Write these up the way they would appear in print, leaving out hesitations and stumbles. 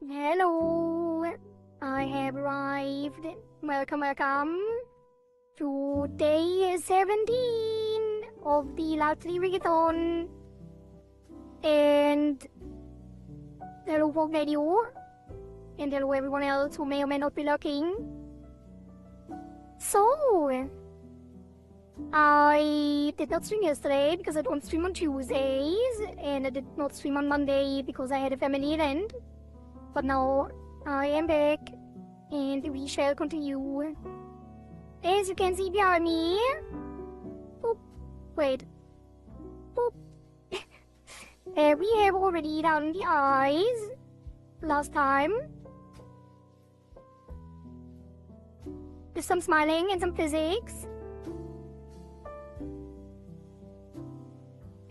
Hello, I have arrived. Welcome, welcome to day 17 of the Live2D Rigathon. And hello, Vlog Radio. And hello, everyone else who may or may not be lurking. So, I did not stream yesterday because I don't stream on Tuesdays, and I did not stream on Monday because I had a family event. But now I am back, and we shall continue. As you can see behind me. Boop. Wait. Boop. We have already done the eyes last time. There's some smiling and some physics.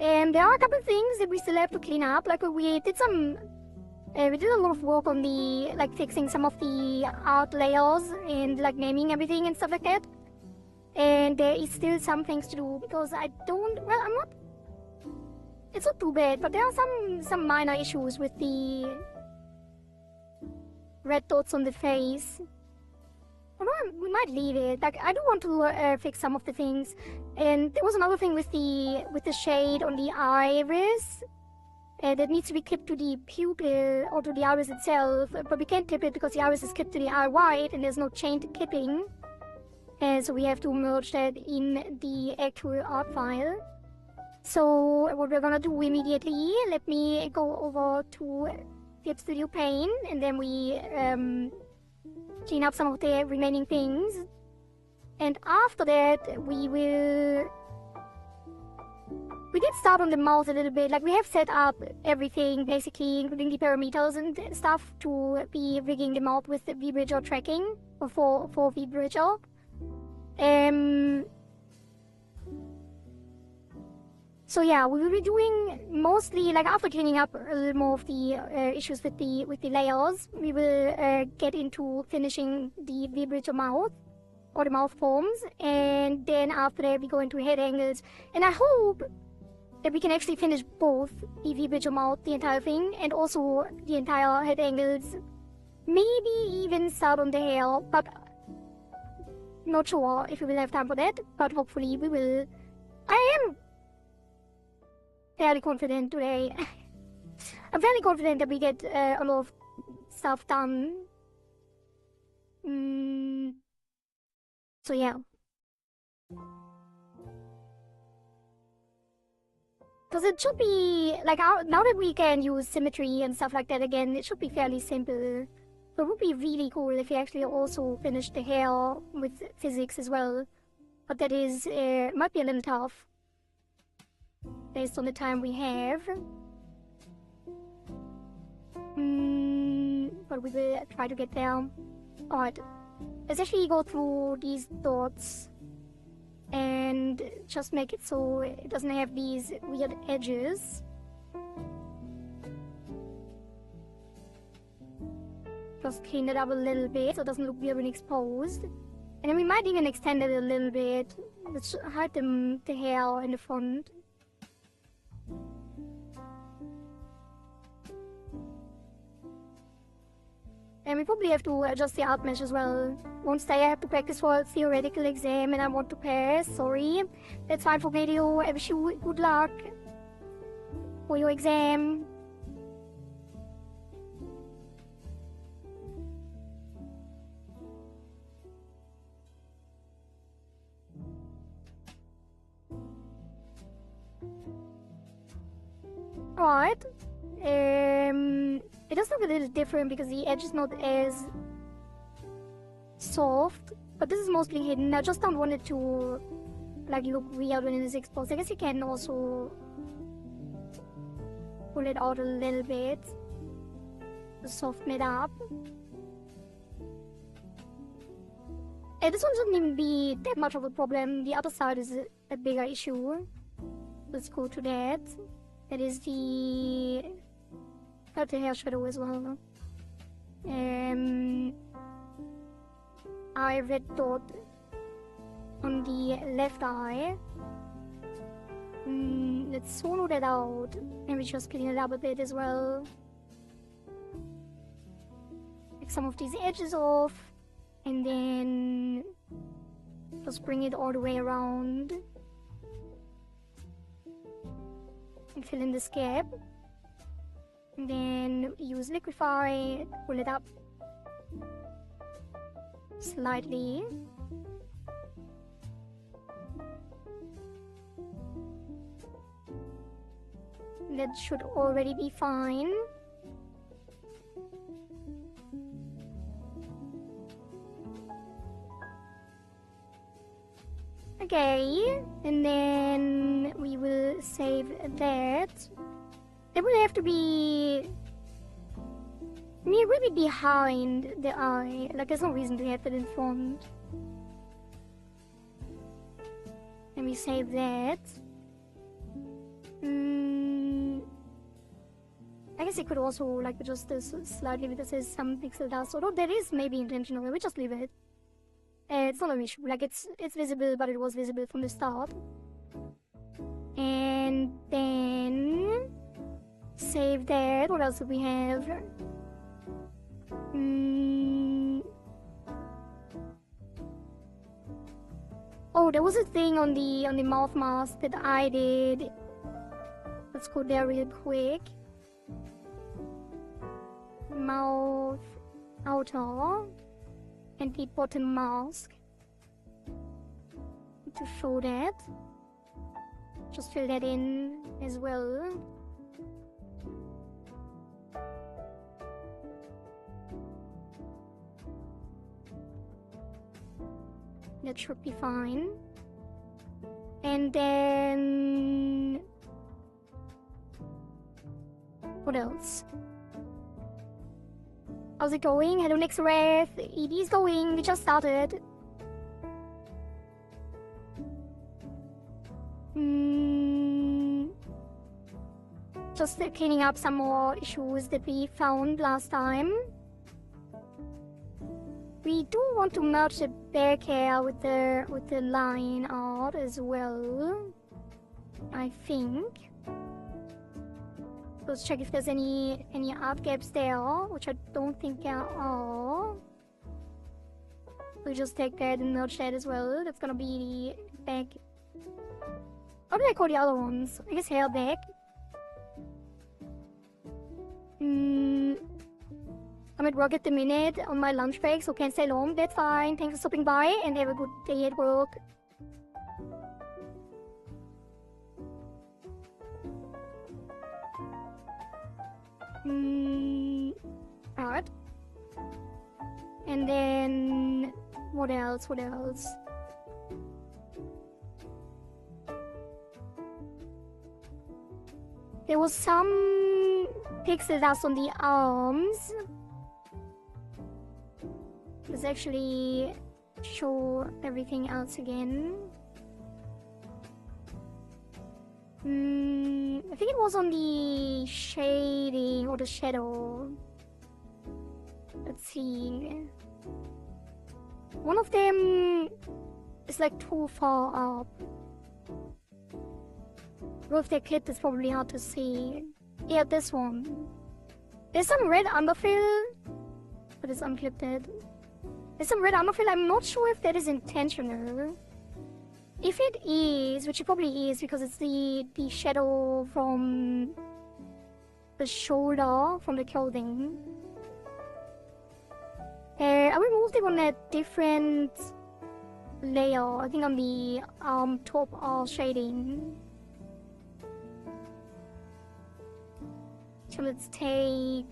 And there are a couple of things that we still have to clean up. Like we did a lot of work on the, fixing some of the art layers and, naming everything and stuff like that. And there is still some things to do because it's not too bad, but there are some minor issues with the red dots on the face. Although we might leave it. I do want to fix some of the things. And there was another thing with the shade on the iris. That needs to be clipped to the pupil or to the iris itself, but we can't clip it because the iris is clipped to the eye white and there's no chain to clipping. So we have to merge that in the actual art file. So what we're gonna do immediately, let me go over to Flip Studio Paint, and then we clean up some of the remaining things. And after that, we did start on the mouth a little bit. We have set up everything, basically, including the parameters and stuff, to be rigging the mouth with the VBridger tracking for VBridger. So yeah, we will be doing mostly, after cleaning up a little more of the issues with the layers, we will get into finishing the VBridger mouth, or the mouth forms, and then after that we go into head angles. And I hope that we can actually finish both the VBridger mouth, the entire thing, and also the entire head angles. Maybe even start on the hair, but not sure if we will have time for that, but hopefully we will. I am fairly confident today. I'm fairly confident that we get a lot of stuff done. So yeah. Because it should be, now that we can use symmetry and stuff like that again, it should be fairly simple. But it would be really cool if we actually also finished the hair with physics as well. But that is, might be a little tough, based on the time we have. But we will try to get there. Alright, let's actually go through these dots and just make it so it doesn't have these weird edges. Just clean it up a little bit so it doesn't look weird when exposed. And then we might even extend it a little bit. Let's hide the hair in the front. And we probably have to adjust the art mesh as well. Once I have to practice for a theoretical exam and I want to pass, sorry. That's fine for video. I wish you good luck for your exam. Alright. It does look a little different because the edge is not as soft, but this is mostly hidden. I just don't want it to look weird when it is exposed. I guess you can also pull it out a little bit to soften it up. And this one shouldn't even be that much of a problem. The other side is a bigger eye Let's go to that. That is the hair shadow as well. Eye red dot on the left eye. Let's solo that out. Maybe just clean it up a bit as well. some of these edges off, and then just bring it all the way around and fill in this gap. And then use liquify, pull it up slightly. That should already be fine. Okay, and then we will save that. It will have to be... I mean, it will be behind the eye. Like, there's no reason to have it in front. Let me save that. I guess it could also, like, adjust this slightly because there's some pixel dust. Although there is maybe intentional, we just leave it. It's not an issue. Like, it's visible, but it was visible from the start. And then... save that. What else do we have? Oh, there was a thing on the mouth mask that I did. Let's go there real quick. Mouth outer and the bottom mask. To show that. Just fill that in as well. That should be fine. And then... what else? How's it going? Hello, next Wrath. ED is going. We just started. Just cleaning up some more issues that we found last time. We do want to merge the back hair with the line art as well, I think. Let's check if there's any art gaps there, which I don't think there are. We'll just take that and merge that as well. That's gonna be the back. What do I call the other ones? I guess hair back. I'm at work at the minute on my lunch break, so can't stay long. That's fine. Thanks for stopping by and have a good day at work. Alright. And then... what else? What else? There was some pixel dust on the arms. Let's actually show everything else again. I think it was on the shading or the shadow. Let's see. One of them is like too far up. With the clip, it's probably hard to see. Yeah, this one. There's some red underfill, but it's unclipped. There's some red underfill. I'm not sure if that is intentional. If it is, which it probably is because it's the shadow from the shoulder, from the clothing. I removed it on a different layer. I think on the top shading. So let's take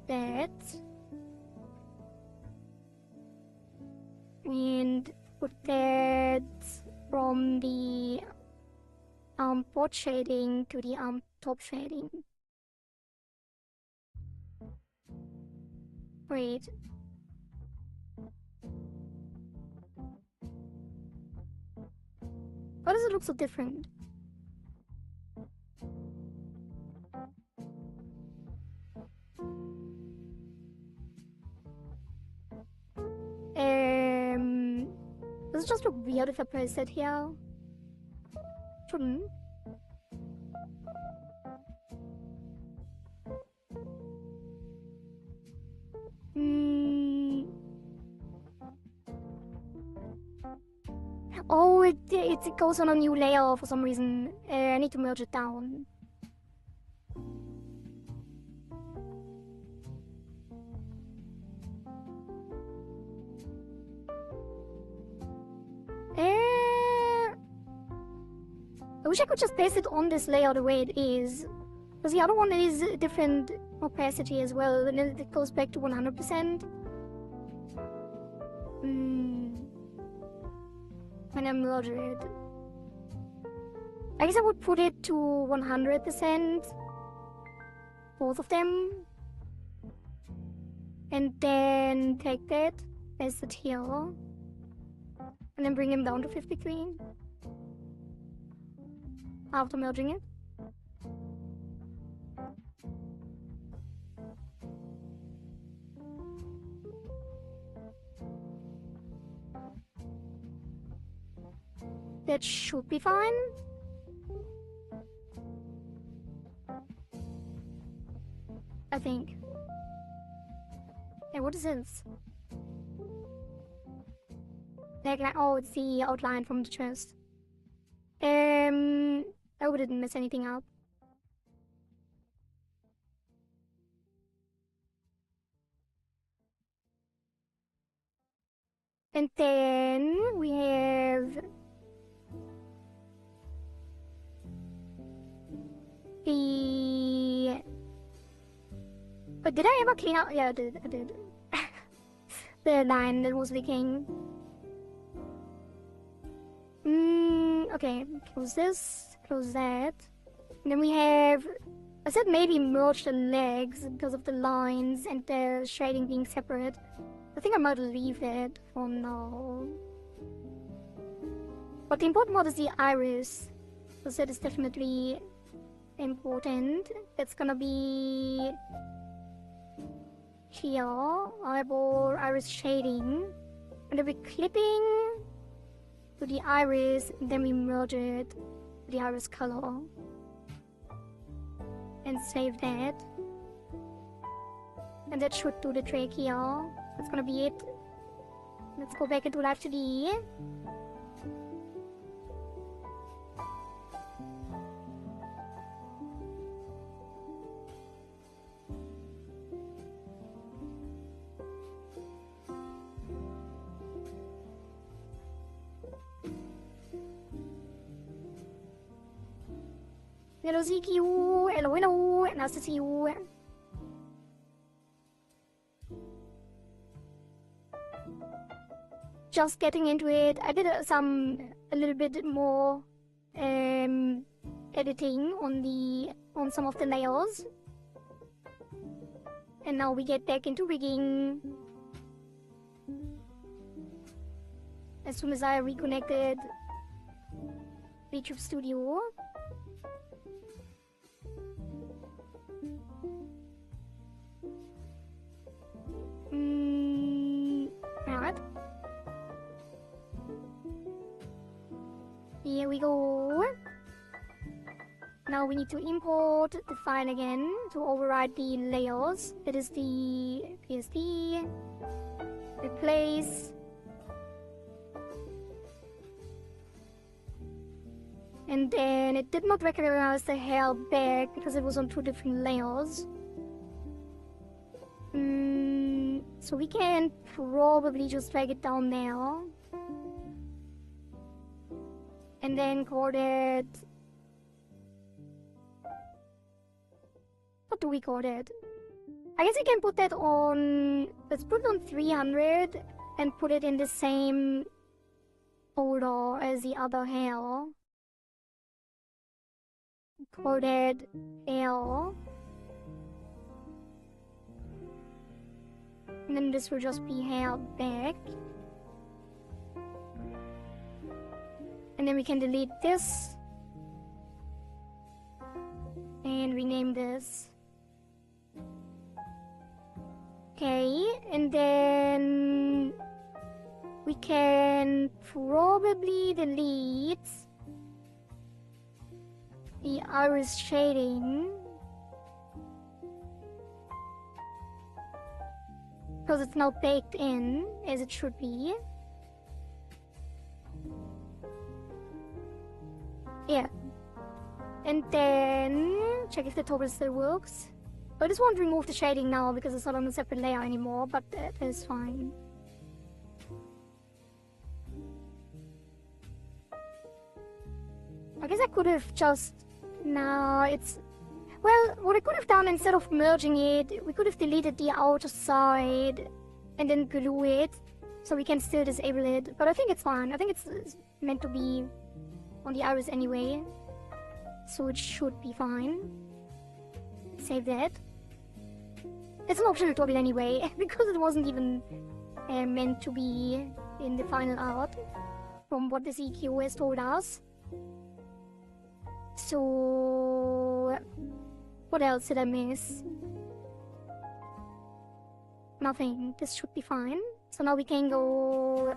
that and put that from the bot shading to the top shading. Wait. Why does it look so different? Does it just look weird if I place it here? Shouldn't. it goes on a new layer for some reason. I need to merge it down. I wish I could just paste it on this layer the way it is. Because the other one is a different opacity as well, and then it goes back to 100%. When I merge it. I guess I would put it to 100%. Both of them. And then take that, paste it here. And then bring him down to 53. After merging it. That should be fine. I think. Hey, what is this? Like, oh, it's the outline from the chest. I hope I didn't mess anything up. And then we have the... But did I ever clean out? Yeah, I did. The line that was leaking. Okay, close this, close that. And then we have... I said maybe merge the legs because of the lines and the shading being separate. I think I might leave that for now. But the important part is the iris. Because that is definitely important. That's gonna be here. Eyeball, iris shading. And then we're clipping to the iris, and then we merge it to the iris color. And save that. And that should do the trick here. That's gonna be it. Let's go back into Live2D. Hello Zeikioo, hello, nice to see you. Just getting into it. I did a little bit more editing on some of the layers. And now we get back into rigging. As soon as I reconnected VTuber Studio. Right. Here we go. Now we need to import the file again to override the layers. That is the PSD. Replace. And then it did not recognize the hair back because it was on two different layers. So we can probably just drag it down there. And then call it... What do we call it? I guess we can put that on... Let's put it on 300 and put it in the same folder as the other hair. Call it L. And then this will just be hair back. And then we can delete this. And rename this. Okay, and then we can probably delete the iris shading. Because it's now baked in, as it should be. Yeah. And then check if the toggle still works. I just won't remove the shading now because it's not on a separate layer anymore, but that is fine. I guess I could have just... No, it's... Well, what I could have done, instead of merging it, we could have deleted the outer side and then glue it, so we can still disable it. But I think it's fine. I think it's meant to be on the iris anyway, so it should be fine. Save that. It's an optional toggle anyway, because it wasn't even meant to be in the final art, from what the Zeikioo has told us. So... what else did I miss? Nothing. This should be fine. So now we can go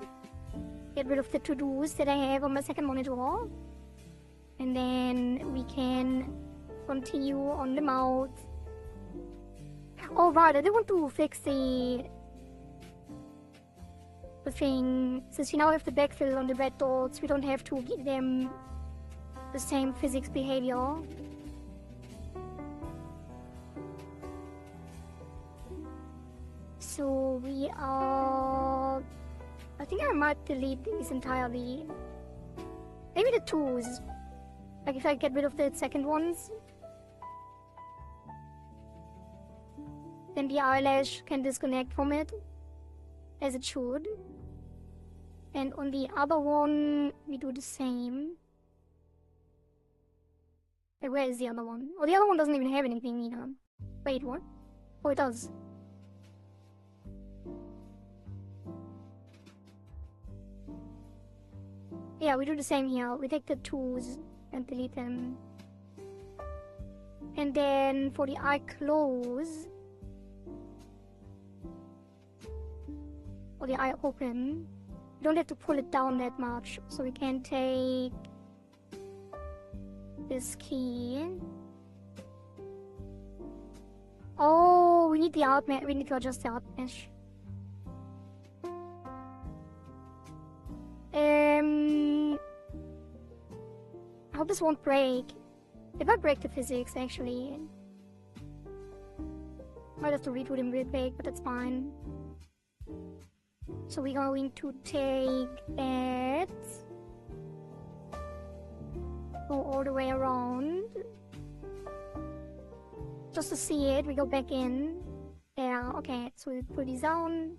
get rid of the to-dos that I have on my second monitor. And then we can continue on the mouth. Oh right, I did want to fix the thing. Since we now have the backfill on the red dots, we don't have to give them the same physics behavior. So we are... I think I might delete these entirely. Maybe the twos. Like if I get rid of the second ones, then the eyelash can disconnect from it, as it should. And on the other one, we do the same. Wait, where is the other one? Oh, the other one doesn't even have anything either. Wait, what? Oh, it does. Yeah, we do the same here. We take the twos and delete them. And then for the eye close, or the eye open, we don't have to pull it down that much. So we can take this key. Oh, we need the art mesh. We need to adjust the art mesh. I hope this won't break. It might break the physics, actually. Might have to redo them real quick, but that's fine. So we're going to take that, go all the way around. Just to see it, we go back in. Yeah, okay, so we put these down.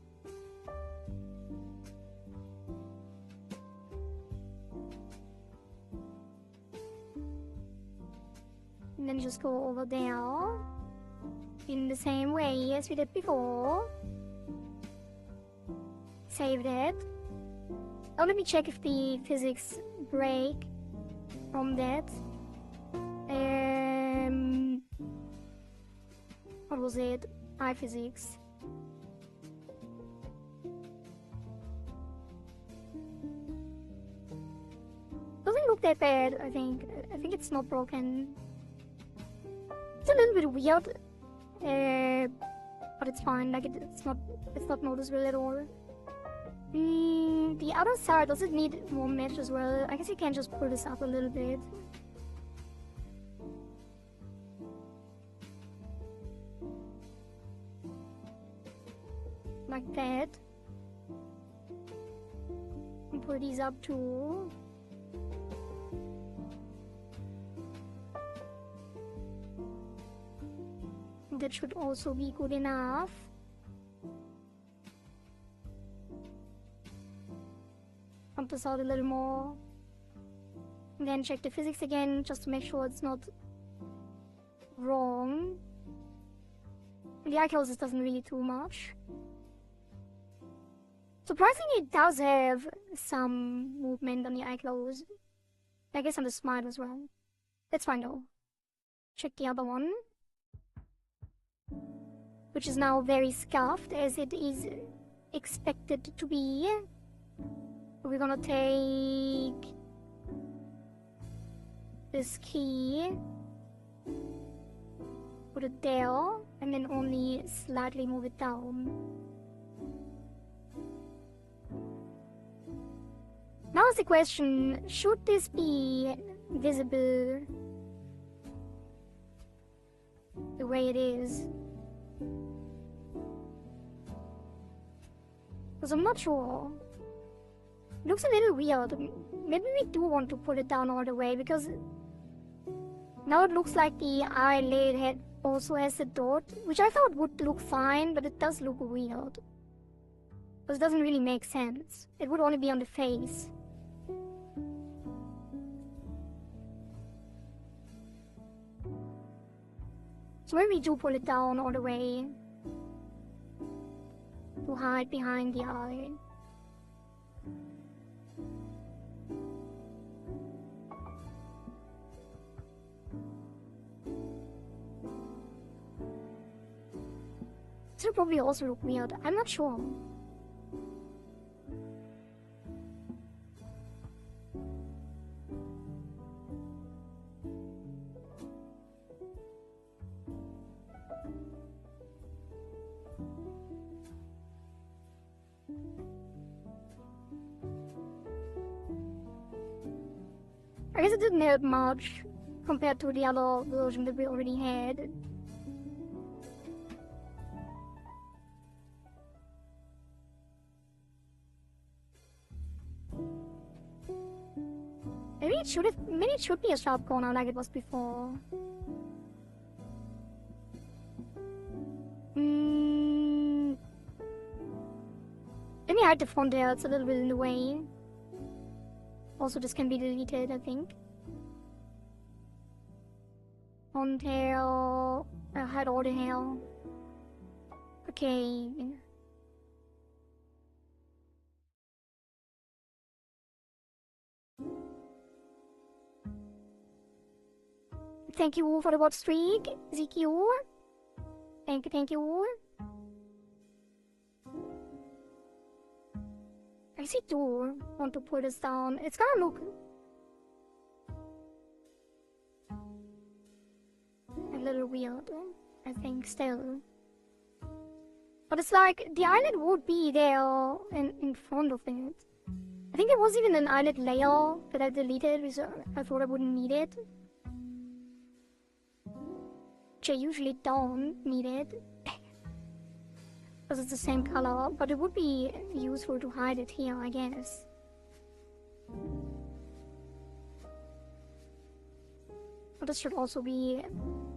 And then just go over there in the same way as we did before. Save that. Now let me check if the physics break from that. What was it? Eye physics. Doesn't look that bad, I think. I think it's not broken. It's a little bit weird, but it's fine. Like it's not noticeable at all. The other side, does it need more mesh as well? I guess you can just pull this up a little bit. Like that. And pull these up too. That should also be good enough. Pump this out a little more. And then check the physics again, just to make sure it's not wrong. The eye closes doesn't really do much. Surprisingly, it does have some movement on the eye close. I guess on the smile as well. That's fine though. Check the other one, which is now very scuffed, as it is expected to be. We're gonna take this key, put it there, and then only slightly move it down. Now is the question, should this be visible the way it is. Because I'm not sure. It looks a little weird. Maybe we do want to put it down all the way, because now it looks like the eyelid head also has a dot, which I thought would look fine, but it does look weird. Because it doesn't really make sense. It would only be on the face. So maybe we do pull it down all the way to hide behind the eye. This will probably also look weird. I'm not sure. I guess it didn't help much compared to the other version that we already had. Maybe it should be a sharp corner like it was before. Let me hide the font there, it's a little bit in the way. Also, this can be deleted, I think. Font hair. I hide all the hair. Okay. Thank you for the bot streak, Zeikioo. Thank you. I see do want to put this down. It's gonna look a little weird, I think, still. But it's like the eyelid would be there in front of it. I think there was even an eyelid layer that I deleted because I thought I wouldn't need it. Which I usually don't need it. Because it's the same color, but it would be useful to hide it here, I guess. But this should also be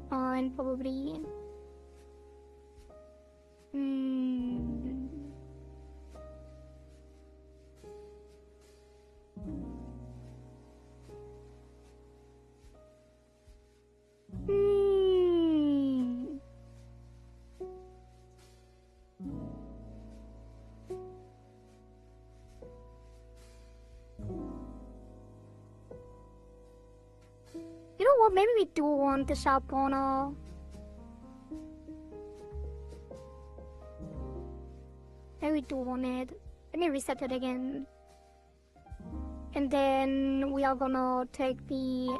fine, probably. You know what, maybe we do want the sharp corner. Maybe we do want it. Let me reset it again. And then we are gonna take the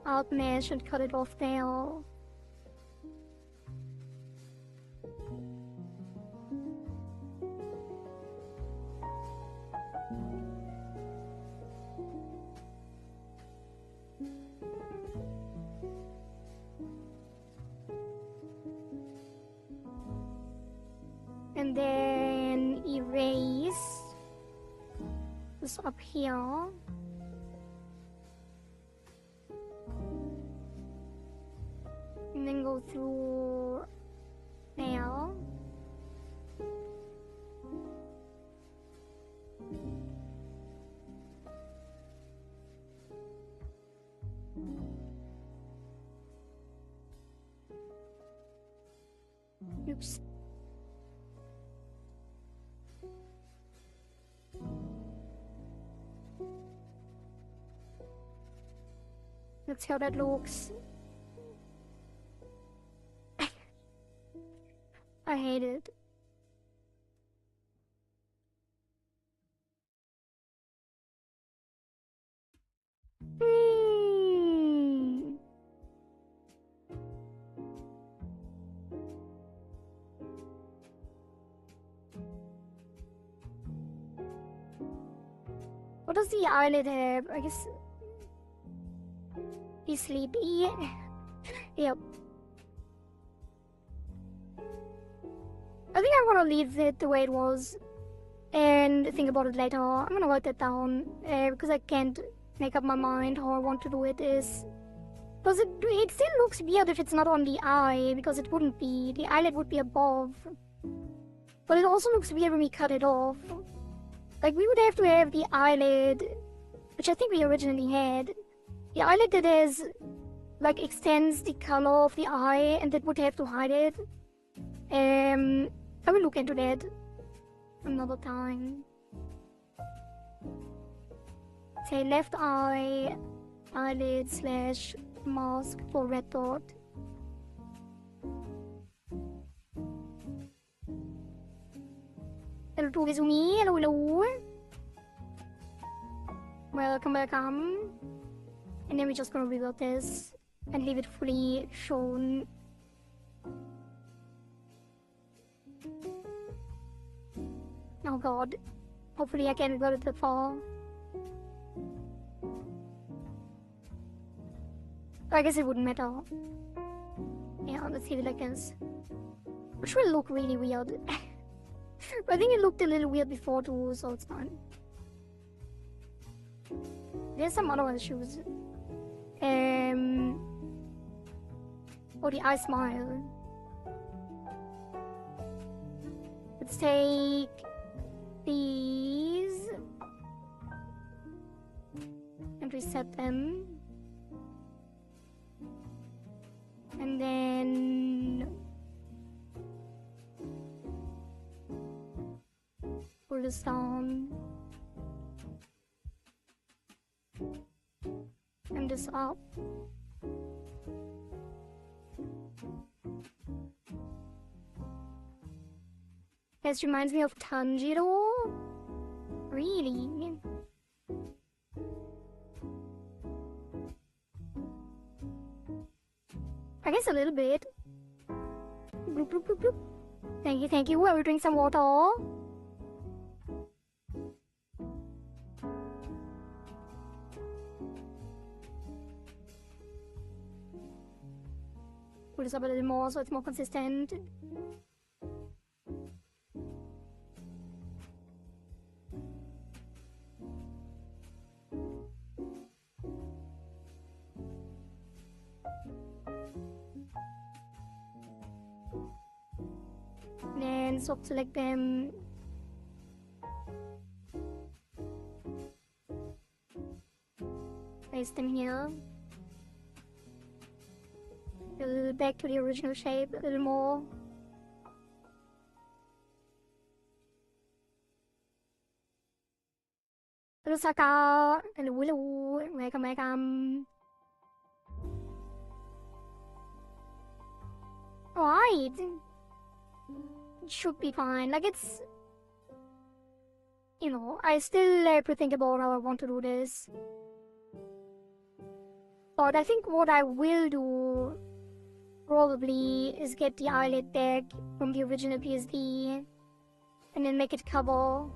alt mesh and cut it off there. And then erase this up here. And then go through there. Oops. Let's see how that looks. I hate it. What does the eyelid have? I guess He's sleepy. Yep. I think I'm gonna leave it the way it was and think about it later. I'm gonna write that down because I can't make up my mind how I want to do it is. Because it still looks weird if it's not on the eye, because it wouldn't be. The eyelid would be above. But it also looks weird when we cut it off. Like, we would have to have the eyelid, which I think we originally had. The eyelid that is, like, extends the color of the eye, and that would have to hide it. I will look into that another time. Say left eye, eyelid / mask for red dot. Hello to Izumi, hello, hello. Welcome, welcome. And then we're just gonna rebuild this and leave it fully shown. Oh god. Hopefully I can rebuild it that far. I guess it wouldn't matter. Yeah, let's leave it like this. Which will look really weird. But I think it looked a little weird before too, so it's fine. There's some other issues. Oh, the eye smile. Let's take these and reset them. And then pull this down and this up. This reminds me of Tanjiro. Really? I guess a little bit. Bloop, bloop, bloop, bloop. Thank you, thank you. I will drink some water. Pull this up a little more so it's more consistent. Then soft select them. Place them here. A little back to the original shape, a little more. Hello Saka, hello hello, welcome welcome. Alright. It should be fine. Like, it's, you know, I still have to think about how I want to do this. But I think what I will do probably is get the eyelid back from the original PSD and then make it cover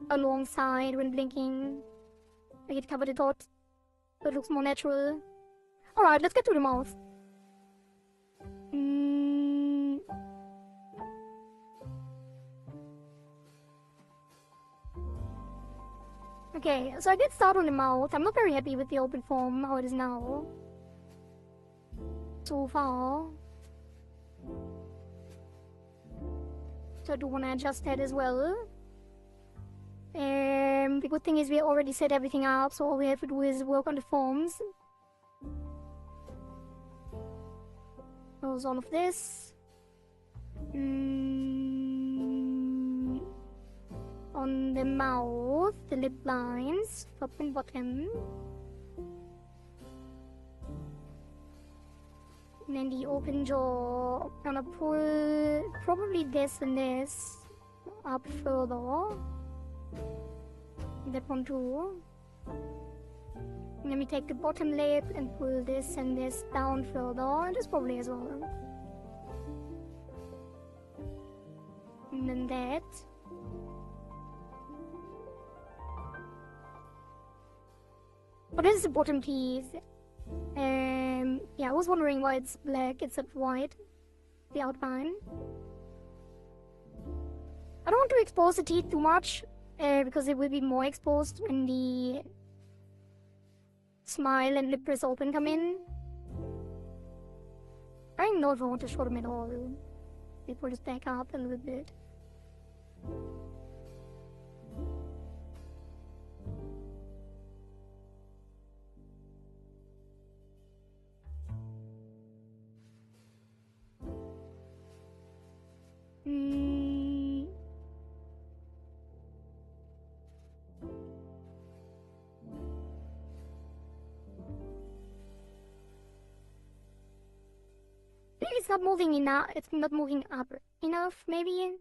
alongside when blinking. Make it cover the dot so it looks more natural. Alright, let's get to the mouth. Okay, so I did start on the mouth. I'm not very happy with the open form, how it is now. So far. So I do want to adjust that as well. The good thing is we already set everything up, so all we have to do is work on the forms. Close all of this. On the mouth, the lip lines, top and bottom. And then the open jaw, I'm gonna pull probably this and this up further. That one too. And then we take the bottom lip and pull this and this down further, and this probably as well. And then that. What is the bottom piece? Yeah, I was wondering why it's black instead of white. The outline. I don't want to expose the teeth too much, because it will be more exposed when the smile and lip press open come in. I don't know if I want to show them at all. They pull this back up a little bit. Maybe it's not moving enough. It's not moving up enough. Maybe.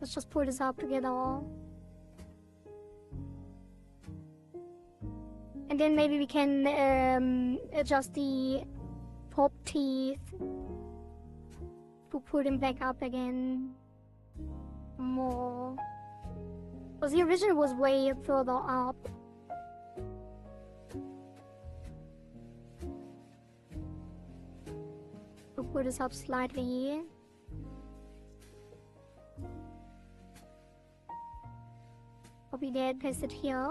Let's just pull this up together. And then maybe we can adjust the top teeth to pull them back up again more. Because the original was way further up. To pull this up slightly. Copy that, paste it here.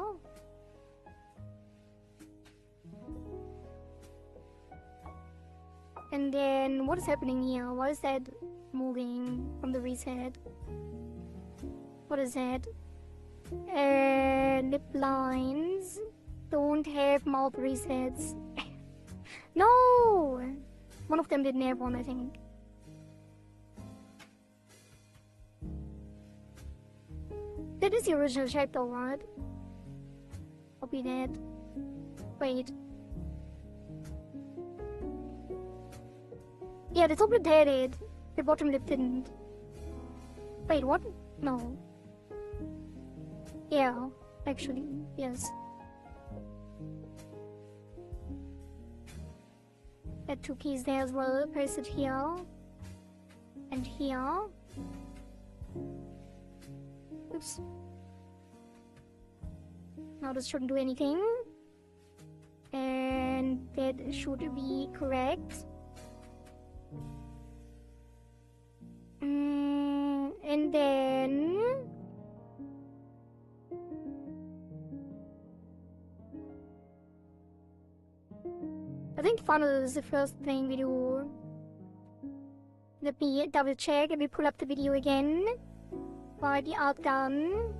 And then, what is happening here? Why is that moving from the reset? What is that? Lip lines don't have mouth resets. No! One of them didn't have one, I think. That is the original shape though, right? Copy that. Wait. Yeah, the top lip had it. The bottom lip didn't. Wait, what? No. Yeah, actually, yes. Add two keys there as well. Place it here. And here. Oops. Now this shouldn't do anything. And that should be correct. And then I think funnel is the first thing we do. Let me double check. Let me pull up the video again by the outgun.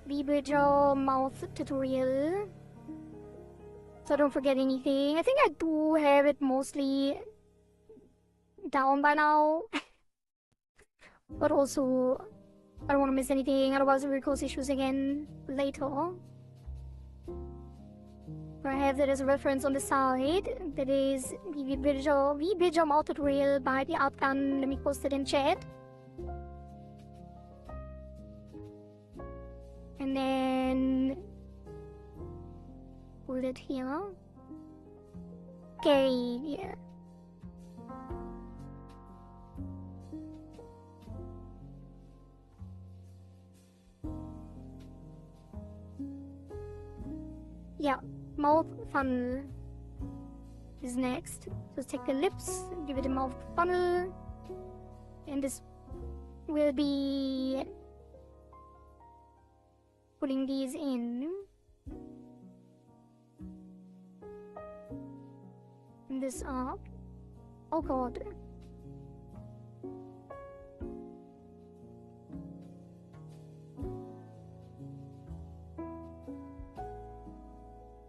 VBridger mouth tutorial. So I don't forget anything. I think I do have it mostly down by now. But also, I don't want to miss anything, otherwise it will cause issues again later. I have that as a reference on the side. That is VBridger mouth tutorial by the outgun. Let me post it in chat. And then hold it here. Okay, yeah. Yeah, mouth funnel is next. So take the lips, give it a mouth funnel, and this will be putting these in. And this up. Oh god.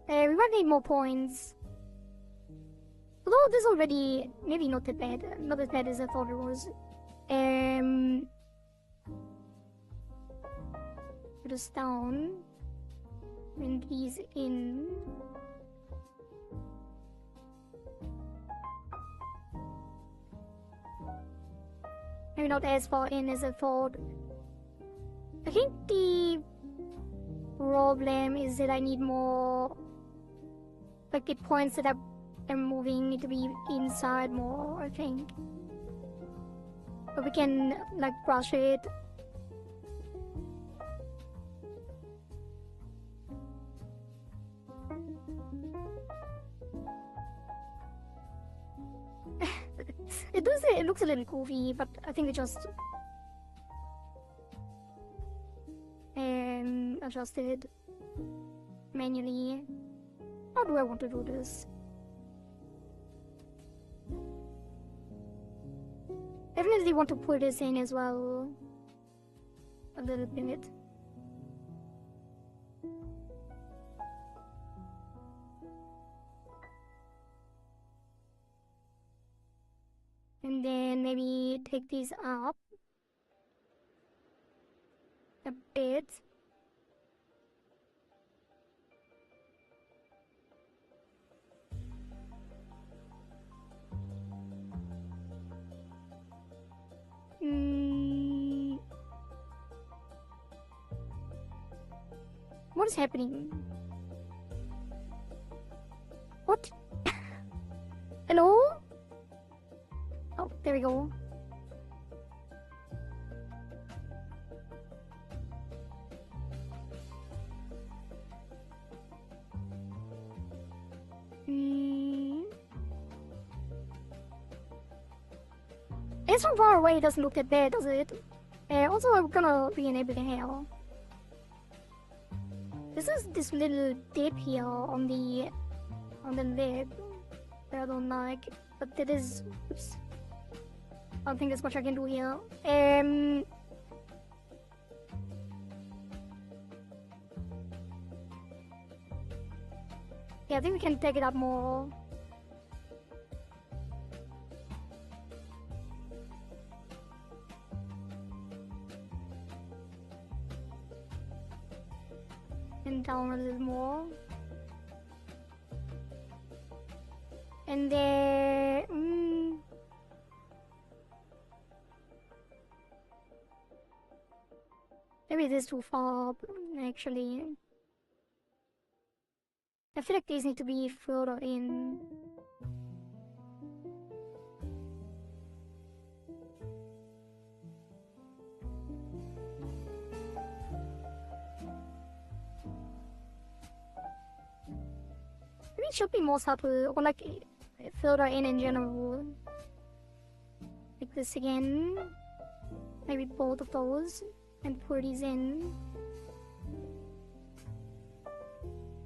We might need more points. Although this already maybe not that bad. Not as bad as I thought it was. Put this down. Bring these in. Maybe not as far in as I thought. I think the problem is that I need more, like the points that I'm moving need to be inside more, I think. But we can like brush it. It looks a little goofy, but I think it just adjusted manually. How do I want to do this? Definitely want to put this in as well. A little bit. And then maybe take these up a bit. What is happening? What? Hello? Oh, there we go. It's from far away, it doesn't look that bad, does it? Also, I'm gonna re-enable the hair. This is this little dip here on the lip that I don't like, but that is, oops. I don't think there's much I can do here. Yeah, I think we can take it up more. And down a little more. And then maybe this is too far up, actually. I feel like these need to be further in. Maybe it should be more subtle, or like further in general. Like this again. Maybe both of those, and pour these in.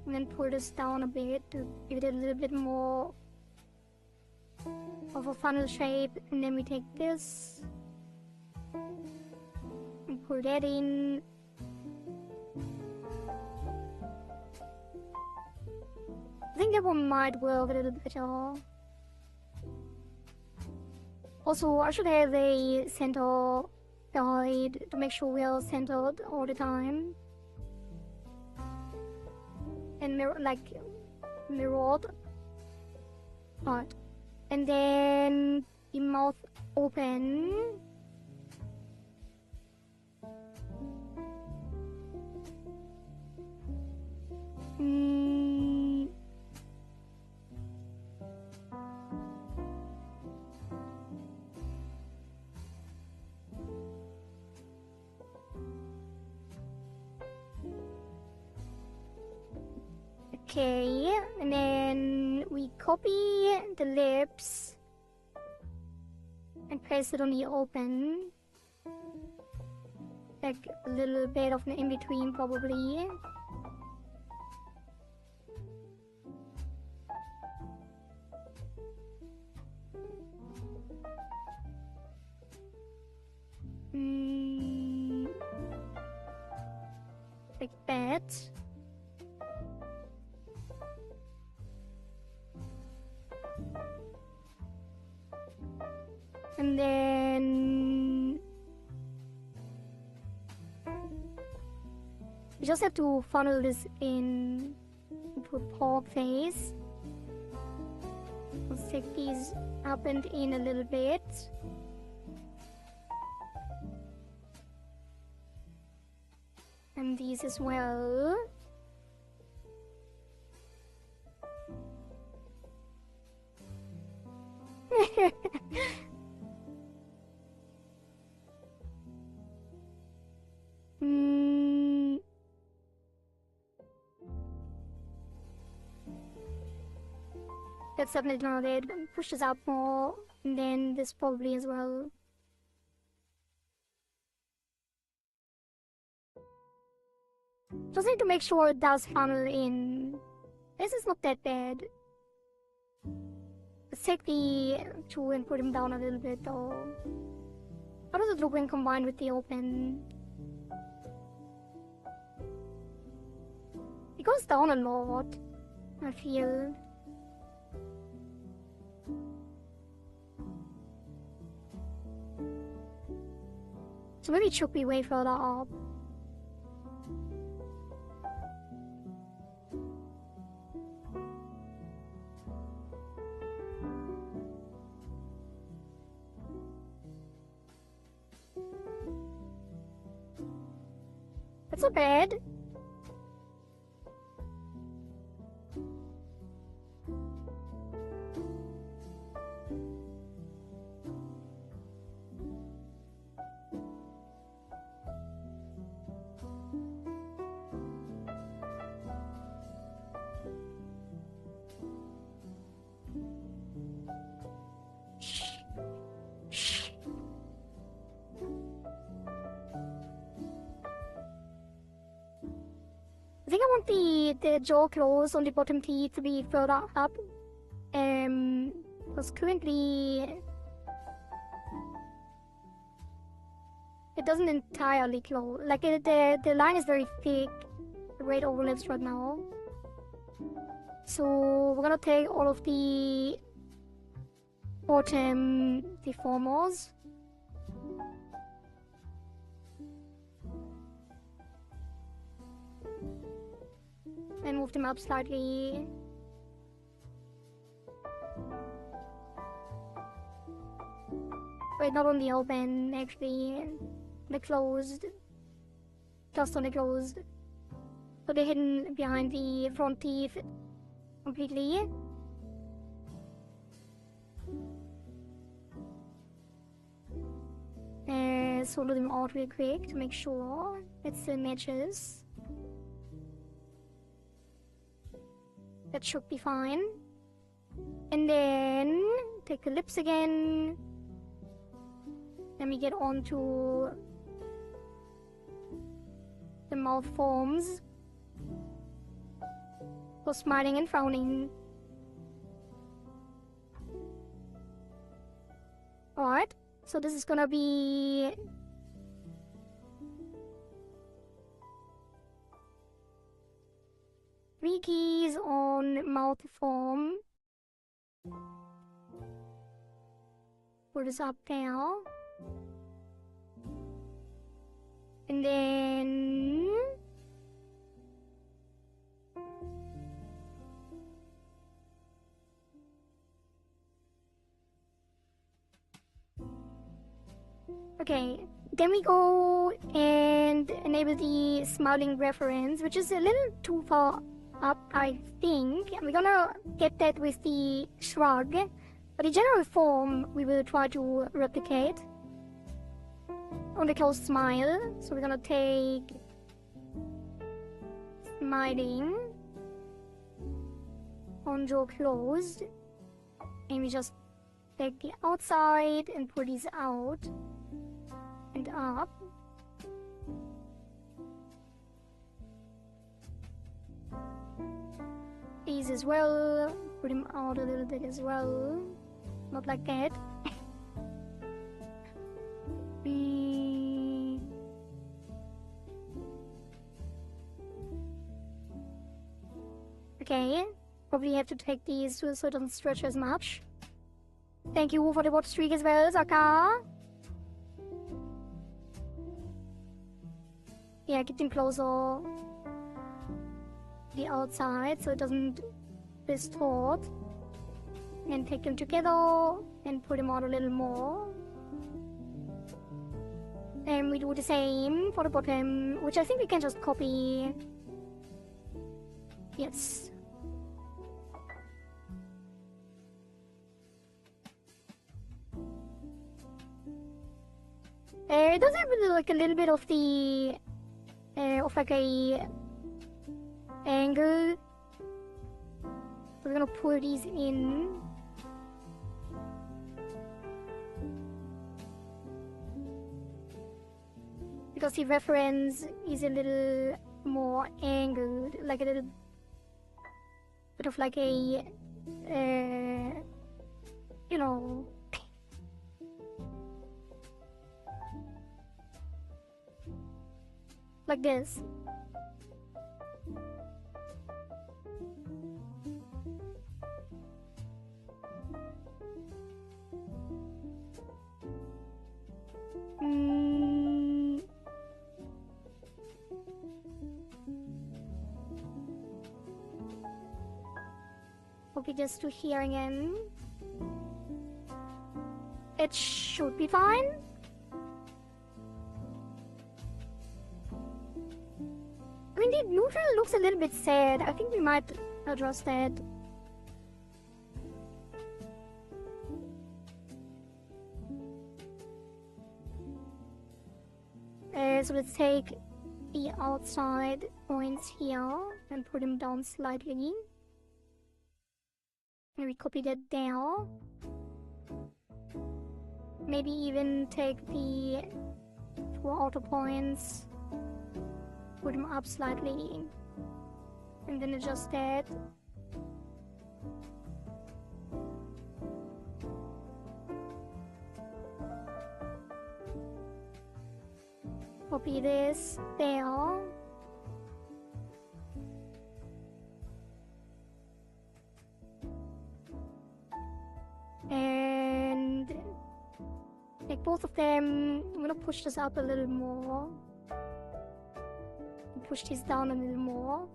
And then pour this down a bit to give it a little bit more of a funnel shape. And then we take this and pour that in. I think that one might work a little better. Also, I should have a center guide to make sure we are centered all the time. And mirrored part. And then the mouth open. Okay, and then we copy the lips and paste it on the open. Like a little bit of an in-between probably. Like that. And then we just have to funnel this in into a pork face. Let's take these up and in a little bit. And these as well. That's definitely not it. Push this out more. And then this probably as well. Just need to make sure it does funnel in. This is not that bad. Let's take the tool and put him down a little bit though. How does it look when combined with the open? It goes down a lot, I feel. So maybe it should be way further up. That's not bad. I think I want the jaw close on the bottom teeth to be further up. Because currently it doesn't entirely close. Like the line is very thick, the way it overlaps right now. So we're gonna take all of the bottom deformers. And move them up slightly. Wait, not on the open, actually. The closed. Just on the closed. So they're hidden behind the front teeth completely. Solo them out real quick to make sure it still matches. That should be fine. And then take the lips again. Then we get on to the mouth forms for smiling and frowning. Alright, so this is gonna be three keys on mouth form. Put this up there. And then okay, then we go and enable the smiling reference, which is a little too far up, I think. We're gonna get that with the shrug, but the general form we will try to replicate on the closed smile. So we're gonna take smiling on jaw closed, and we just take the outside and pull these out and up. These as well, put them out a little bit as well, not like that. Okay, probably have to take these so it doesn't stretch as much. Thank you for the watch streak as well, Zaka. Yeah, get them closer the outside so it doesn't distort. And take them together and put them out a little more. And we do the same for the bottom, which I think we can just copy. Yes. It does have like a little bit of the of like a angle. So we're gonna pull these in. because the reference is a little more angled, like a little bit of like a, you know, like this. Okay, just to here again. It should be fine. I mean, the neutral looks a little bit sad. I think we might adjust that. So let's take the outside points here and put them down slightly. Maybe copy that down. Maybe even take the two outer points, put them up slightly, and then adjust that. Copy this there. And make both of them. I'm gonna push this up a little more. Push this down a little more.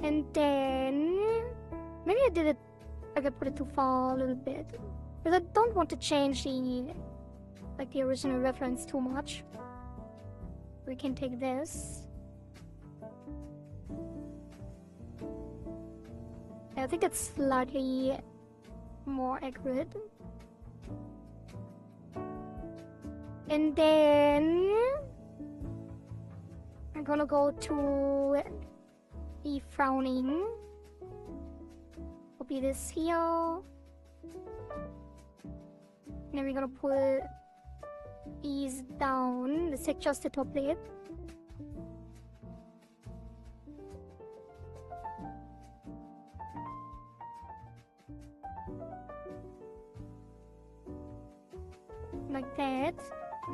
And then maybe I did it. I could put it too far a little bit, because I don't want to change the original reference too much. We can take this. I think it's slightly more accurate. And then I'm gonna go to the frowning. Copy this here. And then we're gonna put these down. Let's take just the top lid. Like that,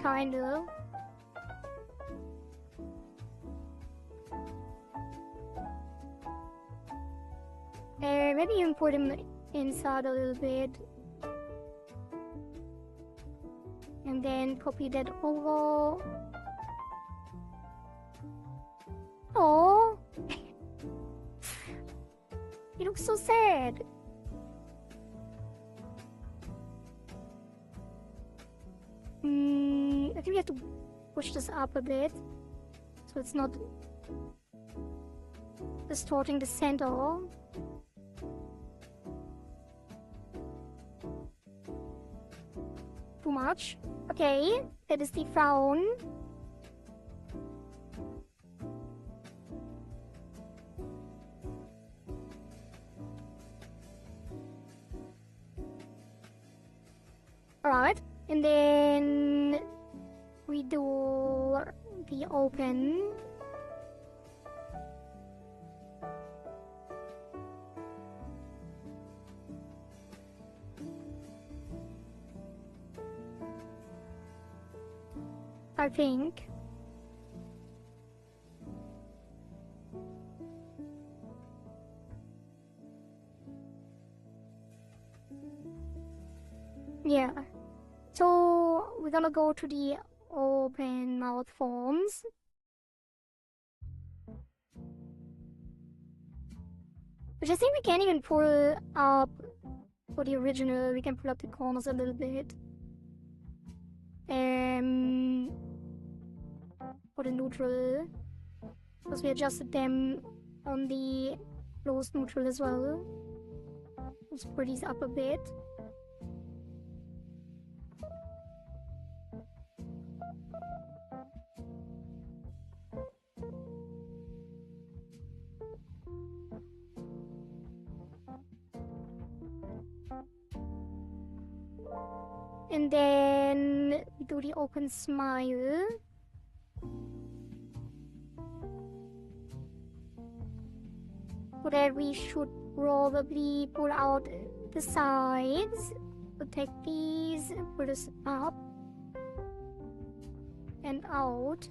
kind of. Maybe even put them inside a little bit. And then copy that over. Oh, he looks so sad. I think we have to push this up a bit so it's not distorting the center. Too much. Okay, that is the frown. Alright, and then we do the open. I think. Yeah. So we're gonna go to the open mouth forms. Which I think we can even pull up for the original. We can pull up the corners a little bit. For the neutral, because we adjusted them on the closed neutral as well. Let's pull these up a bit. And then we do the open smile. So that we should probably pull out the sides. We'll take these, pull this up and out.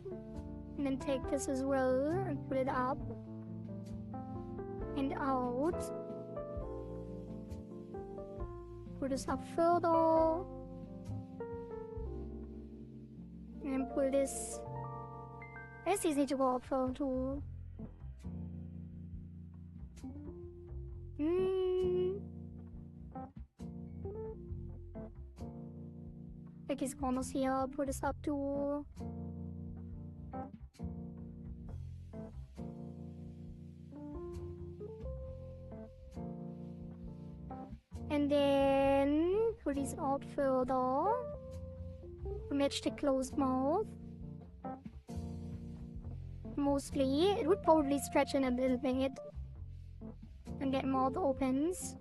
And then take this as well and pull it up and out. Pull this up further. And pull this. I guess these need to go up further too. Like his corners here, pull this up too. And then pull these out further. Match the closed mouth. Mostly, it would probably stretch in a little bit and get mouth opens.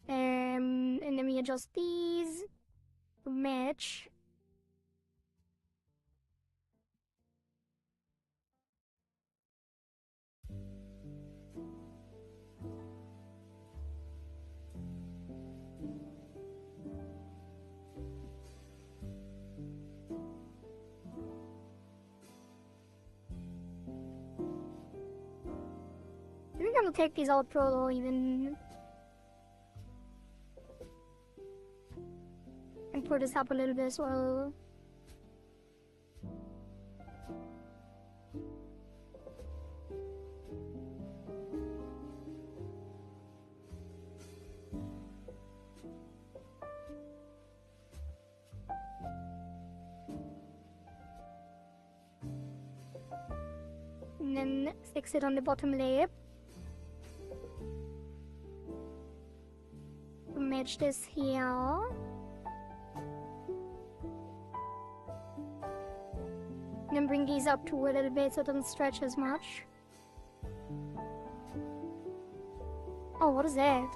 And then we adjust these to match. I think I'm gonna take these out further even. And pull this up a little bit as well. And then fix it on the bottom lip. Match this here. And then bring these up to a little bit so it doesn't stretch as much. Oh, what is that?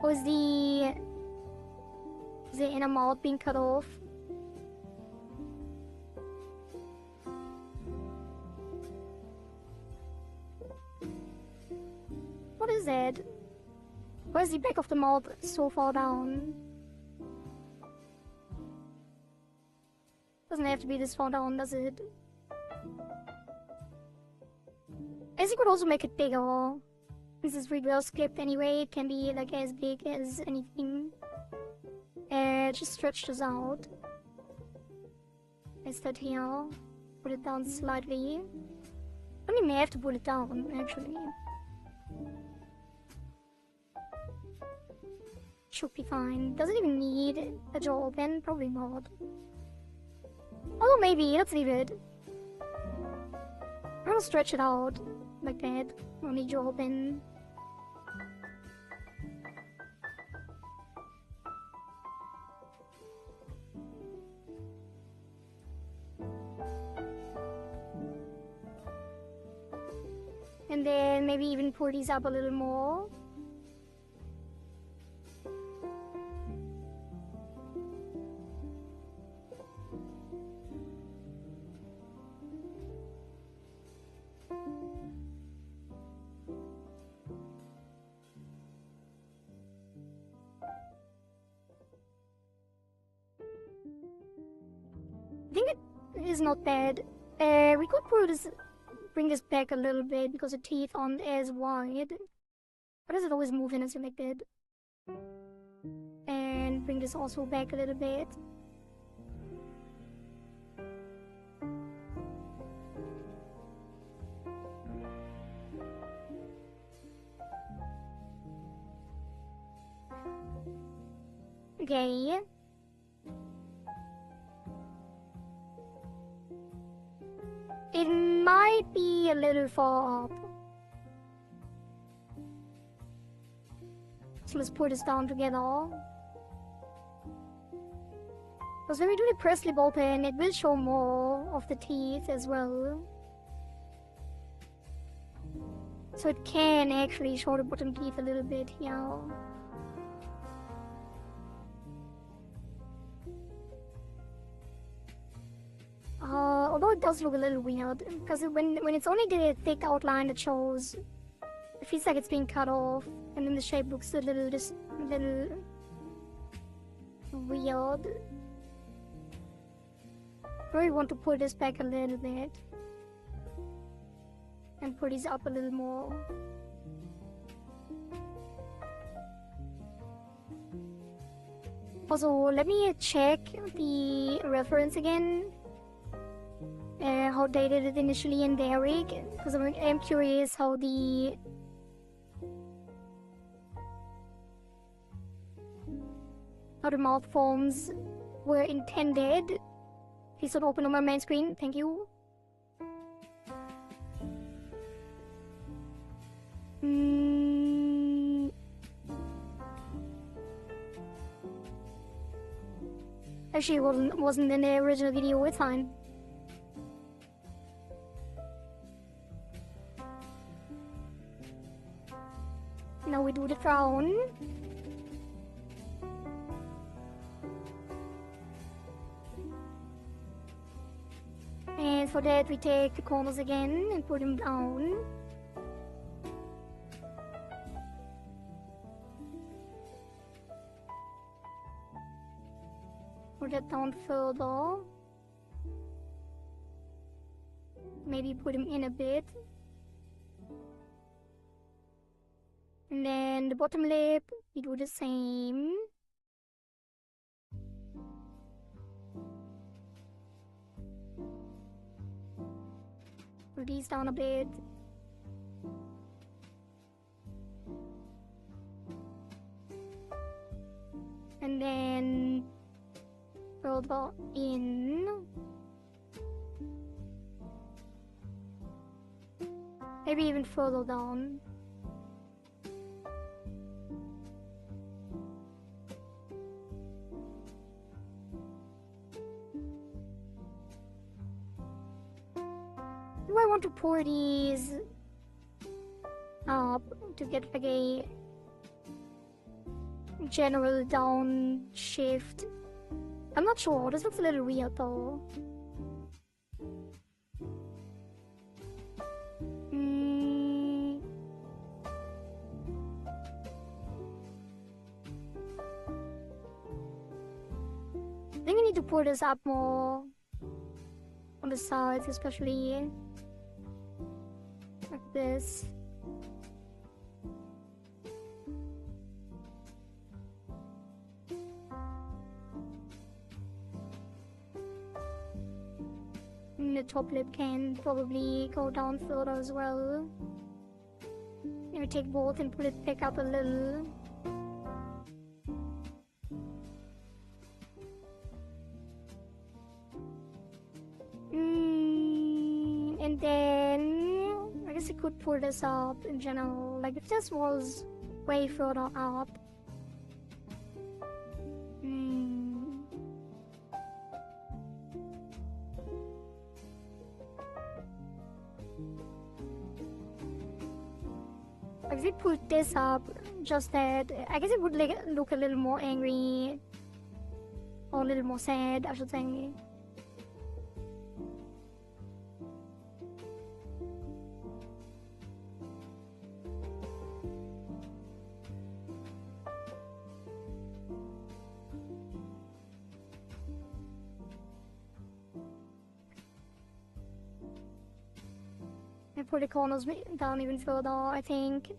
Oh, is the inner mouth being cut off? What is that? Why is the back of the mouth so far down? Doesn't have to be this far down, does it? I guess you could also make it bigger. This is reverse clipped anyway, it can be like as big as anything. Just stretch this out. Place that here. Put it down slightly. I only may have to pull it down, actually. Should be fine. Does it even need a jaw open? Probably not. Oh, maybe. Let's leave it. I'm gonna stretch it out like that. Only jaw open. And then maybe even pull these up a little more. I think it is not bad. We could bring this back a little bit because the teeth aren't as wide. Why does it always move in as you like that? And bring this also back a little bit. Okay. It might be a little far up. So let's put this down together. Because when we do the press lip open, it will show more of the teeth as well. So it can actually show the bottom teeth a little bit here. Although it does look a little weird, because when it's only the thick outline that shows, it feels like it's being cut off, and then the shape looks a little weird. I really want to pull this back a little bit and pull these up a little more. Also, let me check the reference again. How they did it initially in their rig, because I'm curious how the mouth forms were intended. Please don't open on my main screen, thank you. Actually, it wasn't in the original video, it's fine. Now we do the crown. And for that we take the corners again and put them down. Put that down further. Maybe put them in a bit. And then the bottom lip, we do the same. Pull these down a bit. And then further in. Maybe even further down. Do I want to pour these up to get like a general downshift? I'm not sure, this looks a little weird though. I think I need to pour this up more on the sides, especially like this. And the top lip can probably go down further as well. Maybe take both and pull it back up a little. And then I guess I could pull this up in general, like if this was way further up. Like if we put this up, just that, I guess it would like look a little more angry, or a little more sad, I should say. And put the corners down even further, I think.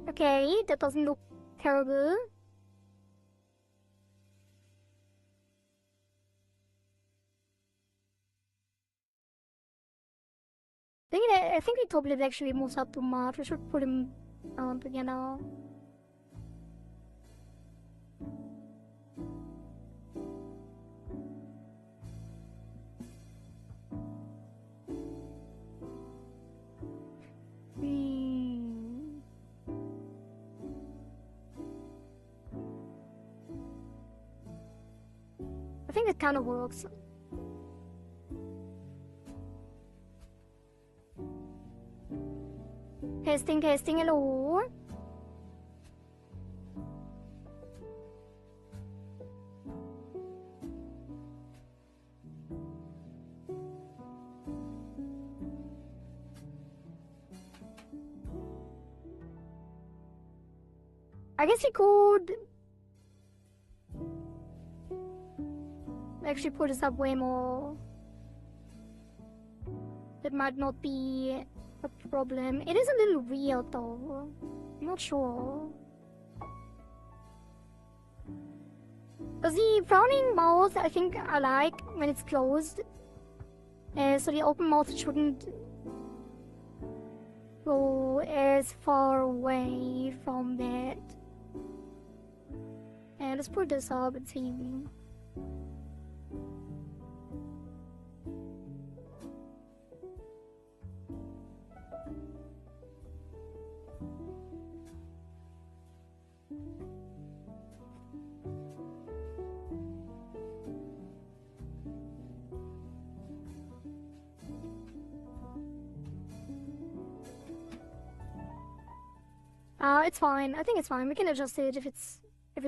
Okay, that doesn't look terrible. I think the top lip actually moves up too much. We should put them down together. I think it kind of works. Testing, hello. I guess we could actually put this up way more. That might not be a problem. It is a little weird though. I'm not sure. Because the frowning mouth, I think I like when it's closed. So the open mouth shouldn't go as far away from that. And let's put this up and see. It's fine. I think it's fine. We can adjust it if it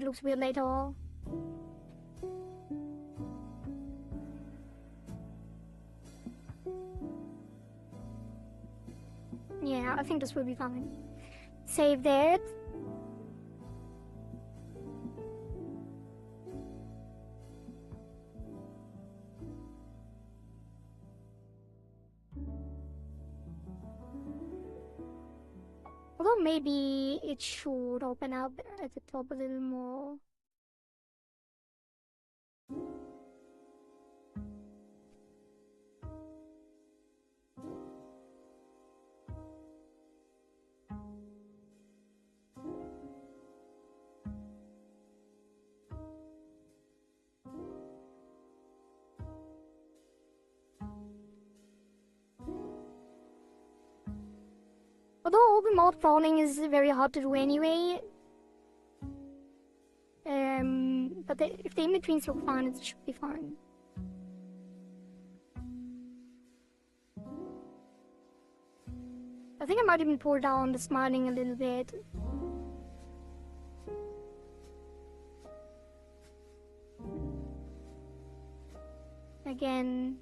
looks weird later. Yeah, I think this will be fine. Save that. Although maybe it should open up at the top a little more. Although open mouth frowning is very hard to do anyway. But if the in-betweens look fine, it should be fine. I think I might even pull down the smiling a little bit. Again.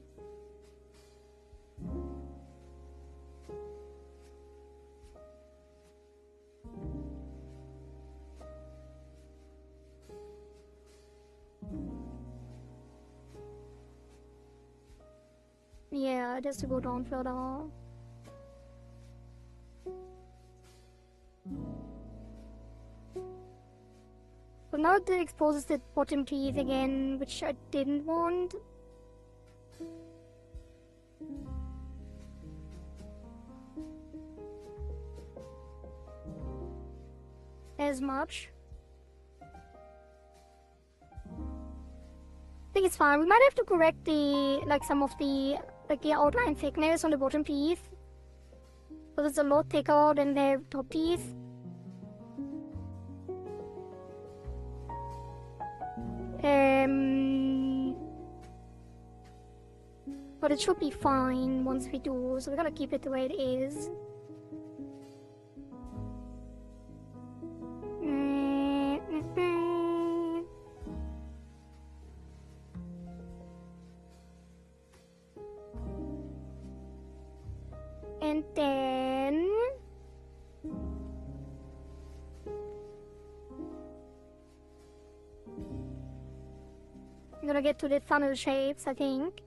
Yeah, it has to go down further. So now it exposes the bottom teeth again, which I didn't want. As much. I think it's fine. We might have to correct the, like, some of the, like, the outline thickness on the bottom teeth. Because it's a lot thicker than the top teeth. But it should be fine once we do, so we're gonna keep it the way it is. And then I'm gonna get to the funnel shapes, I think.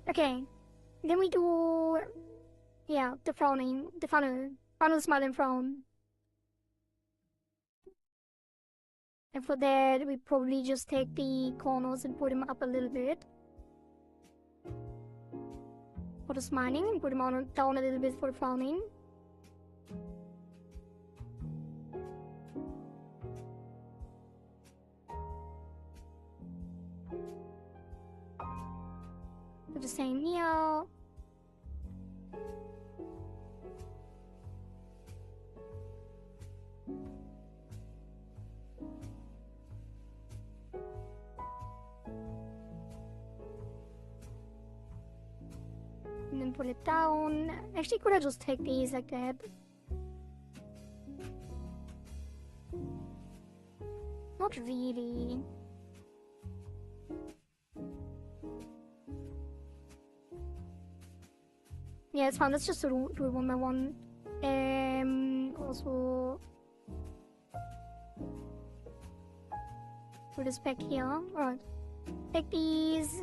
Okay, then we do, yeah, the frowning, the funnel, smile and frown. And for that, we probably just take the corners and put them up a little bit. For the smiling, and put them on, down a little bit for the frowning. the same here. And then put it down. Actually, could I just take these like that? Not really. Yeah, it's fine. Let's just do it one by one. Also put this back here. Alright. Take these.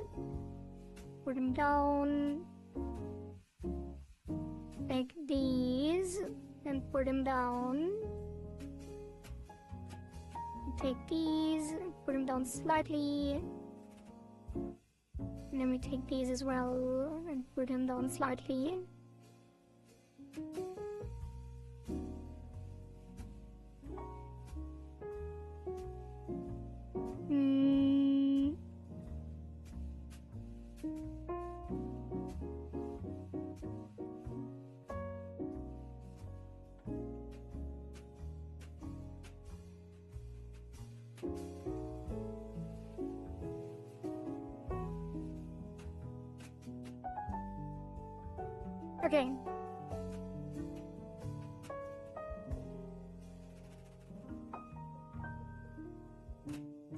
Put them down. Take these and put them down. Take these, put them down slightly. And then we take these as well and put them down slightly. Okay.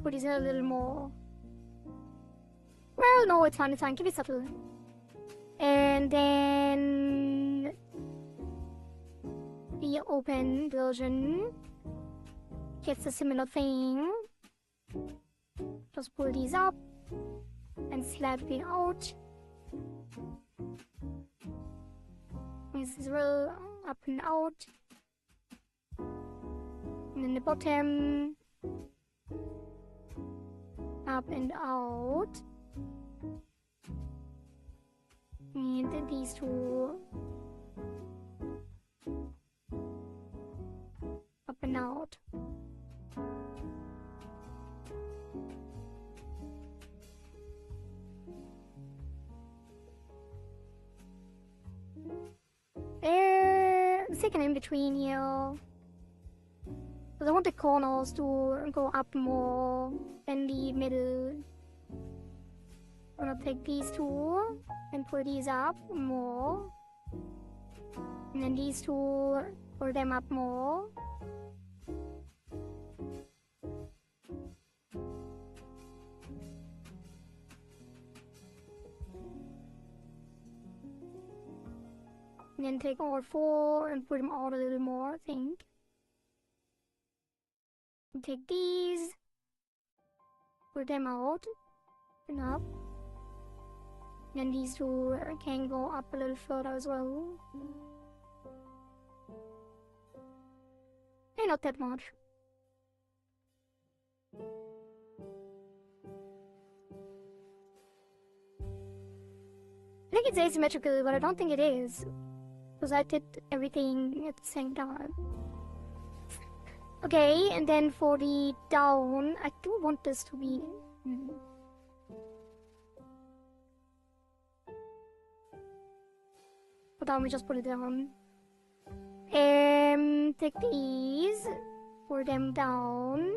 Put these in a little more. Well, no, it's fine, it's fine. Keep it subtle. And then the open version gets a similar thing. Just pull these up and slide it out. This is real up and out. And then the bottom up and out. And then these two up and out. Second in between here. Because I want the corners to go up more than the middle. I'm gonna take these two and put these up more. And then these two, put them up more. And then take all four and put them out a little more, I think. And take these, put them out and up. And then these two can go up a little further as well. And not that much. I think it's asymmetrical, but I don't think it is. Because I did everything at the same time. Okay, and then for the down, I do want this to be... For down, we just put it down. Take these, put them down.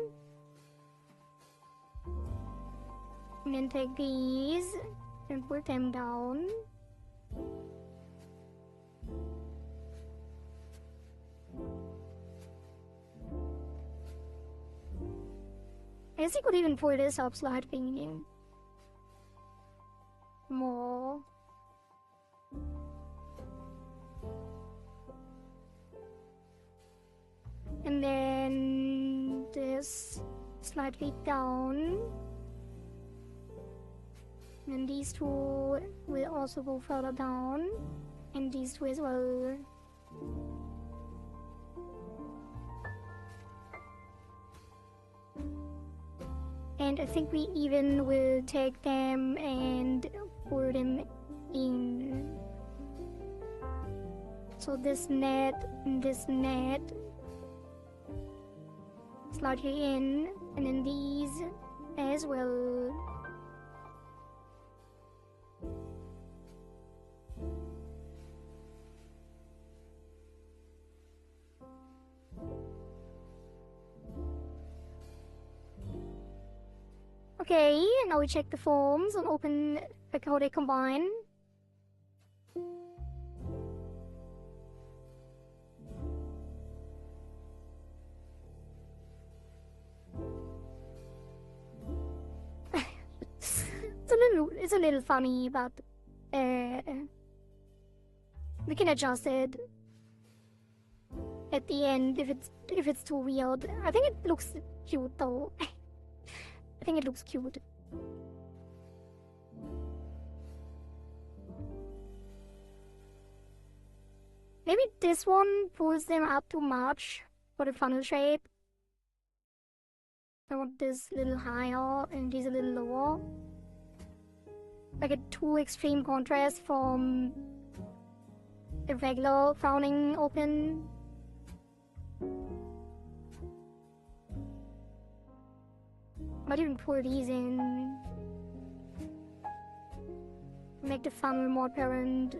And then take these, and put them down. I guess I could even pull this up slightly more. And then this slightly down. And these two will also go further down. And these two as well. And I think we even will take them and pour them in. So this net and this net slightly in, and then these as well. Okay, now we check the forms and open like how they combine. It's a little funny, but we can adjust it at the end if it's too weird. I think it looks cute though. I think it looks cute. Maybe this one pulls them up too much for the funnel shape. I want this a little higher and this a little lower. Like a too extreme contrast from a regular frowning open. Might even pull these in. Make the funnel more apparent.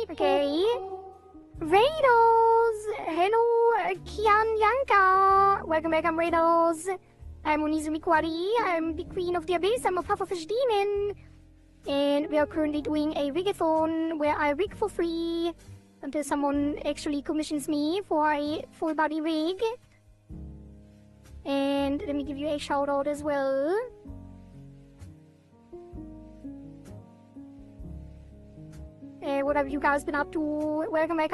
Okay. Raiders! Hello, Kian Yanka! Welcome back, I'm Raiders. I'm Onizumi Kwari. I'm the Queen of the Abyss. I'm a pufferfish demon. And we are currently doing a Rigathon where I rig for free until someone actually commissions me for a full body rig. And let me give you a shout out as well. What have you guys been up to? Welcome back,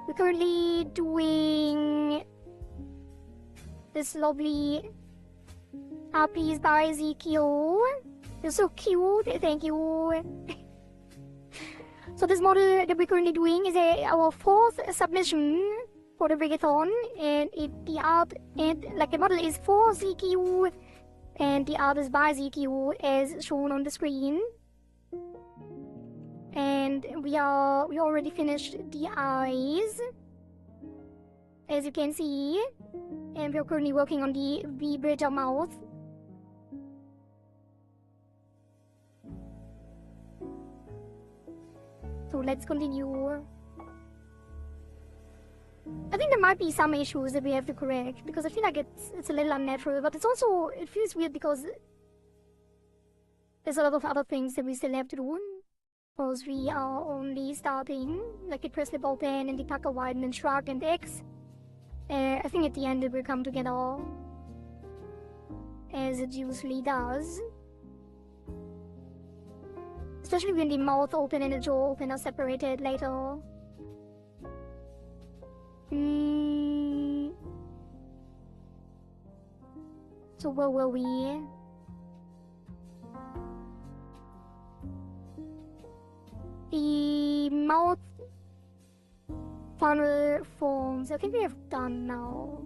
We're currently doing this lovely RPs by Zeikioo. They're so cute, thank you. So this model that we're currently doing is our fourth submission for the Rigathon, and the art and like the model is for Zeikioo and the art is by Zeikioo as shown on the screen. And we already finished the eyes, as you can see, and we're currently working on the VBridger mouth. So let's continue. I think there might be some issues that we have to correct, because I feel like it's a little unnatural, but it's also, it feels weird because there's a lot of other things that we still have to do, because we are only starting, like the press lip open and the pucker widen and shrug and X. I think at the end it will come together as it usually does. Especially when the mouth open and the jaw open are separated later. So where were we? The mouth funnel forms, I think we have done now.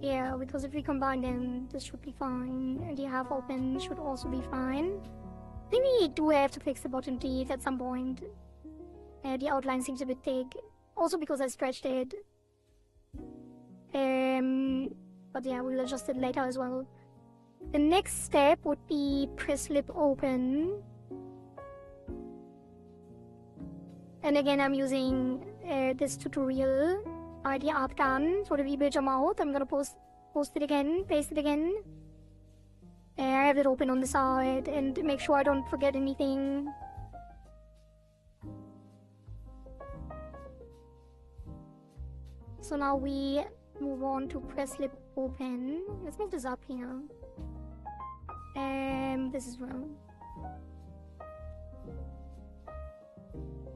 Yeah, because if we combine them, this should be fine. And the half open should also be fine. I think we do have to fix the bottom teeth at some point. The outline seems a bit thick. Also because I stretched it. But yeah, we'll adjust it later as well. The next step would be press lip open. And again, I'm using this tutorial by the art gun for the VBridger mouth. I'm gonna post it again, paste it again. I have it open on the side and make sure I don't forget anything. So now we move on to press lip open. Let's move this up here. And this as well.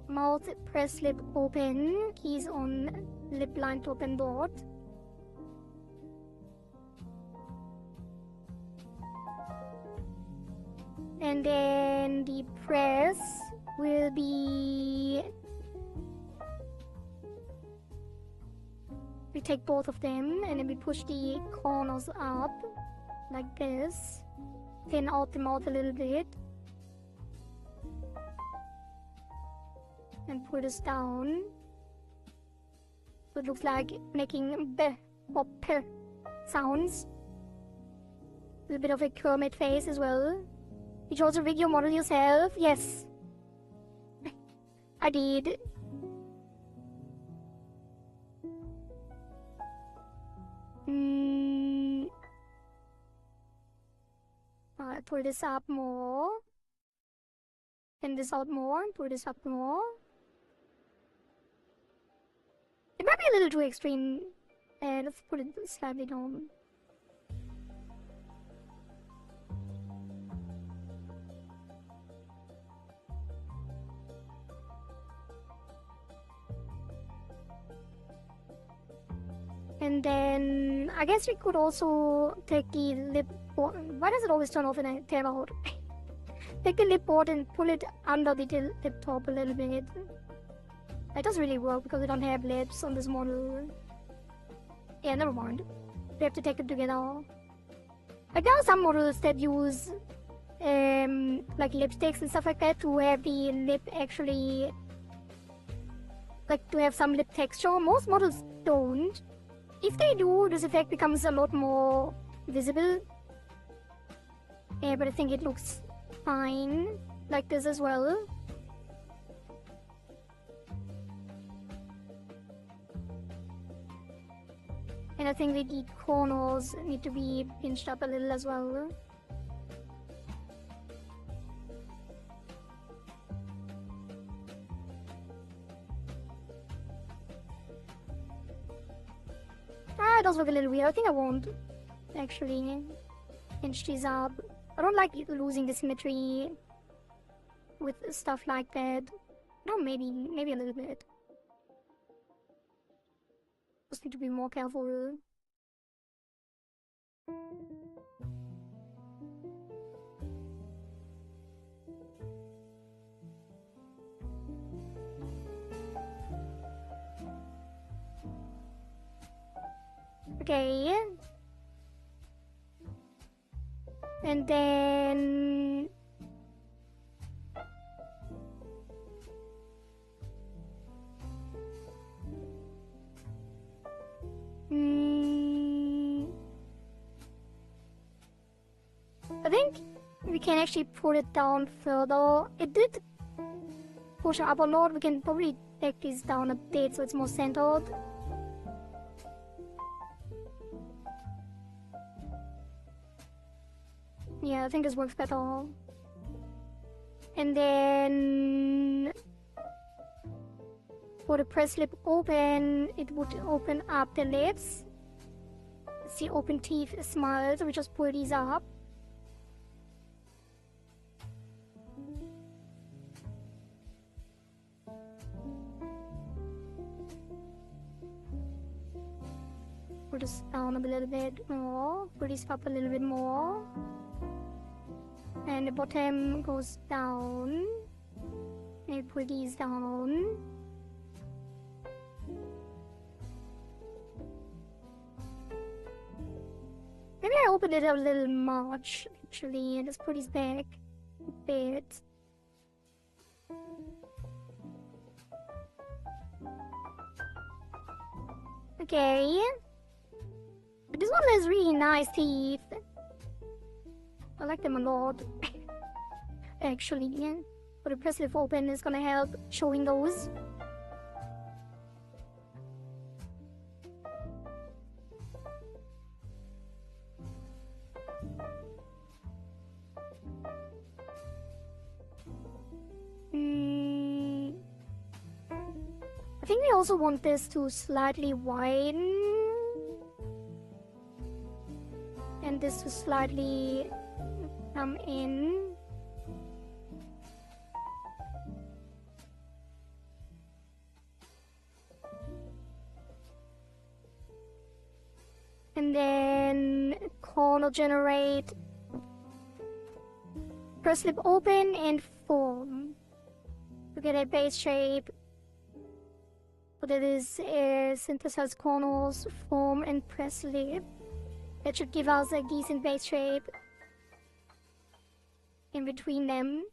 Mouth press lip open. Keys on lip line to open dot. And then the press will be, we take both of them and then we push the corners up like this, thin out the mouth a little bit. And pull this down. So it looks like making b or p sounds. A little bit of a Kermit face as well. Did you also rig your model yourself? Yes. I did. I'll pull this up more. Thin this out more and pull this up more. It might be a little too extreme. Let's put it slightly down. And then I guess we could also take the lip board. Why does it always turn off when I tear out? Take the lip board and pull it under the lip top a little bit. That doesn't really work because we don't have lips on this model. Yeah, never mind. We have to take them together. Like there are some models that use like lipsticks and stuff like that to have the lip actually, like to have some lip texture. Most models don't. If they do, this effect becomes a lot more visible. Yeah, but I think it looks fine like this as well. And I think the corners need to be pinched up a little as well. It does look a little weird. I think I won't actually pinch these up. I don't like losing the symmetry with stuff like that. No, maybe a little bit. Just need to be more careful. Okay. And then I think we can actually pull it down further. It did push up a lot. We can probably take this down a bit so it's more centered. Yeah, I think this works better. And then for the press lip open, it would open up the lips. See open teeth smile, so we just pull these up. Pull this down a little bit more, pull this up a little bit more. And the bottom goes down. Maybe pull these down. Maybe I opened it a little much, actually, and just put these back a bit. Okay. But this one has really nice teeth. I like them a lot. Actually, yeah. But the press lip open is gonna help showing those. I think we also want this to slightly widen. And this to slightly come in. And then corner generate, press lip open and form to get a base shape. So that is synthesize corners, form and press lip. That should give us a decent base shape in between them.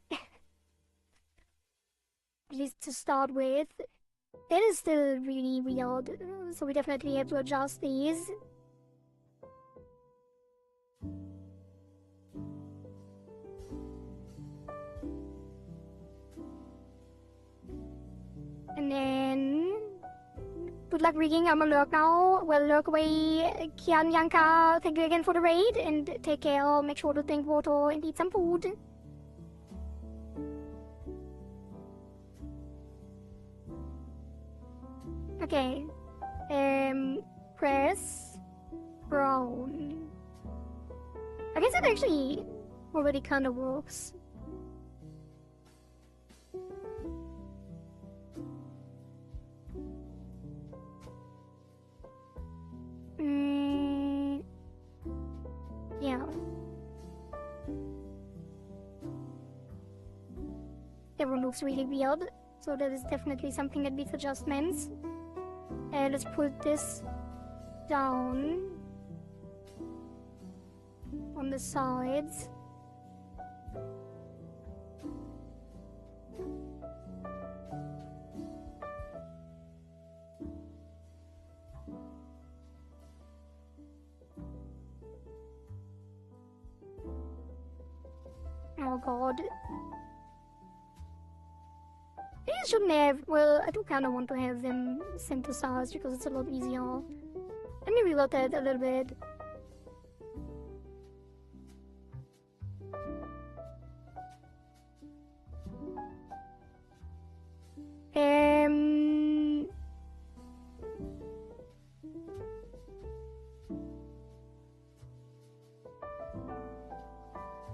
at least to start with. That is still really weird, so we definitely have to adjust these. And then... Good luck rigging, I'm a lurk now. Well, lurk away, Kian, Yanka, thank you again for the raid, and take care, make sure to drink water and eat some food. Okay, press brown. I guess it actually already kind of works. Yeah. Everyone looks really weird, so that is definitely something that needs adjustments. Let's put this down on the sides. Oh god. These shouldn't have... Well, I do kind of want to have them synthesized because it's a lot easier. Let me reload that a little bit.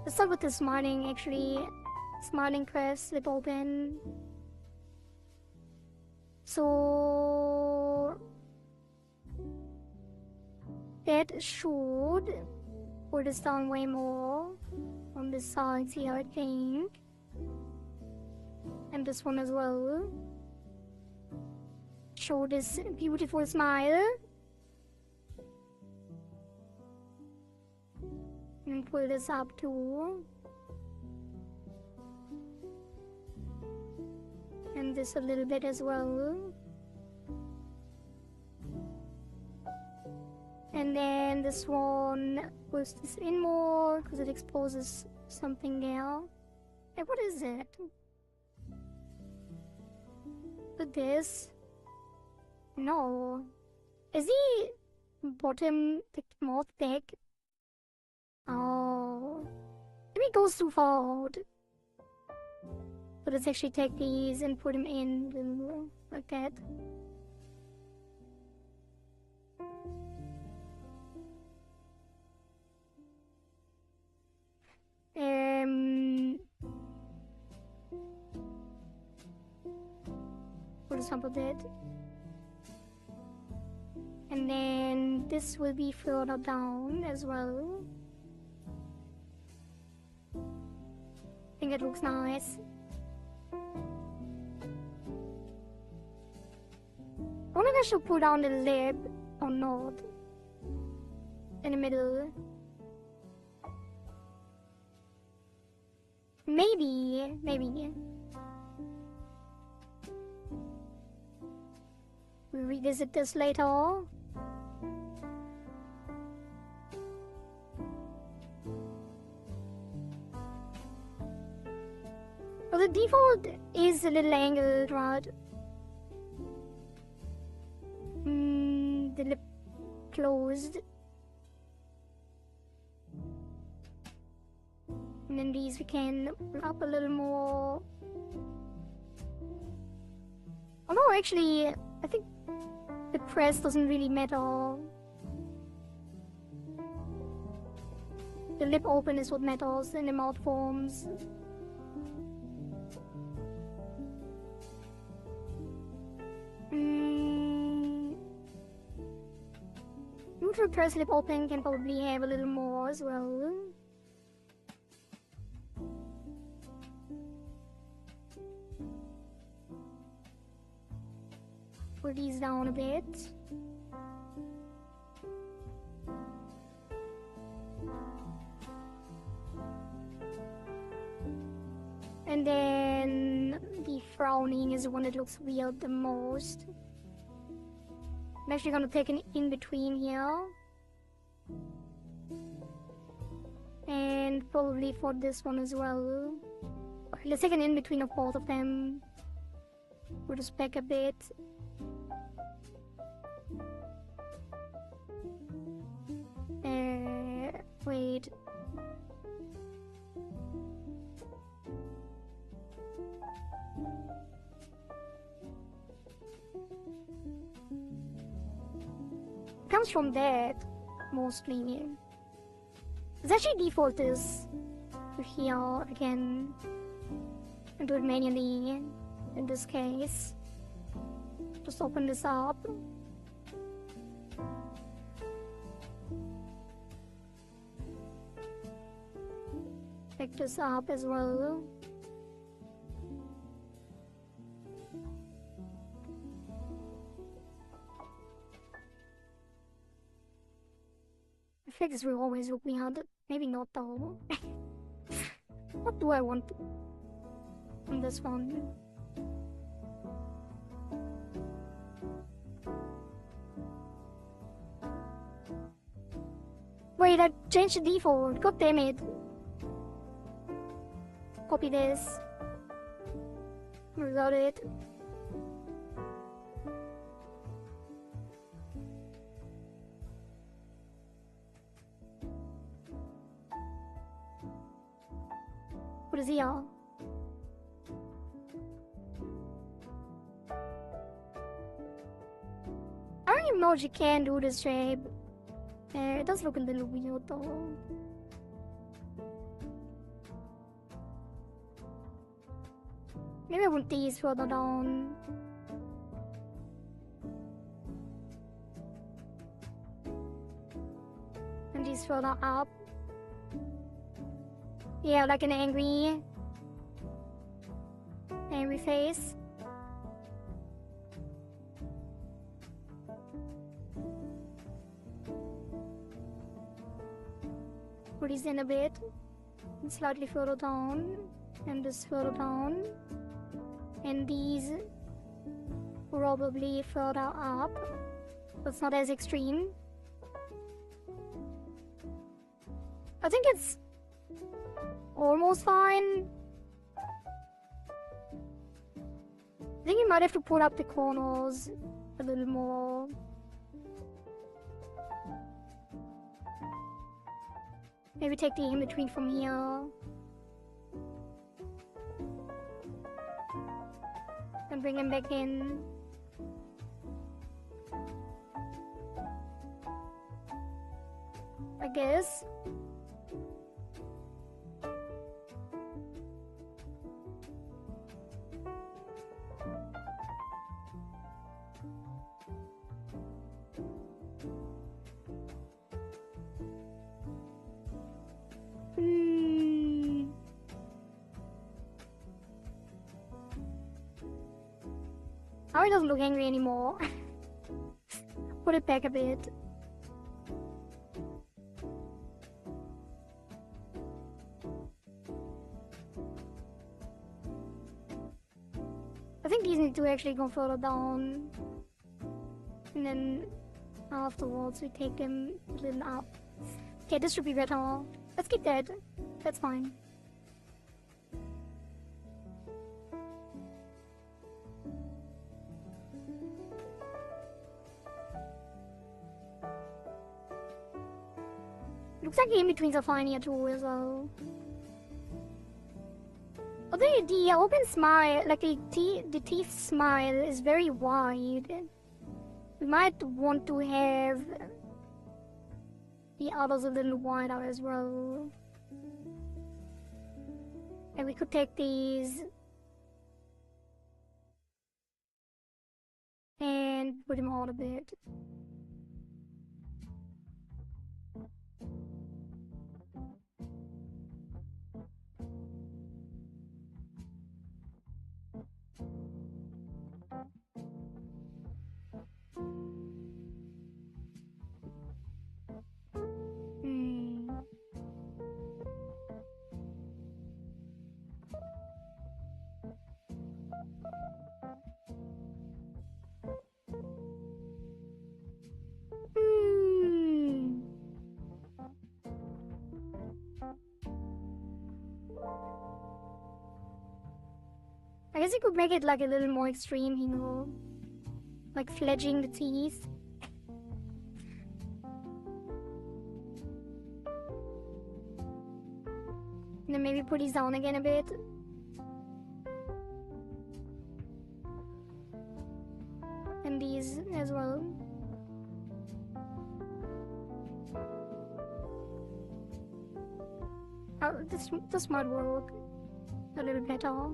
Let's start with the smiling, actually. Smiling quest, slip open. So... that should pull this down way more on this side here, I think. And this one as well. Show this beautiful smile. And pull this up too. And this a little bit as well. And then this one push this in more because it exposes something there. Hey, what is it? With this? No. Is the bottom more thick? Oh. Maybe it goes too far out. So let's actually take these and put them in like that. For example, that. And then this will be further down as well. I think it looks nice. I wonder if I should pull down the lip or not. In the middle. Maybe. We'll revisit this later. Well, the default is a little angled, right? The lip closed. And then these we can pull up a little more. Although actually, I think the press doesn't really matter. The lip open is what matters in the mouth forms. Neutral press lip open can probably have a little more as well. Pull these down a bit. And then the frowning is the one that looks weird the most. I'm actually gonna take an in-between here. And probably for this one as well. Let's take an in-between of both of them. We'll just back a bit. Wait. It comes from that, mostly. It's actually default is to here again and do it manually in this case. Just open this up. Pick this up as well. Effects will always look weird. Maybe not though. What do I want on this one? Wait, I changed the default. God damn it. Copy this. Reload it. What is here? I don't even know if you can do this shape. It does look a little weird though. Maybe I want these further down. And these further up. Yeah, like an angry face. Put these in a bit. And slightly further down. And this further down. And these probably further up. But it's not as extreme. I think it's almost fine. I think you might have to pull up the corners a little more. Maybe take the in-between from here. And bring him back in. I guess. Now he doesn't look angry anymore. Put it back a bit. I think these need to actually go further down. And then afterwards we take them a little up. Okay, this should be better. Let's keep that. That's fine. Looks like the in-betweens are fine here too as well. Although the open smile, like the teeth smile is very wide. We might want to have the others a little wider as well. And we could take these and put them out a bit. Hmm. I guess you could make it like a little more extreme, you know, like fledging the teeth. And then maybe put these down again a bit. And these as well. Oh, this might work a little better.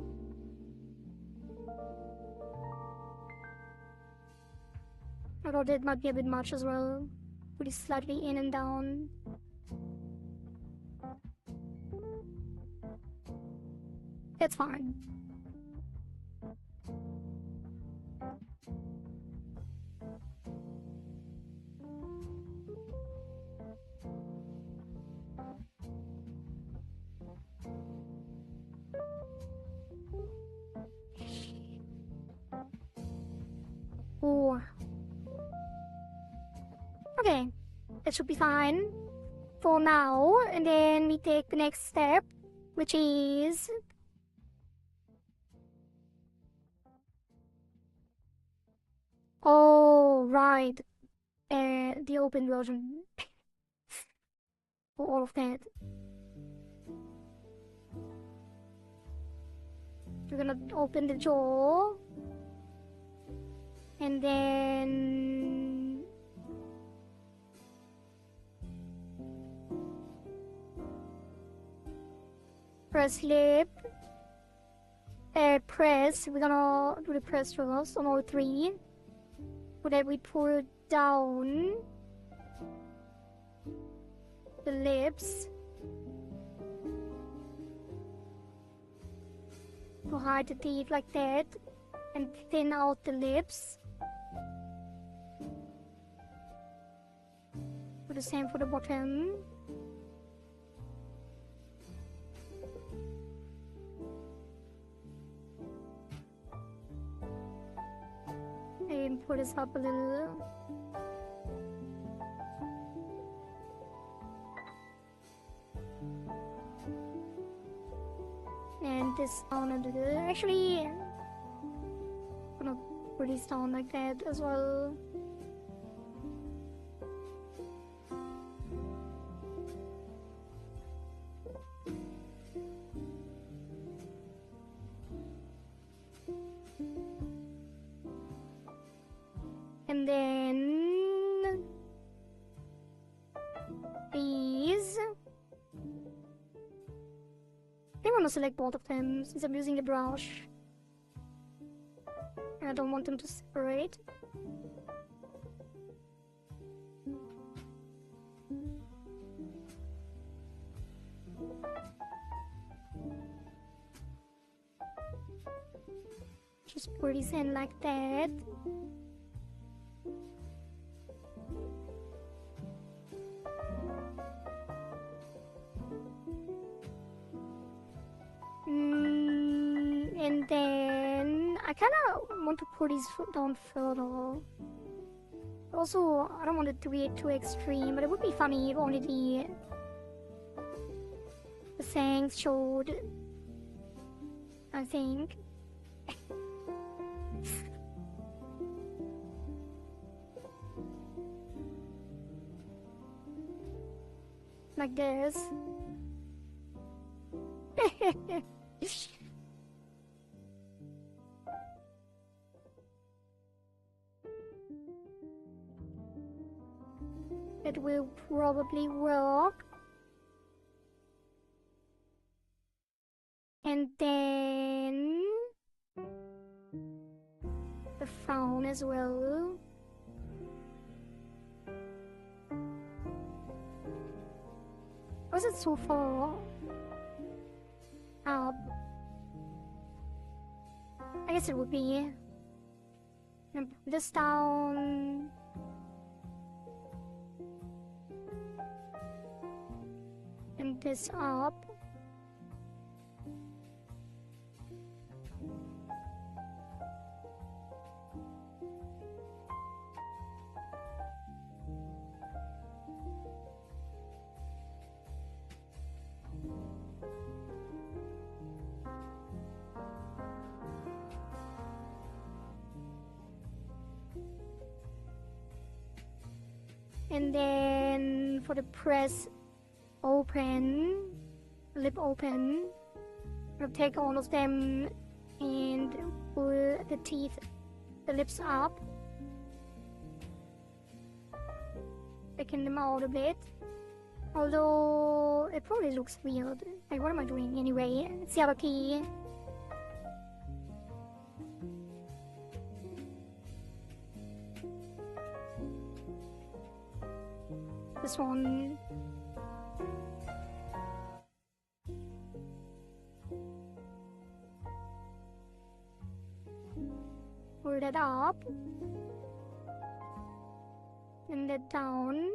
Although that might be a bit much as well. Put it slightly in and down. That's fine. Oh. Okay, that should be fine for now. And then we take the next step, which is oh right, the open version for all of that. We're gonna open the jaw, and then press lip. Press. We're gonna do the press first on all three. So that we pull down the lips to hide the teeth like that, and thin out the lips. Do the same for the bottom. And pull this up a little. And this down a little. Actually, I'm gonna put this down like that as well. And then these. I think I'm gonna select both of them since I'm using the brush. And I don't want them to separate. Just put this in like that. And then I kind of want to put these down further. Also, I don't want it to be too extreme, but it would be funny if only the fangs showed, I think. Like this. It will probably work. And then the frown as well. Was it so far up? I guess it would be. And put this down. And this up. And then for the press open, lip open, we'll take all of them and pull the teeth, the lips up, picking them out a bit. Although it probably looks weird. Like, what am I doing anyway? It's the other key. This one. Pull that up. And that down.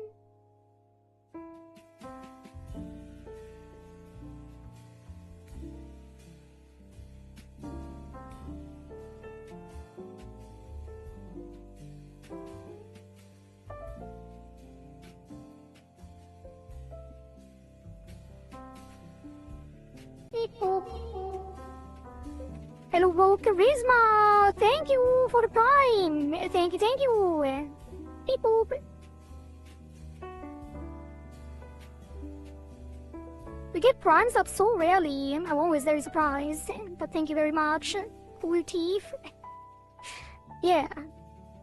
Hello, Charisma! Thank you for the prime! Thank you! Beep boop! We get primes up so rarely. I'm always very surprised. But thank you very much. Cool teeth. Yeah,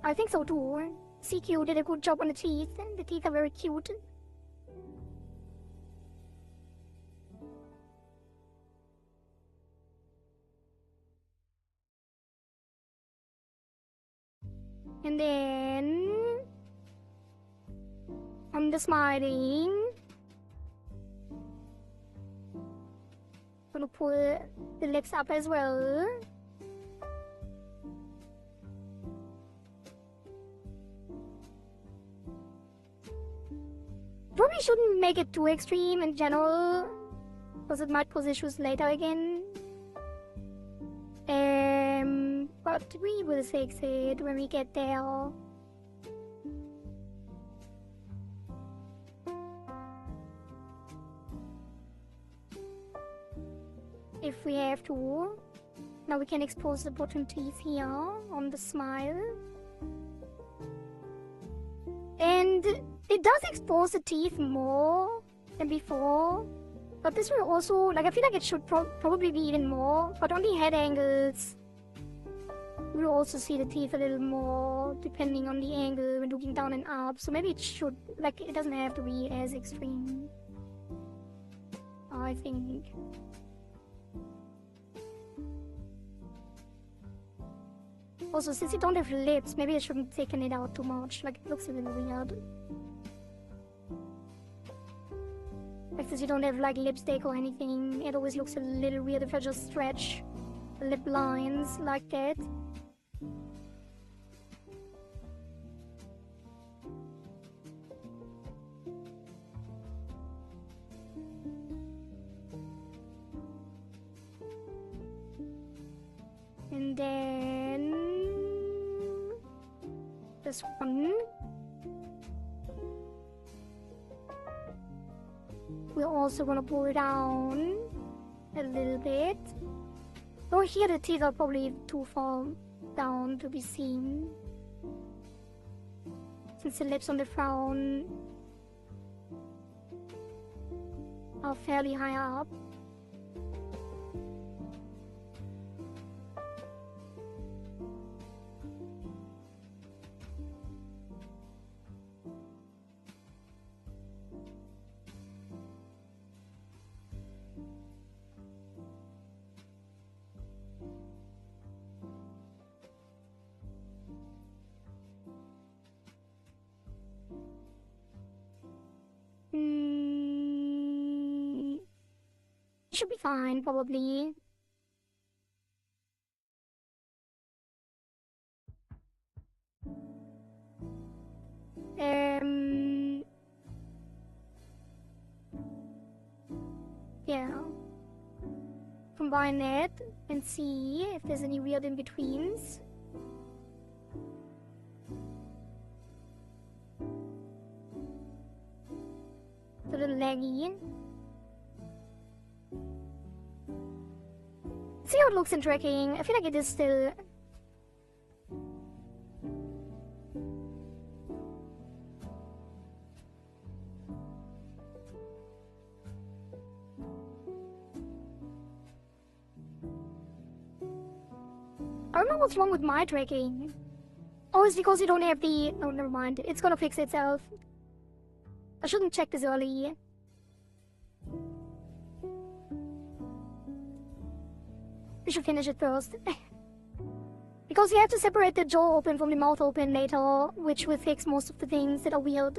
I think so too. Zeikioo did a good job on the teeth. The teeth are very cute. And then on the smiling, gonna pull the lips up as well. Probably shouldn't make it too extreme in general, because it might cause issues later again. But we will fix it when we get there. If we have to. Now we can expose the bottom teeth here on the smile. And it does expose the teeth more than before. But this will also, like, I feel like it should probably be even more. But on the head angles, we'll also see the teeth a little more, depending on the angle when looking down and up. So maybe it should, like, it doesn't have to be as extreme, I think. Also, since you don't have lips, maybe I shouldn't thicken it out too much. Like, it looks a little weird. Like, since you don't have, like, lipstick or anything, it always looks a little weird if I just stretch the lip lines like that. And then this one. We're also gonna pull it down a little bit. Oh, here the teeth are probably too far down to be seen, since the lips on the frown are fairly high up. Should be fine, probably. Yeah. Combine it and see if there's any weird in-betweens. It's a little laggy. See how it looks in tracking. I feel like it is still... don't know what's wrong with my tracking. Oh, it's because you don't have the... Oh, never mind. It's gonna fix itself. I shouldn't check this early. We should finish it first. Because you have to separate the jaw open from the mouth open later, which will fix most of the things that are weird.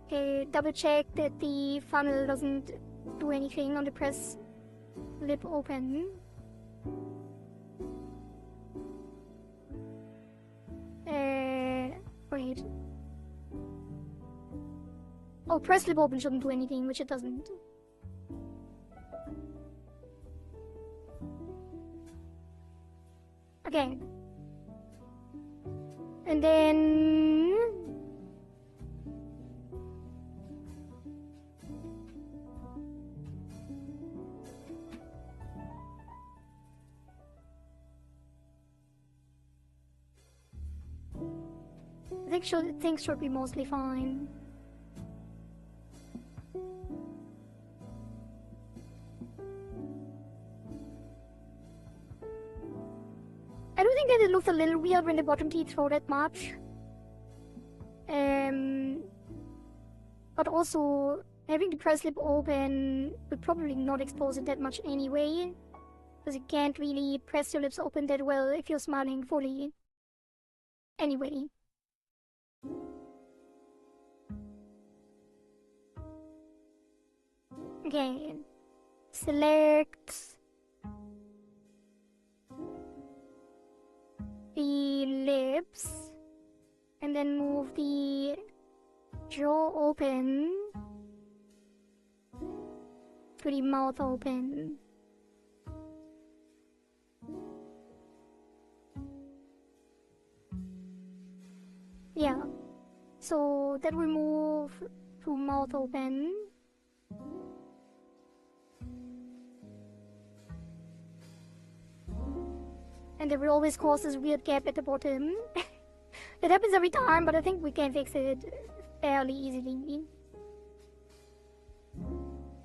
Okay, double check that the funnel doesn't do anything on the press lip open. Wait. Oh, press lip open shouldn't do anything, which it doesn't. Okay. And then... I think things should be mostly fine. I do think that it looks a little weird when the bottom teeth throw that much. But also, having the press lip open would probably not expose it that much anyway. Because you can't really press your lips open that well if you're smiling fully. Anyway. Okay. Select the lips and then move the jaw open to the mouth open. Yeah, so that will move to mouth open. And it will always cause this weird gap at the bottom. That happens every time, but I think we can fix it fairly easily.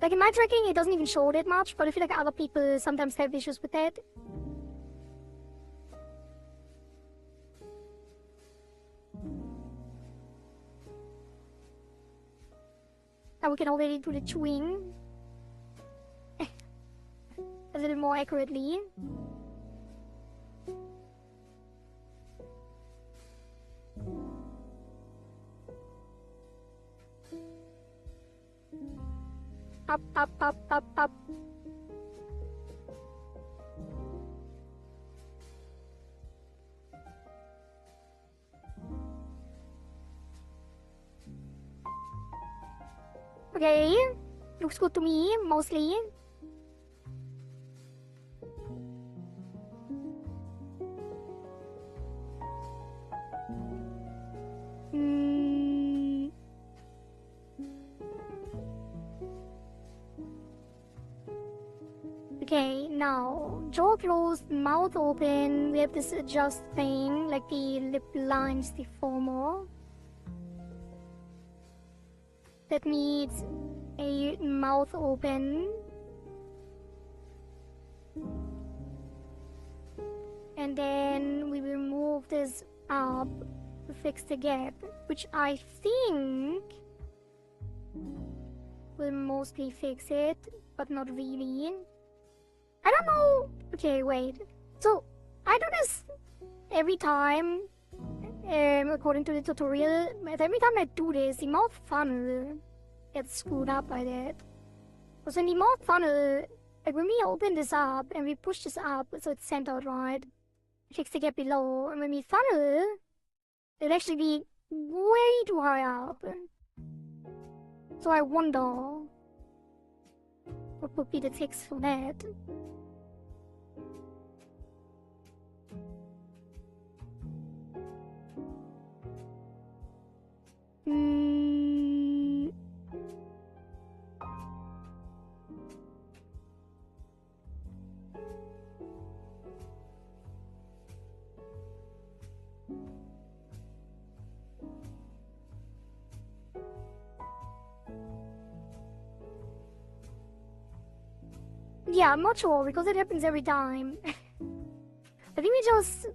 Like in my tracking, it doesn't even show that much, but I feel like other people sometimes have issues with that. Now we can already do the chewing a little more accurately. Up, up, up, up, up. Okay, looks good to me, mostly. Okay, now, jaw closed, mouth open, we have this adjust thing, like the lip lines, the former. That needs a mouth open. And then we will move this up to fix the gap, which I think will mostly fix it, but not really. I don't know. Okay, wait. So, I do this every time, according to the tutorial. But every time I do this, the mouth funnel gets screwed up by that. Because when the mouth funnel, like when we open this up and we push this up so it's centered right, fix the gap below, and when we funnel, it'll actually be way too high up. So I wonder what would be the fix for that. Yeah, I'm not sure because it happens every time. I think we just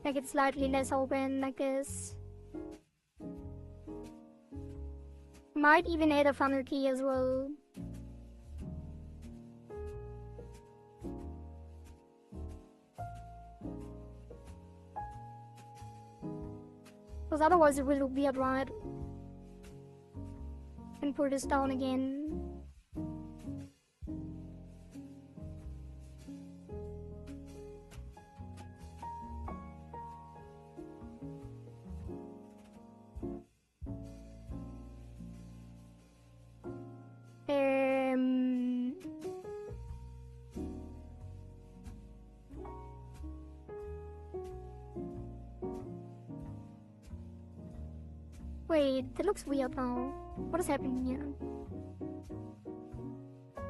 make it slightly less open like this. Might even add a funnel key as well. Because otherwise it will look weird, right? And pull this down again. Wait, that looks weird now. What is happening here?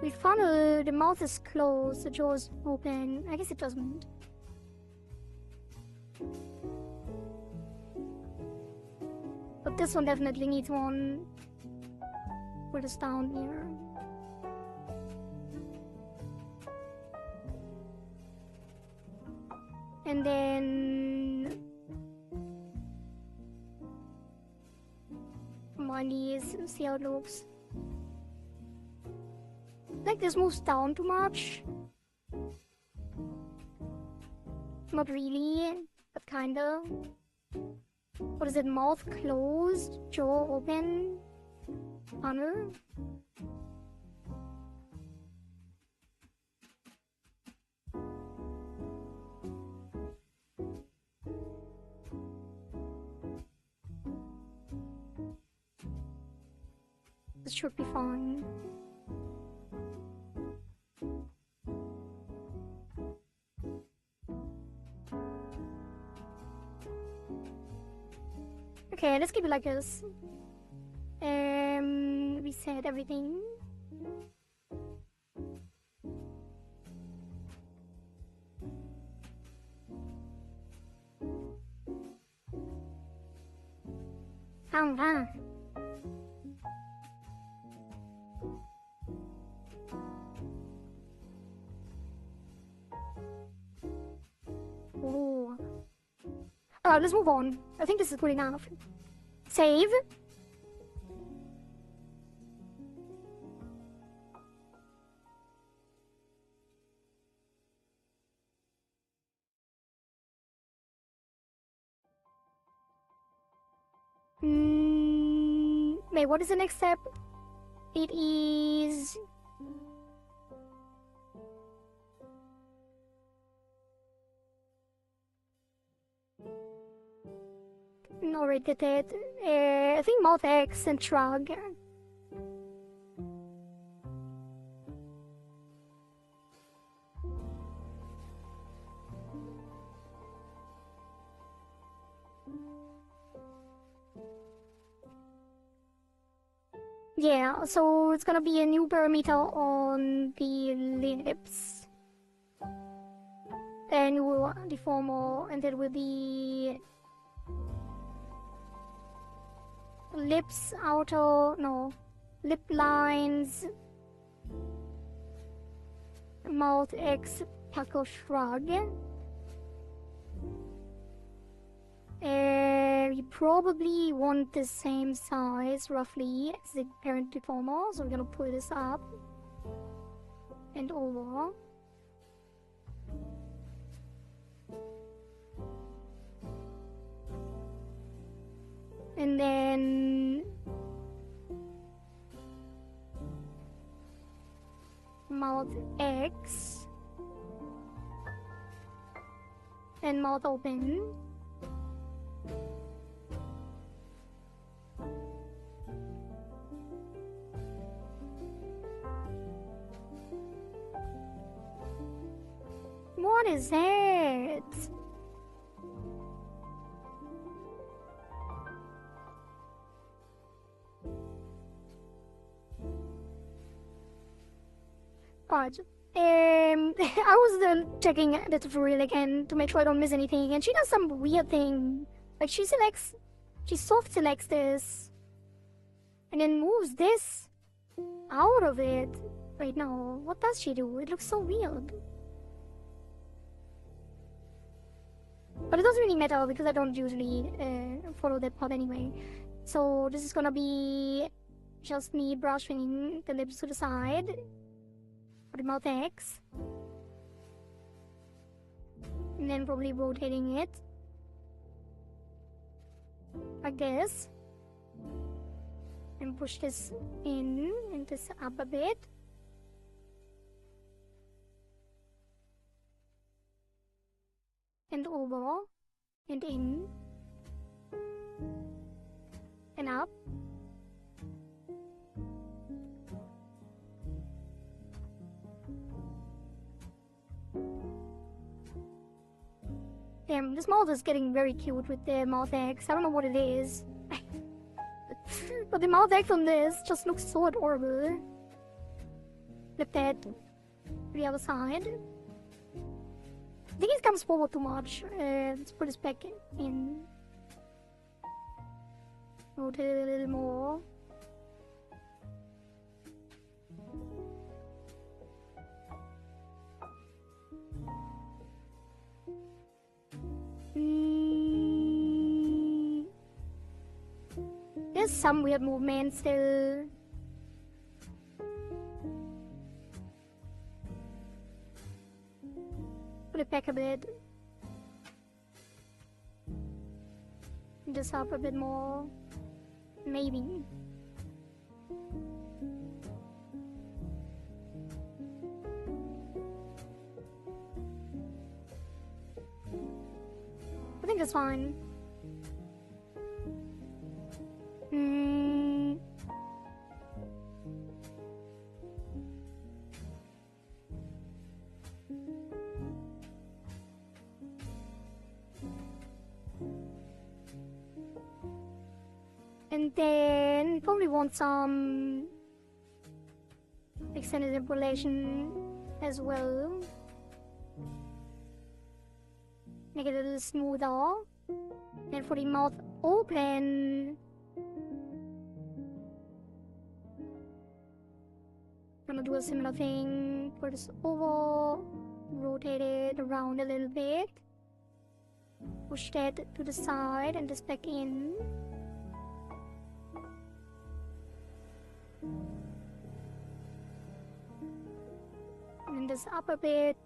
We funnel, the mouth is closed, the jaw is open. I guess it doesn't. But this one definitely needs one. Put this down here. And then my knees, see how it looks. Like this moves down too much. Not really, but kinda. What is it? Mouth closed, jaw open, funnel. This should be fine. Okay, let's keep it like this. Reset everything. Oh. Let's move on. I think this is good enough. Save. Wait, what is the next step? It is... already did it. I think mouth X and shrug. Yeah, so it's gonna be a new parameter on the lips. A new deformer, and it will be lips, lip lines, mouth X, pucker shrug. You probably want the same size, roughly, as the parent deformer, so we're gonna pull this up and over. And then mouth X and mouth open. What is it? Right. I was checking the tutorial again to make sure I don't miss anything, and she does some weird thing. Like she soft selects this, and then moves this out of it right now. What does she do? It looks so weird. But it doesn't really matter because I don't usually follow that part anyway. So this is gonna be just me brushing the lips to the side for the mouth X. And then probably rotating it like this. And push this in and this up a bit. And over and in and up. Damn, this mouth is getting very cute with the mouth X. I don't know what it is. But the mouth X on this just looks so adorable. Flip that to the other side. I think it comes forward too much. Let's put this back in. Rotate it a little more. There's some weird movement still. Put it back a bit. This up a bit more. Maybe. I think it's fine. And then probably want some extended interpolation as well. Make it a little smoother. And for the mouth open, gonna do a similar thing. Put this over, rotate it around a little bit, push that to the side and this back in. And this up a bit,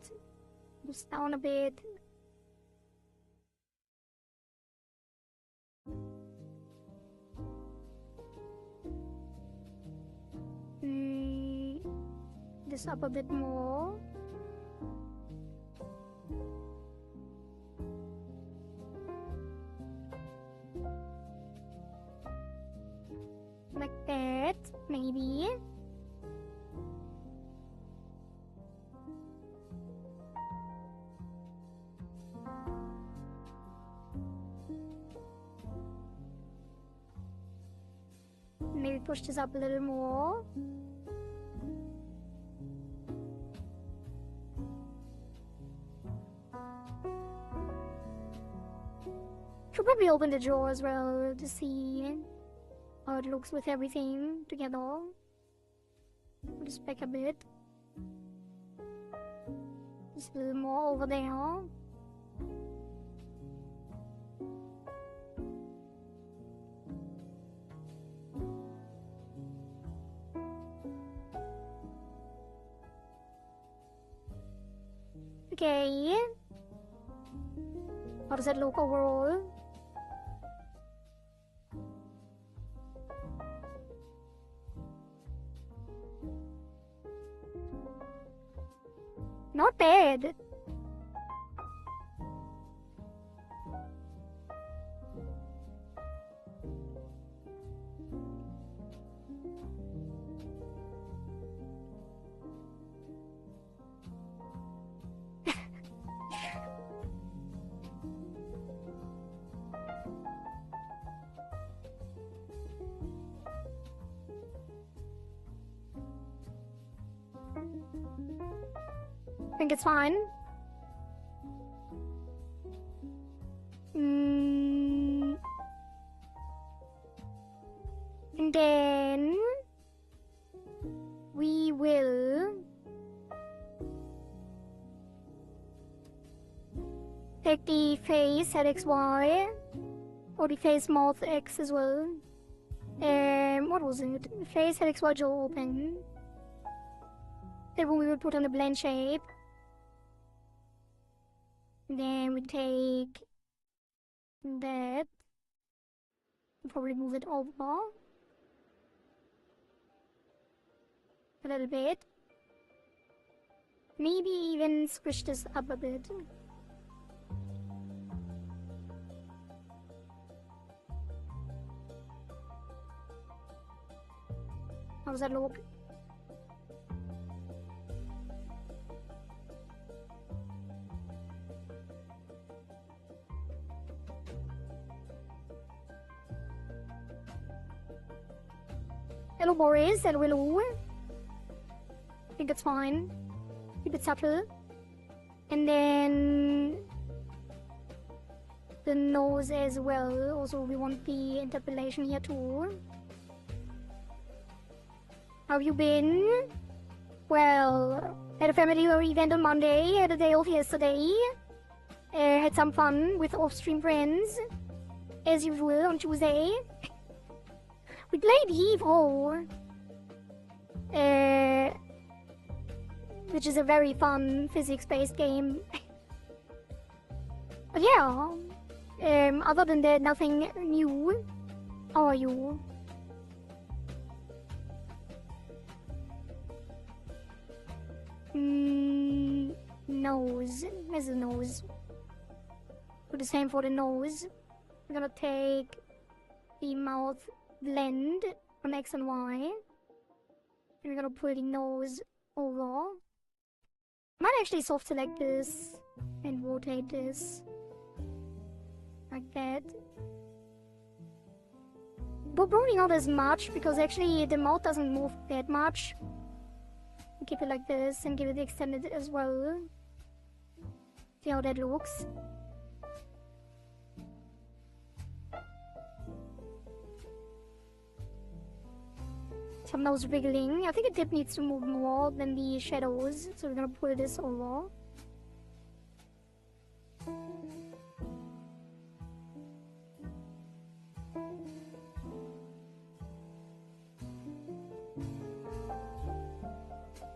this down a bit. This up a bit more. Like that, maybe. Maybe push this up a little more. Should probably open the drawer as well to see how it looks with everything together. Put this back a bit. Just a little more over there. Okay. How does that look overall? Not bad. I think it's fine. And then will take the face head XY, or the face mouth X as well. What was it? Face head XY jaw open. That one we would put on the blend shape. Then we take that. Probably move it over a little bit. Maybe even squish this up a bit. How does that look? Hello Boris and Willow. I think it's fine. Keep it subtle. And then the nose as well. Also we want the interpolation here too. How have you been? Well, had a family event on Monday, had a day off yesterday. Had some fun with off-stream friends, as usual on Tuesday. We played EVO, which is a very fun physics-based game. But yeah, other than that, nothing new. How are you? Nose. Where's the nose? Do the same for the nose. We're gonna take the mouth blend on X and Y. And we're gonna pull the nose over. Might actually soft select this and rotate this. Like that. But probably not as much because actually the mouth doesn't move that much. Keep it like this and give it extended as well. See how that looks. Some nose wriggling. I think the tip needs to move more than the shadows, so we're gonna pull this over.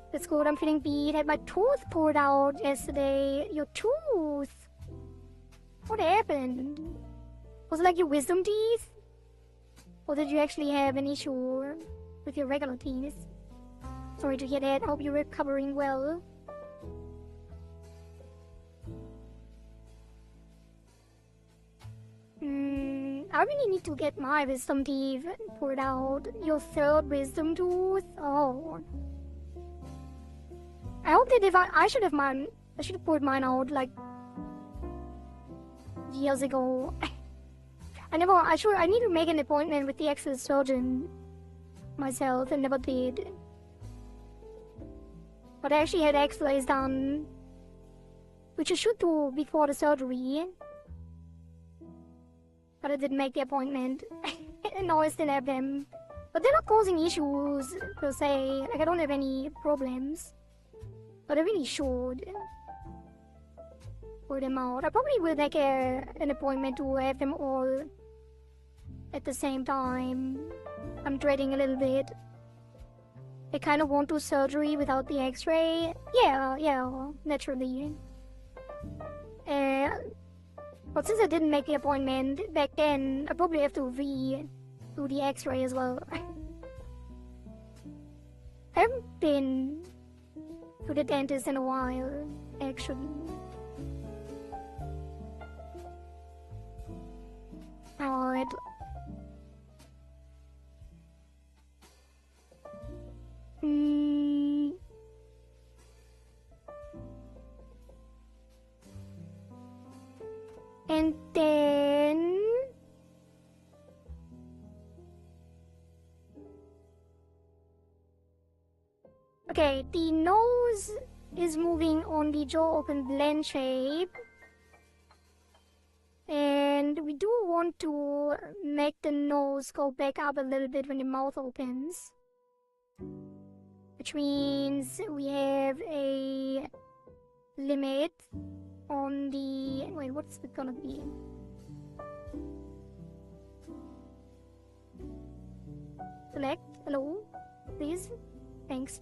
That's good, I'm feeling beat. Had my tooth pulled out yesterday. Your tooth? What happened? Was it like your wisdom teeth? Or did you actually have an issue with your regular teeth? Sorry to hear that. Hope you're recovering well. I really need to get my wisdom teeth pulled out. Your third wisdom tooth? Oh. I hope that if I should have pulled mine out like years ago. I need to make an appointment with the actual surgeon myself and never did. But I actually had x-rays done, which I should do before the surgery. But I didn't make the appointment. And now I still have them. But they're not causing issues per se. Like I don't have any problems. But I really should pull them out. I probably will make an appointment to have them all at the same time. I'm dreading a little bit. I kind of want to do surgery without the x-ray. Yeah, naturally. But since I didn't make the appointment back then, I probably have to redo the x-ray as well. I haven't been to the dentist in a while, actually. Alright. And then okay, the nose is moving on the jaw open blend shape. And we do want to make the nose go back up a little bit when the mouth opens. which means we have a limit on the... Wait, what's it gonna be? Select. Hello? Please? Thanks.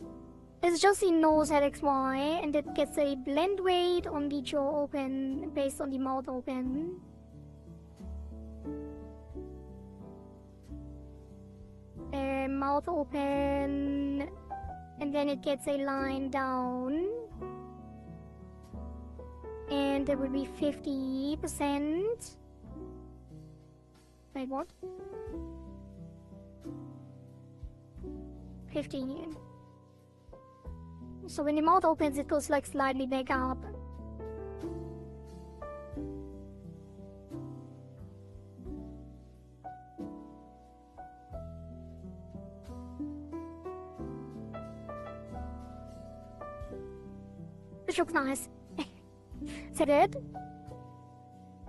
It's just the nose at XY, and it gets a blend weight on the jaw open based on the mouth open. Mouth open, and then it gets a line down, and there would be 50%. Wait, what? 15. So when the mouth opens, it goes like slightly back up. This looks nice. Is that it?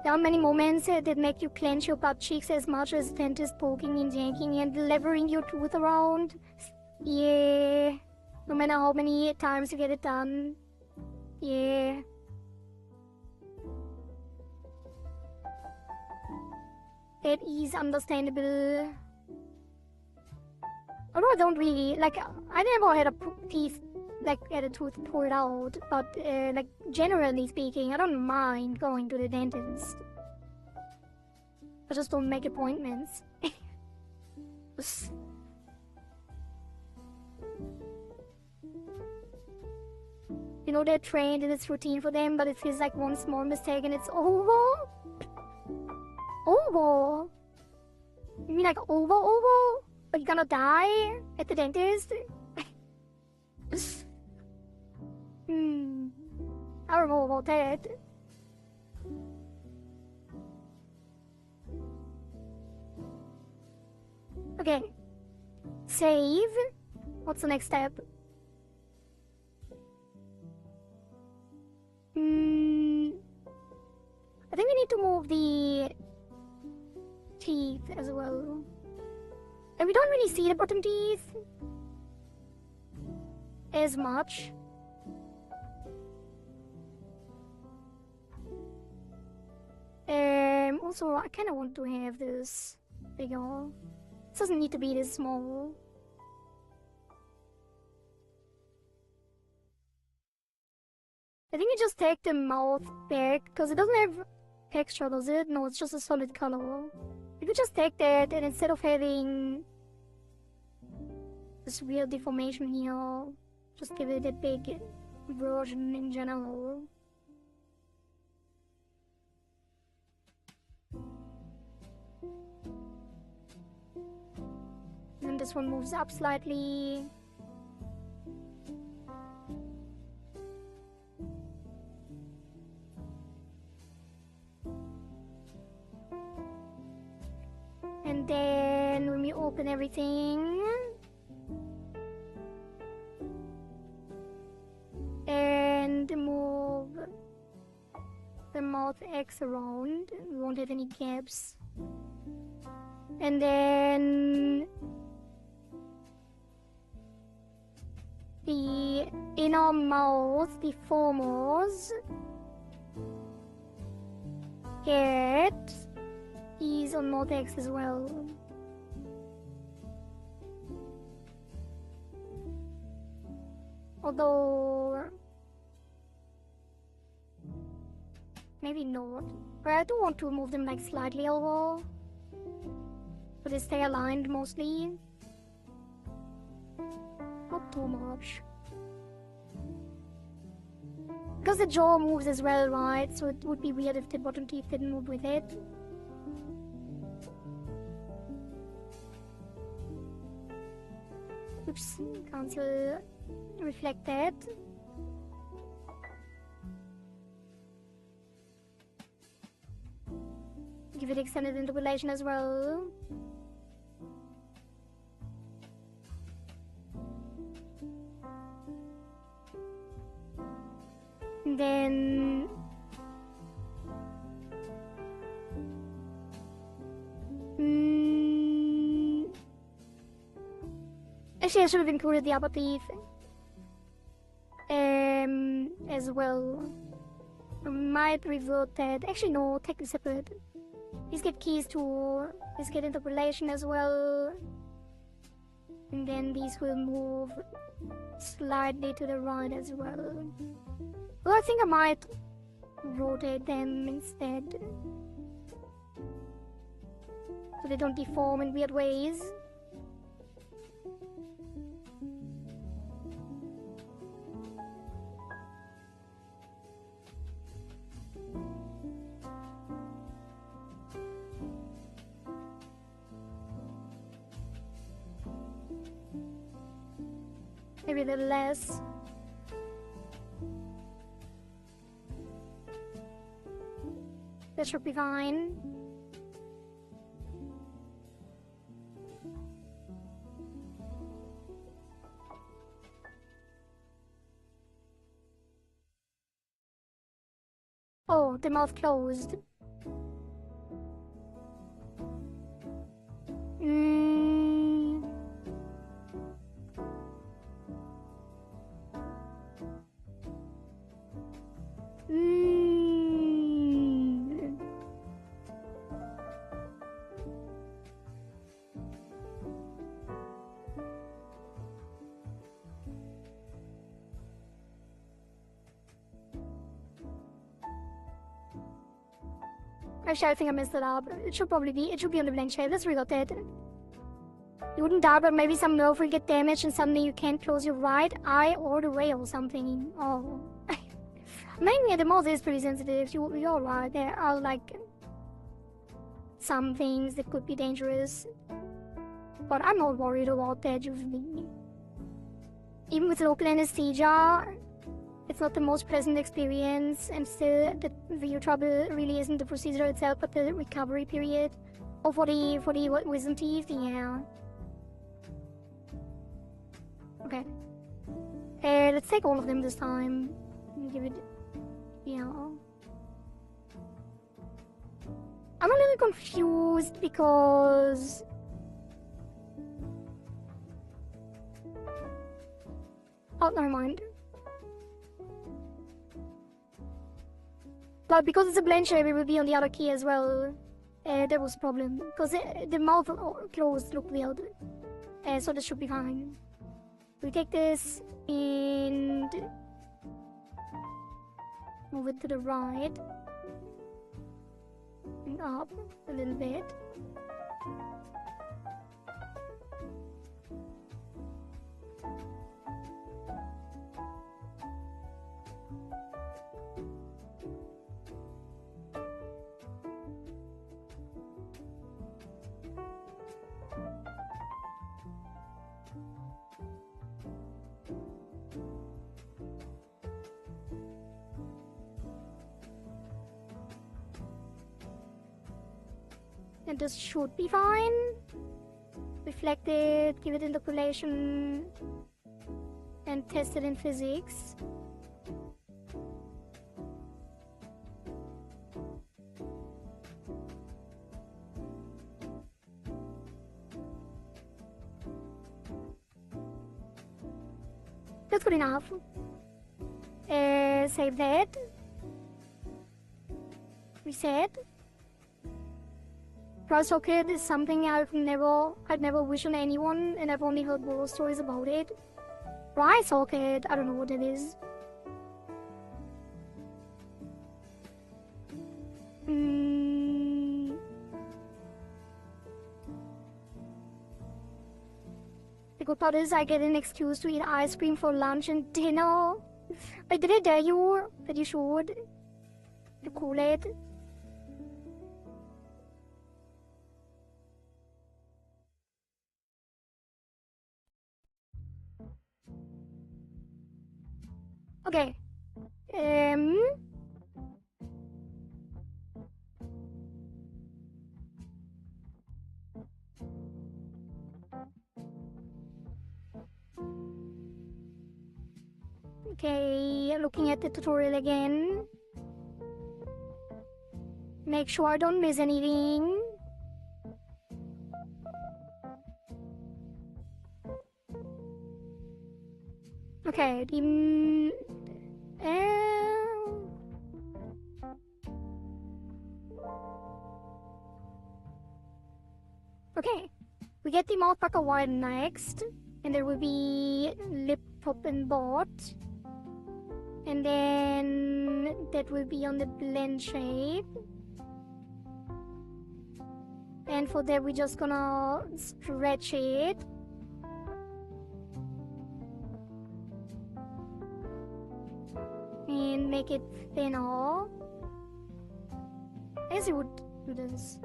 There are many moments that make you clench your butt cheeks as much as dentist poking and yanking and levering your tooth around. Yeah. No matter how many times you get it done. Yeah. That is understandable. Although I don't really, like, I never had a teeth, like, had a tooth pulled out, but, like, generally speaking, I don't mind going to the dentist. I just don't make appointments. You know, they're trained and it's routine for them, but it feels like one small mistake and it's over? Over? You mean like over? Are you gonna die at the dentist? I don't know about that. Okay. Save. What's the next step? I think we need to move the teeth as well. And we don't really see the bottom teeth as much. Also, I kind of want to have this bigger. It doesn't need to be this small. I think you just take the mouth back, because it doesn't have texture, does it? No, it's just a solid color. You could just take that, and instead of having this weird deformation here, just give it a big version in general. And this one moves up slightly. And then when we open everything and move the mouth X around, we won't have any gaps. And then the inner mouth, the foremost, get is on mouth X as well. Although maybe not. But I do want to move them like slightly over, but they stay aligned mostly. Not too much. Because the jaw moves as well, right? So it would be weird if the bottom teeth didn't move with it. Oops, cancel, reflect that. Give it extended interpolation as well. And then actually, I should have included the upper teeth. as well. We might revert that. Actually, no, take it separate. These get keys to. These get interpolation as well. And then these will move slightly to the right as well. Well, I think I might rotate them instead, so they don't deform in weird ways. Maybe a little less. That should be fine. Oh, the mouth closed. Actually, I think I messed it up. It should be on the blank shape. Let's reload it. You wouldn't die, but maybe some nerve will get damaged and suddenly you can't close your right eye all the way or something. Oh. Maybe the mouth is pretty sensitive. You're right. There are like some things that could be dangerous. But I'm not worried about that usually. Even with local anesthesia, it's not the most pleasant experience, and still the real trouble really isn't the procedure itself, but the recovery period. Or for the wisdom teeth, yeah. Okay. Let's take all of them this time. Give it, yeah. I'm a little confused because oh, never mind. But because it's a blend shape, it will be on the other key as well. That was a problem. Because the mouth closed looked weird. So this should be fine. We take this and move it to the right. And up a little bit. And this should be fine. Reflect it, give it interpolation, and test it in physics. That's good enough. Save that. Reset. Price socket is something I'd never wish on anyone, and I've only heard horror stories about it. Price socket, I don't know what it is. The good part is I get an excuse to eat ice cream for lunch and dinner. Like, did I dare you that you should? You cool it. Okay. Okay, looking at the tutorial again. Make sure I don't miss anything. Okay, We get the mouth pucker widen next, and there will be lip, top, and bot. And then that will be on the blend shape. And for that, we're just gonna stretch it. And make it thinner. I guess we would do this.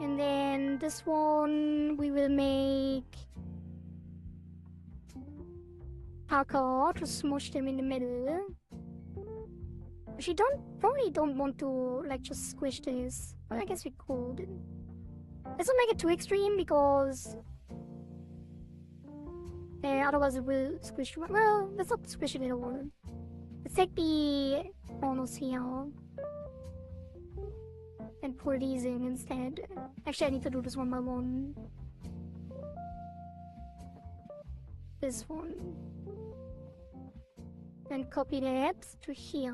And then this one we will make pucker to smush them in the middle. Actually, probably don't want to like just squish this, but I guess we could. Let's not make it too extreme because otherwise it will squish too much. Well, let's not squish it at all. Let's take the corners here and pull these in instead. Actually, I need to do this one by one. This one. Then copy that to here.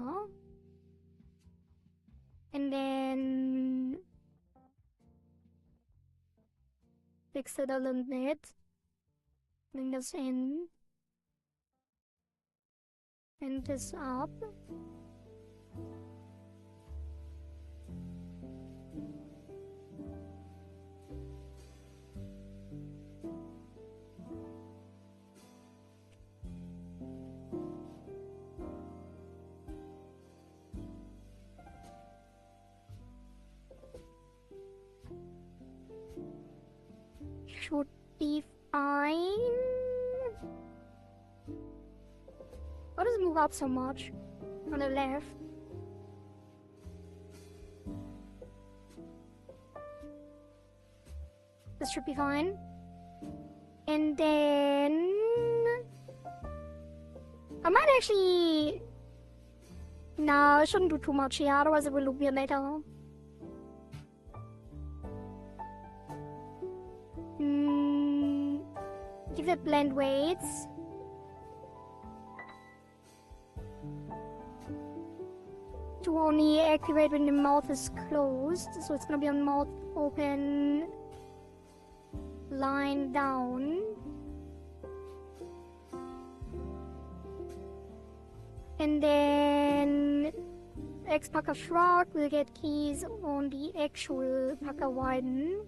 And then fix it a little bit. Bring this in. And this up. Should be fine. Why does it move up so much on the left? This should be fine. And then I might actually... No, I shouldn't do too much here, otherwise it will look weird later. Give it blend weights. To only activate when the mouth is closed, so it's gonna be on mouth open, line down. And then X pucker shrug will get keys on the actual pucker widen.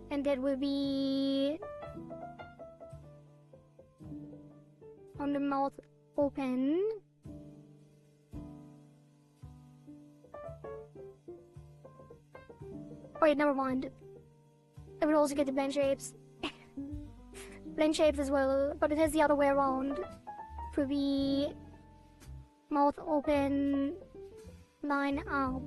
And that will be on the mouth open. Oh wait, never mind. I will also get the blend shapes. Blend shapes as well, but it has the other way around. It will be mouth open, line up.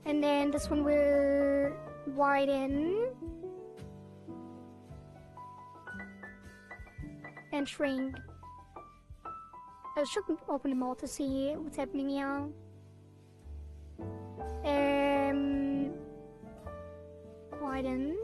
And then this one will widen and shrink. I should open the mouth to see what's happening here. Widen.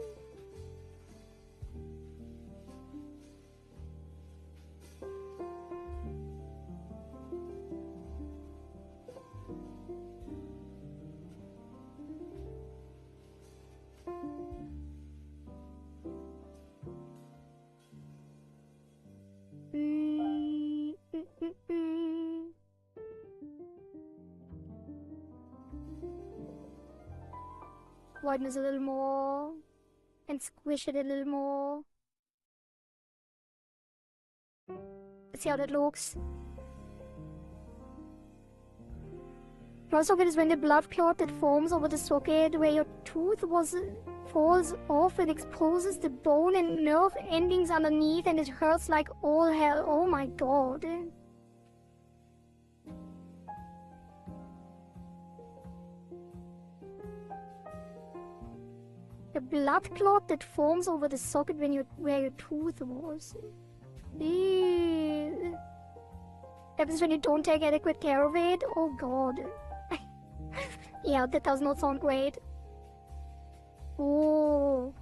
Widen this a little more and squish it a little more. Let's see how that looks. Blood socket is when the blood clot that forms over the socket where your tooth falls off and exposes the bone and nerve endings underneath, and it hurts like all hell. Oh my god. The blood clot that forms over the socket where your tooth was. Ew. Happens when you don't take adequate care of it. Oh god. Yeah, that does not sound great. Oh.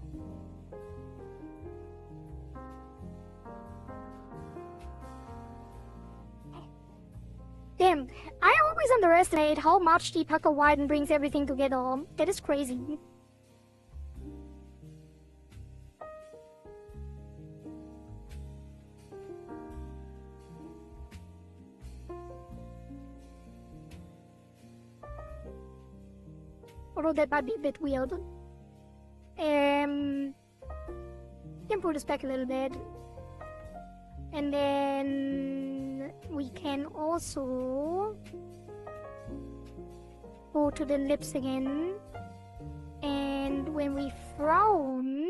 Damn, I always underestimate how much the pucker widen brings everything together. That is crazy. Although that might be a bit weird. Can pull this back a little bit. And then we can also go to the lips again. And when we frown,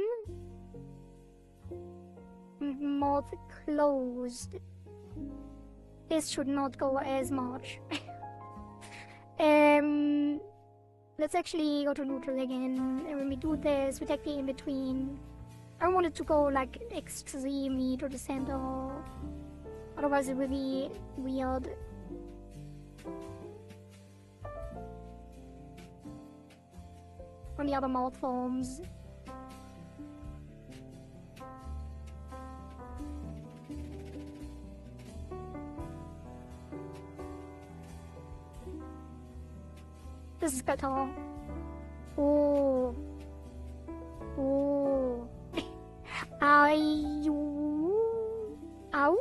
mouth closed. This should not go as much. Let's actually go to neutral again. And when we do this, we take the in between. I don't want it to go like extremely to the center. Otherwise it will be weird. On the other mouth forms. This is better. Oh. Oh. Ow. Ow.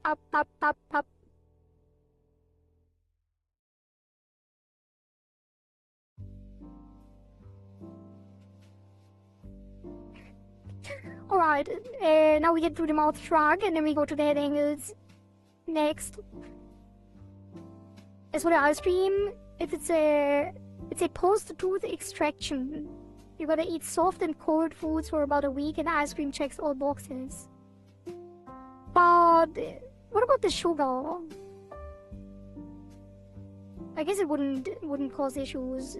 Up, up, up, up. Alright, now we get through the mouth shrug and then we go to the head angles next. As for the ice cream, if it's a post-tooth extraction. You gotta eat soft and cold foods for about a week and ice cream checks all boxes. But what about the sugar? I guess it wouldn't cause issues.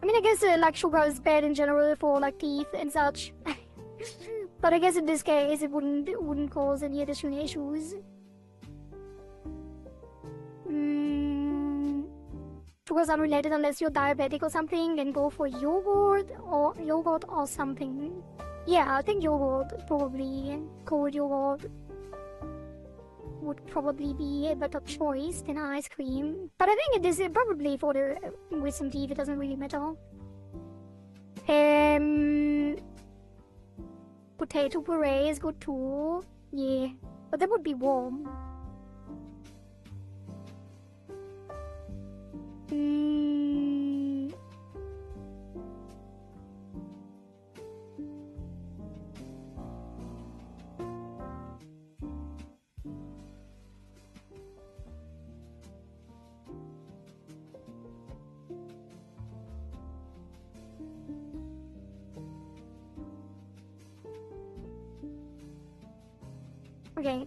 I mean, I guess like sugar is bad in general for like teeth and such. But I guess in this case it wouldn't cause any additional issues. Sugar's unrelated unless you're diabetic or something, and go for yogurt or something. Yeah, I think yogurt probably. Cold yogurt would probably be a better choice than ice cream. But I think it is probably for the with some teeth, it doesn't really matter. Potato puree is good too. Yeah, but that would be warm. Okay.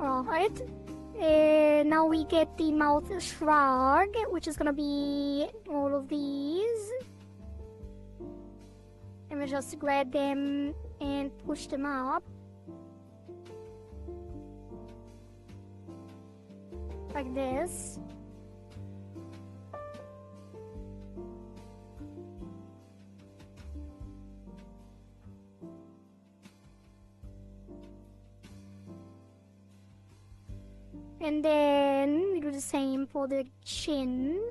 Alright. Now we get the mouth shrug, which is gonna be all of these. And we just grab them and push them up. Like this. And then we do the same for the chin.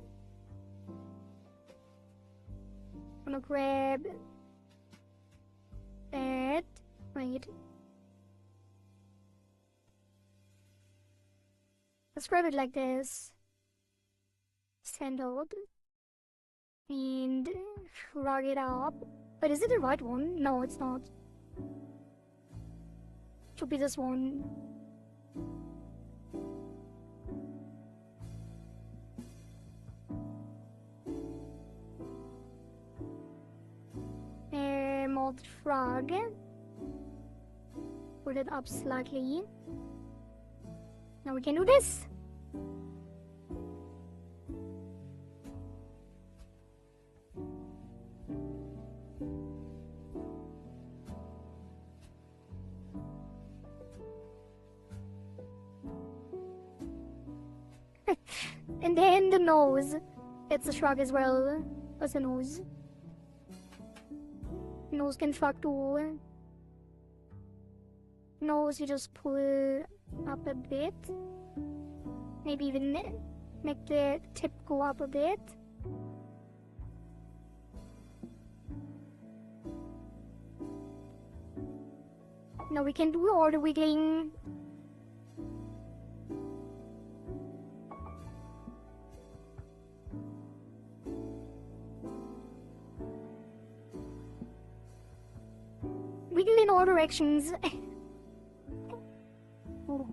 I'm gonna grab that. Wait. Let's grab it like this. Centered. And shrug it up. But is it the right one? No, it's not. Should be this one. Mouth shrug. Put it up slightly. Now we can do this. And then the nose. It's a shrug as well. As a nose. Nose can shrug too. Nose, you just pull up a bit. Maybe even make the tip go up a bit. Now we can do all the wiggling. Wiggle in all directions. Oh.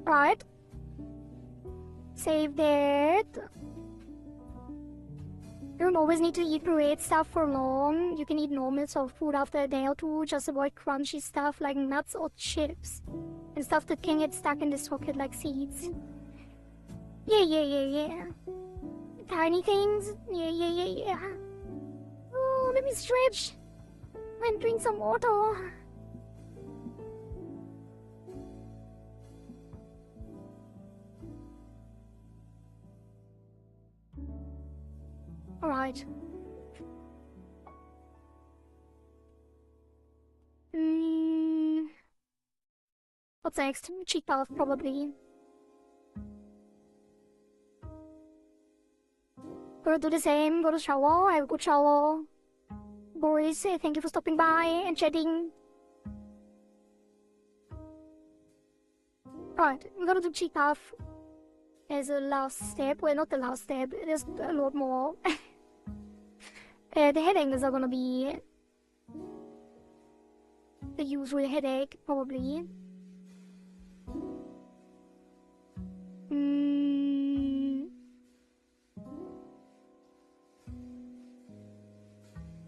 Right. Save that. You don't always need to eat pureed stuff for long. You can eat normal soft food after a day or two. Just avoid crunchy stuff like nuts or chips. And stuff that can get stuck in the socket like seeds. Yeah. Tiny things. Yeah. Oh, let me stretch. And drink some water. Alright. What's next? Cheek bath, probably. Gonna do the same, go to shower, have a good shower. Boris, thank you for stopping by and chatting. Right, we're gonna do cheek bath as a last step. Well, not the last step, there's a lot more. The head angles are gonna be the usual headache, probably.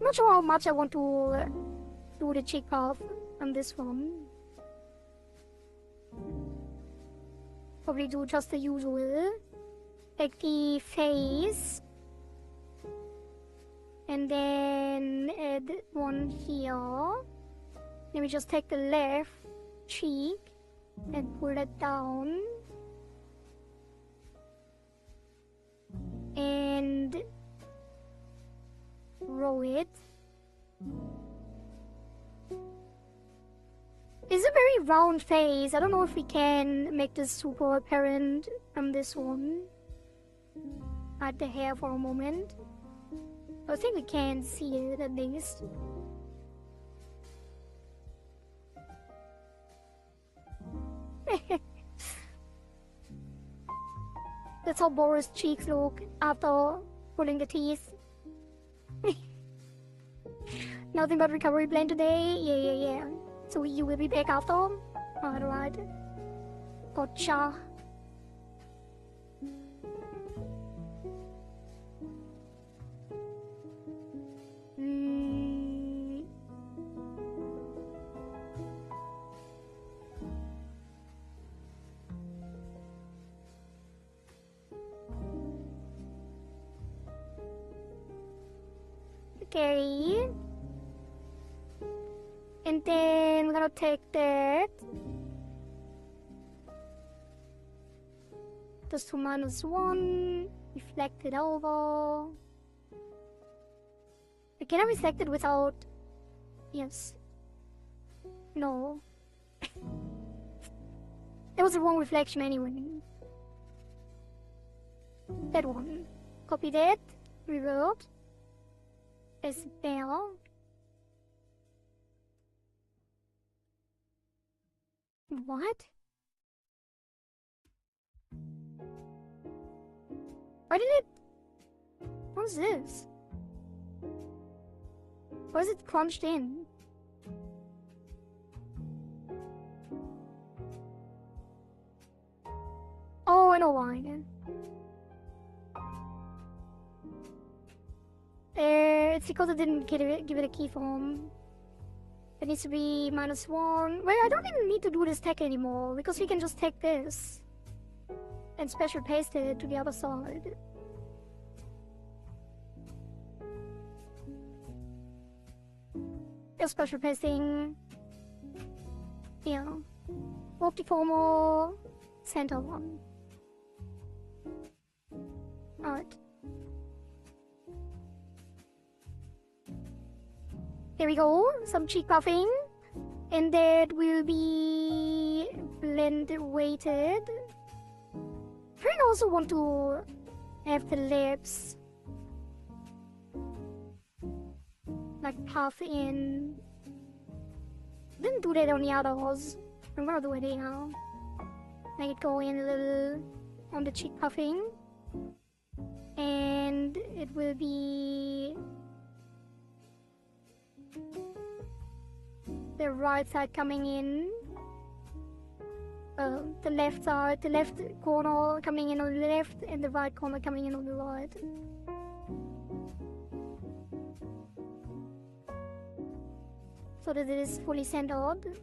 Not sure how much I want to do the cheek bath on this one. Probably do just the usual. Like the face. And then add one here. Then we just take the left cheek and pull it down. And roll it. It's a very round face. I don't know if we can make this super apparent on this one. Add the hair for a moment. I think we can see it at least. That's how Boris' cheeks look after pulling the teeth. Nothing but recovery plan today? Yeah. So you will be back after? Alright. Gotcha. Okay. And then we're gonna take that. This to -1. Reflect it over. Can I reflect it without... Yes. No. It was the wrong reflection anyway. That one. Copy that. Revert. Is there. What? Why did it... What's this? Why is it crunched in? Oh, I know why then. It's because I didn't give it a keyform. It needs to be -1. Well, I don't even need to do this tech anymore, because we can just take this. and special paste it to the other side. Just special pasting. Yeah. Optiformal center one. Alright. There we go. Some cheek puffing. And that will be blend weighted. I also want to have the lips like puff in. Didn't do that on the others. I'm gonna do it now. Make it go in a little on the cheek puffing. And it will be the right side coming in. The left side, the left corner coming in on the left, and the right corner coming in on the right. So that it is fully centered.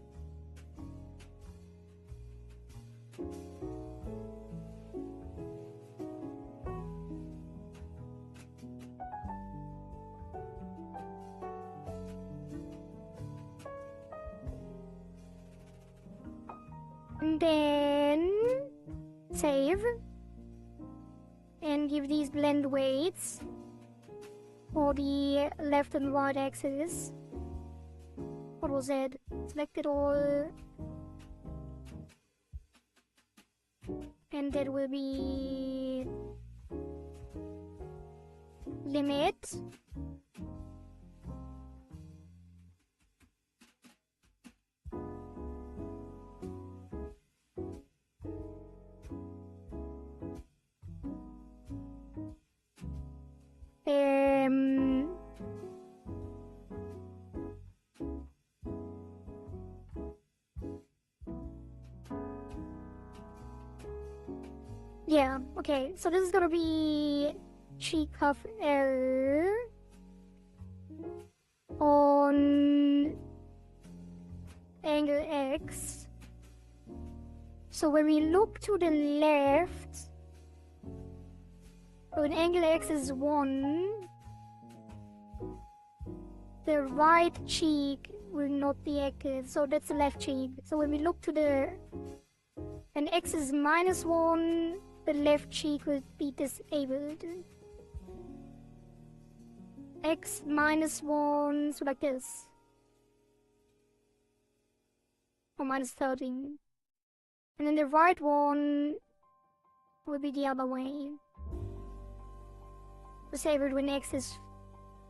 And then save and give these blend weights for the left and right axis. What was it? Select it all, and that will be limit. Yeah, okay, so this is gonna be cheek puff L on angle X. So when we look to the left, when angle X is 1, the right cheek will not be active, so that's the left cheek. So when we look to the, and X is -1, the left cheek will be disabled. X -1, so like this. Or -13. And then the right one will be the other way. Disabled when X is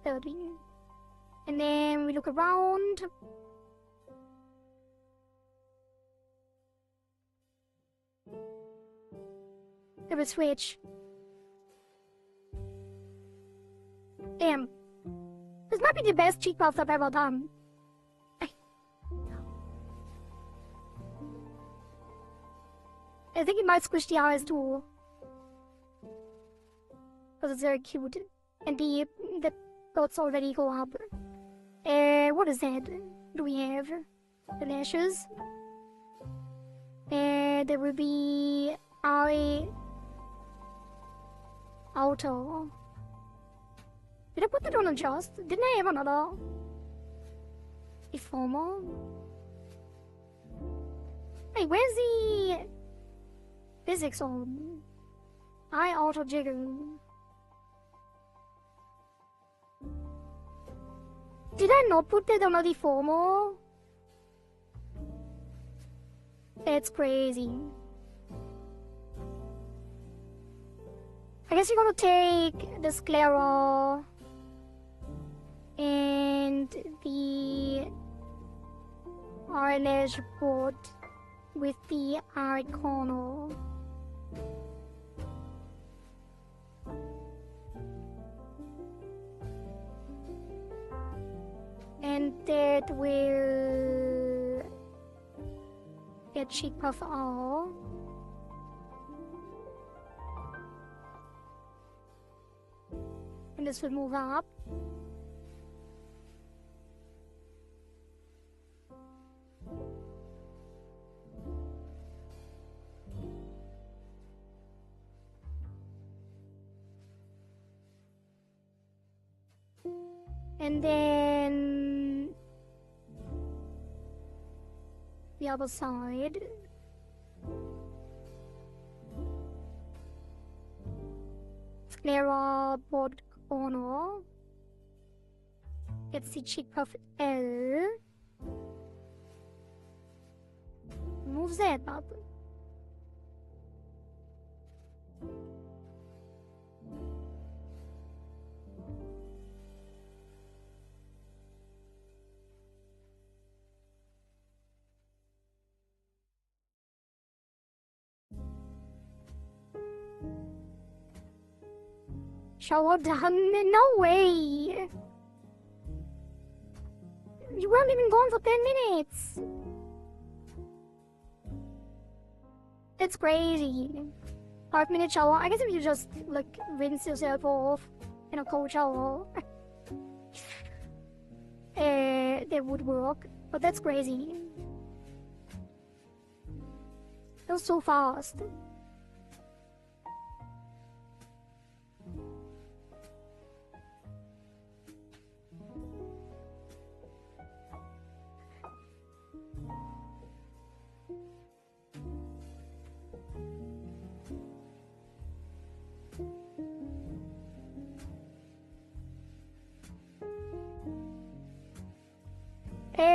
30. And then we look around. It will switch. Damn. This might be the best cheek puff I've ever done. I think it might squish the eyes too. Because it's very cute. And the dots already go up. What is that? Do we have? The lashes. There will be eye outer. Did I put that on adjust? Didn't I have another deformer? Hey, where's the physics on? Eye auto jiggle. Did I not put that on a deformer? That's crazy. I guess you're gonna take the sclera and the eyelash board with the eye corner. And that will get cheek puff all. And this will move up. And then the other side. Sclera board corner. Gets the cheek puff L. Moves that up. Shower done? No way! You weren't even gone for 10 minutes! It's crazy. 5-minute shower. I guess if you just, like, rinse yourself off in a cold shower, that would work. But that's crazy. That was so fast.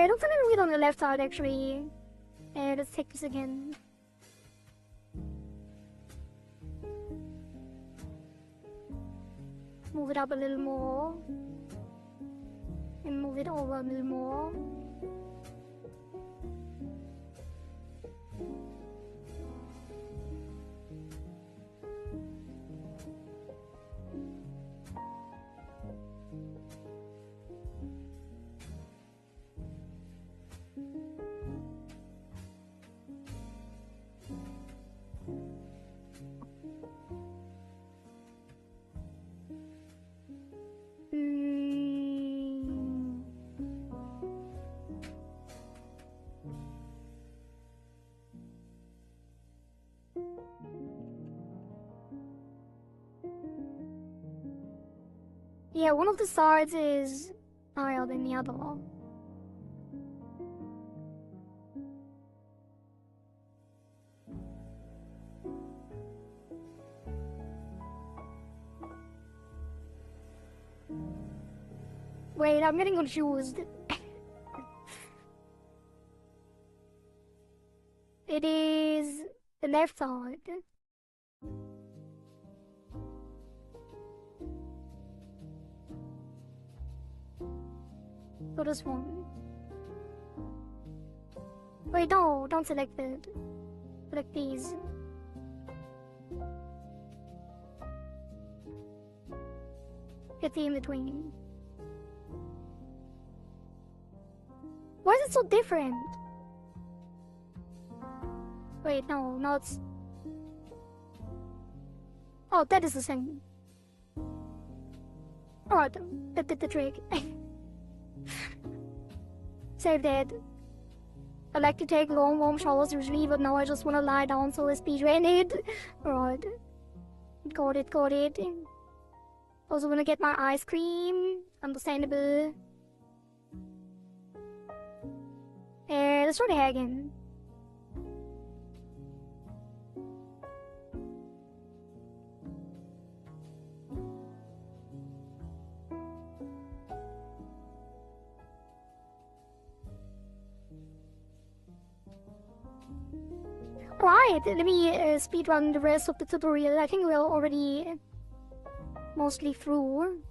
Looks like a read on the left side actually. Let's take this again. Move it up a little more. And move it over a little more. Yeah, one of the sides is higher than the other. Wait, I'm getting confused. It is the left side. So this one. Wait, no, don't select it. Select these. Get the in between. Why is it so different? Wait, no, no, it's... Oh, that is the same. Alright, that did the trick. Save that. I like to take long warm showers usually, but now I just want to lie down so I speedrun it. Alright. Got it, got it. Also wanna get my ice cream. Understandable. Let's try the hair again. Right, let me speedrun the rest of the tutorial. I think we're already mostly through.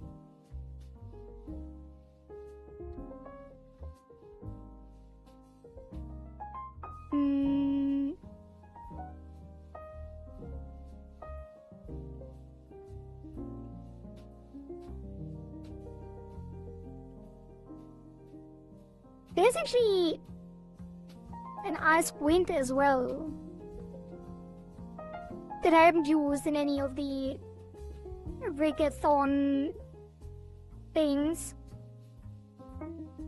There's actually an ice squint as well that I haven't used in any of the Rigathon things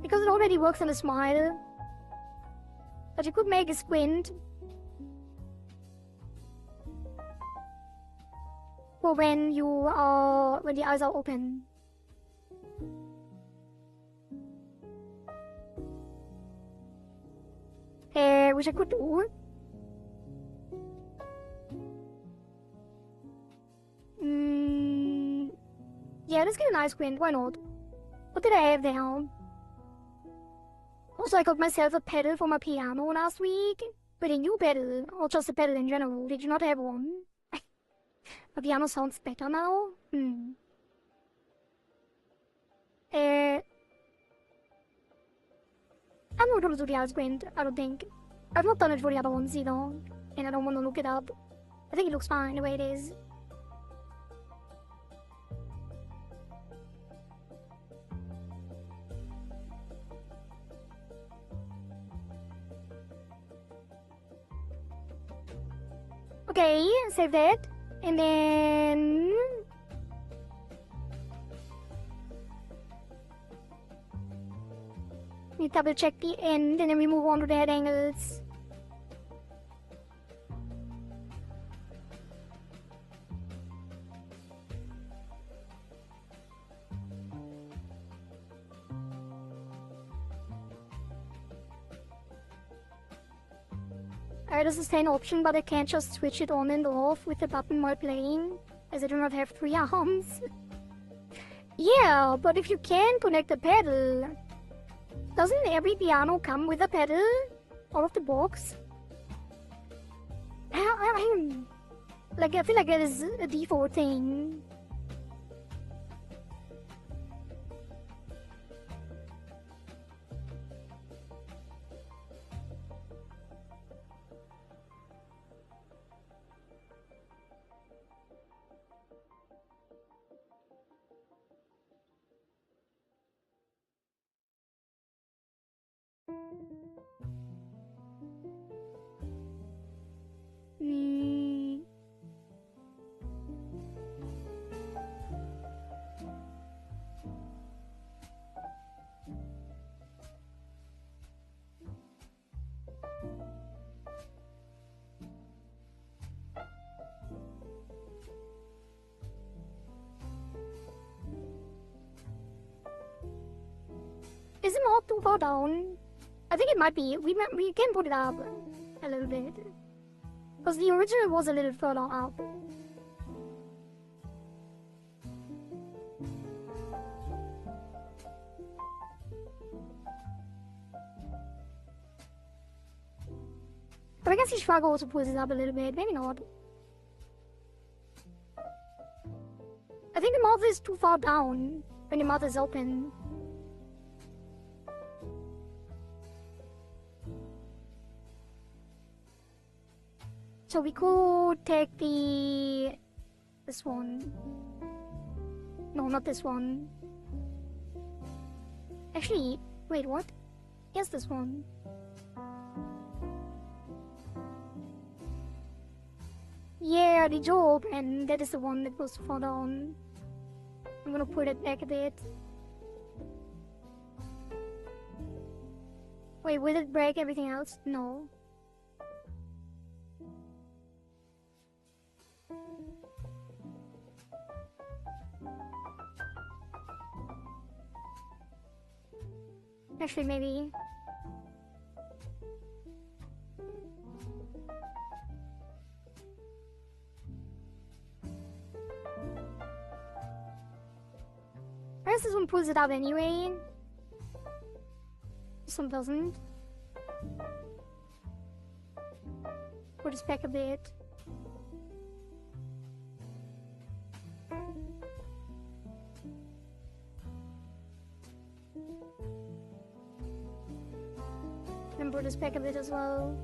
because it already works on a smile, but you could make a squint for when the eyes are open. I wish I could do. Yeah, let's get an ice queen. Why not? What did I have there? Also, I got myself a pedal for my piano last week. But a new pedal, or just a pedal in general. Did you not have one? My piano sounds better now. I'm not gonna do the ice queen, I don't think. I've not done it for the other ones either. And I don't want to look it up. I think it looks fine the way it is. Okay, save that. And then... we double check the end and then we move on to the head angles. There's a stand option, but I can't just switch it on and off with the button while playing, as I do not have 3 arms. Yeah, but if you can connect the pedal, doesn't every piano come with a pedal out of the box? Like, I feel like it is a default thing. Is it not too far down? I think it might be. We can put it up a little bit. Because the original was a little further up. But I guess the Shrug also pulls it up a little bit. Maybe not. I think the mouth is too far down when the mouth is open. So we could take this one. No, not this one. Actually, wait, what? Yes, this one. Yeah, the jaw open. That is the one that was far down. I'm gonna put it back a bit. Wait, will it break everything else? No. Actually, maybe. I guess this one pulls it out anyway. This one doesn't. Put this back a bit. And put this back a bit as well.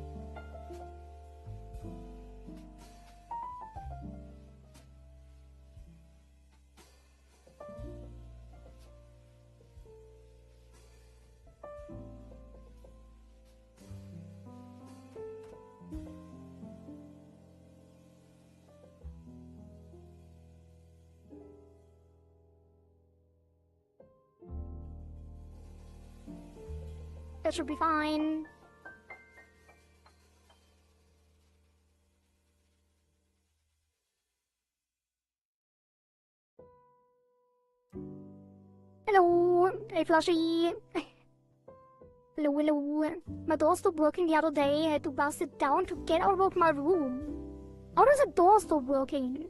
That should be fine. Hello, hey Flushy. Hello. My door stopped working the other day. I had to bust it down to get out of my room. How does a door stop working?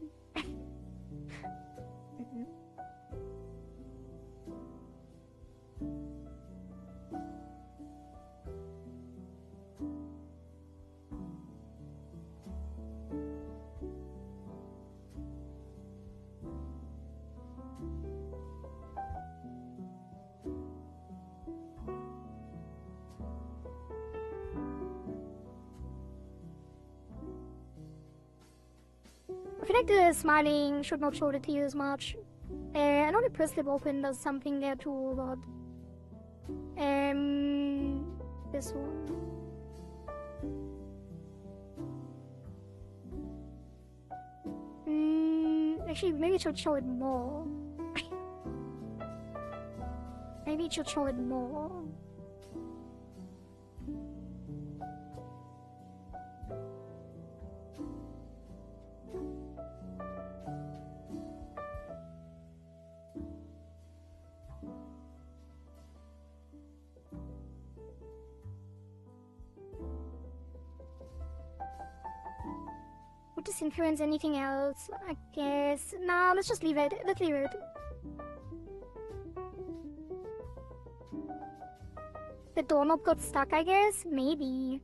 I feel like the smiling should not show the tears much. I know the press lip open does something there too, but this one. Actually, maybe it should show it more. Maybe it should show it more. Would this influence anything else? I guess. Nah, let's just leave it. Let's leave it. The doorknob got stuck, I guess? Maybe.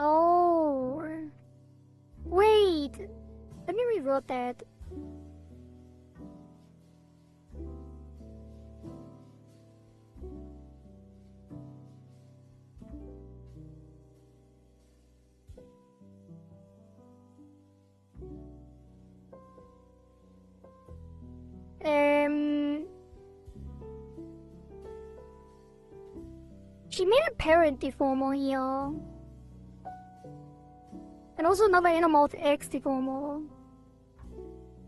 Oh. Wait. Let me rewrote that. She made a parent deformer here. And also another inner mouth X deformer.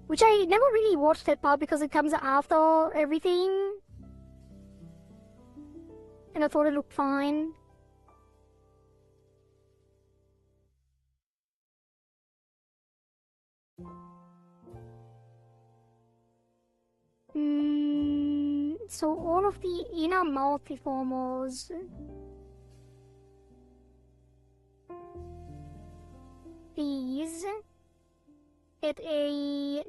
Which I never really watched that part because it comes after everything. And I thought it looked fine. So all of the inner mouth deformers. These get a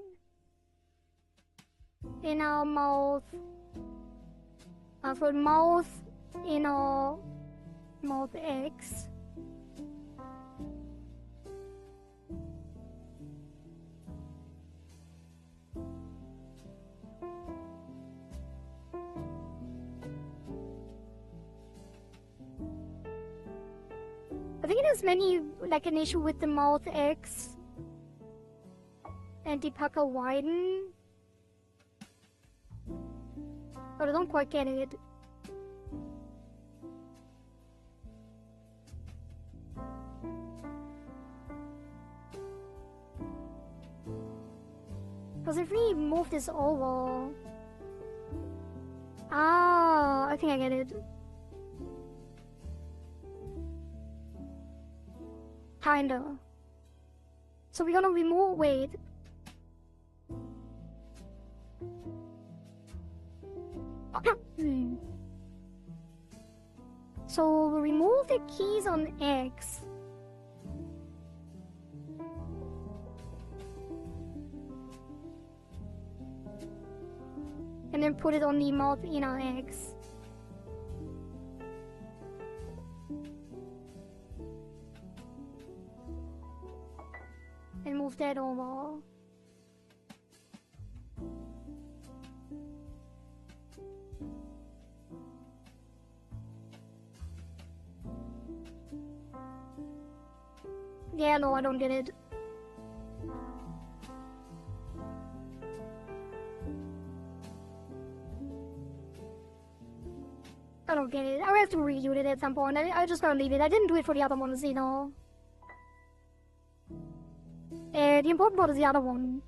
inner mouth, for mouth, inner mouth X. I think it has many, like an issue with the mouth X and the pucker widen, but I don't quite get it. Because if we move this over... Ah, I think I get it. Kinda. So we're gonna remove... Wait. So remove the keys on X. And then put it on the mouth inner X. And move that over. Yeah, no, I don't get it. I don't get it. I will have to redo it at some point. I just gotta leave it. I didn't do it for the other ones, you know. important part is the other one.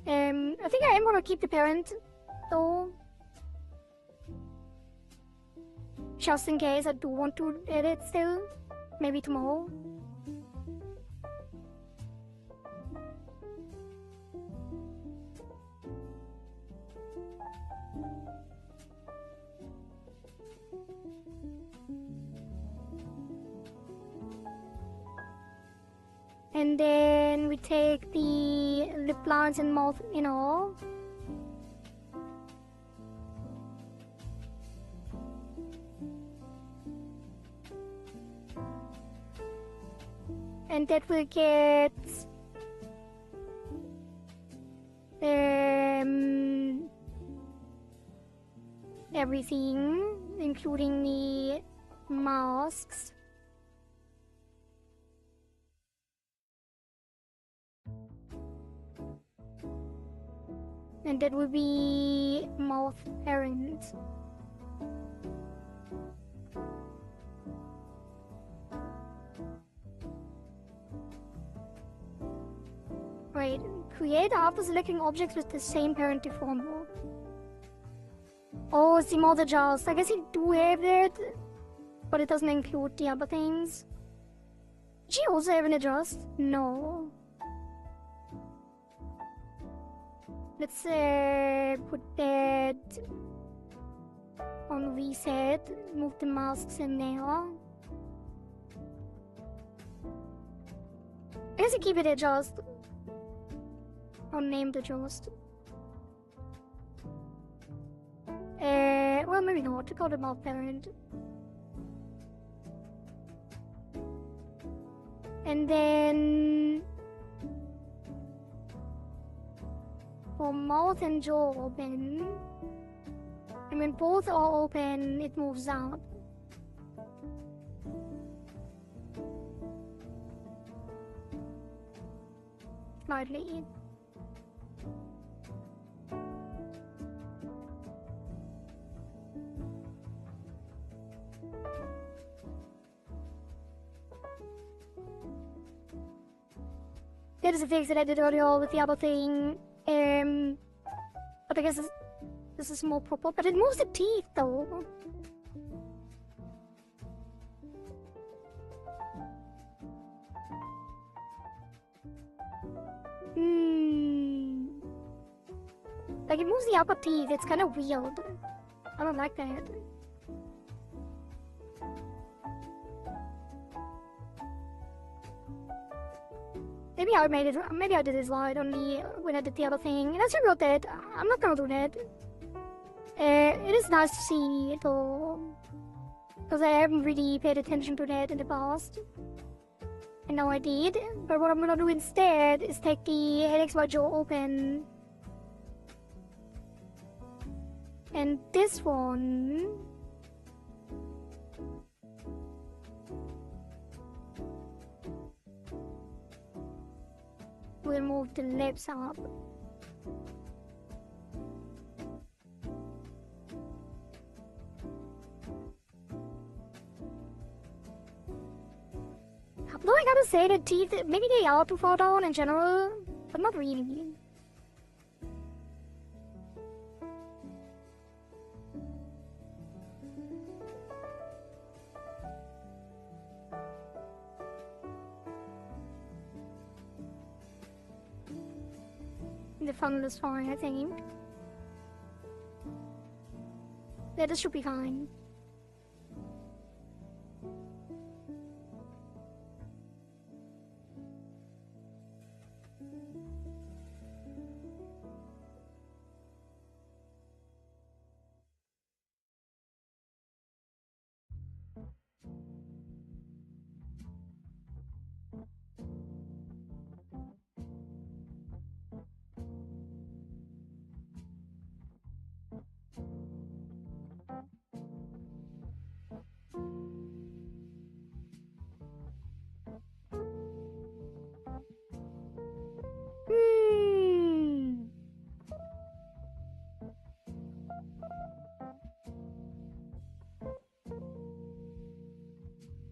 I think I am gonna keep the parent, though. Just in case I do want to edit still. Maybe tomorrow. And then we take the lip plants and mouth, you know. And that will get everything, including the masks. And that will be mouth parent. Wait, create after selecting objects with the same parent default mode. Oh, it's the mouth adjust. I guess you do have that, but it doesn't include the other things. Did she also have an adjust? No. Let's put that on reset, move the masks in there. I guess you keep it adjust. Or named adjust. Well, maybe not, to call it mouth parent. And then for mouth and jaw open, and when both are open, it moves out. Slightly. That is a fix that I did earlier with the other thing. But I guess this is more proper. But it moves the teeth though. Like it moves the upper teeth. It's kind of weird. I don't like that. Maybe I did it right only when I did the other thing. And I should about that. I'm not gonna do that. It is nice to see though, because I haven't really paid attention to that in the past. And now I did. But what I'm gonna do instead is take the headaches by jaw open. And this one. We'll move the lips up. Though I gotta say the teeth, maybe they are too far down in general, but not really. The funnel is fine, I think. Yeah, this should be fine.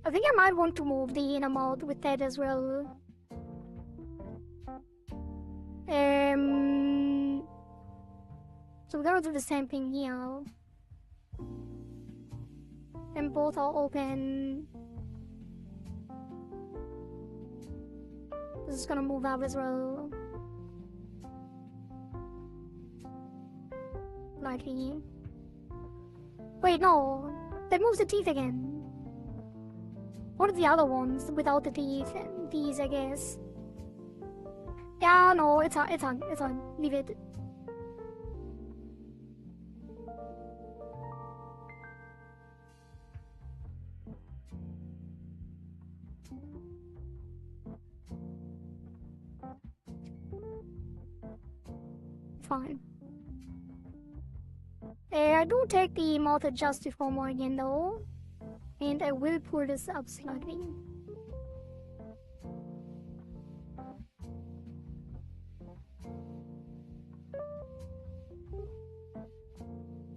I think I might want to move the inner mouth with that as well. So we're gonna do the same thing here. And both are open. This is gonna move up as well. Lightly. Wait, no. That moves the teeth again. What are the other ones without the teeth? These, I guess. Yeah, no, it's on. Leave it. Fine. I do take the mouth adjustive for more again though. And I will pull this up slightly.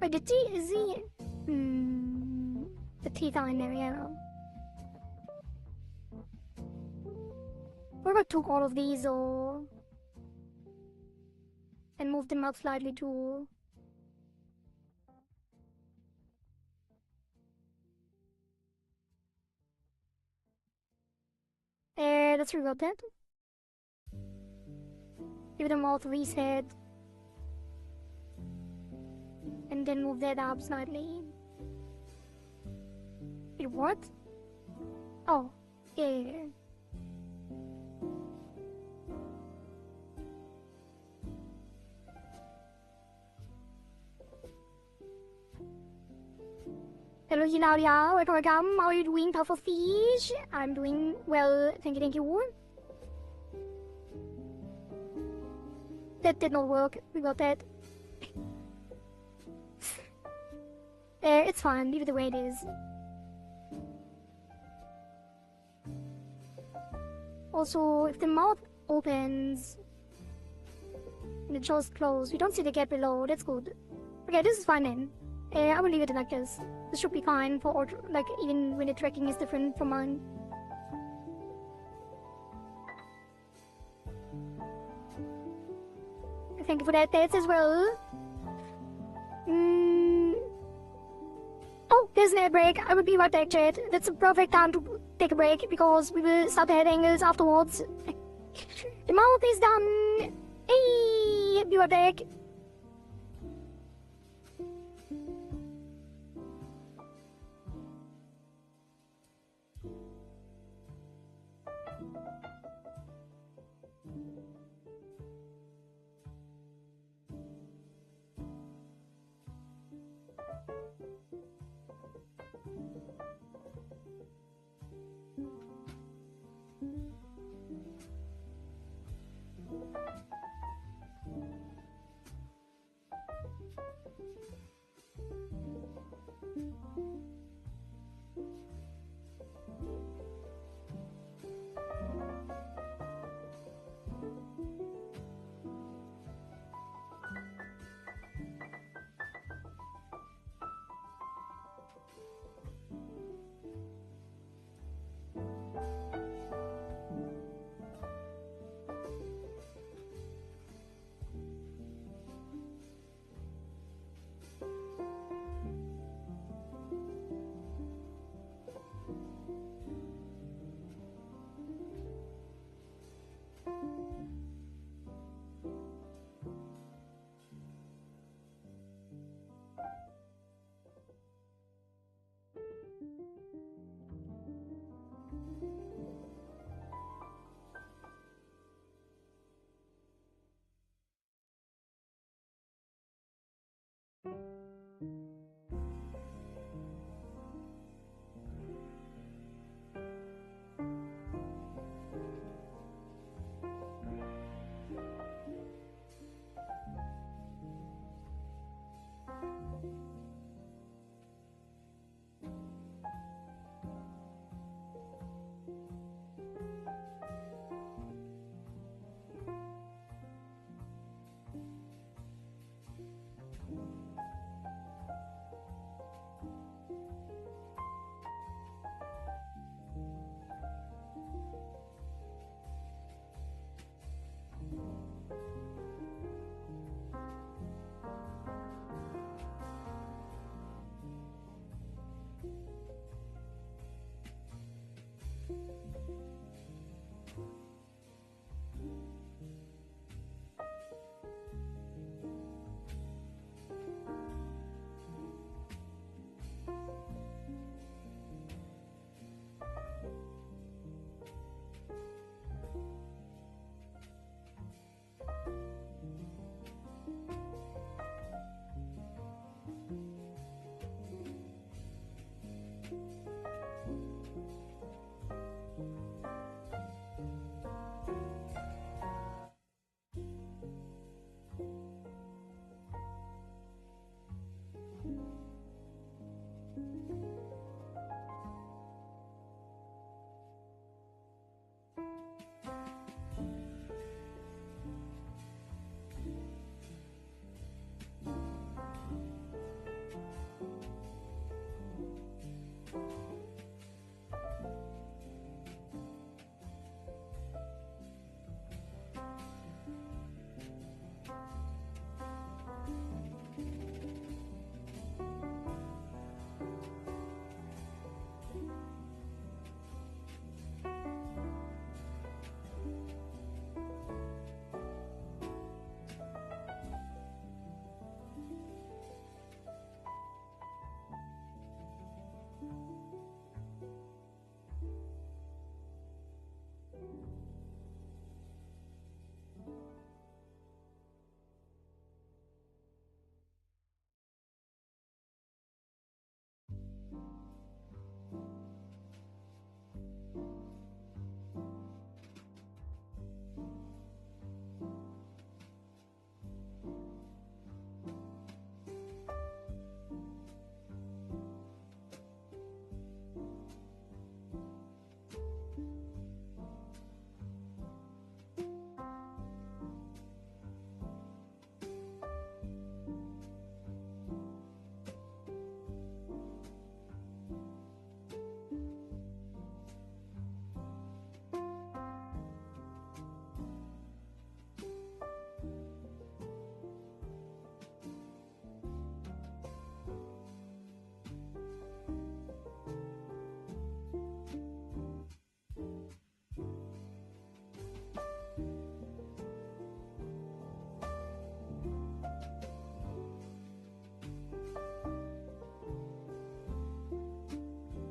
Wait, the teeth is the teeth are in there, yeah. What if I took all of these or and moved them up slightly too? Let's rebuild that. Give them all to reset. And then move that up slightly. Wait, what? Oh, yeah. Hello, Hilaria. Welcome. How are you doing, Puffle Fish? I'm doing well. Thank you. That did not work. We got that. It's fine. Leave it the way it is. Also, if the mouth opens and the jaw's closed, we don't see the gap below. That's good. Okay, this is fine then. I will leave it like this. This should be fine for auto, like even when the tracking is different from mine. Thank you for that test as well. Oh, there's an air break. I will be right back, chat. That's a perfect time to take a break because we will start the head angles afterwards. The mouth is done. Hey, be right back.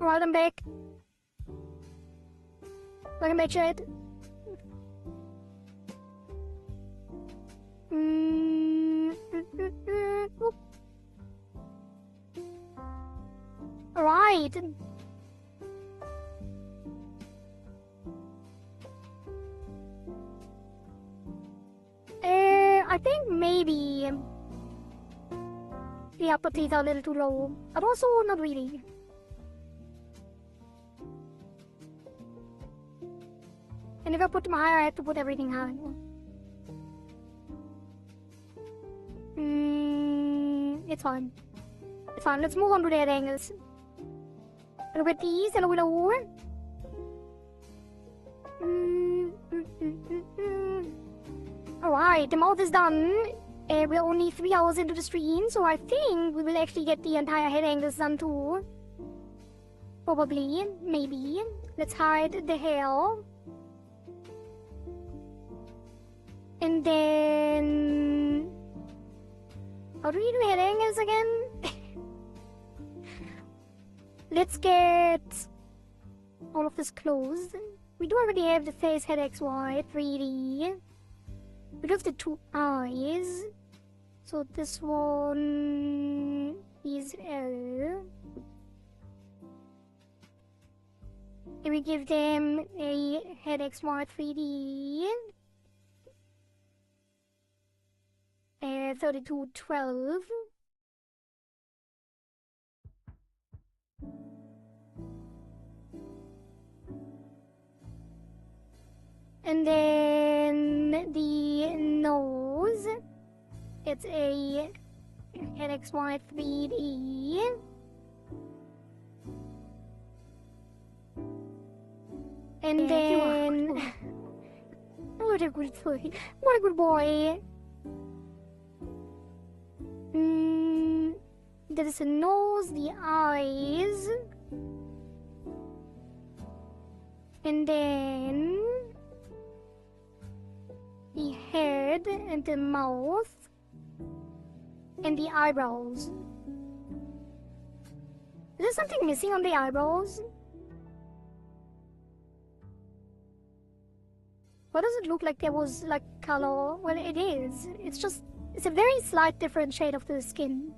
Alright, I'm back. Welcome back, chat. Alright. I think maybe the upper teeth are a little too low, but also not really. And if I put them higher, I have to put everything higher. It's fine. It's fine. Let's move on to the head angles. A little bit these and a little more. Alright, the mouth is done. We're only 3 hours into the stream, so I think we will actually get the entire head angles done too. Probably, maybe. Let's hide the hair. And then... how do we do head angles again? Let's get all of this closed. We do already have the face, head, XY, 3D. We do have the 2 eyes. So this one is L. And we give them a head, XY, 3D. 3212. And then the nose, it's a head XY 3D. And then what a good boy. What a good boy. There is a nose, the eyes, and then the head and the mouth and the eyebrows. Is there something missing on the eyebrows? Why does it look like there was like color? Well, it is. It's a very slight different shade of the skin.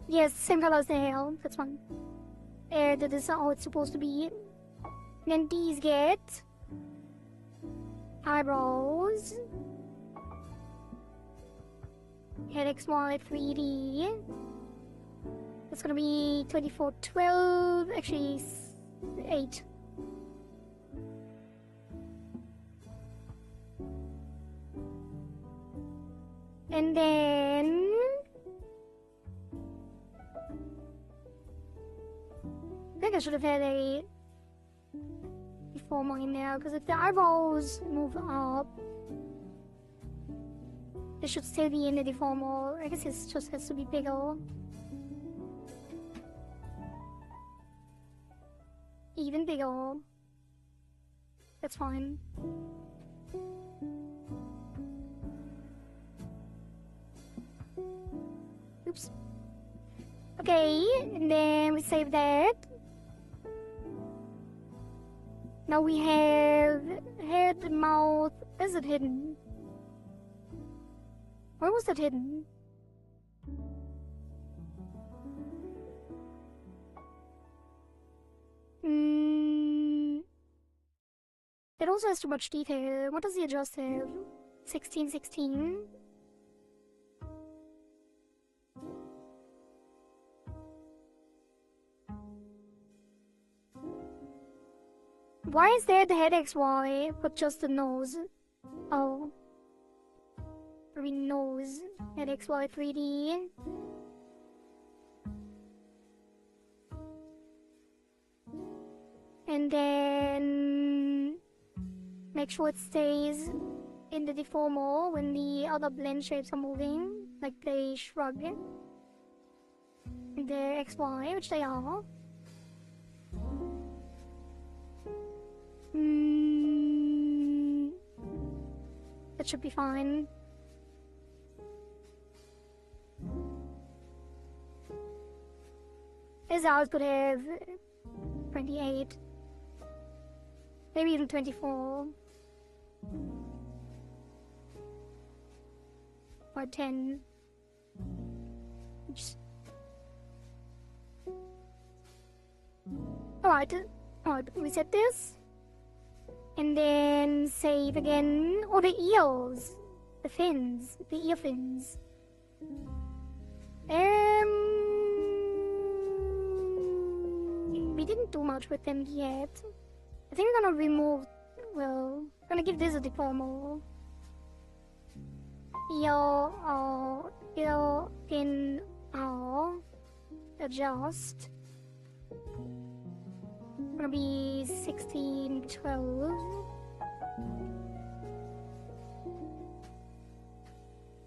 Yes, same color as the hair. That's fine. That is how it's supposed to be. And then these get eyebrows. Head XY 3D. That's gonna be 2412. Actually, 8. And then I think I should have had a deformer in there, because if the eyebrows move up, they should still be in the deformer. I guess it just has to be bigger. Even bigger. That's fine. Oops. Okay, and then we save that. Now we have head, mouth. Is it hidden? Where was that hidden? It also has too much detail. What does the adjust have? 1616. Why is there the head XY, but just the nose? Oh. Maybe nose. Head XY 3D. And then make sure it stays in the deformer when the other blend shapes are moving, like they shrug. The XY, which they are. That should be fine. His house could have 28. Maybe even 24. Or 10. Alright, reset this. And then save again. Oh, the ears. The fins. The ear fins. We didn't do much with them yet. I think we're gonna remove, well, gonna give this a deformer. Ear, fin, adjust. Gonna be 16, 12.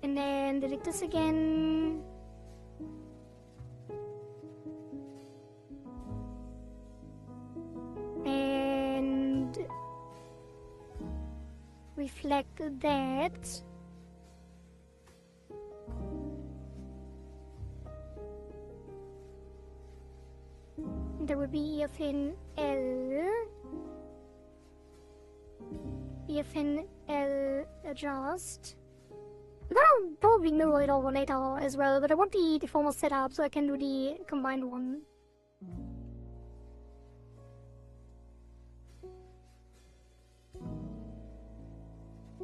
And then delete this again. And reflect that. There will be EFN L. EFN L adjust. I'm gonna probably mirror it over later as well, but I want the deformer set up so I can do the combined one.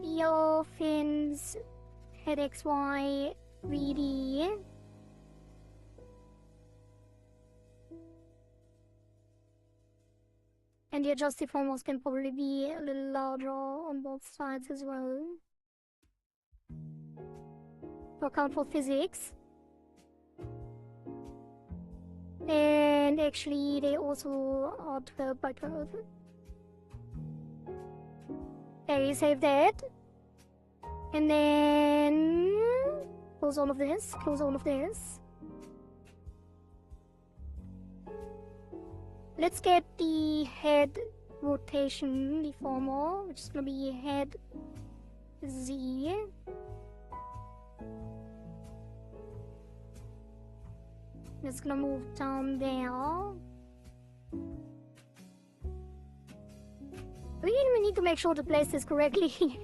Ear, fins, head XY, 3D. And the adjusted deformers can probably be a little larger on both sides as well. To account for physics. And actually they also are 12 by 12. Okay, save that. And then close all of this, close all of this. Let's get the head rotation deformer, which is gonna be head Z. It's gonna move down there. We need to make sure to place this correctly.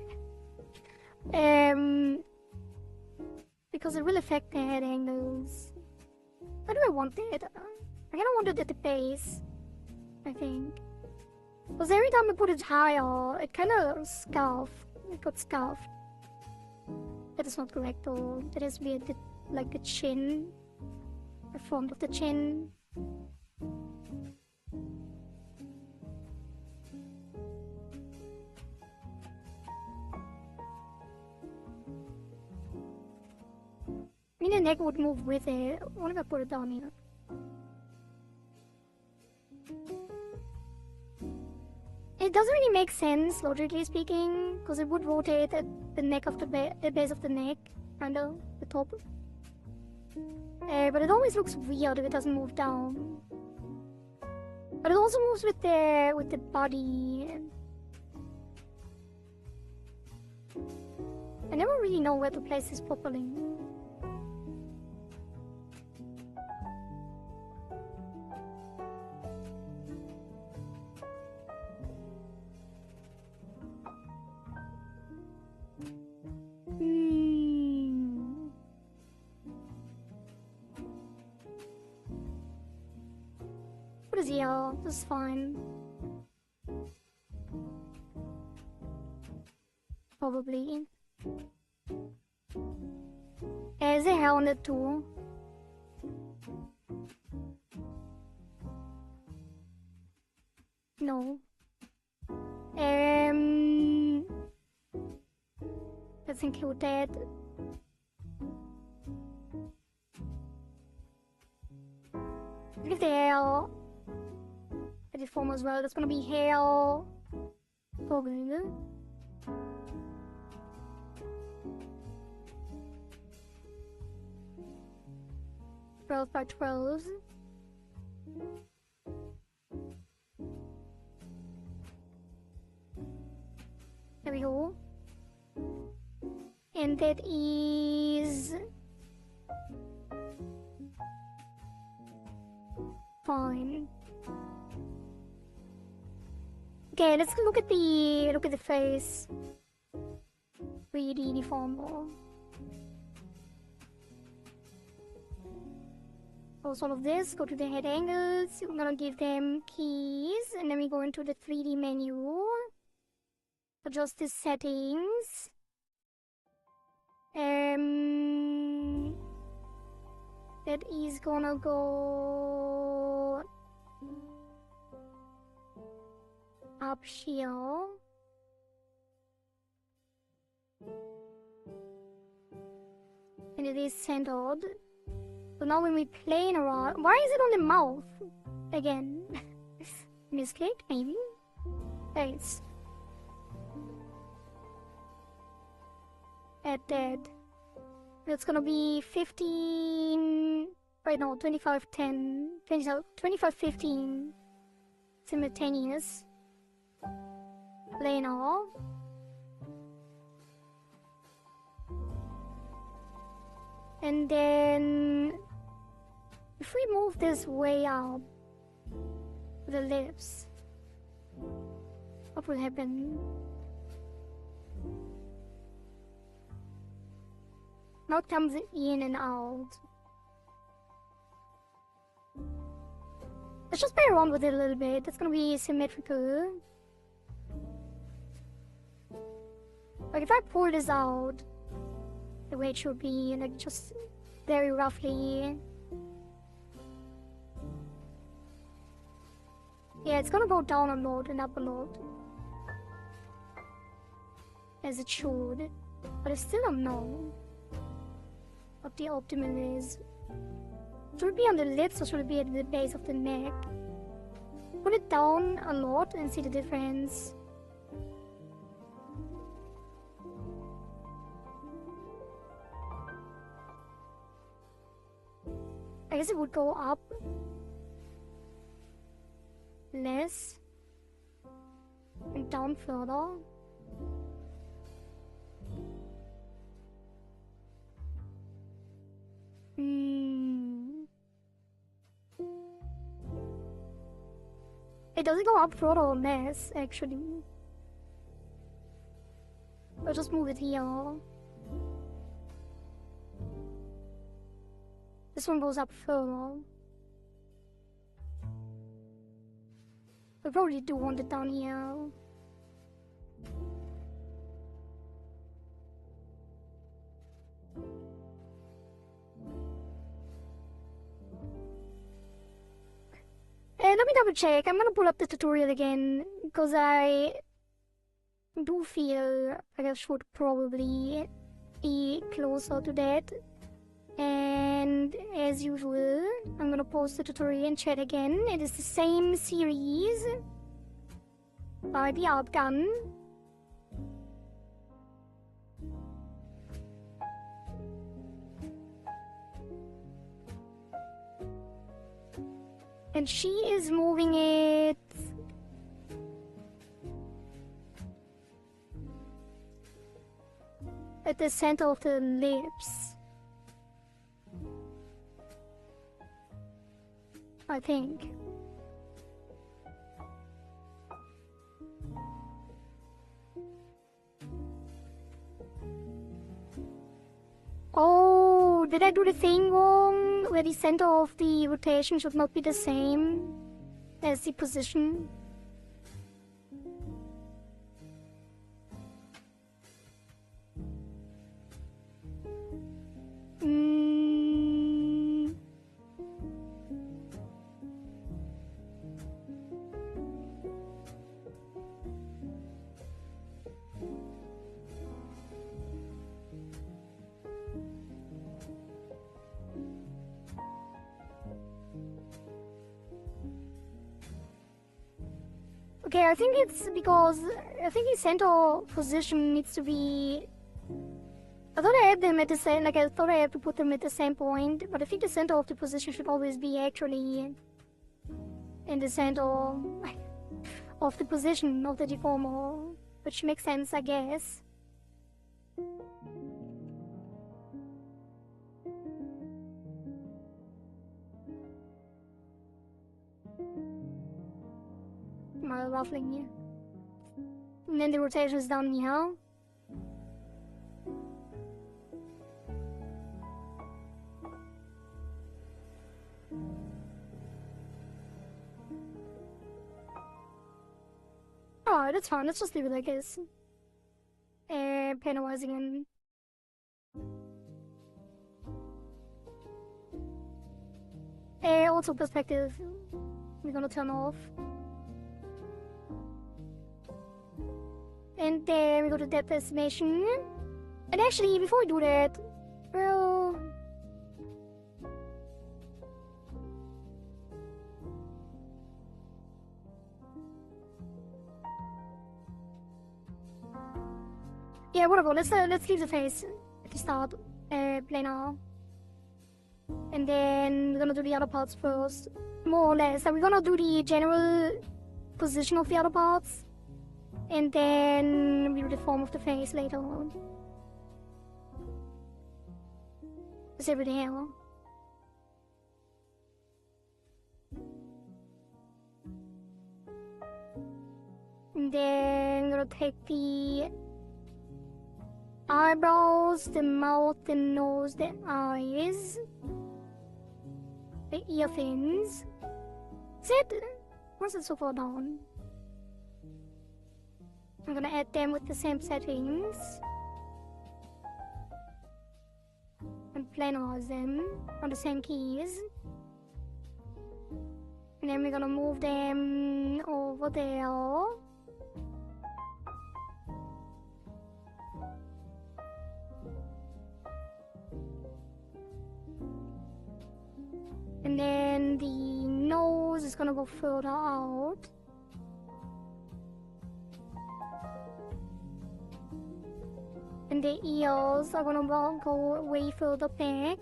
Because it will affect the head angles. Where do I want it? I kinda want it at the base, I think. Because every time I put it higher, it kinda scuffed. It got scuffed. That is not correct though. That has to be like the chin. The front of the chin. I mean, the neck would move with it. What if I put it down here? It doesn't really make sense, logically speaking, because it would rotate at the neck of the base of the neck, kind of, the top. But it always looks weird if it doesn't move down. But it also moves with the body. I never really know where to place this properly. What is here? This is fine. Probably. Is there hair on it too? No. Let's include that. Leave the hair. The deform as well. That's gonna be hair. Probably. 12 by 12. There we go. And that is fine. Okay, let's look at the face. 3D deformer. Close all of this, go to the head angles. We're gonna give them keys, and then we go into the 3D menu. Adjust the settings. That is gonna go up here. And it is centered. So now when we play around, why is it on the mouth again? Misclick, maybe? Thanks. Add that. It's gonna be 15. Right now, 25, 10, 25, 15. Simultaneous. Play now. And then if we move this way up the lips, what will happen? Now it comes in and out. Let's just play around with it a little bit. It's gonna be symmetrical. Like if I pull this out the way it should be, like just very roughly. Yeah, it's gonna go down a lot and up a lot. As it should. But I still don't know what the optimal is. Should it be on the lips or should it be at the base of the neck? Put it down a lot and see the difference. I guess it would go up less and down further. It doesn't go up further or less, actually. I'll just move it here. This one goes up further. I probably do want it down here. Let me double check. I'm gonna pull up the tutorial again because I do feel like I should probably be closer to that. And as usual, I'm gonna post the tutorial in chat again. It is the same series by the art gun. And she is moving it at the center of the lips, I think. Oh, did I do the thing wrong? Where the center of the rotation should not be the same as the position? Okay, I think it's because I think the center position needs to be. I thought I had them at the same, like I thought I had to put them at the same point, but I think the center of the position should always be actually in the center of the position of the deformer, which makes sense, I guess. roughly. And then the rotation is down here. Alright, it's fine. Let's just leave it like this. Penalizing him. Also perspective. We're gonna turn off. And then we go to depth estimation. And actually, before we do that, well... yeah, whatever. Let's leave the face at the start. Planar. And then we're gonna do the other parts first. More or less. We're gonna do the general position of the other parts. And then we do the form of the face later on. It's everything here. And then I'm gonna take the eyebrows, the mouth, the nose, the eyes, the ear fins. Is it? Where's it so far down? I'm gonna add them with the same settings and planarize them on the same keys. And then we're gonna move them over there. And then the nose is gonna go further out. And the ears are gonna go way further back.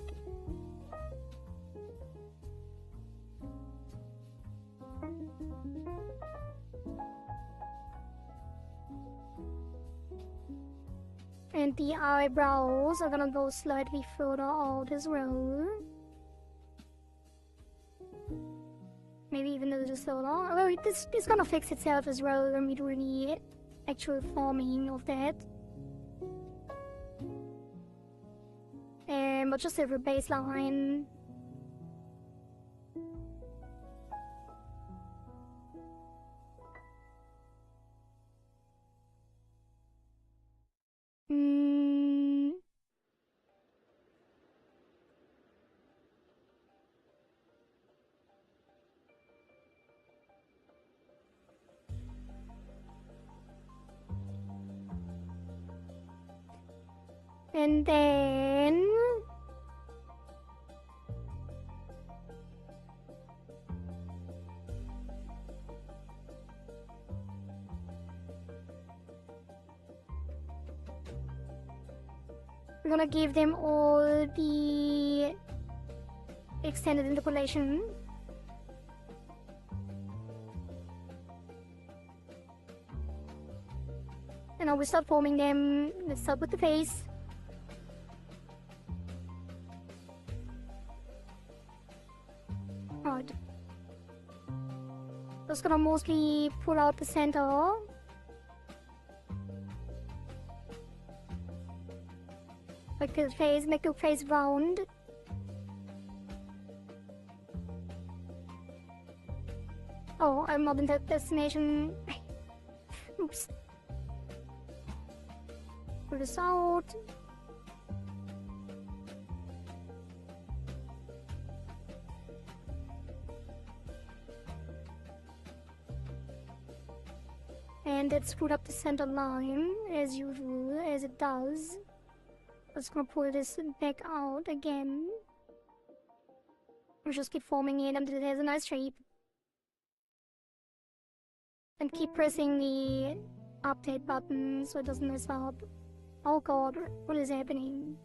And the eyebrows are gonna go slightly further out as well. Maybe even a little further. Well, this is gonna fix itself as well when we do the actual forming of that. But just over baseline. And then we're gonna give them all the extended interpolation. And now we start forming them. Let's start with the face. Right. Just gonna mostly pull out the center. Like the face, make your face round. Oh, I'm not in that destination. Oops. Pull this out. And let's put up the center line as usual, as it does. I'm just gonna pull this back out again. We'll just keep forming it until it has a nice shape. And keep pressing the update button so it doesn't mess up. Oh god, what is happening?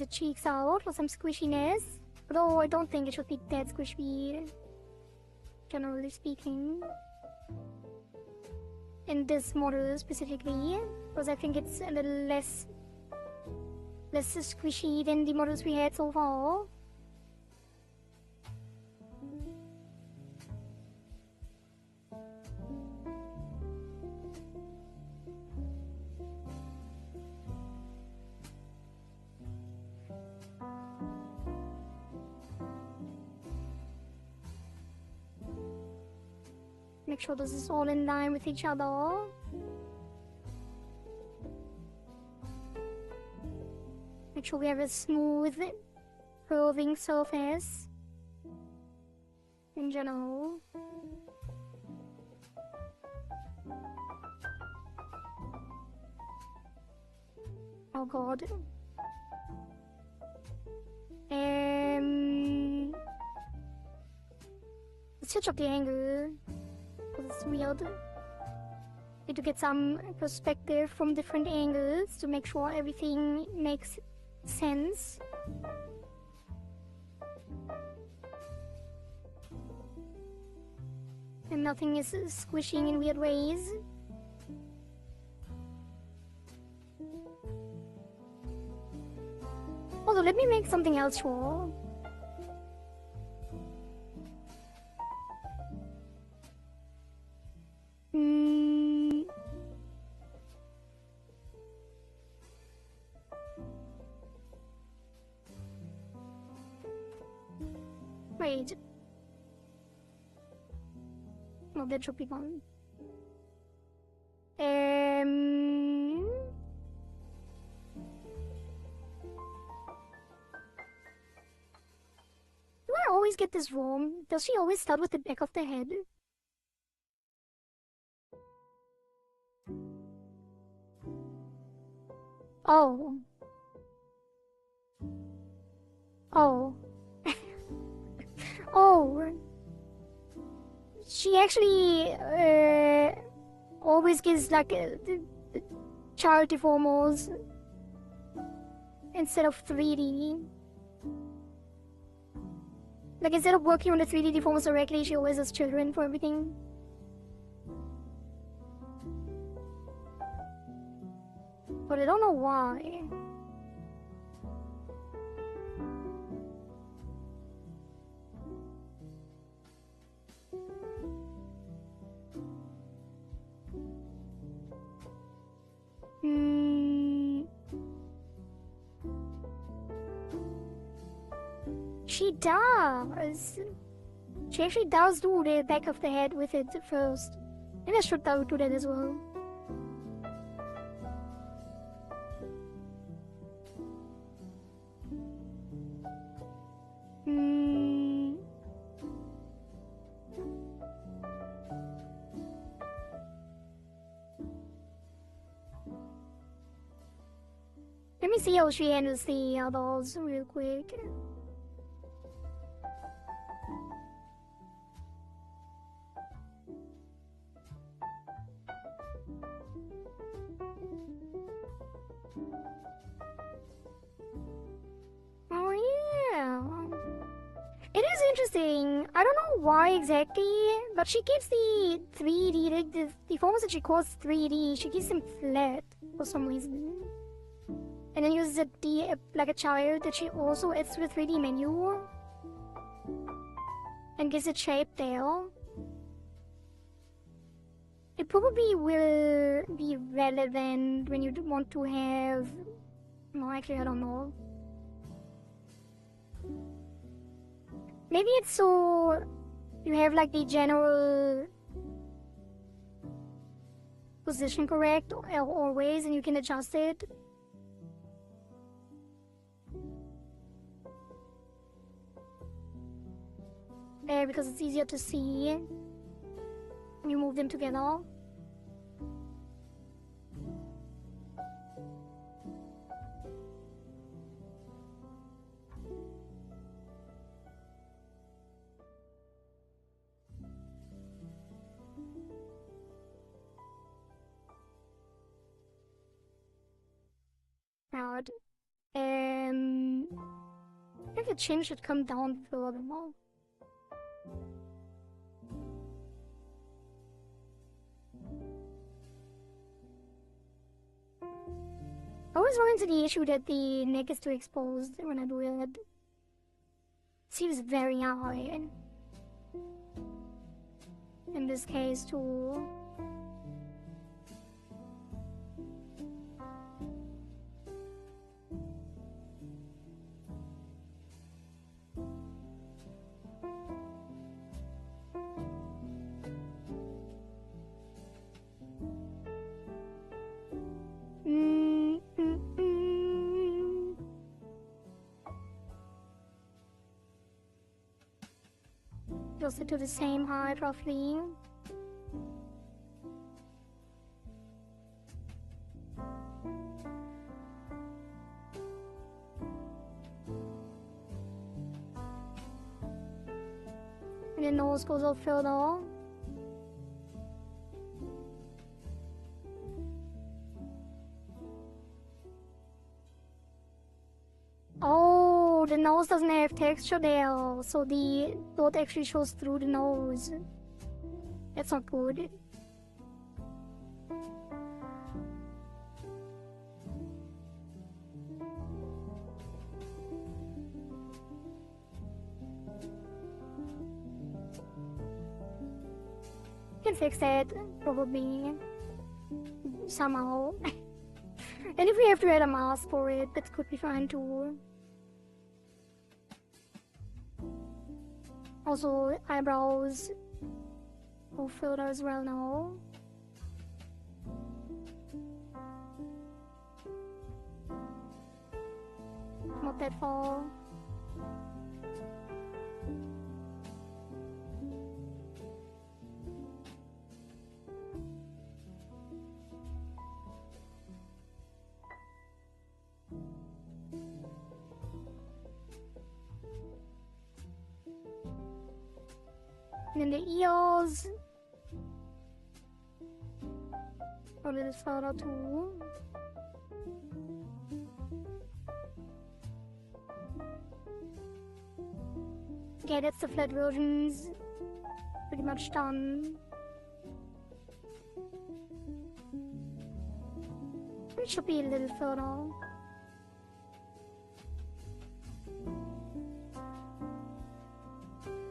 cheeks out for some squishiness. Although I don't think it should be that squishy, generally speaking. In this model specifically, because I think it's a little less squishy than the models we had so far. Make sure this is all in line with each other. Make sure we have a smooth, curving surface in general. Oh god. Let's switch up the angle. It's weird. Need to get some perspective from different angles to make sure everything makes sense. And nothing is squishing in weird ways. Although, let me make something else sure. Wait. No, that should be gone. Do I always get this wrong? Does she always start with the back of the head? Oh. Oh. Oh. She actually always gives like child deformers instead of 3D. Like instead of working on the 3D deformers directly, she always has children for everything. But I don't know why. She does. She actually does do the back of the head with it first. Maybe I should do that as well. Let me see how she handles the others real quick. Oh yeah. It is interesting. I don't know why exactly, but she keeps the 3D, the forms that she calls 3D, she keeps them flat for some reason. And then uses like a child that she also adds to the 3D menu. And gives it shape there. It probably will be relevant when you want to have... No, actually I don't know. Maybe it's so you have like the general position correct always and you can adjust it. Because it's easier to see when you move them together. Proud. chin should come down further more. I always run into the issue that the neck is too exposed when I do it. Seems very high. In this case too. Adjust it to the same height roughly. And the nose goes up further. Oh, the nose doesn't have texture there, so the dot actually shows through the nose. That's not good. Can fix that, probably, somehow. And if we have to add a mask for it, that could be fine too. Also, eyebrows go further as well now. Not that far. And then the ears. A little further too. Okay, that's the flat versions. Pretty much done. It should be a little further.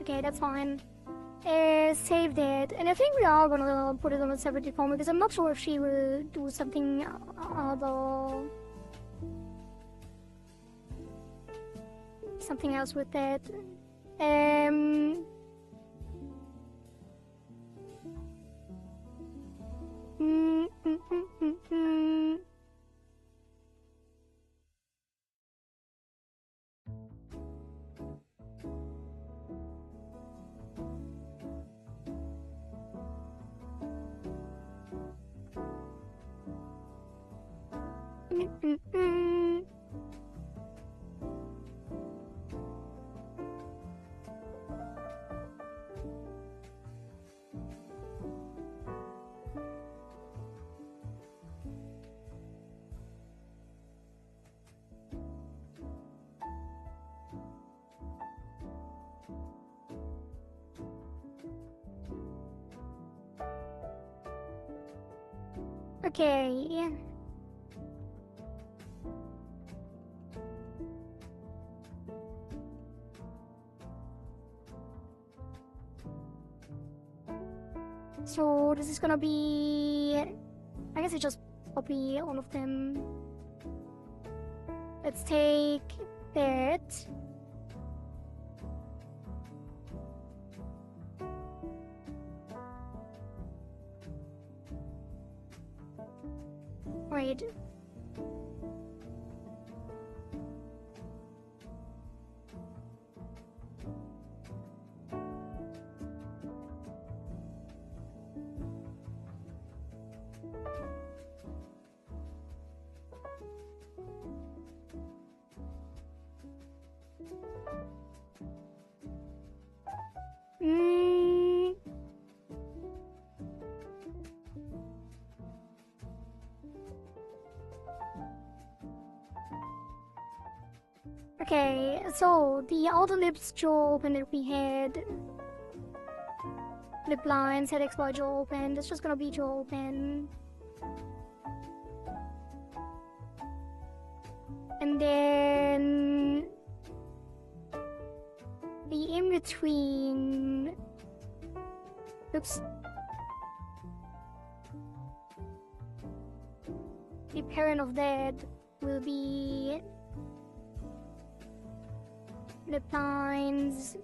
Okay, that's fine. Save that, and I think we are gonna put it on a separate form because I'm not sure if she will do something other, something else with that. Okay. So this is gonna be, I guess I just copy all of them. Let's take that. Wait. Okay, so the outer lips jaw open if we had lip lines, head XY jaw open. It's just gonna be jaw open. And then the in-between, oops, the parent of that will be lip lines,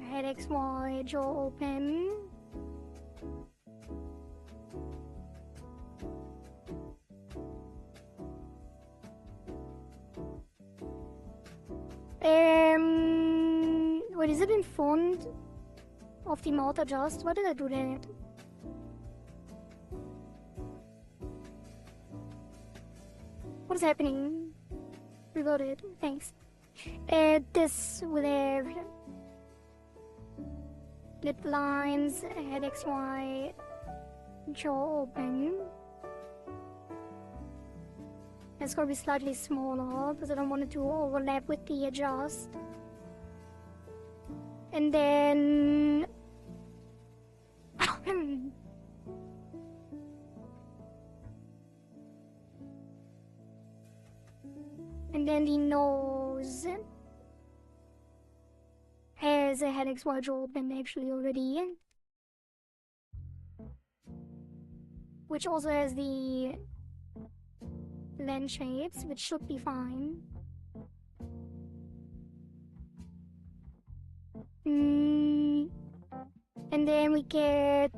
head XY, jaw open. Wait, is it in front of the mouth adjust? Why did I do that? What is happening? Reload it, thanks. This will have lip lines, head XY, jaw open. It's gonna be slightly smaller because I don't want it to overlap with the adjust. And then and then the nose has a head XY jaw open actually already, which also has the lens shapes, which should be fine. And then we get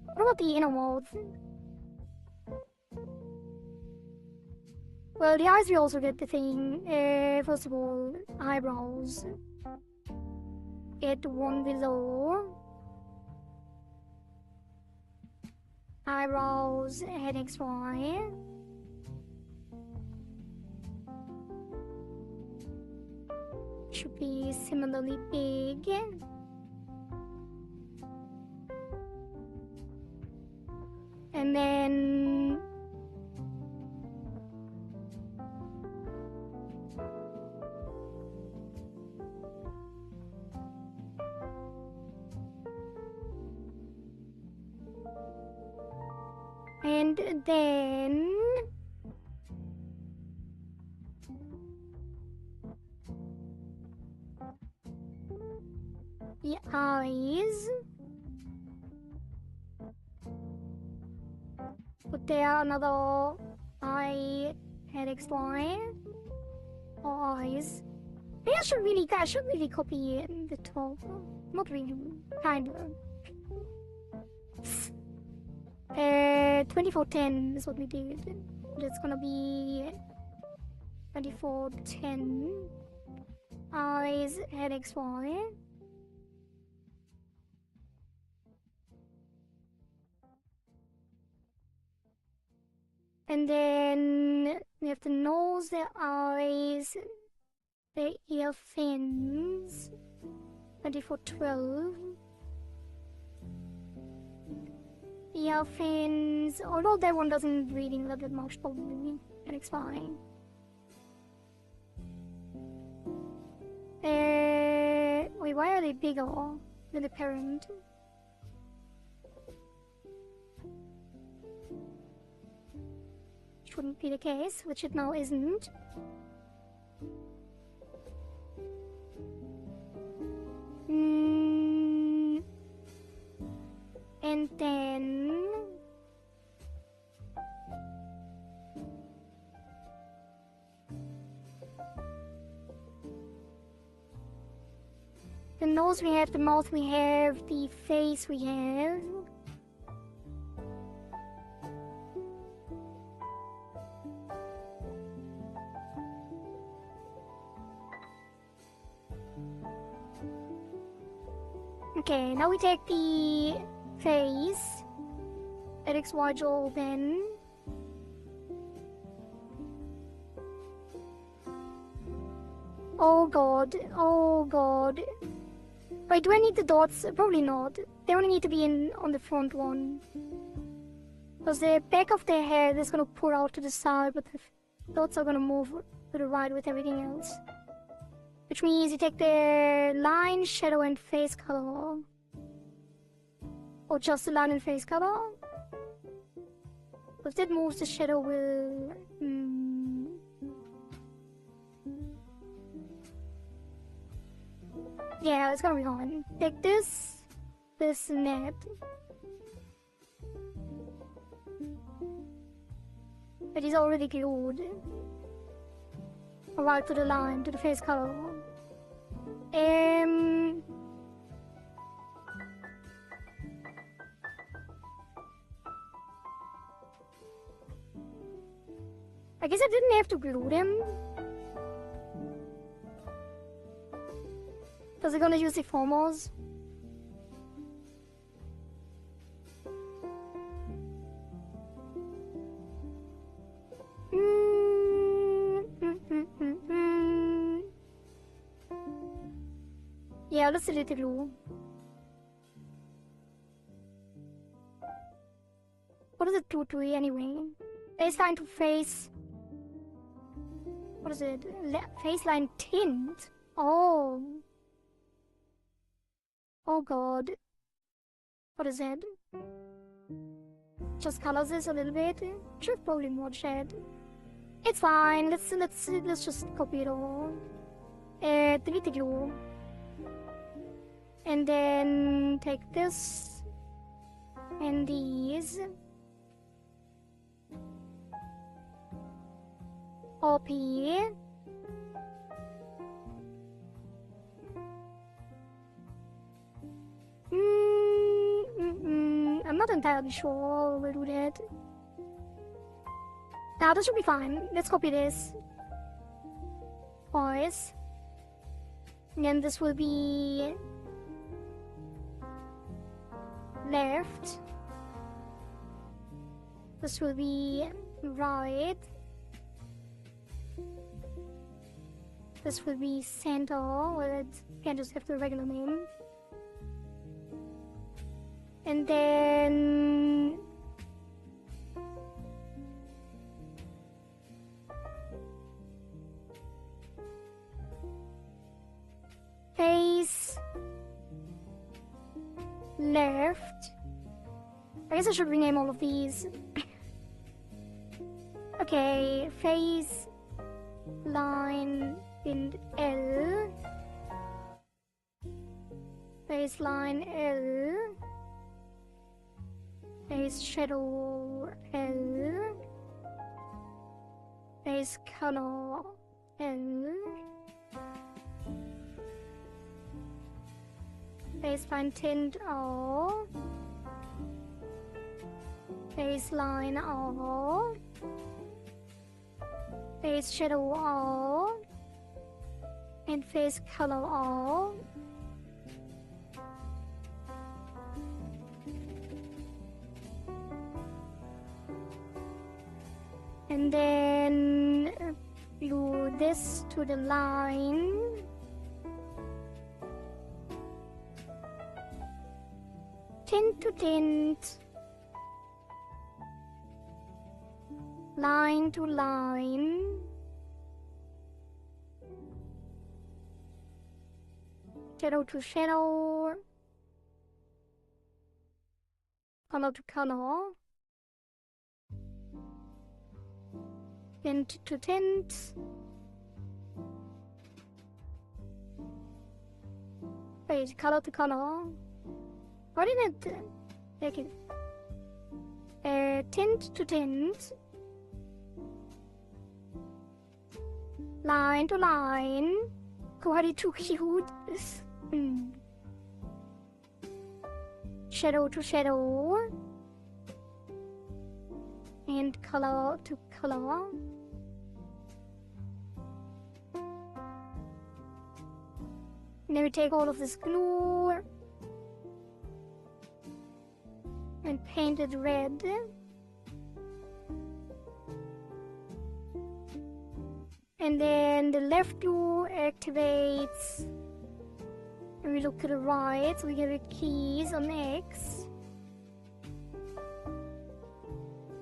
what about the inner mouth? Well, the eyes we also get the thing. First of all, eyebrows. Get one below. Eyebrows, head XY. Should be similarly big. And then the eyes. Put there another eye, head XY, or eyes. Maybe I should really copy the top. Not really, kind of. 2410 is what we did. That's gonna be 2410. Eyes, head XY. And then we have the nose, the eyes, the ear fins. 2412. Ear fins, although that one doesn't really look that much probably, and it's fine. Wait, why are they bigger than the parent? Which wouldn't be the case, which it now isn't. And then the nose we have, the mouth we have, the face we have. Okay, now we take the face, XY jaw open. Oh god, oh god. Wait, do I need the dots? Probably not. They only need to be on the front one. Because the back of their head is gonna pour out to the side, but the dots are gonna move to the right with everything else. Which means you take the line, shadow, and face color. Or just the line and face color. If that moves, the shadow will... Yeah, it's gonna be fine. Take this, and that. But he's already glued. Right to the line, to the face color. I guess I didn't have to glue them. Because they're gonna use the formals. Yeah, let's do the glue. What does it do to it anyway? Baseline to face. What is it? Faceline tint? Oh. Oh god. What is it? Just colors this a little bit. Should probably more shade. It's fine. Let's just copy it all. Delete the glue. And then take this and these. Up here. I'm not entirely sure we'll do that. Now this should be fine. Let's copy this. Twice. And then this will be left. This will be right. This will be center. Well, it can't just have the regular name. And then face left. I guess I should rename all of these. Okay, face line in L. Face line L. Face shadow L. Face color L. Baseline tint R. Baseline R. Face shadow R. And face color R. And then glue this to the line. Tint to tint. Line to line. Shadow to shadow. Color to color. Tint to tint. Wait, color to color. Why didn't it take it? Tint to tint. Line to line. Kohari too cute. Shadow to shadow. And color to color. And then we take all of this glue and paint it red. And then the left 2 activates. And we look to the right, so we give it keys on X.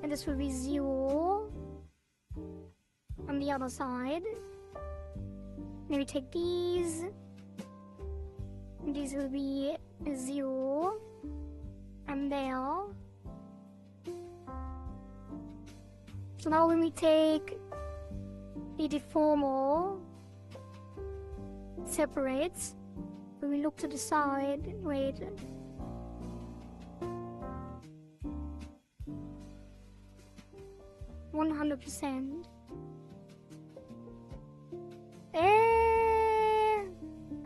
And this will be 0 on the other side. Then we take these. And these will be 0 and there. So now when we take the deformer, it separates. When we look to the side, wait. %100%.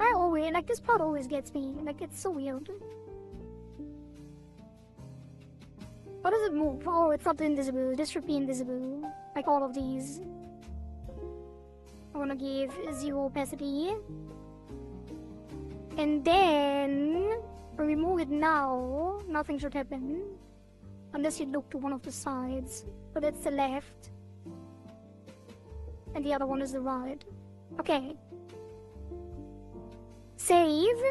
I always, like, this part always gets me. Like, it's so weird. How does it move? Oh, it's not invisible. This should be invisible. Like all of these. I wanna give 0 opacity. And then, when we move it now, nothing should happen. Unless you look to one of the sides. So that's the left. And the other one is the right. Okay. Save.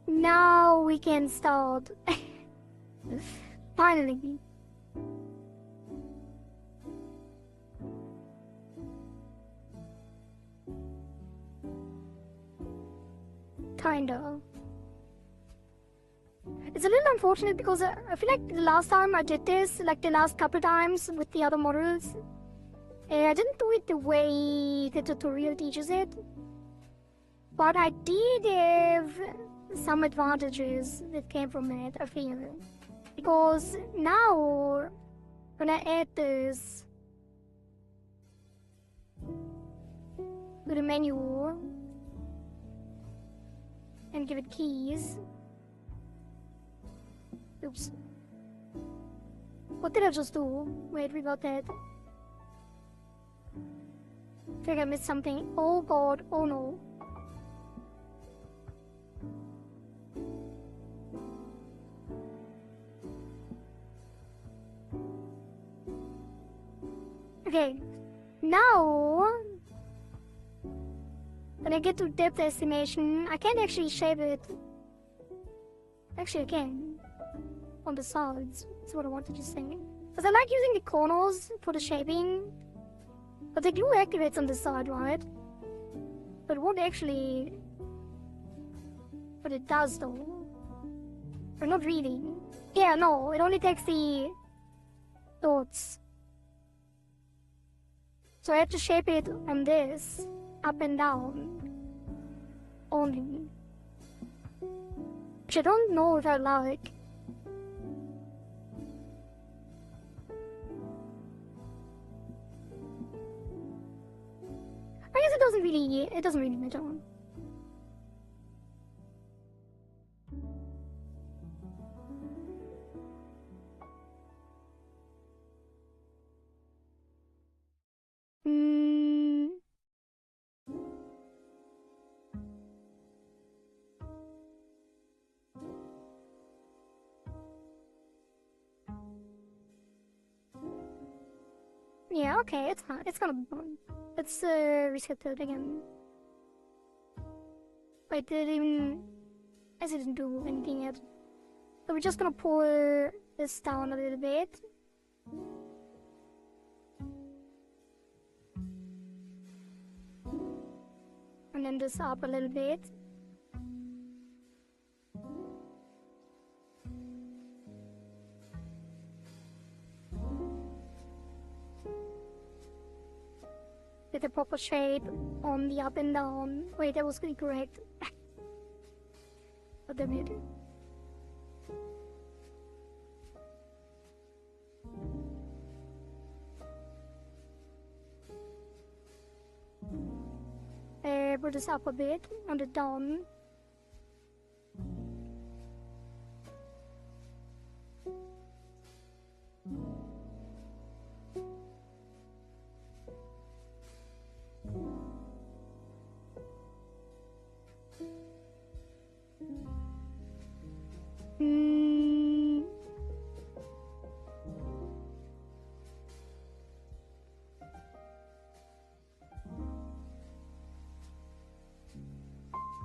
Now we can start. Finally. Kinda. It's a little unfortunate because I feel like the last time I did this, like the last couple times with the other models, I didn't do it the way the tutorial teaches it. But I did have some advantages that came from it, I feel. Because now, when I add this to the menu and give it keys. Oops. What did I just do? Wait, we got that. I think I missed something. Oh god, oh no. Okay, now when I get to depth estimation, I can't actually shape it. Actually, I can. On the sides, that's what I wanted to say. Because I like using the corners for the shaping. But the glue activates on the side, right? But it won't actually... But it does though. Or not really. Yeah, no, it only takes the dots. So I have to shape it on this, up and down, only. Which I don't know if I like. I guess it doesn't really matter. Yeah, okay, it's fine. It's gonna be fine. Let's reset it again. Wait, did it even... I didn't do anything yet. So we're just gonna pull this down a little bit. And then this up a little bit. get the proper shape on the up and down. Wait, that was incorrect. God damn it. Put this up a bit on the down.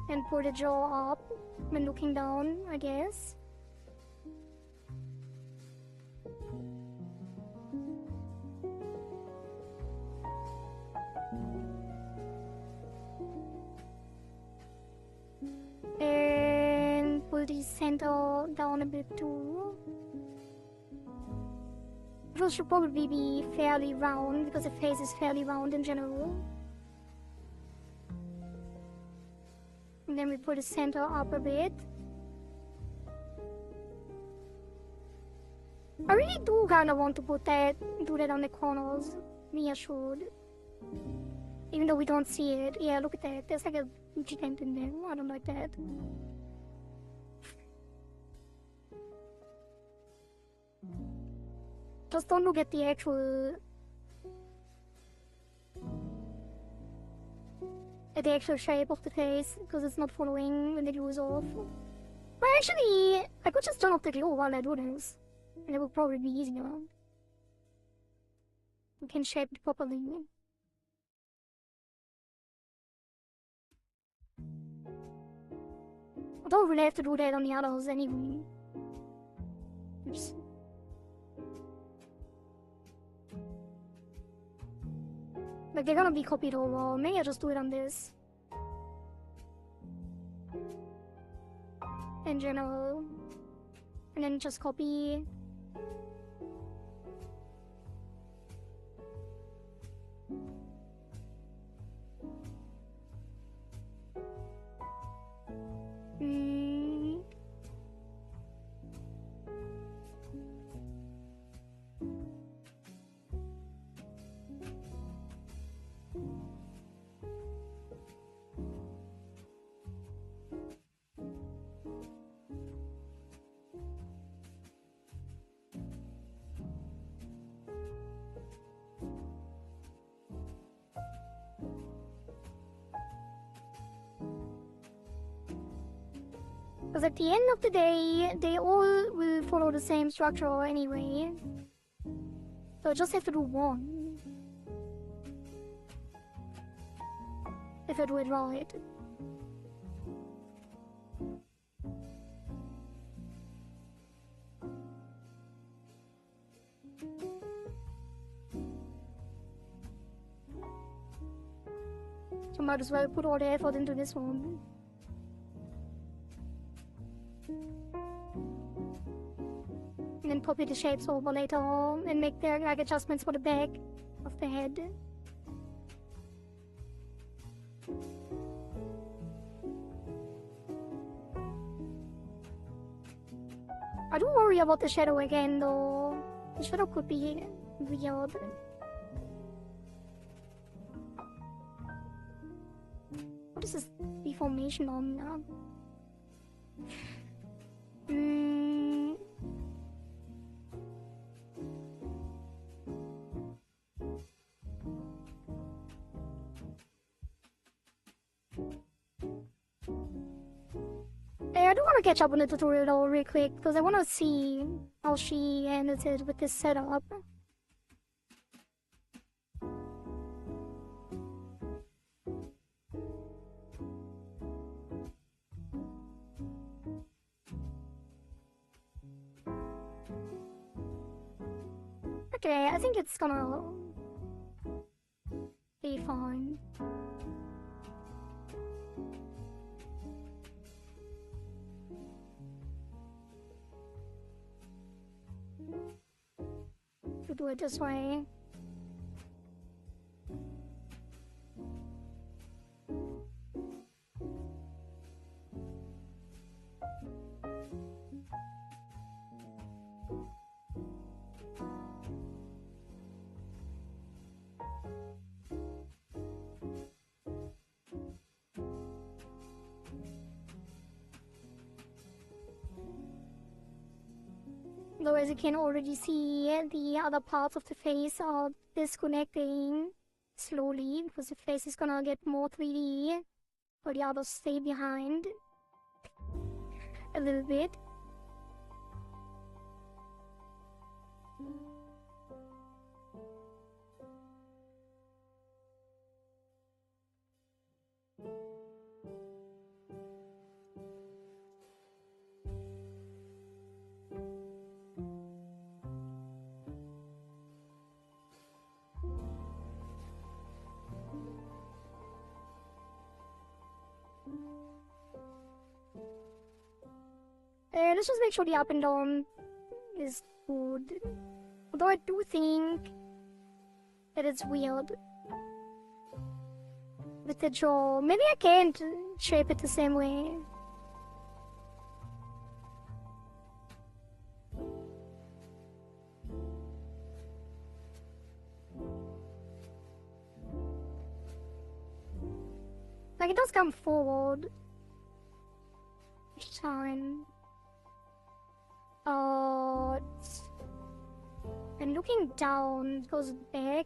And put the jaw up when looking down, I guess. And pull the center down a bit too. It should probably be fairly round because the face is fairly round in general. And then we put the center up a bit. I really do kind of want to do that on the corners. Me, I should. Even though we don't see it. Yeah, look at that. There's like a dent in there. I don't like that. Just don't look at the actual shape of the face, because it's not following when the glue is off. But actually, I could just turn off the glue while I do this, and it would probably be easier. We can shape it properly. I don't really have to do that on the others anyway. Oops. Like, they're gonna be copied over. Maybe I'll just do it on this. In general. And then just copy. Because at the end of the day, they all will follow the same structure anyway. So I just have to do one. If I do it right. So might as well put all the effort into this one. And then copy the shapes over later and make their like adjustments for the back of the head. I do worry about the shadow again though. The shadow could be weird. What is this deformation on now? I do want to catch up on the tutorial though real quick because I want to see how she handles it with this setup. Okay, I think it's gonna be fine. To do it this way. Though as you can already see, the other parts of the face are disconnecting slowly because the face is gonna get more 3D, but the others stay behind a little bit. Let's just make sure the up and down is good. Although I do think that it's weird with the jaw. Maybe I can't shape it the same way. Like, it does come forward each time. And looking down, it goes back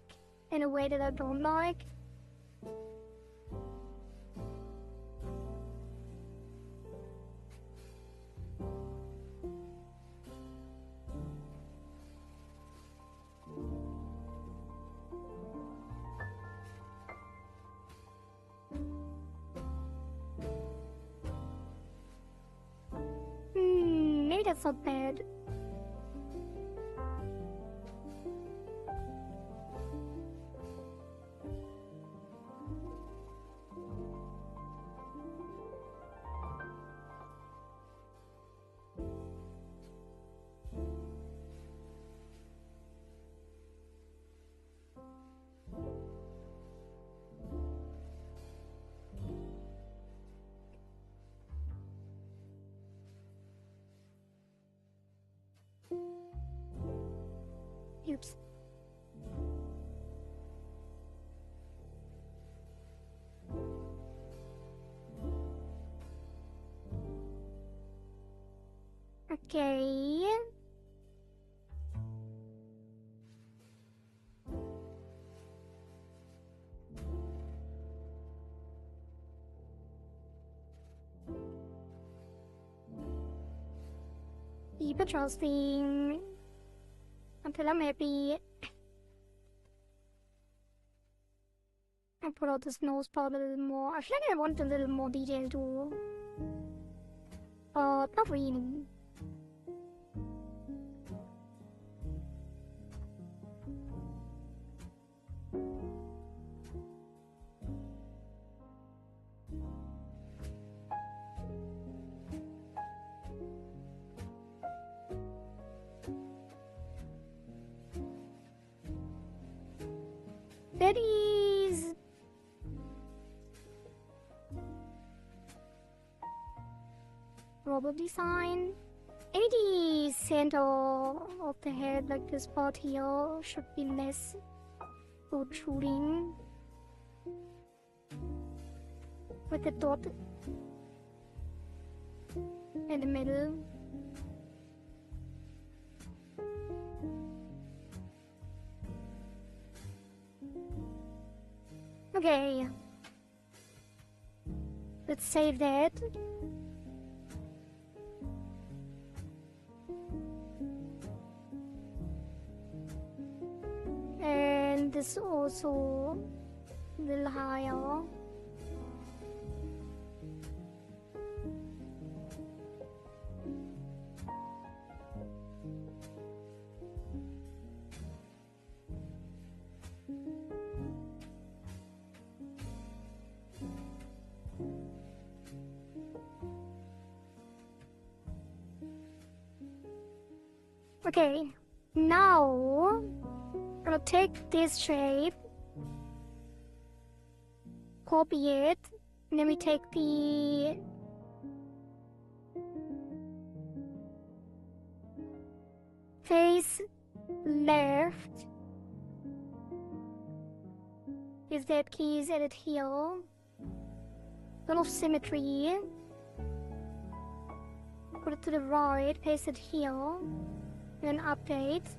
in a way that I don't like. Maybe that's not bad. Oops. Okay. Keep adjusting until I'm happy. I put out this nose part a little more. I feel like I want a little more detail too. But not really. That is probably sign. Maybe the center of the head, like this part here, should be less protruding with the dot in the middle. Okay, let's save that. And this also a little higher. Okay, now I'm gonna take this shape, copy it, and then we take the face left. Is that keys edit here? Little symmetry. Put it to the right, paste it here. Then update.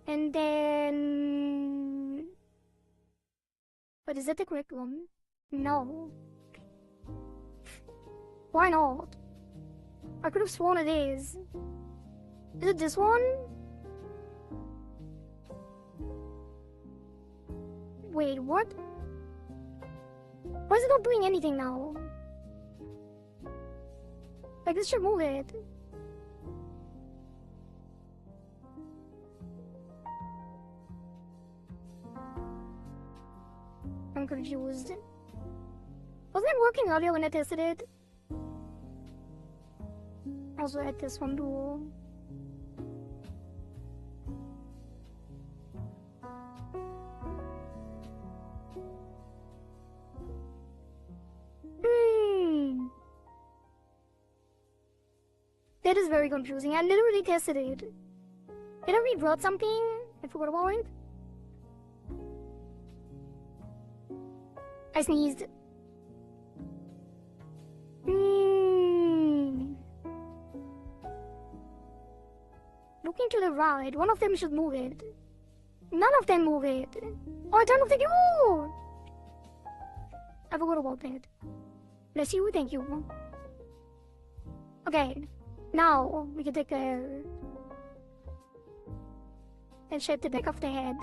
And then... But is that the correct one? No. Why not? I could have sworn it is. Is it this one? Wait, what? Why is it not doing anything now? Like, this should move it. I'm confused. Wasn't it working earlier when I tested it? Also at this one too. That is very confusing. I literally tested it. Did I rewrote something? I forgot about it. I sneezed. Looking to the right, one of them should move it. None of them move it. Oh, I turned off the queue! I forgot about that. Bless you, thank you. Okay, now we can take care and shape the back of the head.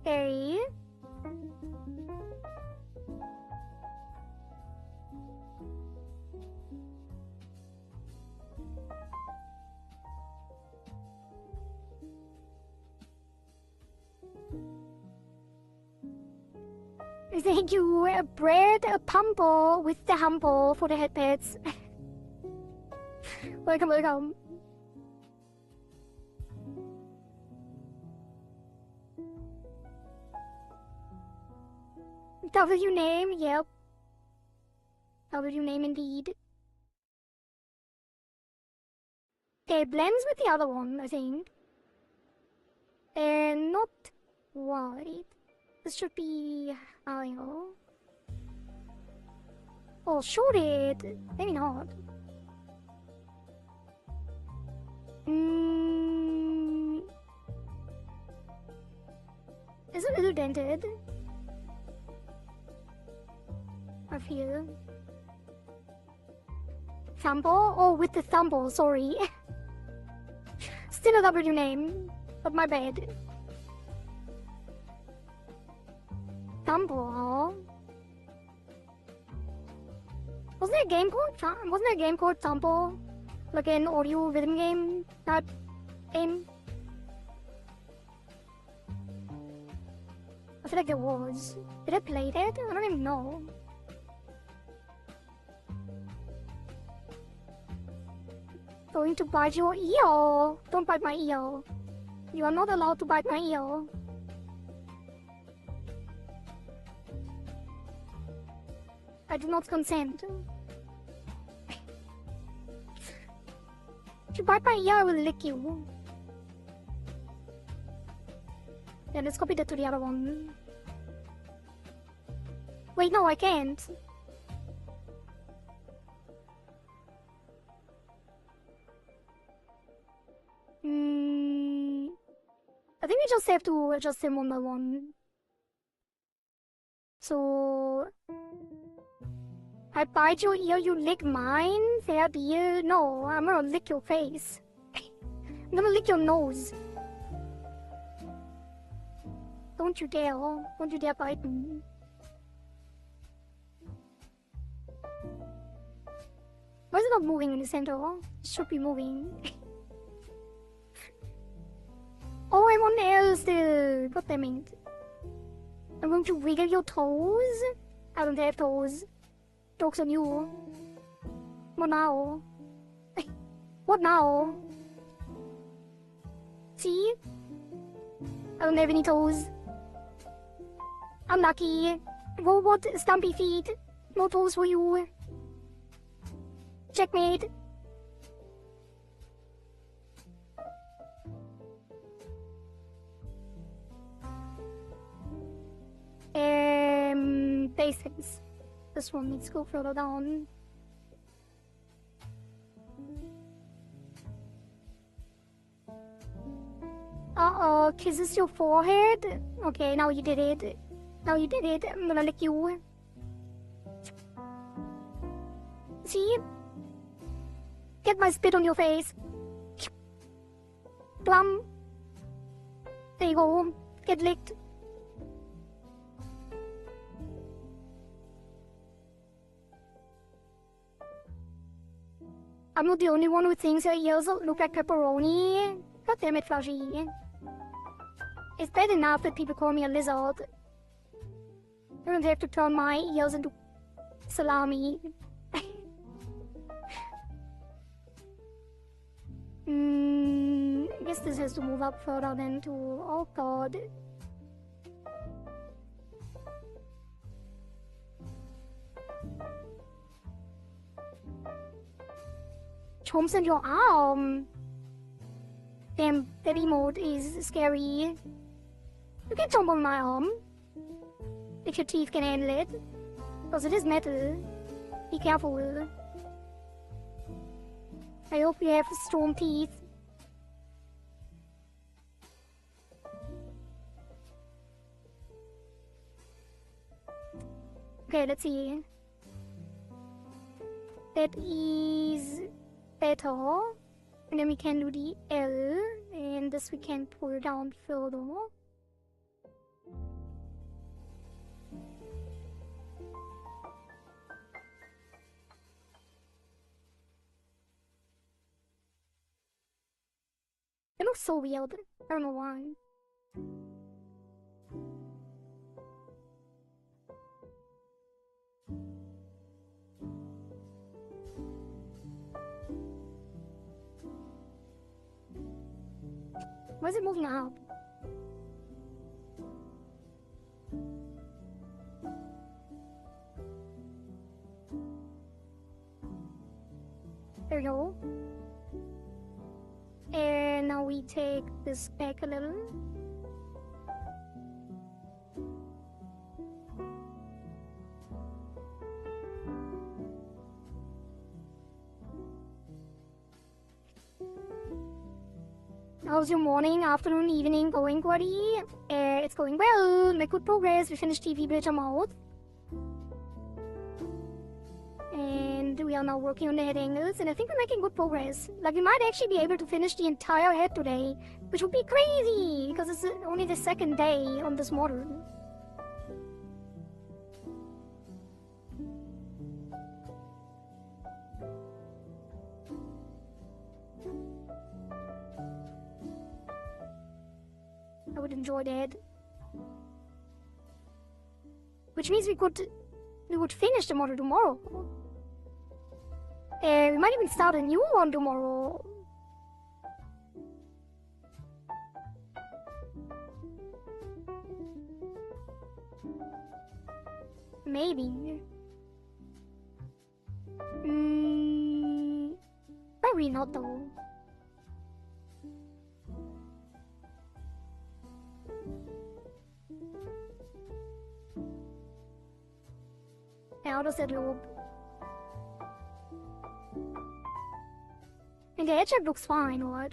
Okay. Thank you, bread, a pumple with the humble for the head pets. Welcome, welcome. W name, yep. W name indeed. It blends with the other one, I think. And not right. This should be IO. Oh, shoot it! Maybe not. Is it a little dented? I feel. Thumble? Oh, with the thumble, sorry. Still a W name, but my bad. Thumble. Wasn't there a game called Thumble? Like an audio rhythm game? That game? I feel like there was. Did I play that? I don't even know. Going to bite your ear. Don't bite my ear. You are not allowed to bite my ear. I do not consent. If you bite my ear, I will lick you. Yeah, let's copy that to the other one. Wait, no, I can't. I think we just have to adjust them one by one. So... I bite your ear, you lick mine? Fair deal? No, I'm gonna lick your face. I'm gonna lick your nose. Don't you dare. Don't you dare bite me. Why is it not moving in the center? It should be moving. Oh, I'm on L still. God damn it. I'm going to wiggle your toes? I don't have toes. Joke's on you. What now? What now? See? I don't have any toes. Unlucky. Robot stumpy feet. No toes for you. Checkmate. Basics. This one needs to go further down. Uh-oh, kisses your forehead? Okay, now you did it. Now you did it. I'm gonna lick you. See? Get my spit on your face. Plum. There you go. Get licked. I'm not the only one who thinks your ears look like pepperoni. God damn it, Flashy. It's bad enough that people call me a lizard. I don't have to turn my ears into salami. I guess this has to move up further than to... Oh god. Chomps in your arm. Damn, that emote is scary. You can chomp on my arm. If your teeth can handle it. Because it is metal. Be careful. I hope you have strong teeth. Okay, let's see. That is better. And then we can do the L. And this we can pull down further. It looks so weird. I don't know why. Why is it moving up? There we go. And now we take this back a little. How's your morning, afternoon, evening going, Kohari? It's going well. Make good progress. We finished the VBridger mouth. And we are now working on the head angles, and I think we're making good progress. Like, we might actually be able to finish the entire head today, which would be crazy, because it's only the second day on this model. I would enjoy that. Which means we would finish the model tomorrow. We might even start a new one tomorrow. Maybe. Probably not though. How does that look? And the edge shape looks fine, what?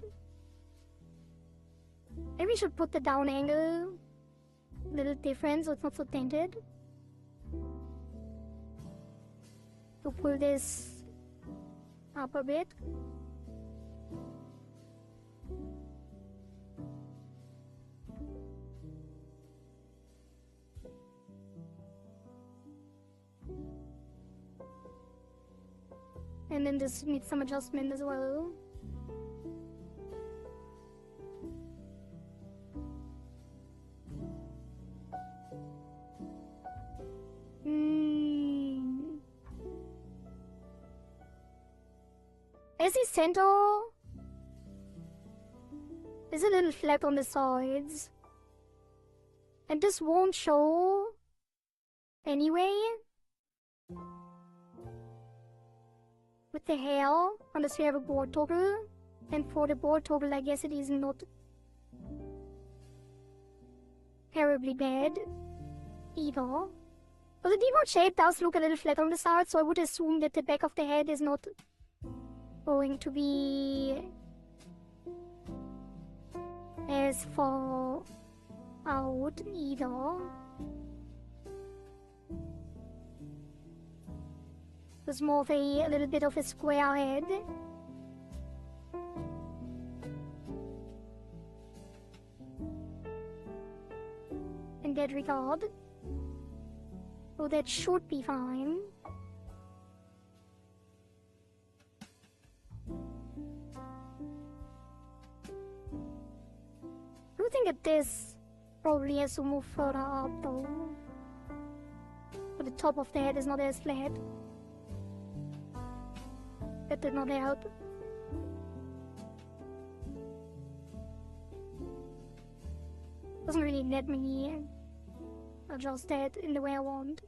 Maybe we should put the down angle a little different so it's not so tinted. To pull this up a bit. And then this needs some adjustment as well. As the center is a little flat on the sides. And this won't show Anyway, with the hair on the sphere of a board toggle, and for the board toggle, I guess it is not terribly bad either. But the default shape does look a little flat on the side, so I would assume that the back of the head is not going to be as far out either. There's more of a little bit of a square head. In that regard. So that should be fine. I do think that this probably has to move further up though. But the top of the head is not as flat. That did not help. Doesn't really let me adjust that in the way I want.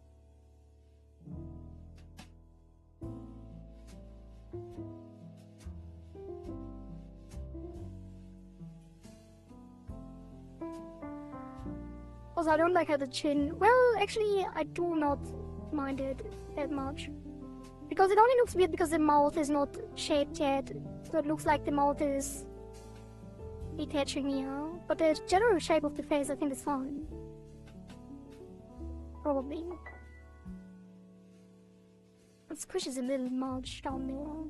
Also, I don't like how the chin... Well, actually, I do not mind it that much. Because it only looks weird because the mouth is not shaped yet. So it looks like the mouth is detaching here. But the general shape of the face, I think, is fine. Probably. It squishes a little much down there.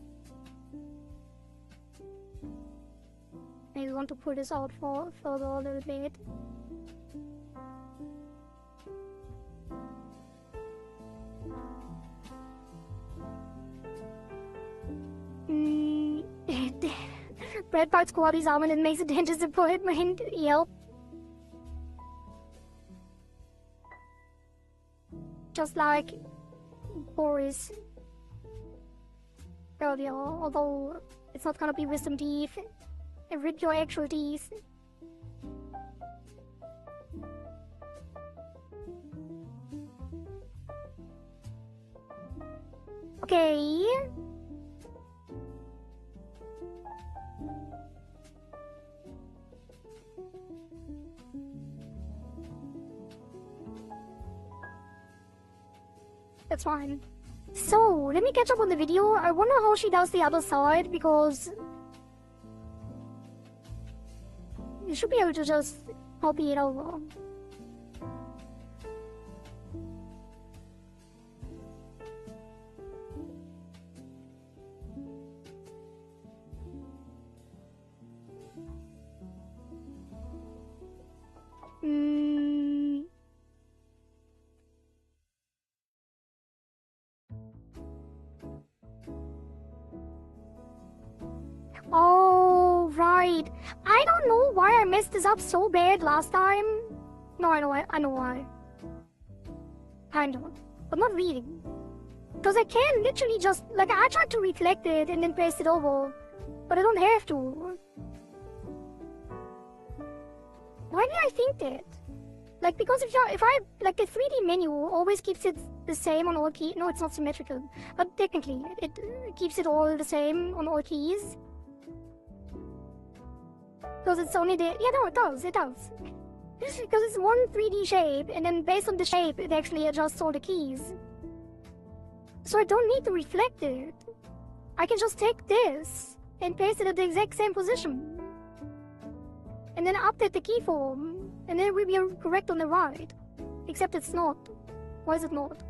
Maybe want to pull this out for further a little bit. Brad bites Kohari's arm and it makes a dentist appointment. Yep. Just like Boris earlier, although it's not gonna be wisdom teeth. And rip your actual teeth. Okay. That's fine. So, let me catch up on the video. I wonder how she does the other side, because you should be able to just copy it over. Oh, right. I don't know why I messed this up so bad last time. No, I know why. Kind of. But not really. Because I can literally just... Like, I tried to reflect it and then paste it over. But I don't have to. Why did I think that? Like, because if I... Like, the 3D menu always keeps it the same on all keys. No, it's not symmetrical. But technically, it keeps it all the same on all keys. Because it's only the... Yeah, no, it does. Because it's one 3D shape, and then based on the shape, it actually adjusts all the keys. So I don't need to reflect it. I can just take this and paste it at the exact same position. And then update the key form, and then it will be correct on the right. Except it's not. Why is it not?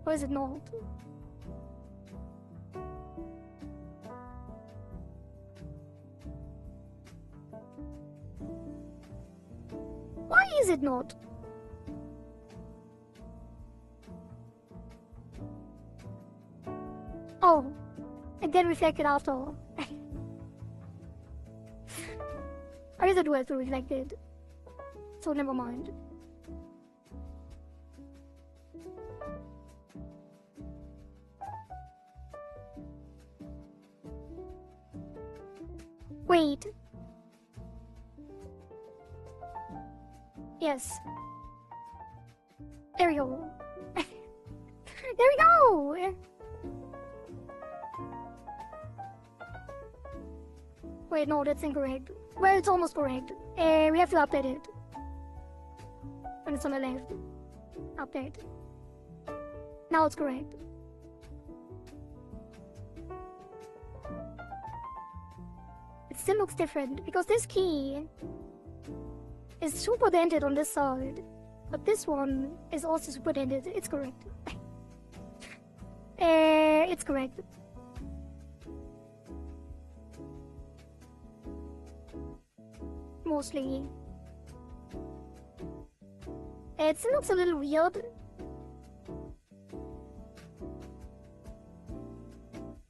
Why is it not? Why is it not? Oh, and then reflect it after. I guess I do have to reflect it. So never mind. Wait. Yes. There we go. There we go! Wait, no, that's incorrect. Well, it's almost correct. We have to update it. When it's on the left. Update. Now it's correct. It still looks different because this key is super dented on this side. But this one is also super dented. It's correct. It's correct. Mostly. It still looks a little weird.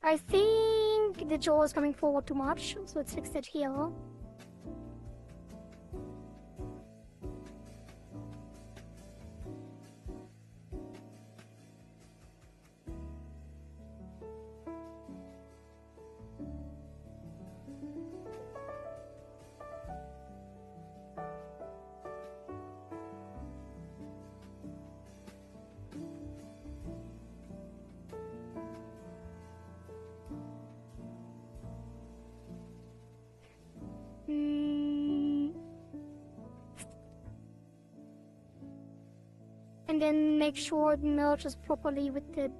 I think the jaw is coming forward too much, so let's fix it here. And then make sure it merges properly with the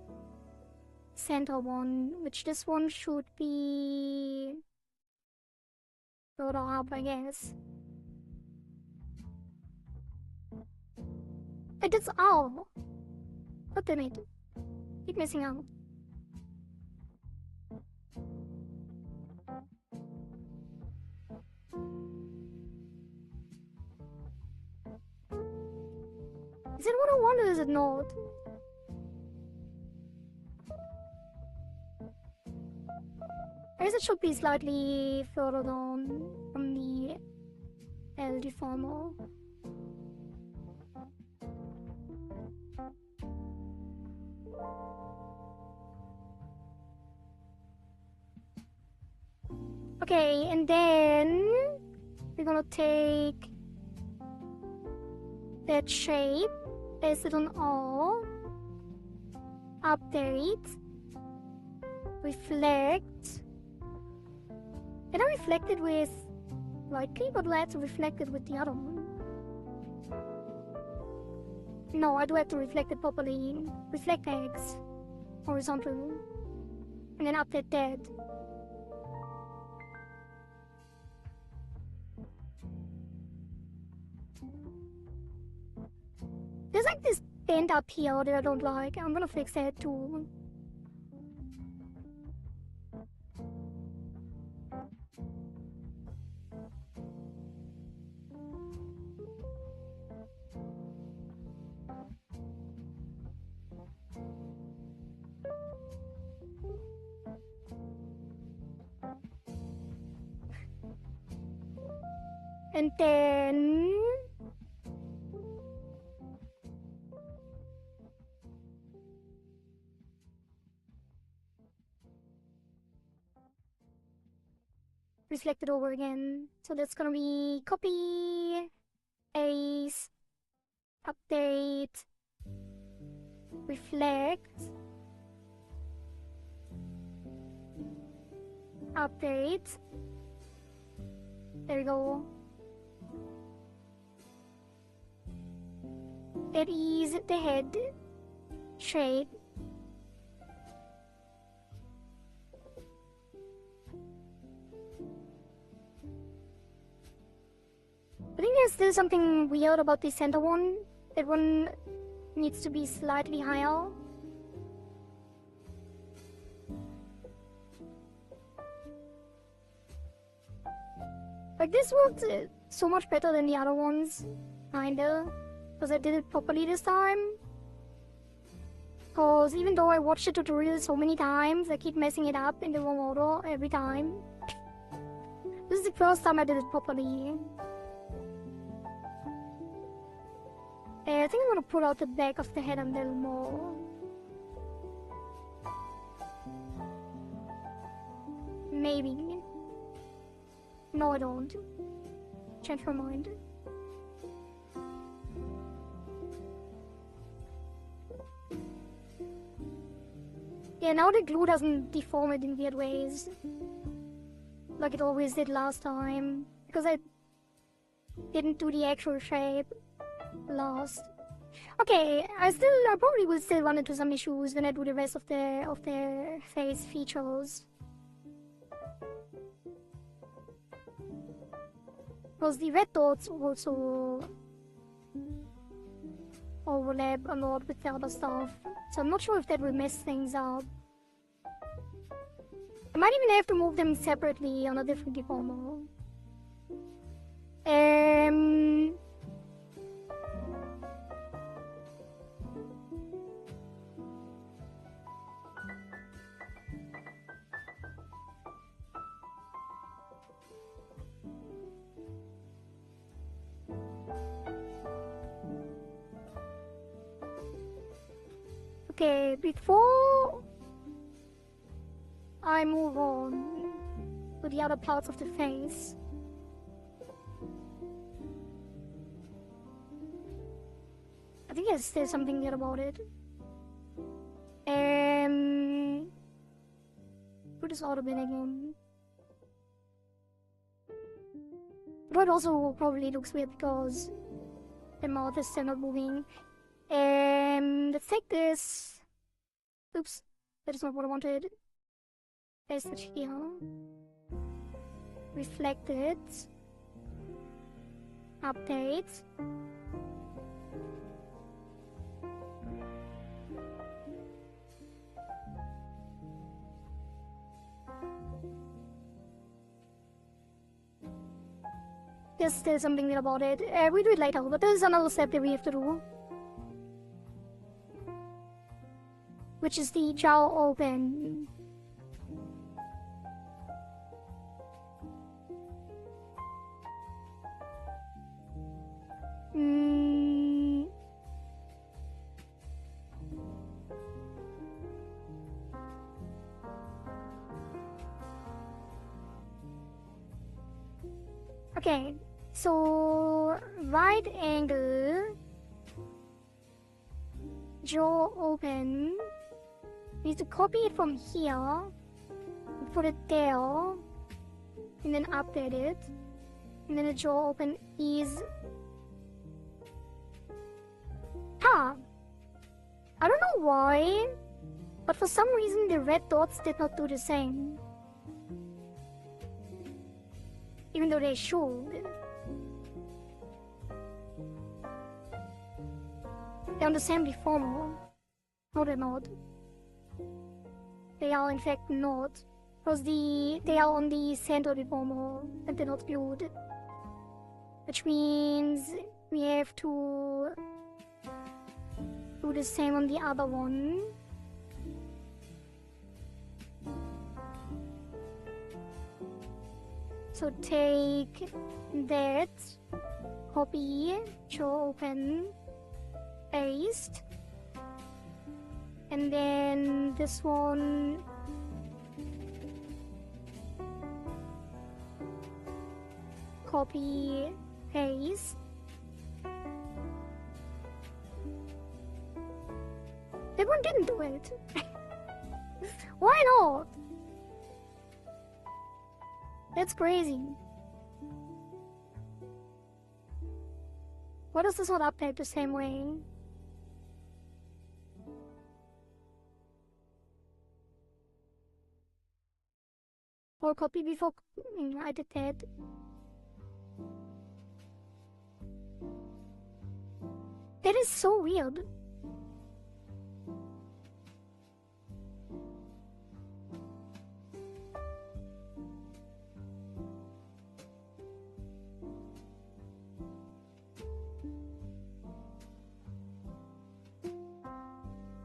center one, which this one should be further up, I guess. It's out. God damn it. Keep missing out. Is it what I want or is it not? I guess it should be slightly further down from the L deformer. Okay, and then we're gonna take that shape, place it on all, update, reflect. Can I reflect it with right click or do I have to reflect it with the other one? No, I do have to reflect it properly. Reflect X, horizontal, and then update that. There's like this bend up here that I don't like. I'm gonna fix that too. And then reflect it over again. So that's gonna be copy, paste, update, reflect, update. There we go. That is the head shape. I think there's still something weird about the center one. That one needs to be slightly higher. Like this worked so much better than the other ones, kinda. Because I did it properly this time. Because even though I watched the tutorial so many times, I keep messing it up in the wrong order every time. This is the first time I did it properly. I think I'm gonna pull out the back of the head a little more. Maybe. No, I don't. Change my mind. Yeah, now the glue doesn't deform it in weird ways. Like it always did last time. Because I didn't do the actual shape last. Okay, I probably will still run into some issues when I do the rest of the face features. Because the red dots also overlap a lot with the other stuff. So I'm not sure if that will mess things up. I might even have to move them separately on a different deformer. Okay, before I move on to the other parts of the face, I think there's something good about it. Put this auto bin again. But it also probably looks weird because the mouth is still not moving. Let's take this. Oops, that is not what I wanted. Paste it here. Reflect it. Update. There's still something weird about it. We'll do it later, but there's another step that we have to do. Which is the jaw open. Okay, so right angle, jaw open. We need to copy it from here, put it there, and then update it. And then the jaw open is... I don't know why, but for some reason the red dots did not do the same. Even though they should. They're on the same deformer. No, they're not. They are in fact not. Because they are on the center deformer and they're not glued. Which means we have to do the same on the other one. So take that, copy, jaw open, paste, and then this one, copy, paste. That one didn't do it. Why not? That's crazy. Why does this not update the same way? Or copy before I did that. That is so weird.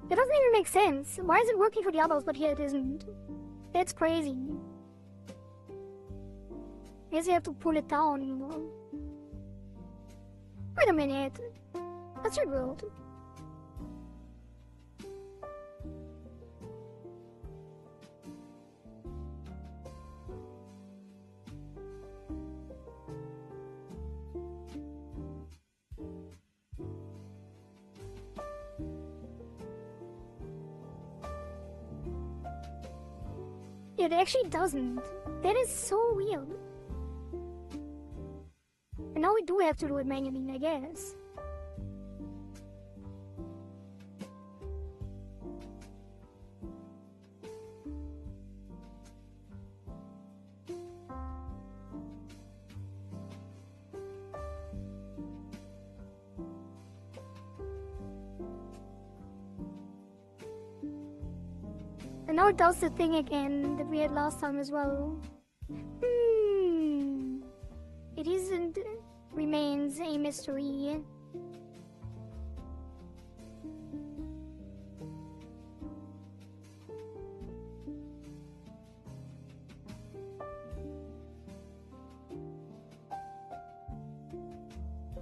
It doesn't even make sense. Why is it working for the others, but here it isn't? That's crazy. I guess you have to pull it down, you know. Wait a minute. That's your world. It actually doesn't. That is so weird. And now we do have to do it manually, I guess. And now it does the thing again that we had last time as well. It isn't, remains a mystery.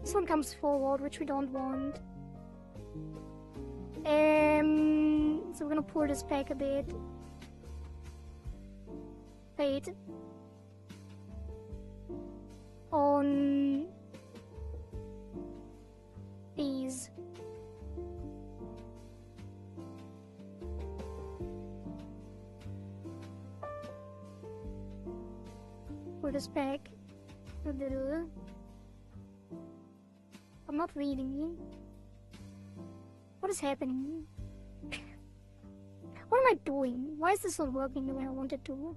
This one comes forward, which we don't want. So we're gonna pull this back a bit. Wait. On these. Pull this back a little. I'm not reading. What is happening? What am I doing? Why is this not working the way I want it to?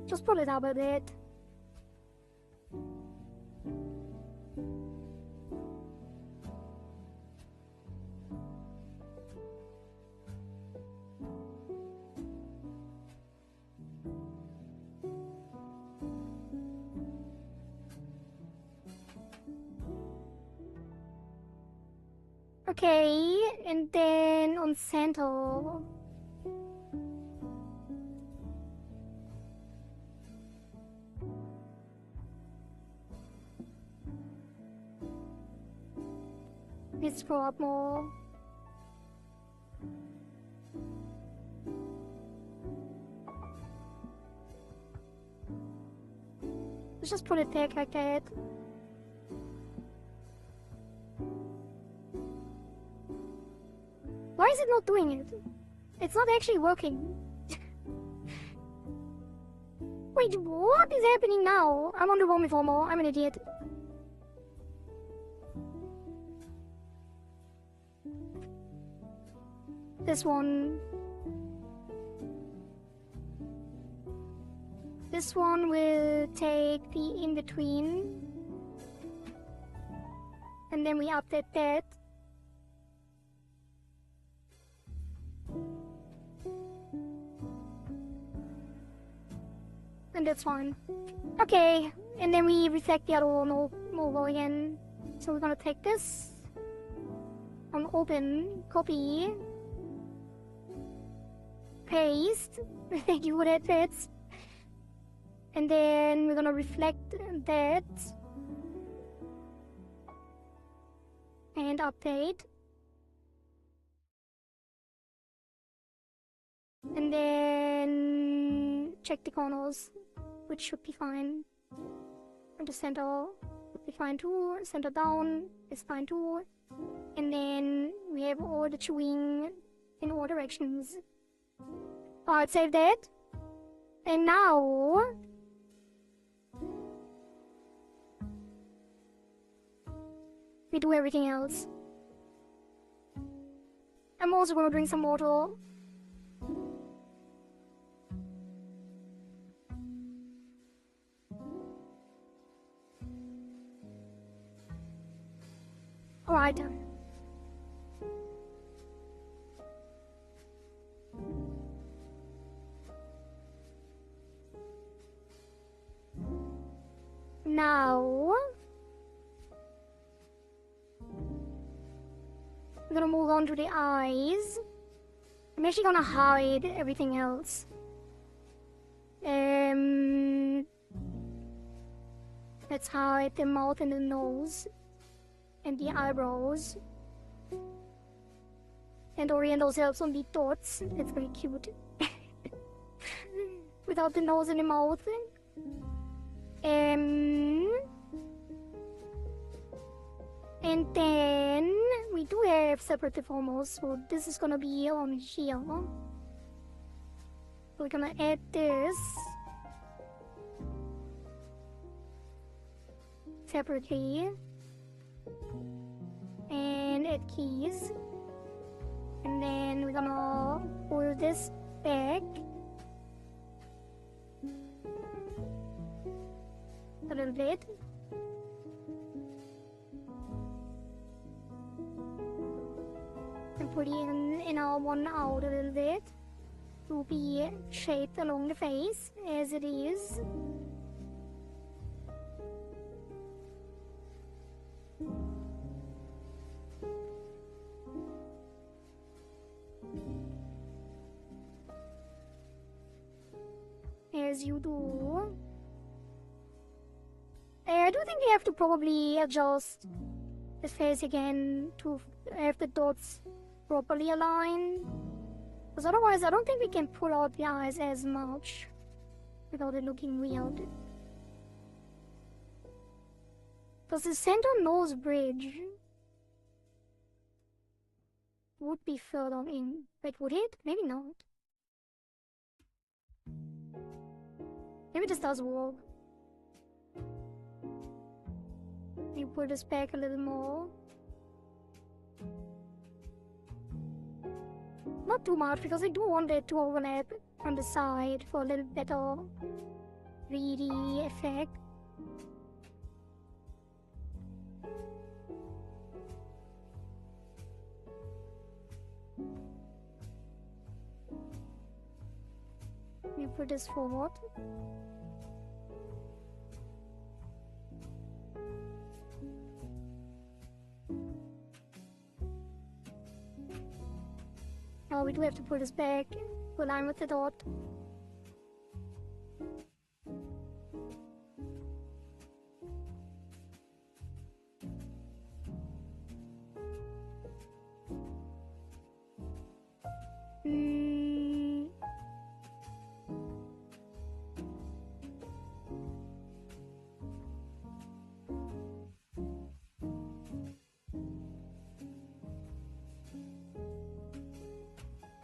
Just pull it up a bit. Okay, and then on center. Let's scroll up more. Let's just put it back like that. Why is it not doing it? It's not actually working. Wait, what is happening now? I'm on the wrong formal. I'm an idiot. This one. This one will take the in-between. And then we update that. And that's fine. Okay, and then we reflect the other one over again. So we're gonna take this. On open, copy. Paste. Thank you for that, fits. And then we're gonna reflect that. And update. And then check the corners, which should be fine. And the center would be fine too. Center down is fine too. And then we have all the chewing in all directions. Alright, save that. And now we do everything else. I'm also gonna drink some water. Alright. We're gonna move on to the eyes. I'm actually gonna hide everything else. Let's hide the mouth and the nose and the eyebrows. And orient ourselves on the dots. That's very cute. Without the nose and the mouth. And then we do have separate deformers, so this is gonna be on here. We're gonna add this separately and add keys. And then we're gonna pull this back a little bit. And put in our one out a little bit to be shaped along the face as it is. As you do. I do think we have to probably adjust the face again to have the dots properly aligned. Because otherwise I don't think we can pull out the eyes as much without it looking weird. Because the center nose bridge would be further in. Wait, would it? Maybe not. Maybe this does work. You pull this back a little more. Not too much, because I do want it to overlap on the side for a little better 3D effect. You put this forward. Oh, we do have to pull this back to align with the dot.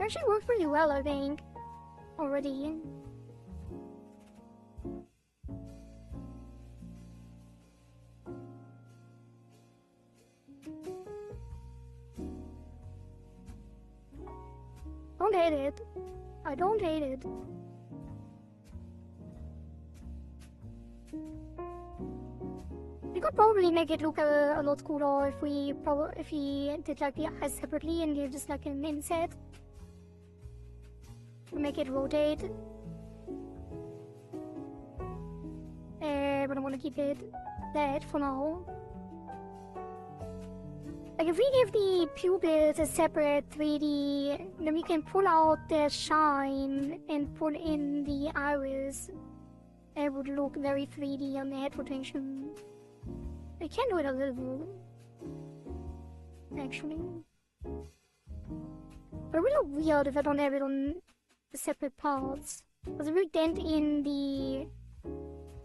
Actually worked pretty well, I think, already. Don't hate it. I don't hate it. We could probably make it look a lot cooler if we did like the eyes separately and gave just like an inset. Make it rotate. But I want to keep it that for now. Like if we give the pupils a separate 3D, then we can pull out the shine and pull in the iris. It would look very 3D on the head rotation. I can do it a little, actually. But it will look weird if I don't have it on the separate parts. Because if we dent in the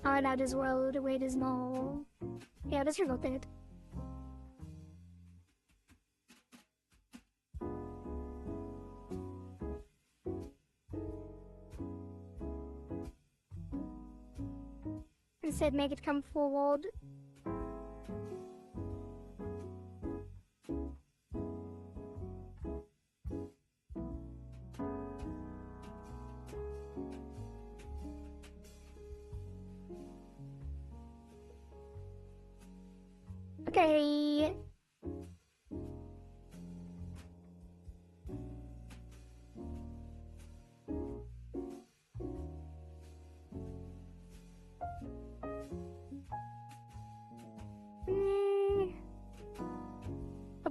eyelid as well, the way it is now. Yeah, let's revoke that. Instead, make it come forward. Okay.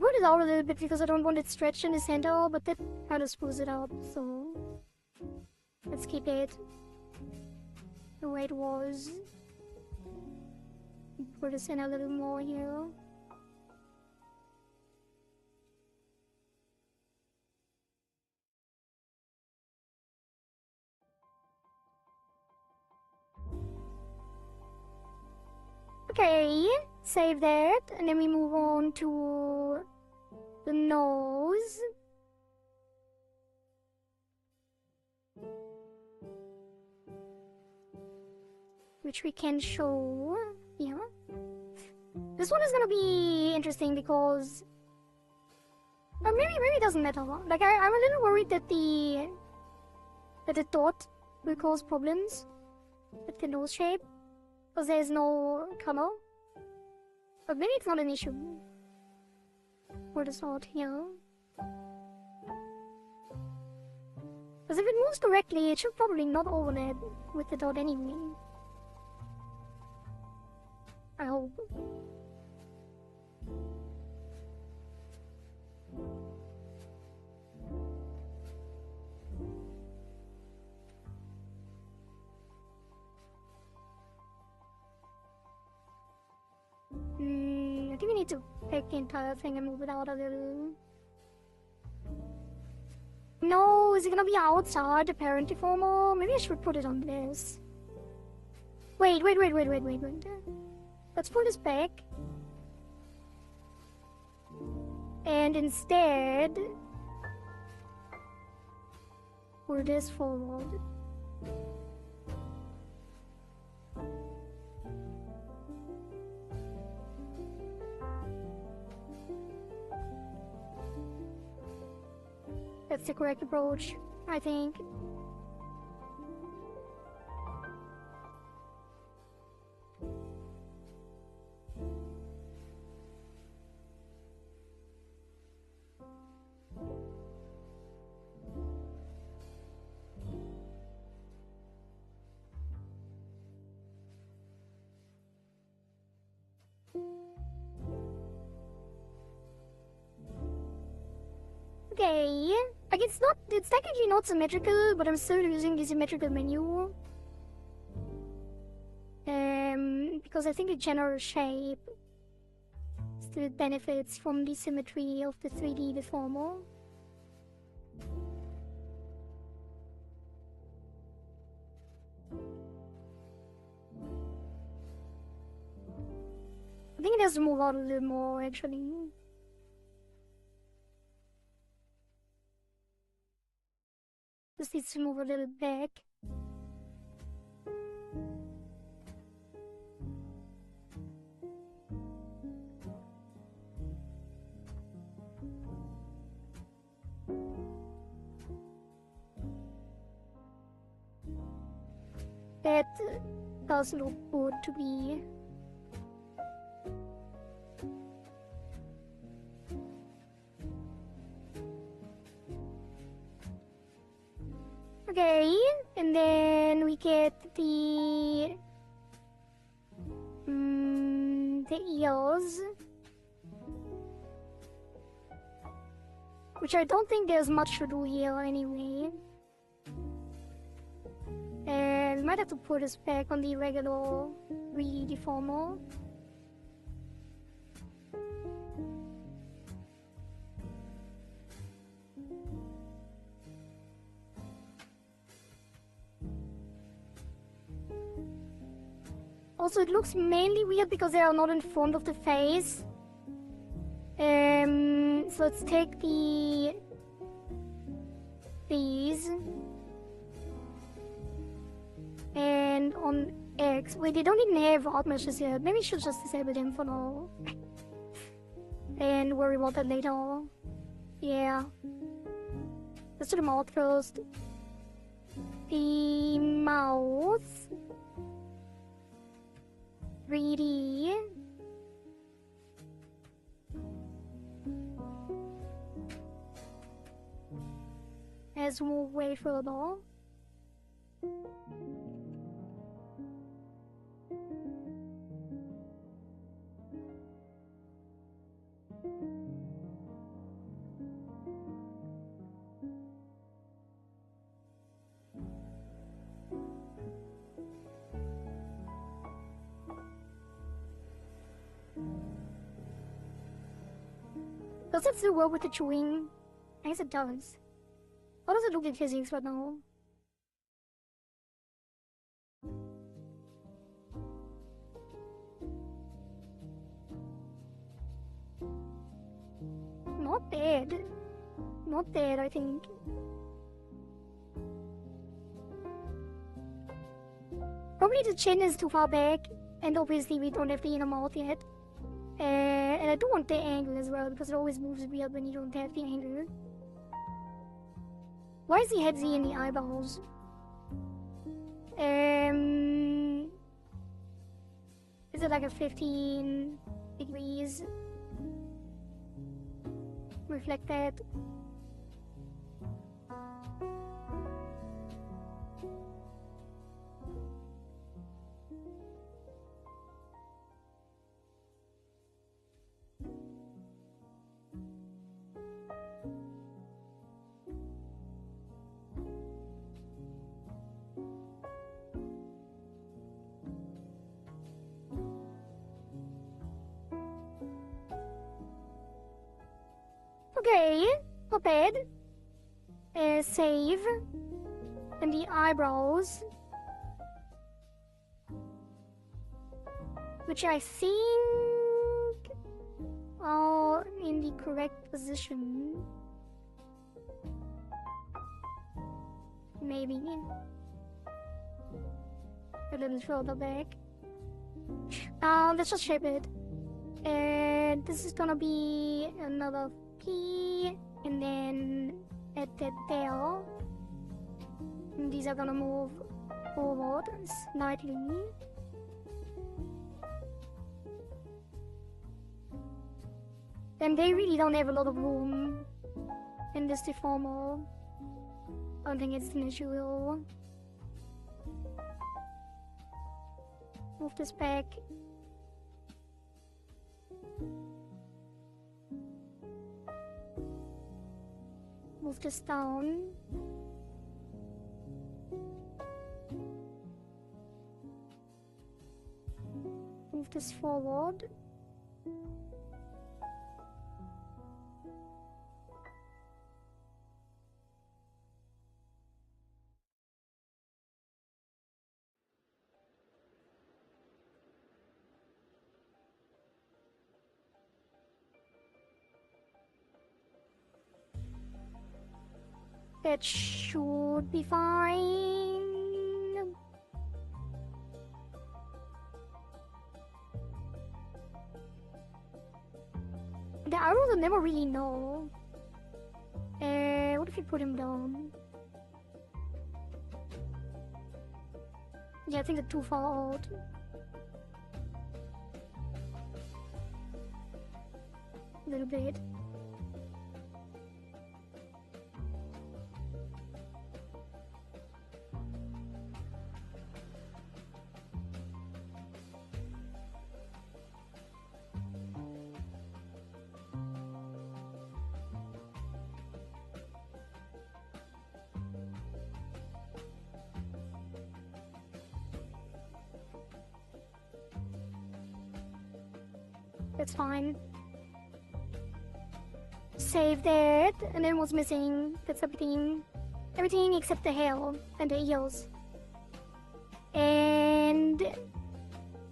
put it out a little bit because I don't want it stretched in the center, but that kind of spruces it up, so let's keep it the way it was. Put this in a little more here. Okay, save that, and then we move on to the nose. Which we can show here. This one is gonna be interesting because maybe it doesn't matter. Like I'm a little worried that the dot will cause problems with the nose shape because there's no color. But maybe it's not an issue for the dot here. Because if it moves correctly, it should probably not overlap with the dot anyway. I hope. I think we need to pick the entire thing and move it out a little. No, is it gonna be outside the parent deformer? Maybe I should put it on this. Wait. Let's pull this back. And instead, pull this forward. That's the correct approach, I think. Okay, like it's technically not symmetrical, but I'm still using the symmetrical menu. Because I think the general shape still benefits from the symmetry of the 3D deformer. I think it has to move out a little more, actually. Just needs to move a little back. That does look good to me. Okay, and then we get the ears, which I don't think there's much to do here anyway. And we might have to put this back on the regular 3D deformer. Also, it looks mainly weird because they are not in front of the face. So let's take these. And on X, wait, they don't even have art meshes yet. Maybe we should just disable them for now. And worry about that later. Yeah. Let's do the mouth first. The mouth. 3D. As we move way further. Does it still work with the chewing? I guess it does. How does it look in physics right now? Not bad. Not bad, I think. Probably the chin is too far back, and obviously we don't have the inner mouth yet. And I don't want the angle as well, because it always moves weird when you don't have the angle. Why is the head Z in the eyebrows? Is it like a 15 degrees? Reflect that. Okay, not bad. Save. And the eyebrows. Which I think are in the correct position. Maybe a little further back. Let's just shape it. And this is gonna be another P, and then add that there. And these are gonna move forward slightly. And they really don't have a lot of room in this deformer. I don't think it's an issue. Move this back. Move this down. Move this forward. That should be fine. The arrows will never really know. What if we put him down? Yeah, I think they're too far out. A little bit. That's fine. Save that, and then what's missing? That's everything. Everything except the hair and the ears. And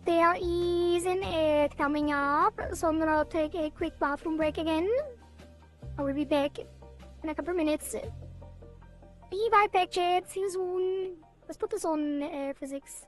there is an ad coming up, so I'm gonna take a quick bathroom break again. I will be back in a couple of minutes. Be right back, chat. See you soon. Let's put this on physics.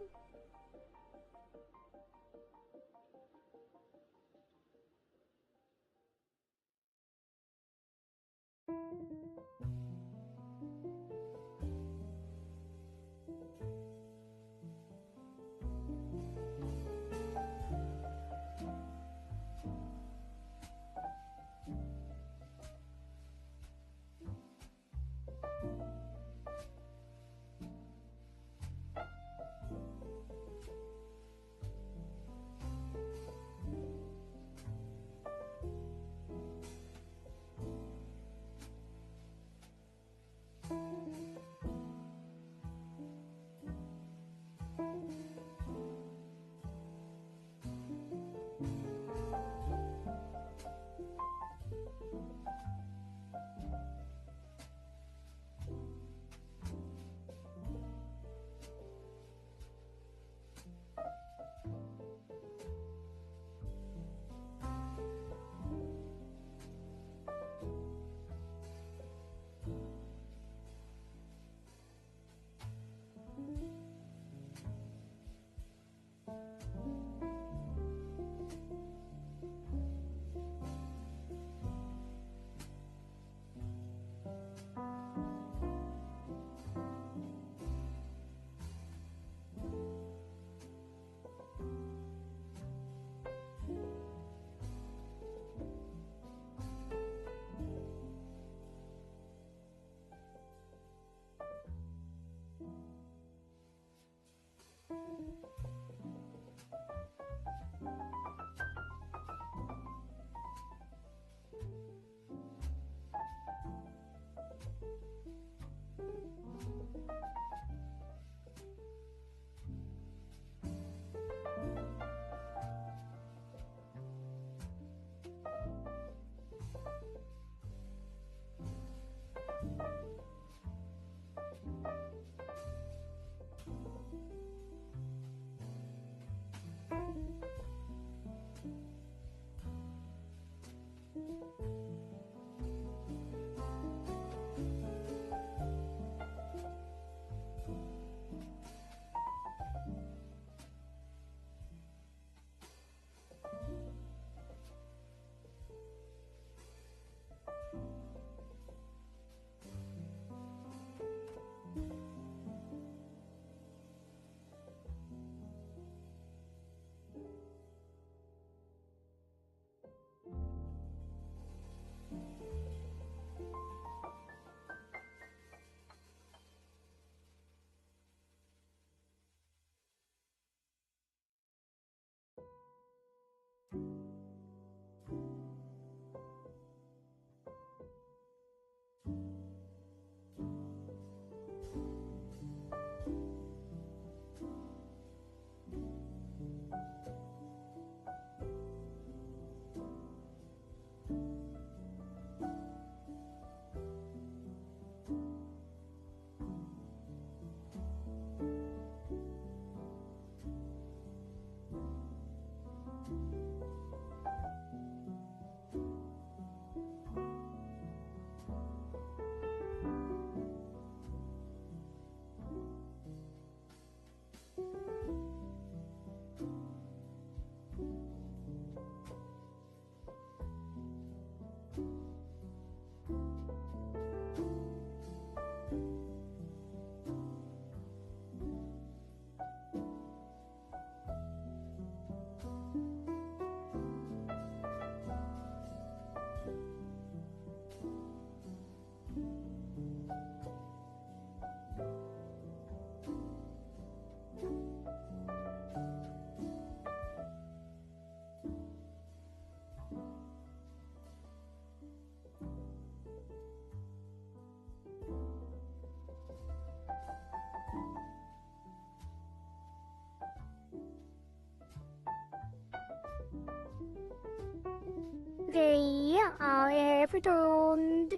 Okay, I have returned.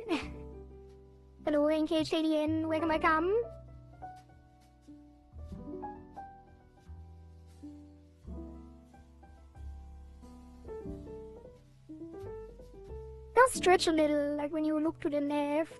Hello, engaged alien, where can I come? Just stretch a little, like when you look to the left.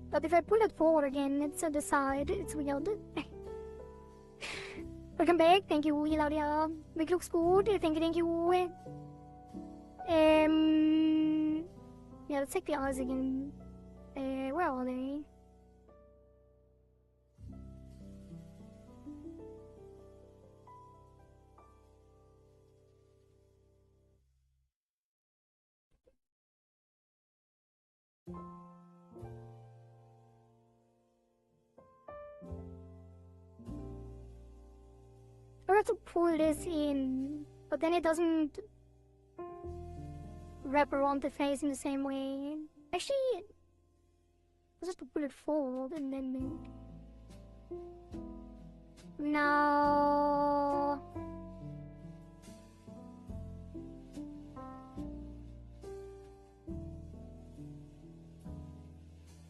But if I pull it forward again, it's on the side. It's weird. Welcome back. Thank you, Hilaria. It looks good. Thank you. Yeah, let's take the eyes again. Where are they? I have to pull this in, but then it doesn't wrap around the face in the same way. Actually, I just have to pull it forward and then make. Now,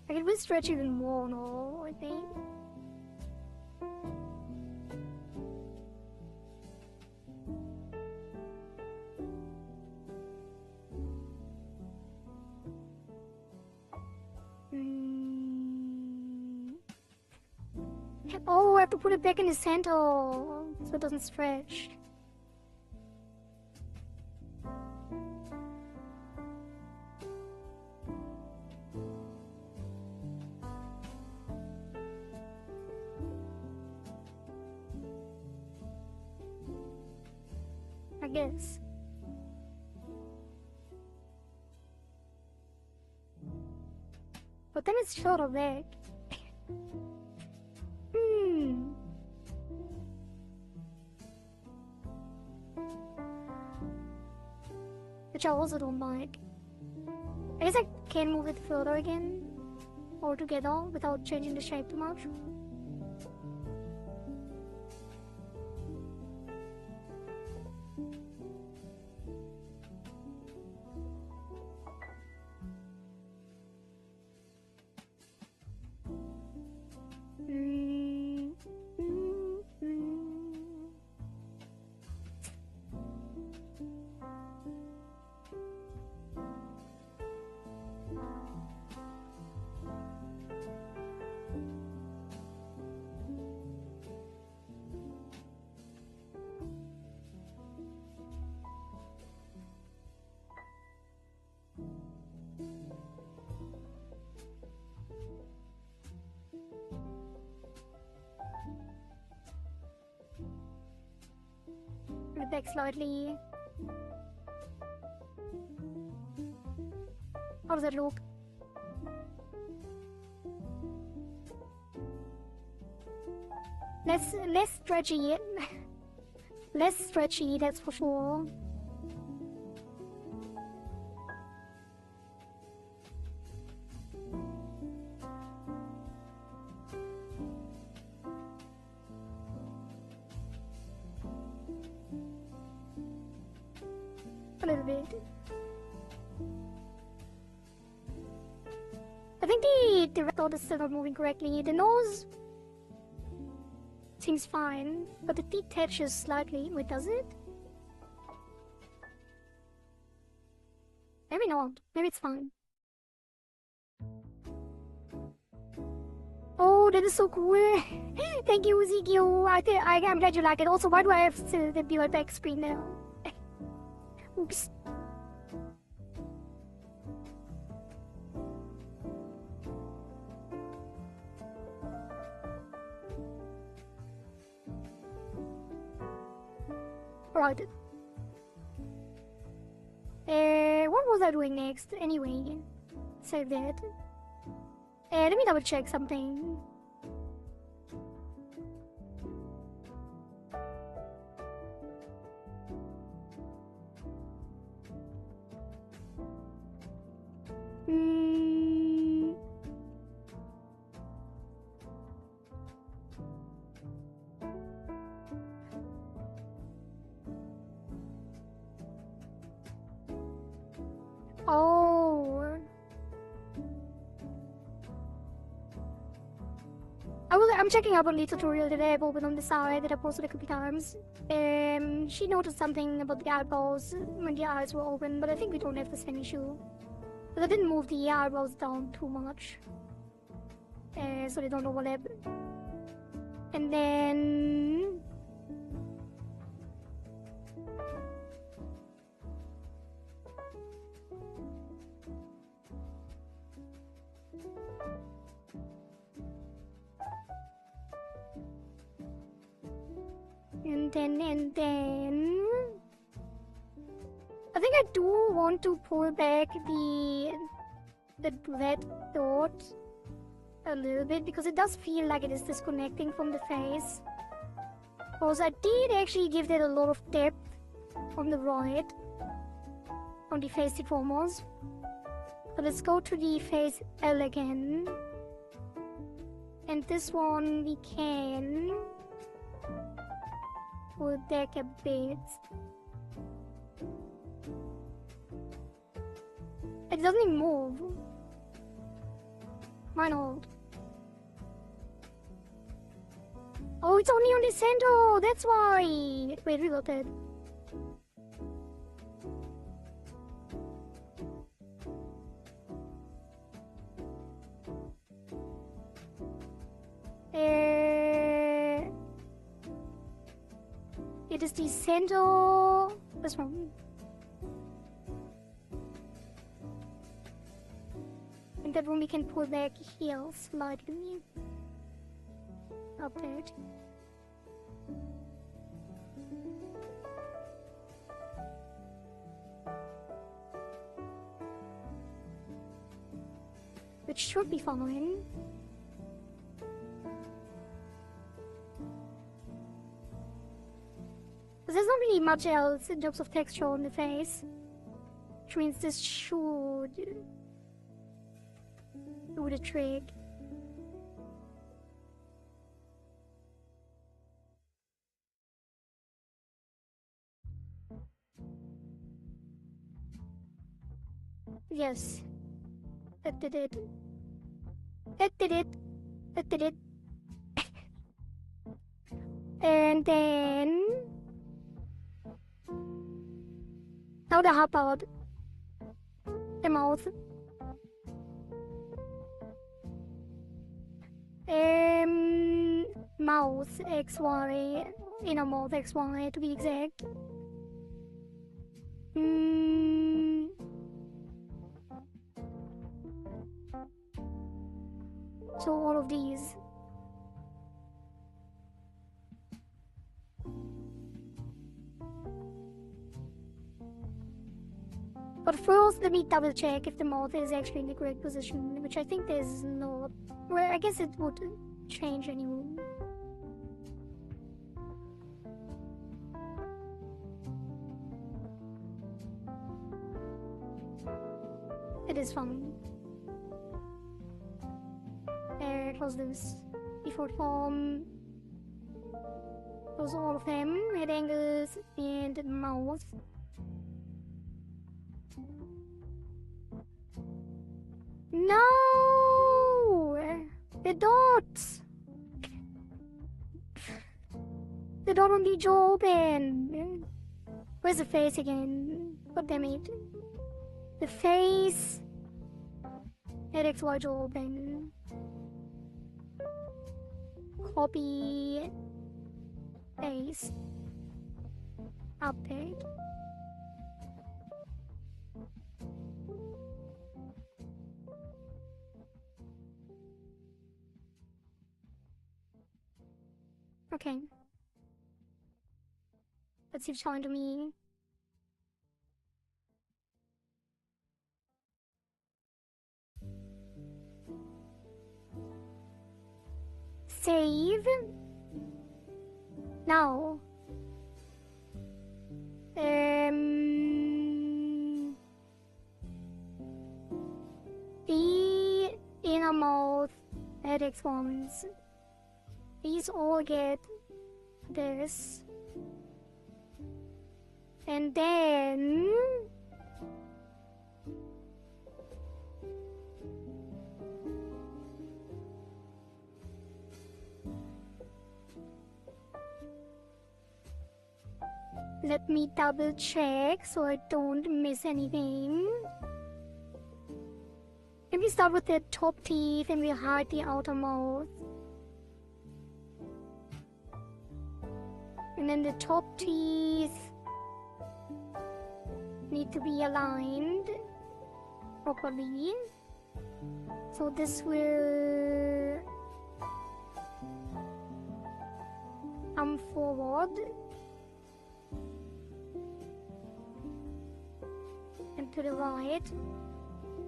like it will stretch even more, no? I think. Oh, I have to put it back in the center so it doesn't stretch. I guess. But then it's shorter back. Which I also don't like. I guess I can move it further again, or together, without changing the shape too much. Put it back slightly. How does that look? Less stretchy. Less stretchy, that's for sure. A little bit. I think the rectal is still not moving correctly. The nose seems fine, but the teeth touches slightly. Wait, does it? Maybe not. Maybe it's fine. Oh, that is so cool. Thank you, Zeikioo. I'm glad you like it. Also, why do I have the build back screen there? Oops. Right. What was I doing next? Anyway, save that. Let me double check something. Oh. I'm checking up on the tutorial that I have opened on the side that I posted a couple times. She noticed something about the eyebrows when the eyes were open, but I think we don't have the same issue. But I didn't move the eyebrows down too much. So they don't overlap. And then... And then... I think I do want to pull back the red dot a little bit because it does feel like it is disconnecting from the face. Because I did actually give that a lot of depth on the right, on the face deformers. So let's go to the face L again. And this one we can pull back a bit. It doesn't even move. Why not? Oh, it's only on the center. That's why. Wait, reload it. It is the center. This one. And that one we can pull back here slightly. Update. Which should be fine. There's not really much else in terms of texture on the face. Which means this should do the trick. Yes. That did it. That did it. That did it. And then... now the hard part. The mouth. Mouth XY. Inner mouth XY to be exact. So all of these. But first, let me double check if the mouth is actually in the correct position, which I think there's not. Well, I guess it would change anyway. It is fine. Close this. Default form. Close all of them. Head angles and mouth. No! The dots! The dot on the jaw open. Where's the face again? God damn it. The face. Head XY jaw open. Copy. Paste. Update. Okay. Let's see if it's fine to me. save. Now. The inner mouth headache ones. These all get this. And then let me double check so I don't miss anything. If we start with the top teeth and we hide the outer mouth. And then the top teeth need to be aligned properly. So this will come forward and to the right.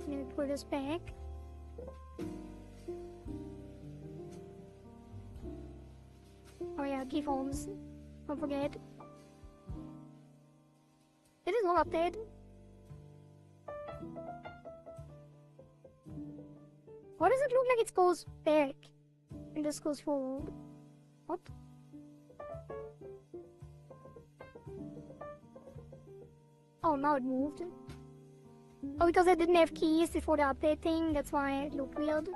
And then pull this back. Oh yeah, keyforms. Don't forget. It is not updated. Why does it look like it goes back and this goes forward? What? Oh, now it moved. Oh, because I didn't have keys before the update thing, that's why it looked weird.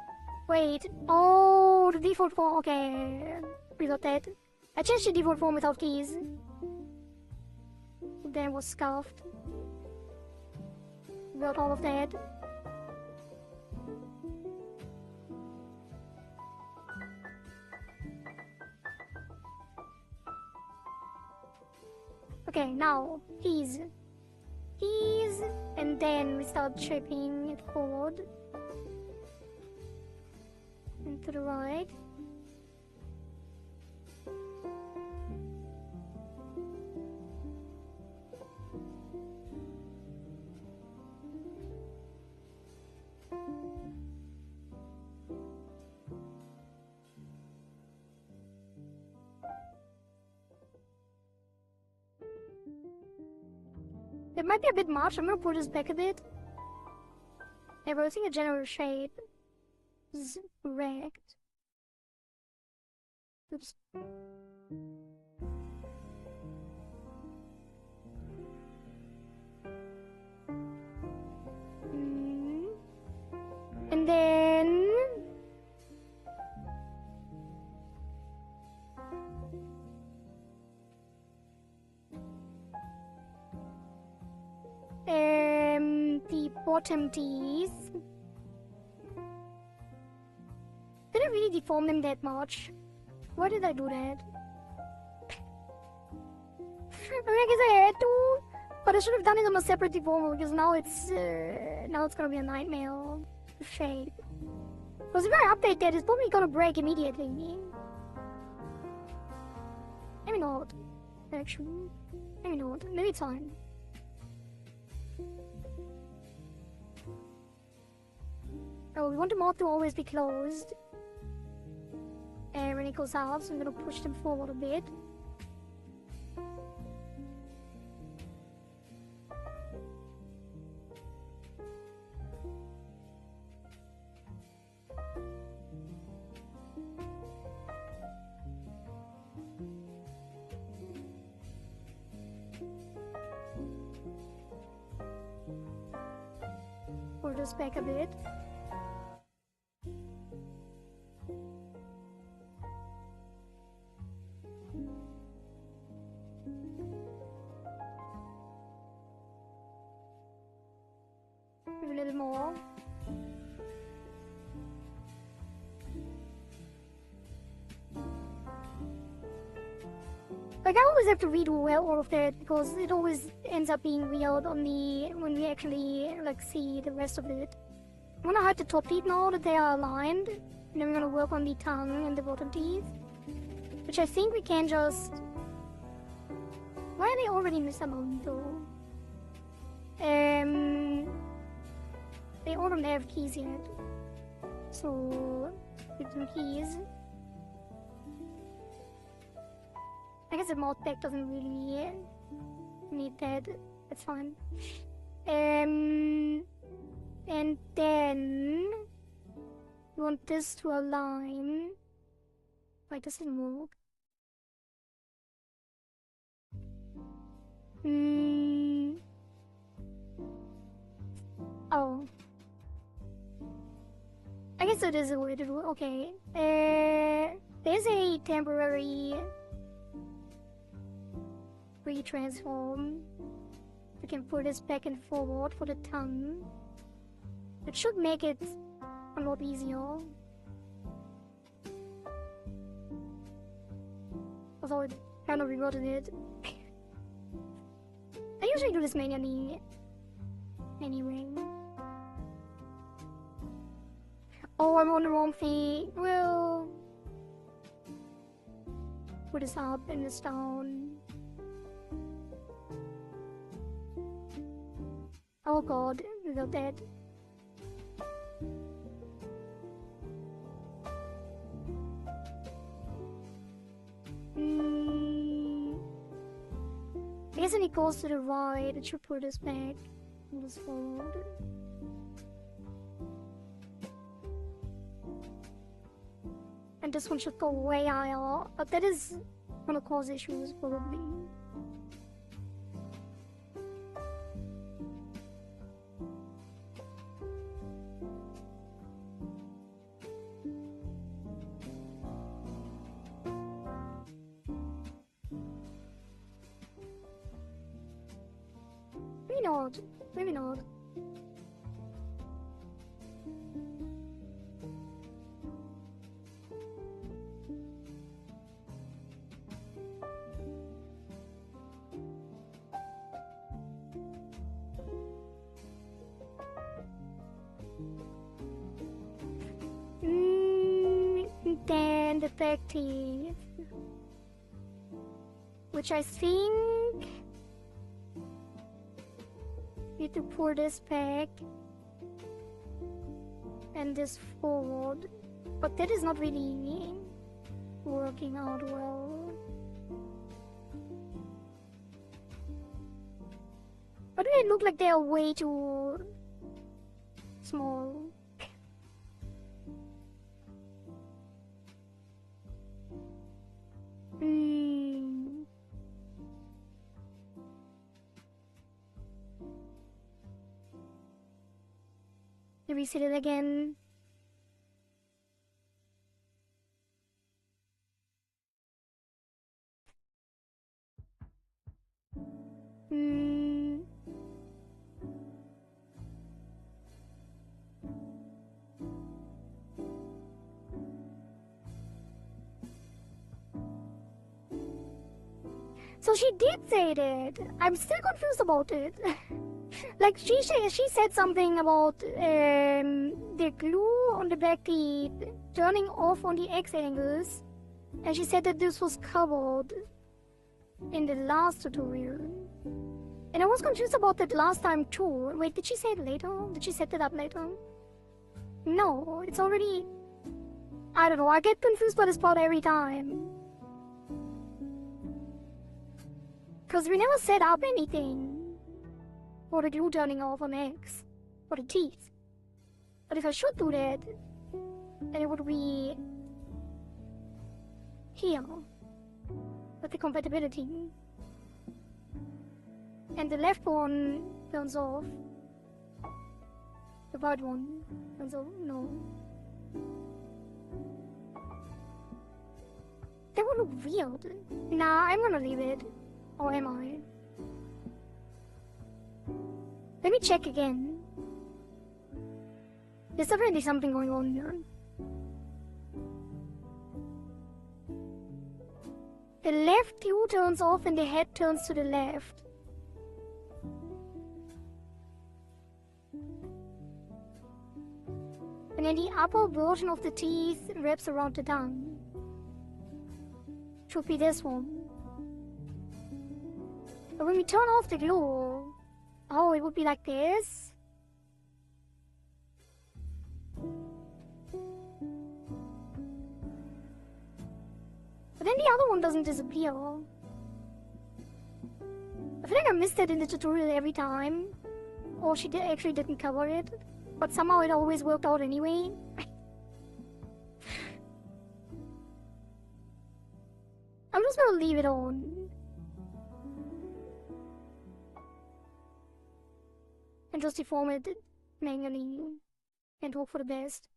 Wait, oh, the default form, okay. Reload that. I changed the default form without keys. Then it was scuffed. Got all of that. Okay, now, keys. Keys, and then we start shaping it forward. And to the right. It might be a bit much. I'm gonna pull this back a bit. Yeah, but I think a general shape is correct. Oops. And then the bottom teeth. Did I really deform them that much? Why did I do that? I mean, I guess I had to, but I should have done it on a separate deformer because now it's gonna be a nightmare of shape. Because if I update that, it's probably gonna break immediately. Maybe not. Actually, maybe not. Maybe it's fine. Oh, we want the mouth to always be closed. And when it goes out, so I'm gonna push them forward a bit. Pull this back a bit. A little more. Like, I always have to redo all of that because it always ends up being weird on when we actually like see the rest of it. I'm gonna hide the top teeth now that they are aligned, and then we're gonna work on the tongue and the bottom teeth, which I think we can just. Why are they already misaligned though? They all don't have keys yet, so give them keys. I guess the mouth pack doesn't really need that. That's fine. And then you want this to align. Why does it move? Oh. I guess it is a way to do it. Okay. There's a temporary retransform. We can put this back and forward for the tongue. It should make it a lot easier. Although it kind of reverted it. I usually do this manually anyway. Oh, I'm on the wrong thing. Well, put this up and this down. Oh god, we're dead. I guess when it goes to the right, it should put this back. Move this forward. And this one should go way higher, but that is gonna cause issues probably. Maybe not. Maybe not. Then the back teeth, which I think need to pour this back and this forward, but that is not really working out well. But they look like they are way too small. Reset it again. So she did say that. I'm still confused about it. Like she said something about the glue on the back teeth turning off on the X angles, and she said that this was covered in the last tutorial. And I was confused about that last time too. Wait, did she say it later? Did she set it up later? No, it's already... I don't know, I get confused by this part every time. Because we never set up anything for the glue turning off on X, for the teeth. But if I should do that, then it would be here, with the compatibility. And the left one turns off. The right one turns off. No. That would look weird. Nah, I'm gonna leave it. Or am I? Let me check again. There's definitely something going on here. The left view turns off and the head turns to the left. And then the upper version of the teeth wraps around the tongue. Should be this one. But when we turn off the glue, oh, it would be like this. But then the other one doesn't disappear. I feel like I missed it in the tutorial every time. Or she actually didn't cover it. But somehow it always worked out anyway. I'm just gonna leave it on. And just deform it manually. And hope for the best.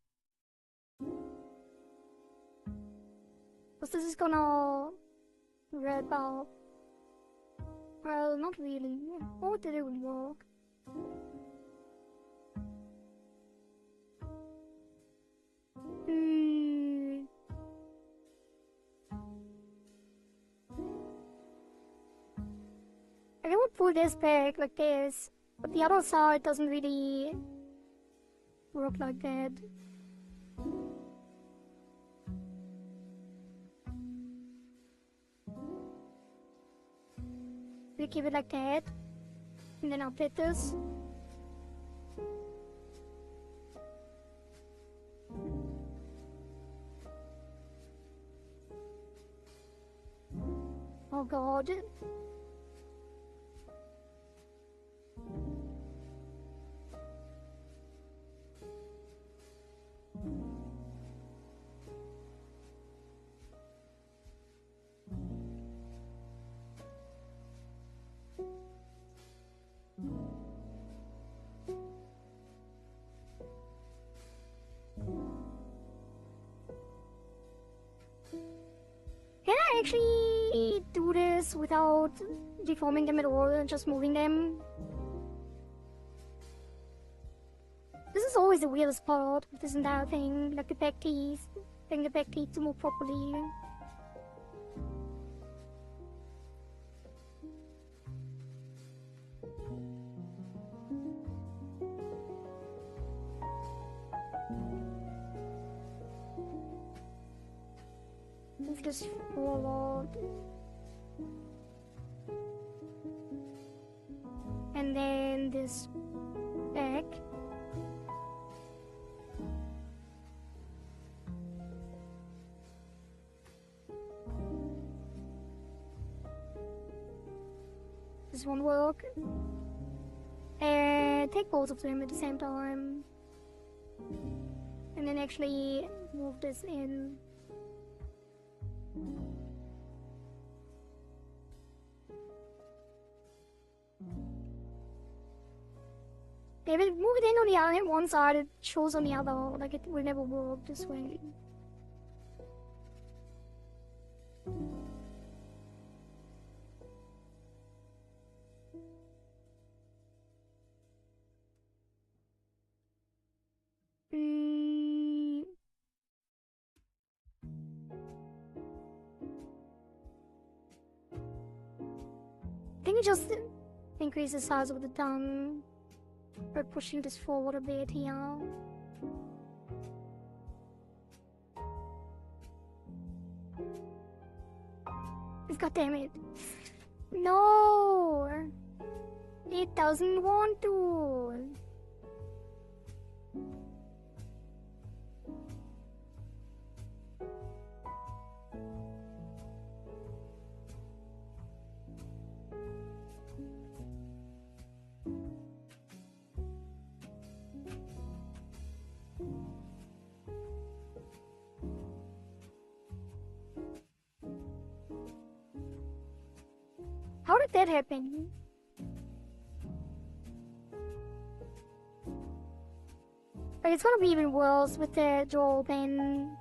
Because this is gonna wrap up. Well, not really. Oh, did it work? I can pull this back like this, but the other side doesn't really work like that. We keep it like that, and then update this. Oh god. Can I actually do this without deforming them at all and just moving them? This is always the weirdest part of this entire thing, like the back teeth, getting the back teeth to move properly. Move this forward. And then this back. This won't work. And take both of them at the same time. And then actually move this in. If it move it in on the other one side, it shows on the other, like it will never work this way. I think it just increase the size of the tongue by pushing this forward a bit here. God damn it. No! It doesn't want to. How did that happen? But it's gonna be even worse with the jaw open.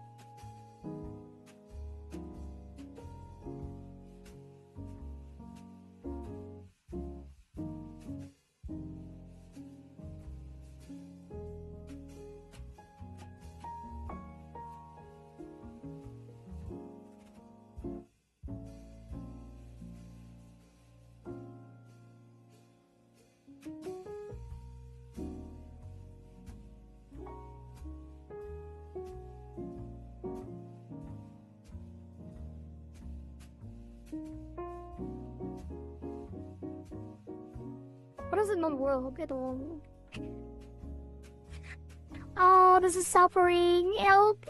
Why does it not work at all? Oh, this is suffering. Help!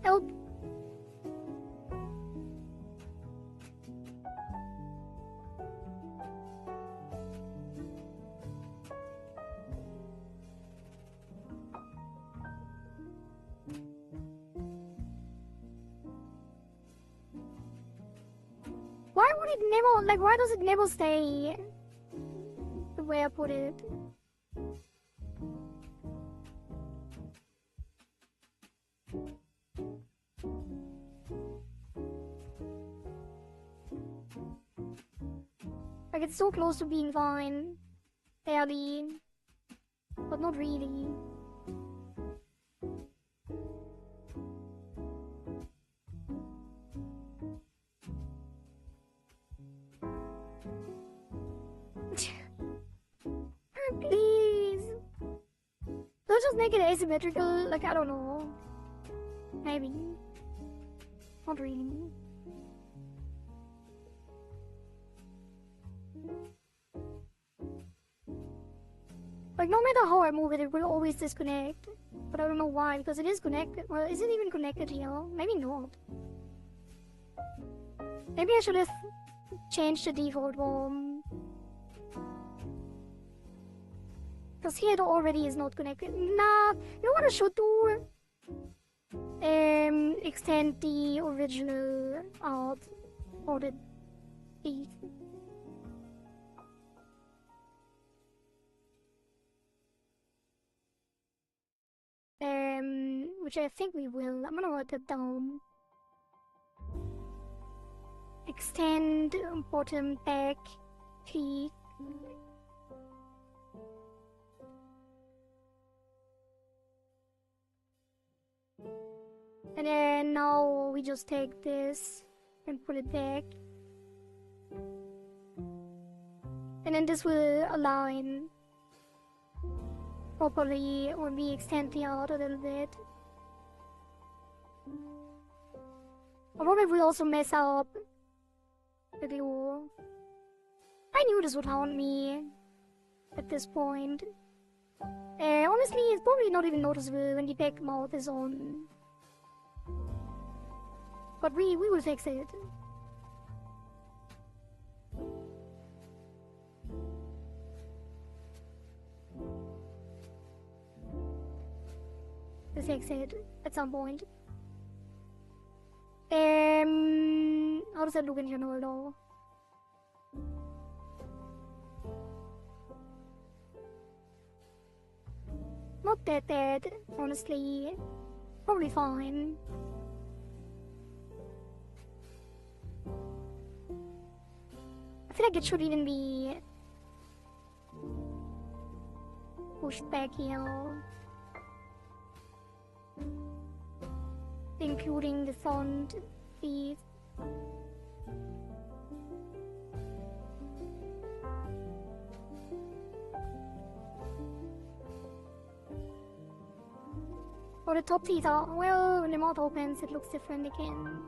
Help! it never, like, why does it never stay the way I put it? Like, it's so close to being fine. Barely. But not really. Please. Don't just make it asymmetrical. Like, I don't know. Maybe. Not really. Like, no matter how I move it, it will always disconnect. But I don't know why, because it is connected. Well, is it even connected here? Maybe not. Maybe I should have changed the default one. Because here it already is not connected. Nah, you know what I should do? Extend the original art or the piece. Which I think we will. I'm gonna write that down. Extend bottom back peak. And then now we just take this and put it back. And then this will align properly when we extend the art a little bit. Or probably will also mess up the glue. I knew this would haunt me at this point. Honestly, it's probably not even noticeable when the back mouth is on. But we will fix it. We'll fix it at some point. How does that look in general though? Not that bad, honestly. Probably fine. I feel like it should even be pushed back here. Including the font piece. Or the top teeth are, well, when the mouth opens it looks different again.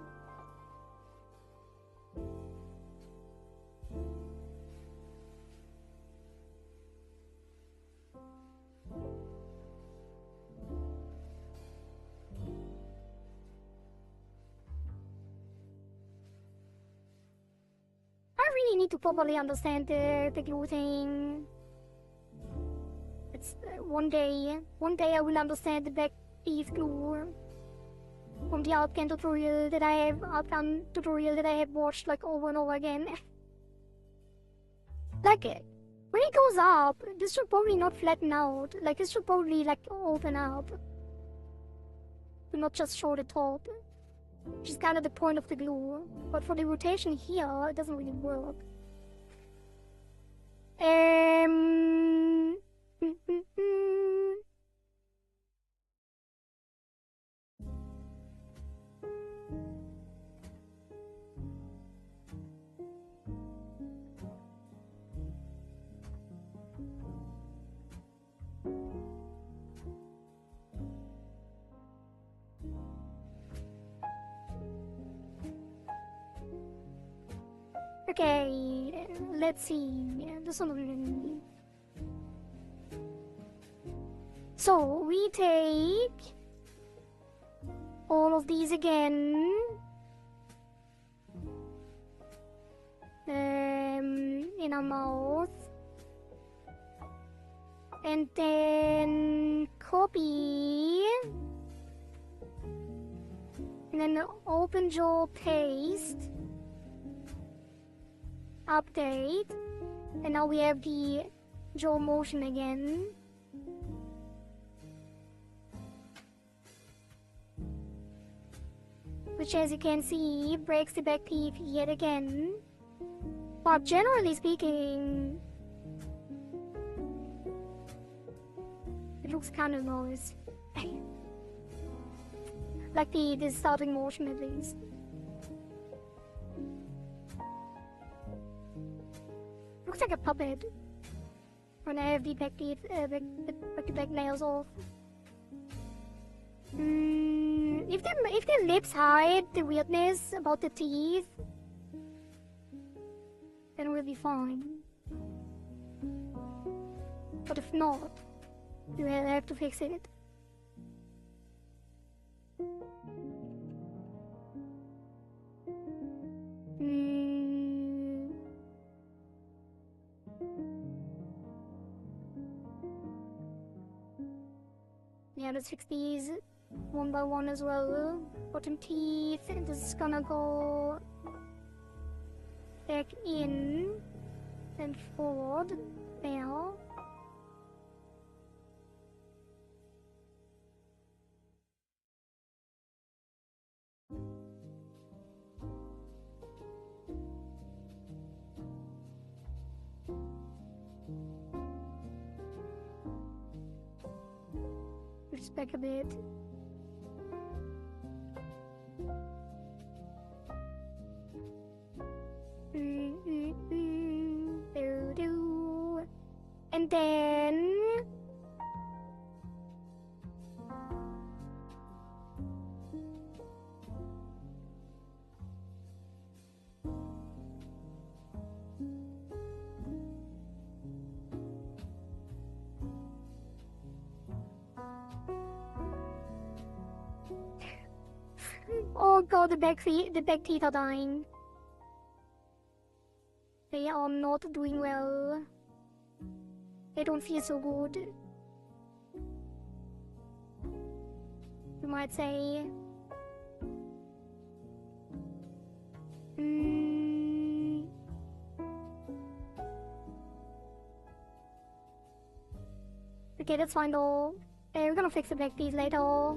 I really need to properly understand the glue thing. It's one day I will understand the back piece glue from the outcome tutorial that I have watched like over and over again. Like when it goes up, this should probably not flatten out. Like this should probably like open up. To not just show the top. Which is kind of the point of the glue. But for the rotation here, it doesn't really work. Okay, let's see. This one. So we take all of these again. In our mouth. And then copy. And then open jaw paste. update. And now we have the jaw motion again. Which, as you can see, breaks the back teeth yet again. But generally speaking, it looks kind of nice. Like the starting motion at least. Looks like a puppet. When I have the back teeth, back nails off. If their lips hide the weirdness about the teeth, then we'll be fine. But if not, you will have to fix it. Yeah, let's fix these one by one as well. Bottom teeth, and this is gonna go back in and forward there. Just back a bit. And then oh god, the back teeth are dying. They are not doing well. They don't feel so good. You might say. Okay, that's fine though. We're gonna fix the back teeth later.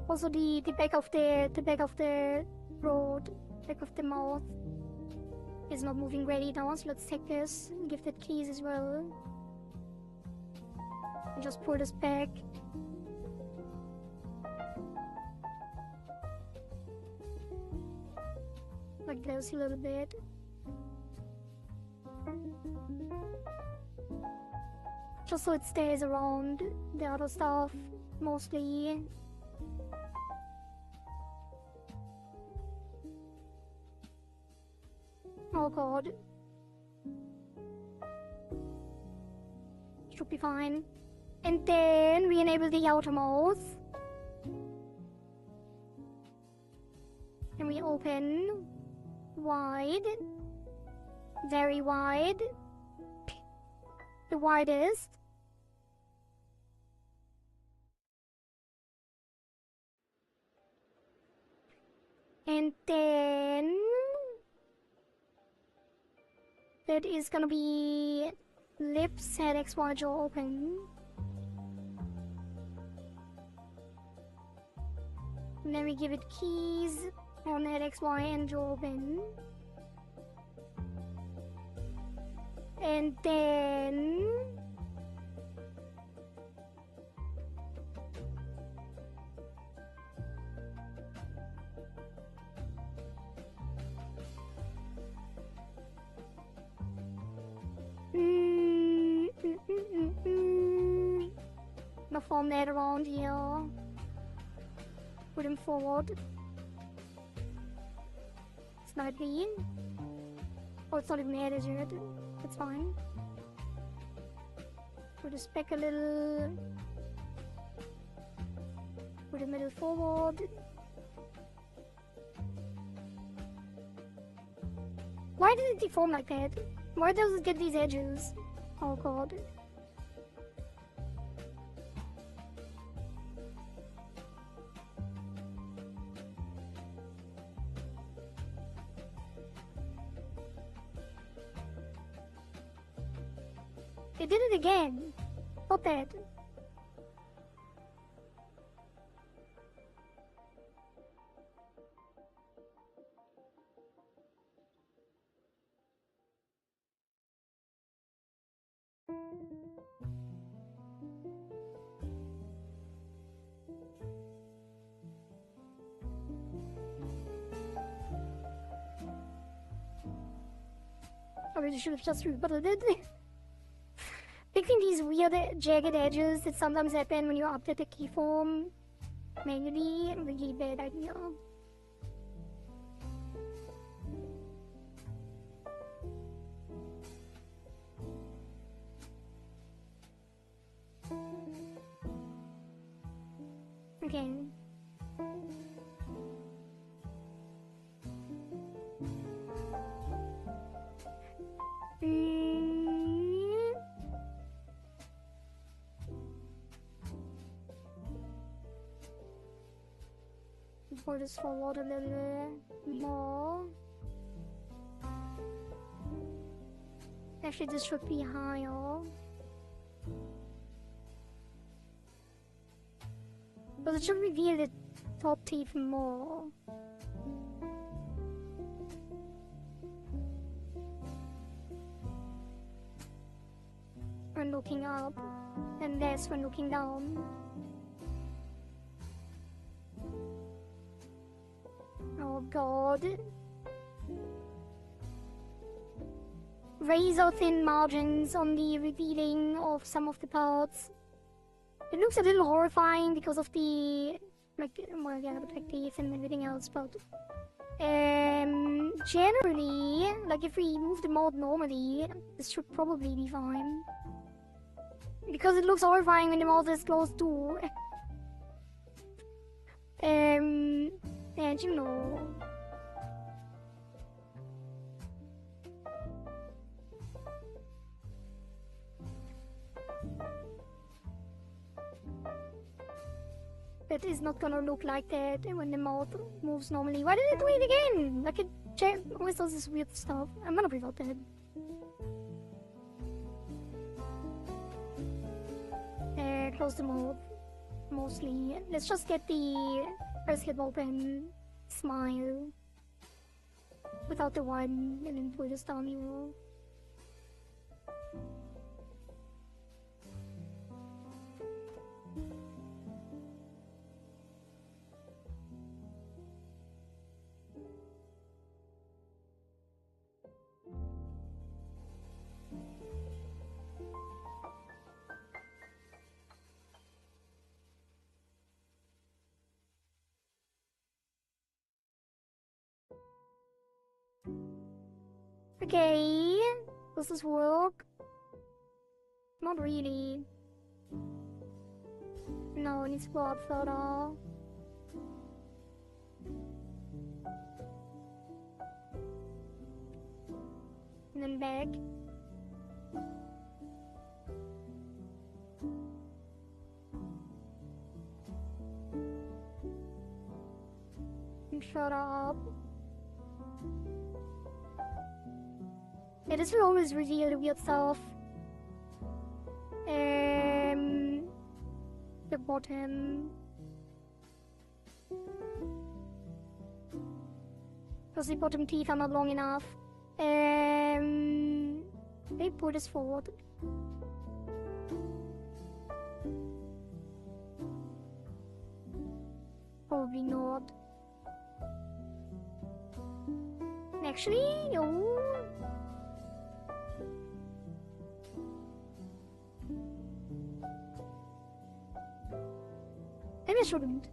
Also, the back of the road, back of the mouth is not moving ready now. So let's take this and give that keys as well. And just pull this back. Like this a little bit. Just so it stays around the other stuff mostly. Oh god. Should be fine. And then we enable the outer mouth. And we open wide. Very wide. The widest. And then that is gonna be lips, head, XY, jaw open. And then we give it keys on head, XY, and jaw open. And then gonna form that around here. Put him forward. Slightly. Oh, it's not even there, is it? That's fine. Put his back a little. Put him a little forward. Why did it deform like that? Why does it get these edges? Oh god. They did it again. Stop that. I really should have just rebutted it. Fixing these weird jagged edges that sometimes happen when you update the keyform manually, really bad idea. Okay. Pull this forward a little more. Actually, this should be higher. But it should reveal the top teeth more. When looking up, and less when looking down. Oh god. Razor thin margins on the revealing of some of the parts. It looks a little horrifying because of the, like, well, yeah, the black teeth and everything else, but generally, like, if we move the mode normally, this should probably be fine. Because it looks horrifying when the mouth is closed too. And you know. That is not gonna look like that when the mouth moves normally. Why did it do it again? Like it always does this weird stuff. I'm gonna prevent that. Close the mode. Mostly. Let's just get the first lip open. Smile. Without the one, and then pull this down here. Okay, does this work? Not really. No, it needs to go up further. And then back. And further up. Yeah, this will always reveal the weird stuff. The bottom. Because the bottom teeth are not long enough. They pull this forward. Probably not. Actually, no. Maybe I shouldn't.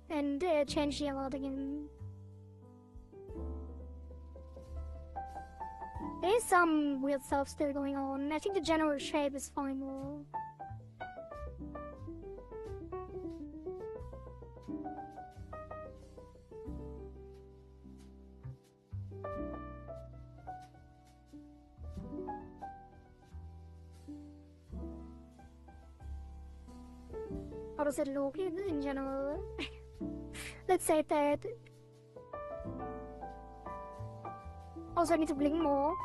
And change the alert again. There's some weird stuff still going on. I think the general shape is fine though. does it look in general? Let's save that. Also, I need to blink more.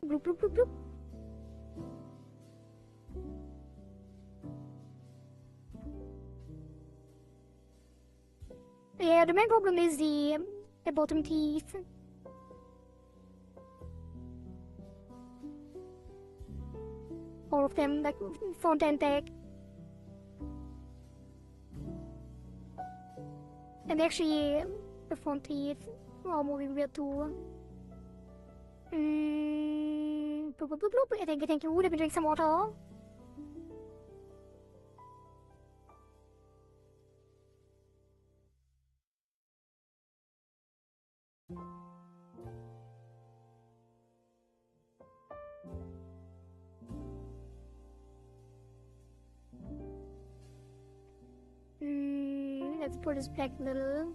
Bloop, bloop, bloop, bloop. Yeah, the main problem is the bottom teeth. All of them, like front and back. And actually, the front teeth are moving weird too. Bloop, bloop, bloop, bloop. Thank you. Let me drink some water. Let's pull this back a little.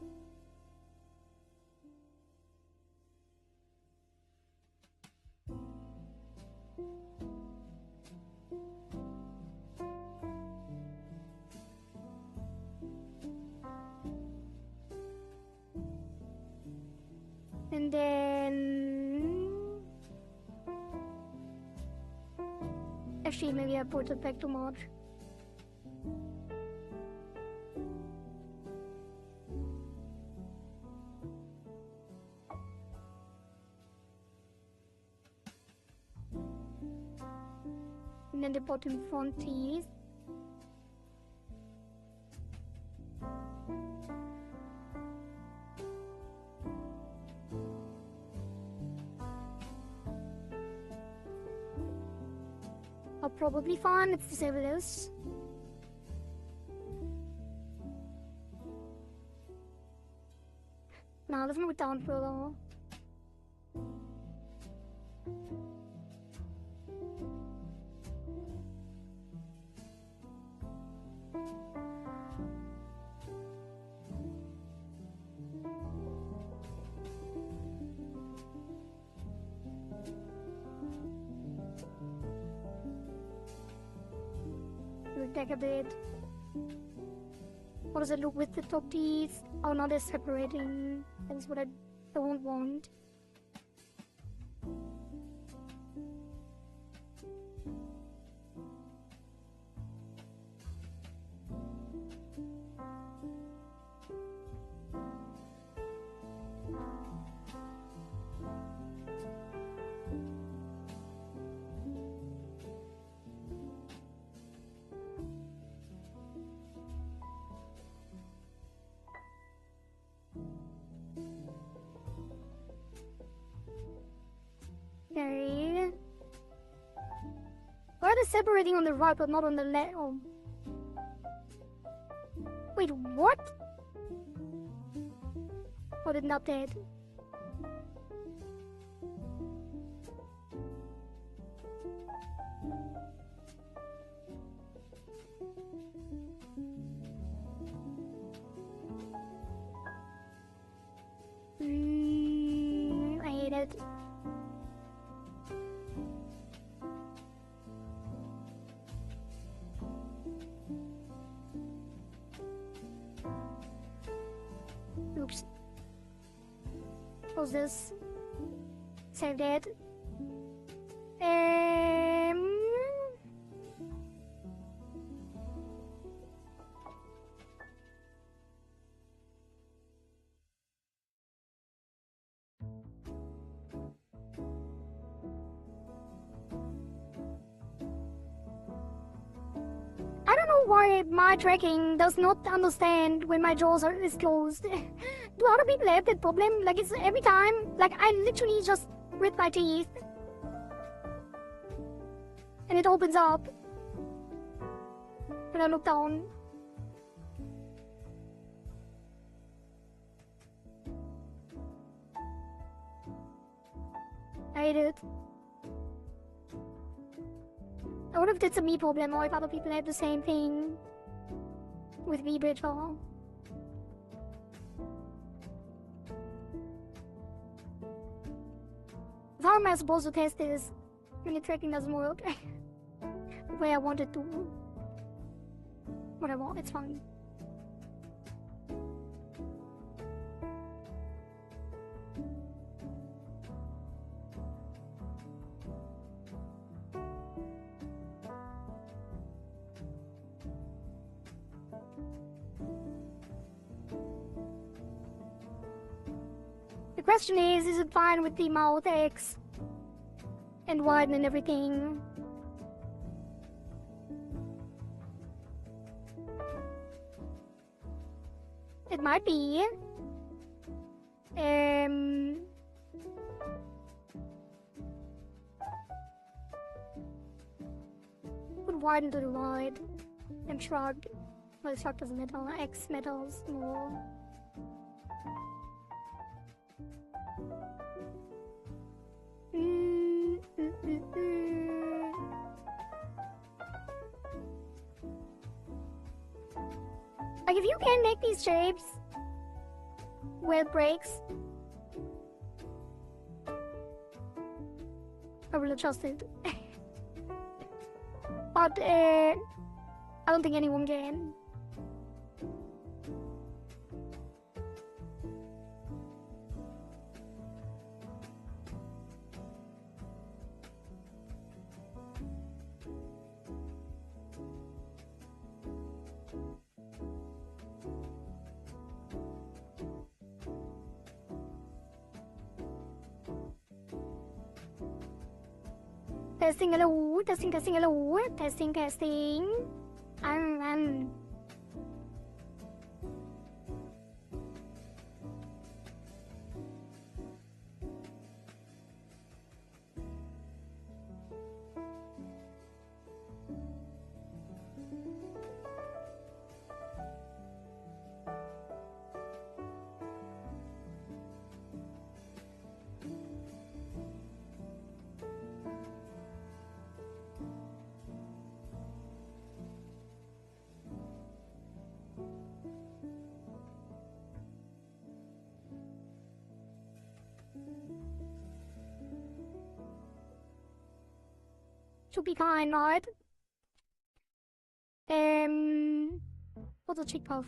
And then... Actually, maybe I pulled it back too much. And then the bottom front teeth. Are probably fine. Let's disable this. Now let's move it down further. Back a bit. What does it look with the top teeth? Oh no, they're separating. That is what I don't want. Okay. Why are they separating on the right but not on the left? Oh. Wait, what? Oh, did not update. I hate it. Oops. Close this. Save that. I don't know why my tracking does not understand when my jaws is closed. Do other people have that problem? Like, it's every time, like, I literally just grit my teeth and it opens up when I look down. I hate it. I wonder if that's a me problem or if other people have the same thing. with VBridger. How am I supposed to test this when the tracking doesn't work? The way I want it to. Whatever, it's fine. The question is it fine with the mouth X and widen and everything? It might be. Would widen to the right and shrug. Well, shrug doesn't metal. X metals more. Like, if you can make these shapes where it breaks, I will adjust it. But I don't think anyone can. Testing, hello, testing, hello, testing. Should be kind, right? What's a cheek puff?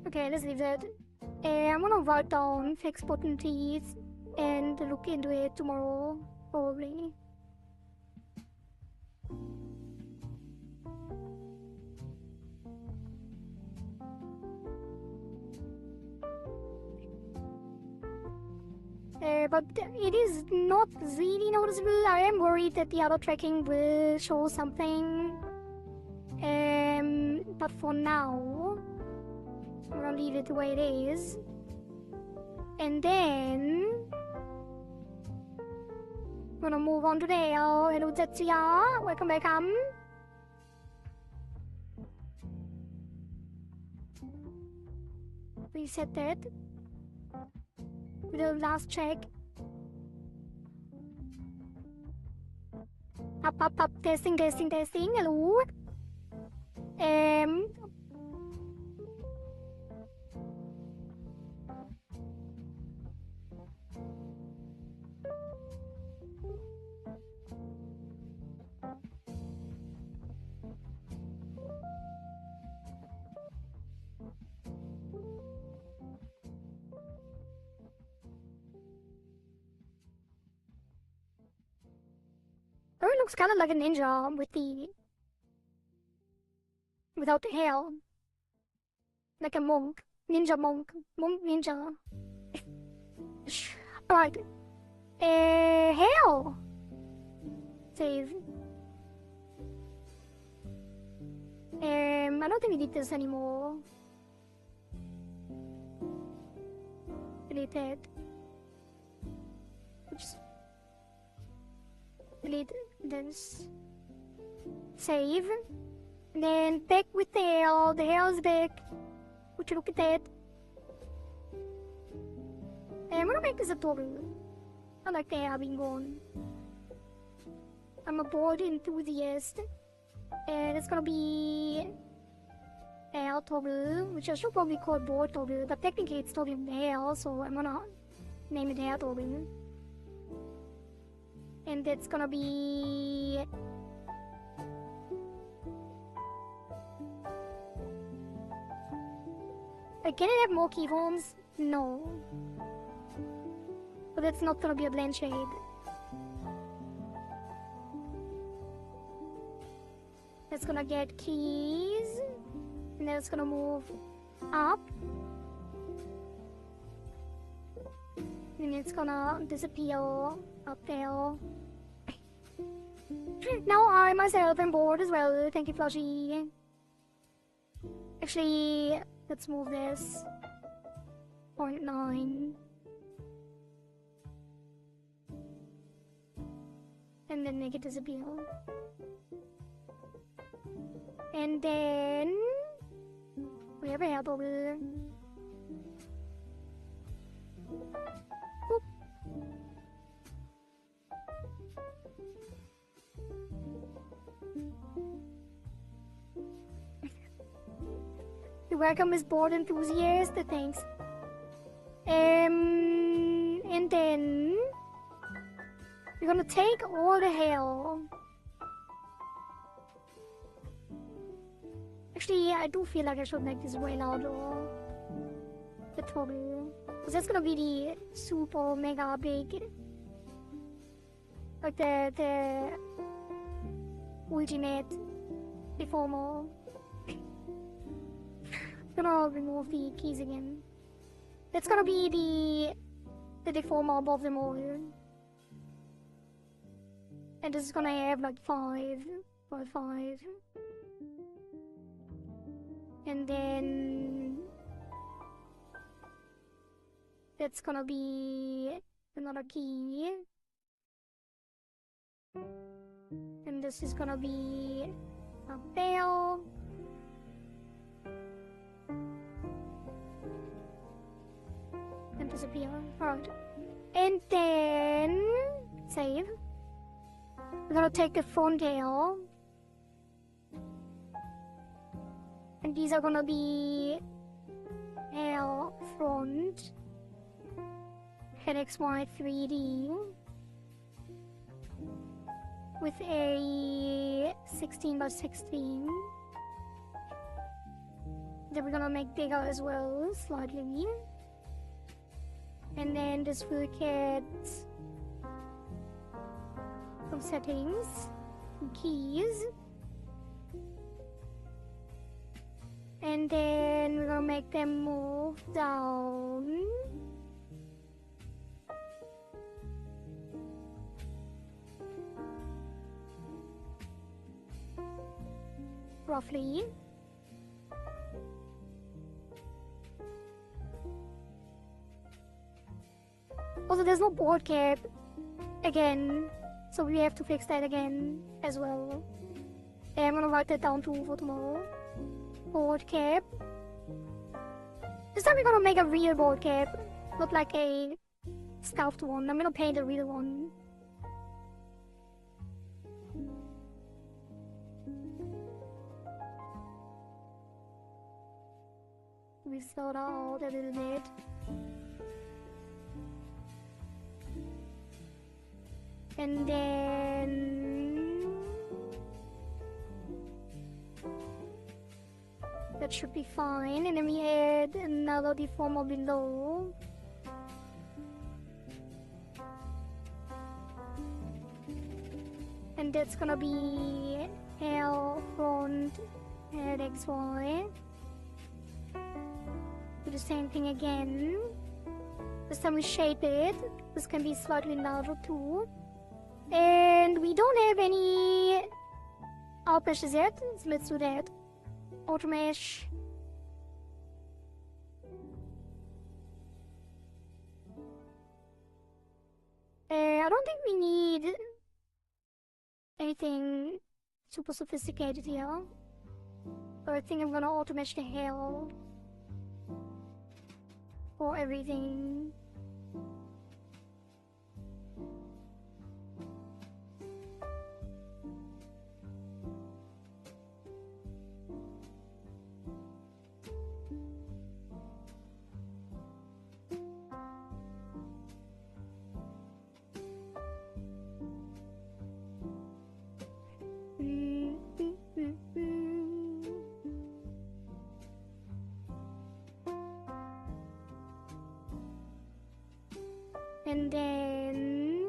Okay, let's leave that. I'm gonna write down fix button teeth and look into it tomorrow, probably. But it is not really noticeable. I am worried that the other tracking will show something. But for now, I'm gonna leave it the way it is. And then I'm gonna move on to there. Hello Tetsuya, welcome back. Reset that. With the last check. Up, testing, hello. Oh, it looks kind of like a ninja with the... without the hair. Like a monk. Ninja monk. Monk ninja. Alright. Hair! Save. I don't think we need this anymore. Delete it. Oops. Delete this. Save. And then back with the hair. The hair is back. Would you look at that? I'm gonna make this a toggle. I like the hair being gone. I'm a board enthusiast. And it's gonna be hair toggle, which I should probably call board toggle, but technically it's toggle hair, so I'm gonna name it hair toggle. And it's gonna be can it have more keyforms? No. But it's not gonna be a blend shade. It's gonna get keys, and then it's gonna move up, and it's gonna disappear up there. Now I myself am bored as well. Thank you, Flushy. Actually, let's move this 0.9. And then make it disappear. And then we have a hair bubble. Boop. You're welcome, Miss Board Enthusiast. Thanks. And then we're gonna take all the hair. Actually, I do feel like I should make this way louder. The toggle. Because that's gonna be the super mega big. Like the ultimate deformer. I'm gonna remove the keys again. That's gonna be the deformer above them all. And this is gonna have like 5. And then that's gonna be another key. And this is gonna be a bell. And disappear. Alright. And then save. We're gonna take the front hair. And these are gonna be hair front, head XY 3D with a 16 by 16. Then we're gonna make bigger as well, slightly. And then this will get some settings, some keys. And then we're gonna make them move down. Roughly. Also, there's no board cap again, so we have to fix that again as well. And I'm gonna write that down too for tomorrow. Board cap. This time we're gonna make a real board cap, not like a sculpted one. I'm gonna paint a real one. We slow down a little bit. And then that should be fine. And then we add another deformer below. And that's gonna be L front head XY. Do the same thing again. This time we shape it. This can be slightly larger too. And we don't have any outbrushes yet, so let's do that. auto mesh. I don't think we need anything super sophisticated here. But I think I'm gonna auto mesh the hair for everything. And then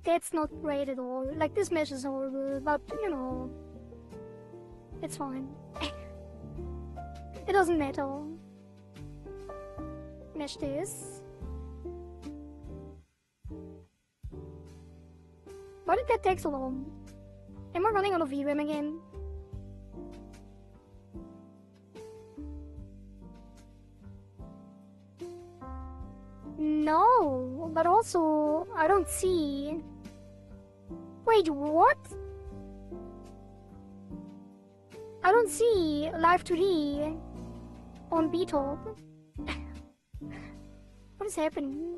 that's not great at all. Like, this mesh is horrible, but you know, it's fine. It doesn't matter. Mesh this. Why did that take so long? Am I running out of VRAM again? No, but also, I don't see... Wait, what? I don't see Live2D on VTuber. What is happening?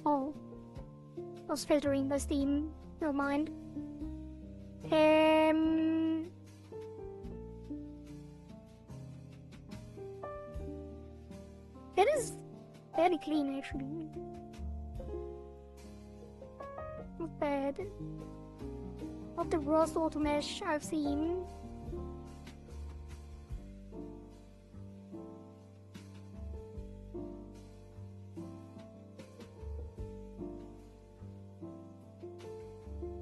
Oh. I was filtering the Steam. Never mind. That is very clean, actually. Not bad. Not the worst auto mesh I've seen.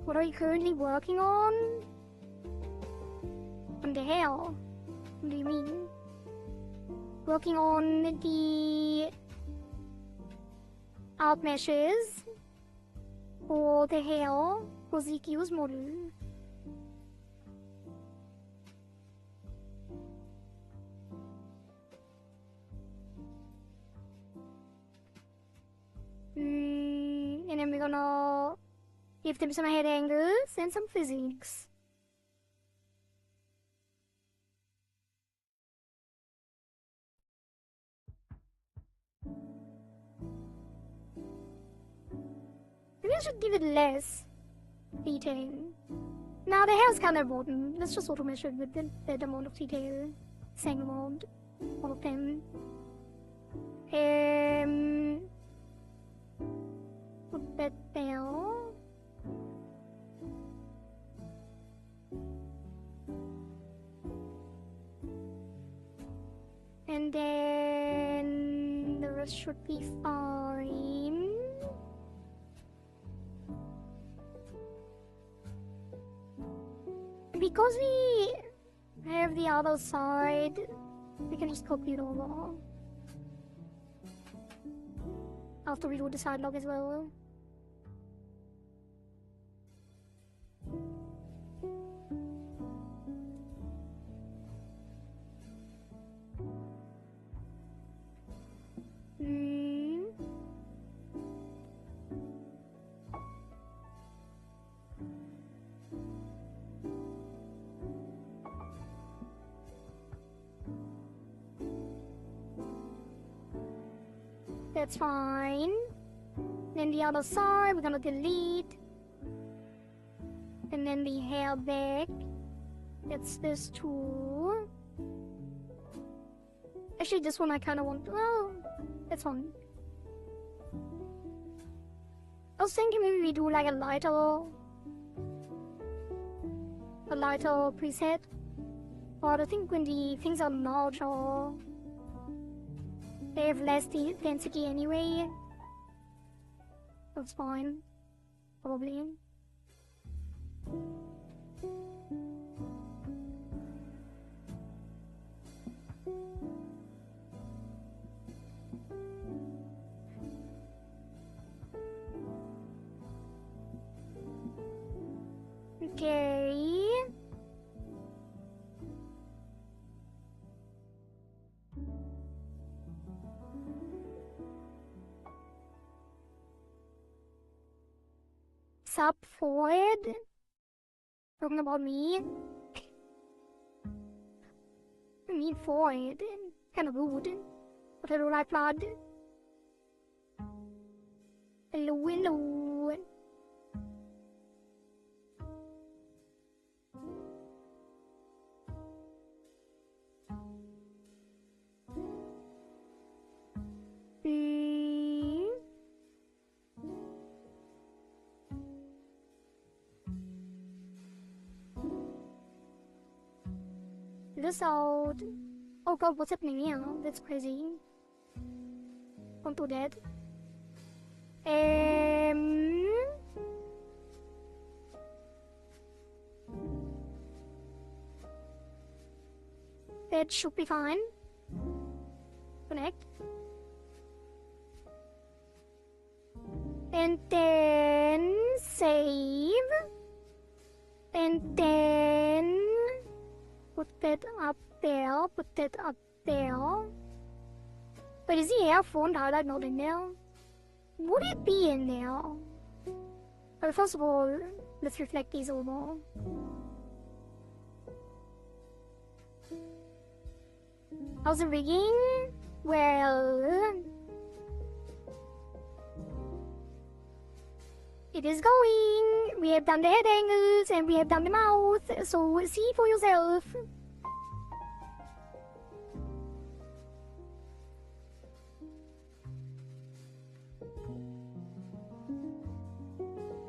What are you currently working on? On the hell? What do you mean? Working on the out meshes for the hair for Zeikoo's model. And then we're gonna give them some head angles and some physics. Maybe I should give it less detail. Now the hair's kind of important. Let's just auto mesh it with that amount of detail. Same amount. All of them. Put that there. And then the rest should be fine. Because we have the other side, we can just copy it over. After we do the side log as well. That's fine. Then the other side, we're gonna delete. And then the hair back. That's this too. Actually, this one I kind of want. Well, that's fine. I was thinking maybe we do like a lighter preset. But I think when the things are larger, they have less density anyway. That's fine. Probably. Okay. Sub forward. Talking about me. I mean forward. Kind of rude. But hello, life blood. Hello, hello. This out. Oh god, what's happening here? That's crazy. Don't do that. That should be fine. Connect. And then save. And then put that up there. Put that up there. But is the earphone highlight not in there? Would it be in there? Well, first of all, let's reflect these over. How's the rigging? Well, it is going. We have done the head angles and we have done the mouth, so see for yourself.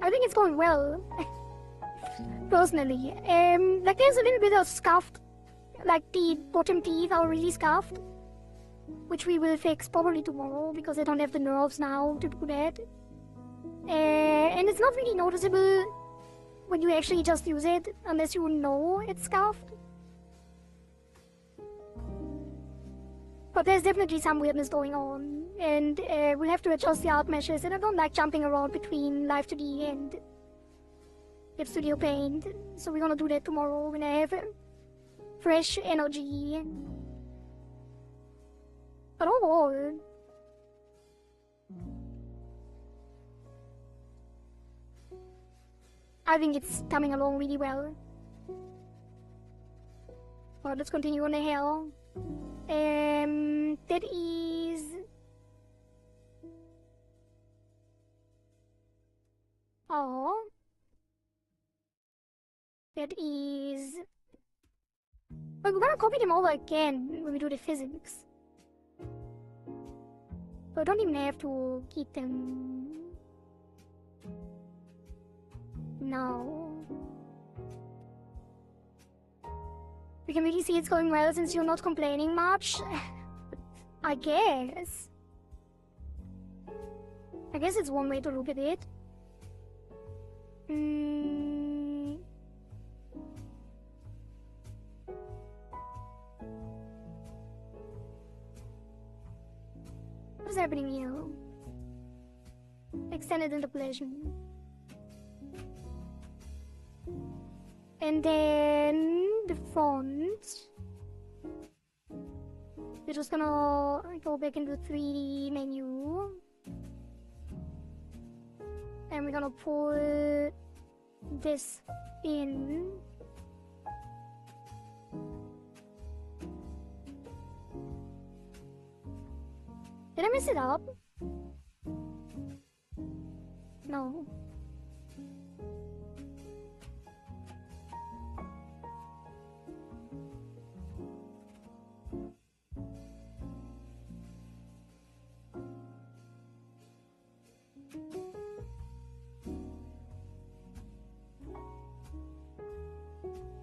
I think it's going well. Personally. Like there's a little bit of scuffed. Like the bottom teeth are really scuffed. Which we will fix probably tomorrow because I don't have the nerves now to do that. And it's not really noticeable when you actually just use it unless you know it's scuffed. But there's definitely some weirdness going on. And we'll have to adjust the art meshes, and I don't like jumping around between Live2D and Studio Paint. So we're gonna do that tomorrow when I have fresh energy. But overall, I think it's coming along really well. Well, let's continue on the hill. That is... Oh. That is... But we're gonna copy them over again when we do the physics. So I don't even have to keep them... No. We can really see it's going well since you're not complaining much. I guess. I guess it's one way to look at it. What's happening here? Extended interpolation. And then the font. We're just gonna go back into 3D menu. And we're gonna pull this in. Did I mess it up? No.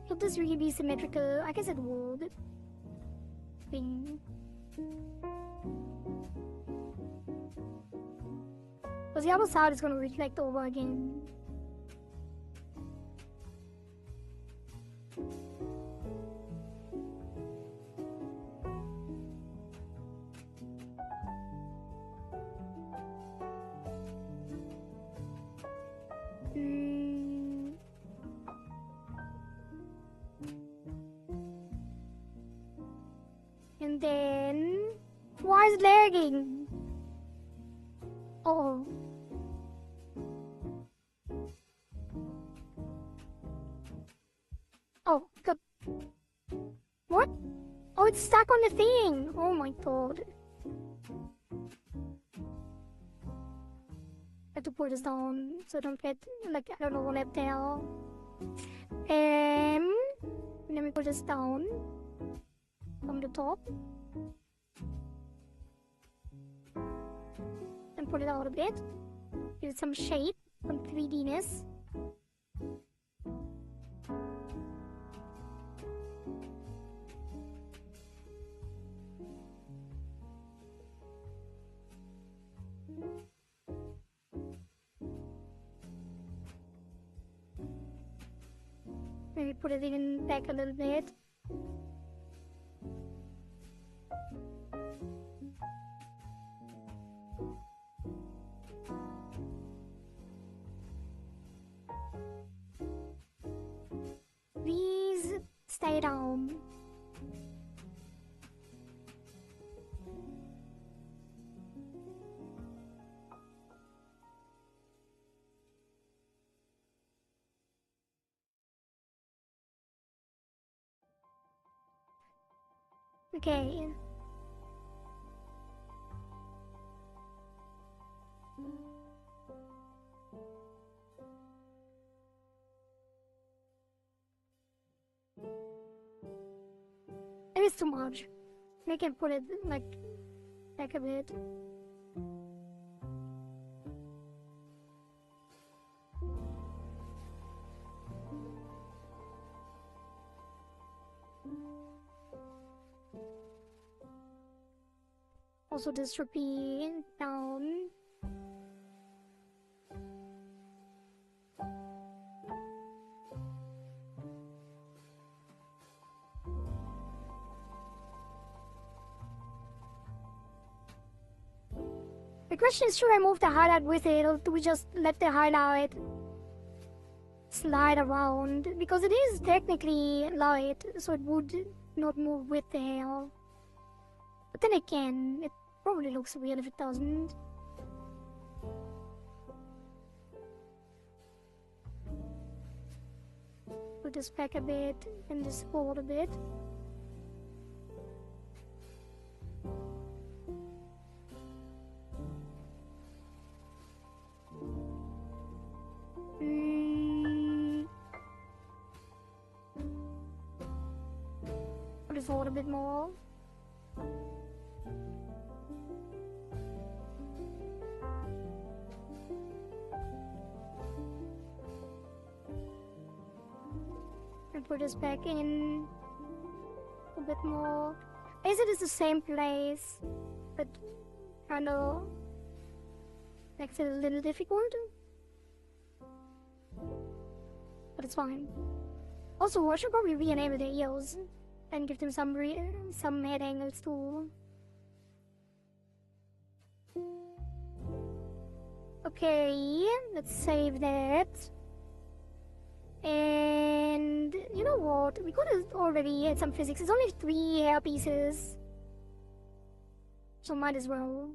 Could this really be symmetrical? I guess it would. Thing. Because the other side is going to reflect over again. And then... Why is it lagging? Oh. Oh, God. What? Oh, it's stuck on the thing! Oh my god. I have to put this down so I don't get, like, I don't know, left there. Let me put this down from the top. And put it out a bit. Give it some shape, some 3D-ness. Maybe put it even back a little bit. Please stay down. Okay. It is too much. I can put it like back a bit. Also, this should be down. The question is, should I move the highlight with it, or do we just let the highlight slide around? Because it is technically light, so it would not move with the hair. But then again, it probably looks weird if it doesn't. Put this back a bit and this forward a bit. Put it forward a bit more. And put this back in a bit more. I guess it is the same place, but kind of makes it a little difficult. But it's fine. Also, I should probably re-enable the ears and give them some head angles too. Okay, let's save that. And you know what? We could have already had some physics. It's only 3 hair pieces, so might as well.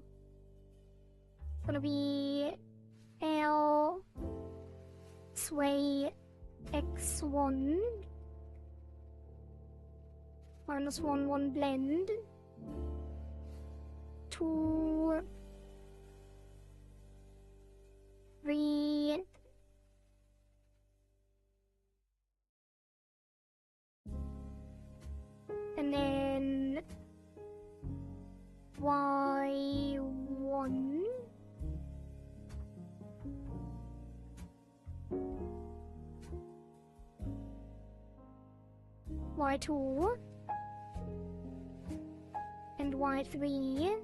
It's gonna be L sway x1 minus 1 blend 2 3 and then y1 y2 and y3.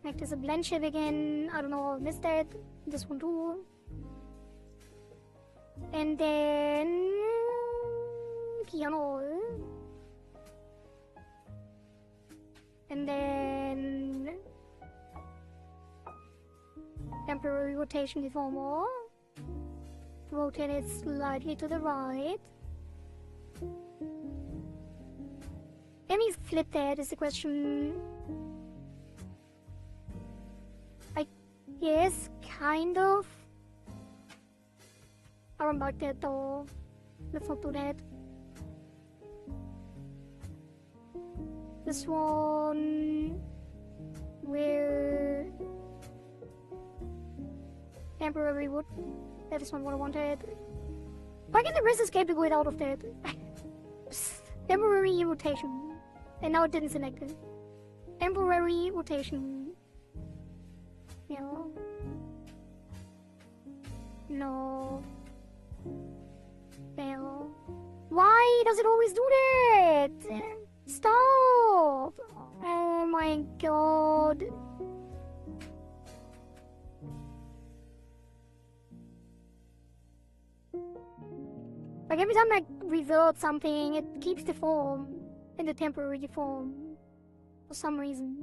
Make this a blend shape again. I don't know, I missed that. This one too. And then piano. And then temporary rotation deformer. Rotate it slightly to the right. Let me flip that is the question. I guess, kind of. I don't like that though. Let's not do that. This one will temporary wood. That is not what I wanted. Why can the rest escape to go out of that? Temporary rotation. And now it didn't select it. Temporary rotation. No. No. Fail. Why does it always do that? Stop! Oh my god. Like every time I revert something, it keeps the form in the temporary form for some reason.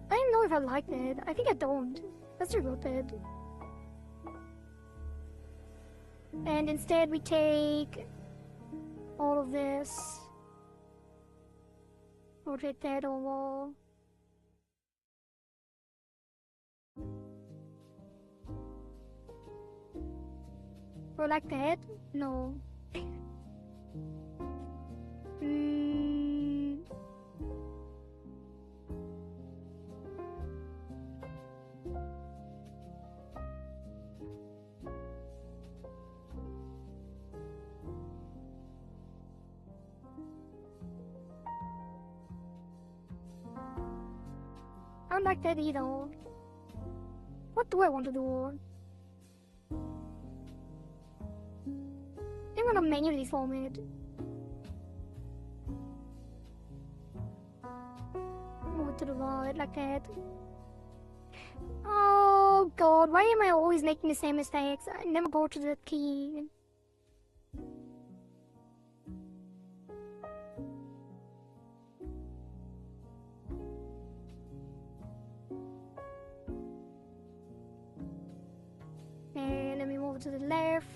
I don't know if I like that. I think I don't. Let's revert it. And instead we take all of this. Rotate that over. Or like that? No. I don't like that either. What do I want to do? I'm gonna manually form it. Move it to the right like that. Oh god, why am I always making the same mistakes? I never go to the key. And let me move it to the left.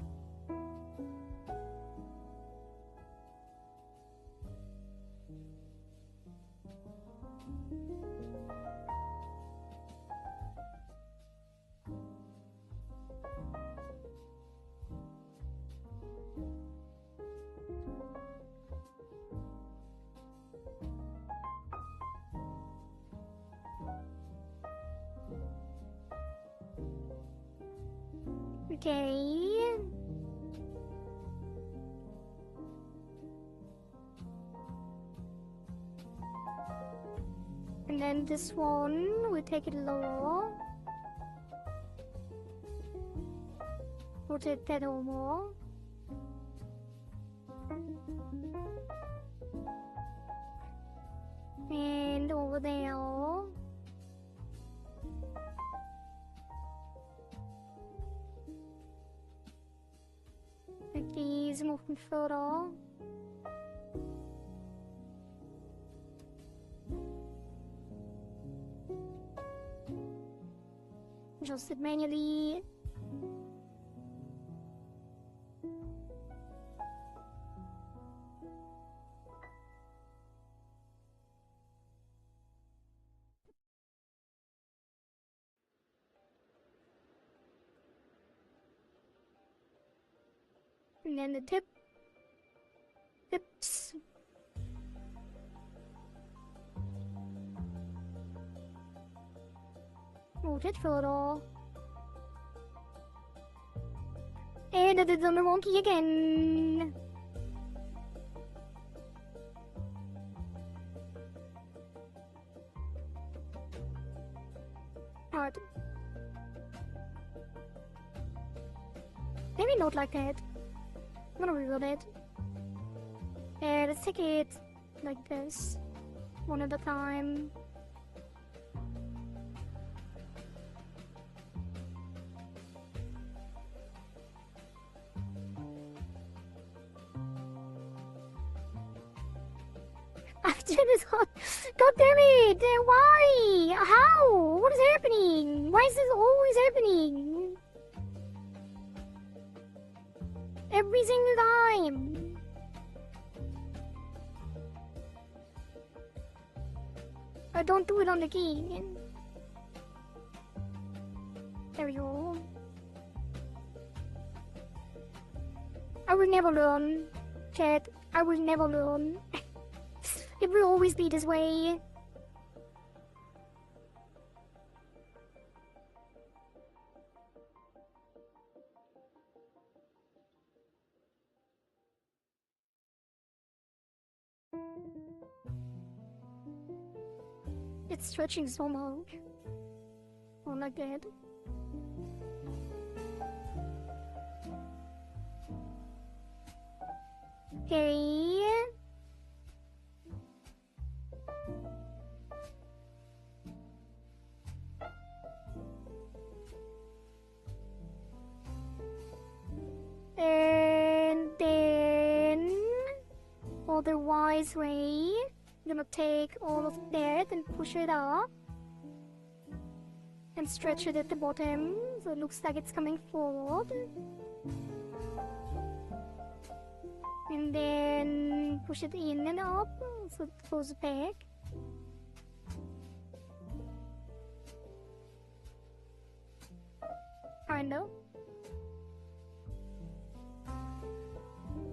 Okay. And then this one, we'll take it lower. Rotate that over. And over there. Like these, move them further. Adjust it manually. And then the tips. Rotate further. And I did on the wrong key again. Hard. Maybe not like that. I'm gonna rebuild it. And let's take it like this. One at a time. After this one. God damn it! Why? How? What is happening? Why is this always happening? Every single time! I don't do it on the key. There we go. I will never learn, chat. I will never learn. It will always be this way. It's stretching so much. Oh, like that. Okay. And then the wise way, I'm gonna take all of that and push it up and stretch it at the bottom so it looks like it's coming forward. And then push it in and up so it goes back. Kind of.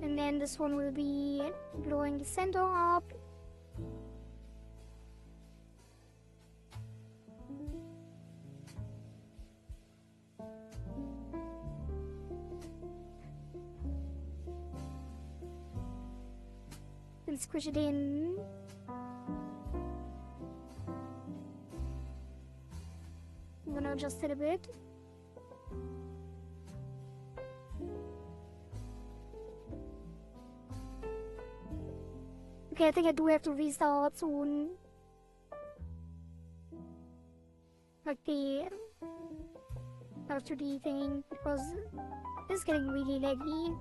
And then this one will be blowing the center up. And squish it in. I'm gonna adjust it a bit. Okay, I think I do have to restart soon. Like the Live2D thing, because it's getting really laggy.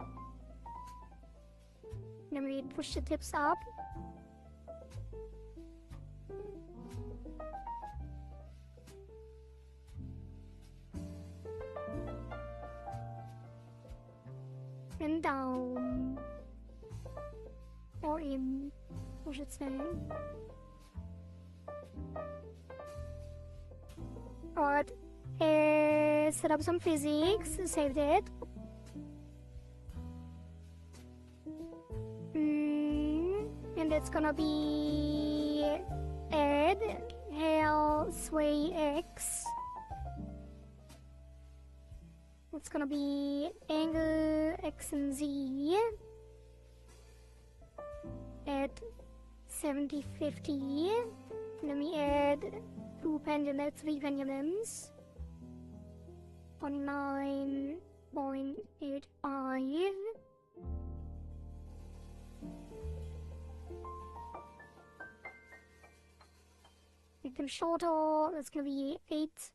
Let me push the tips up. And down. Or in, I should say. Alright, set up some physics, save that. And that's gonna be add hair sway X. It's gonna be angle X and Z. Add 70-50. Let me add 3 pendulums on 9.85. Make them shorter. That's gonna be 8,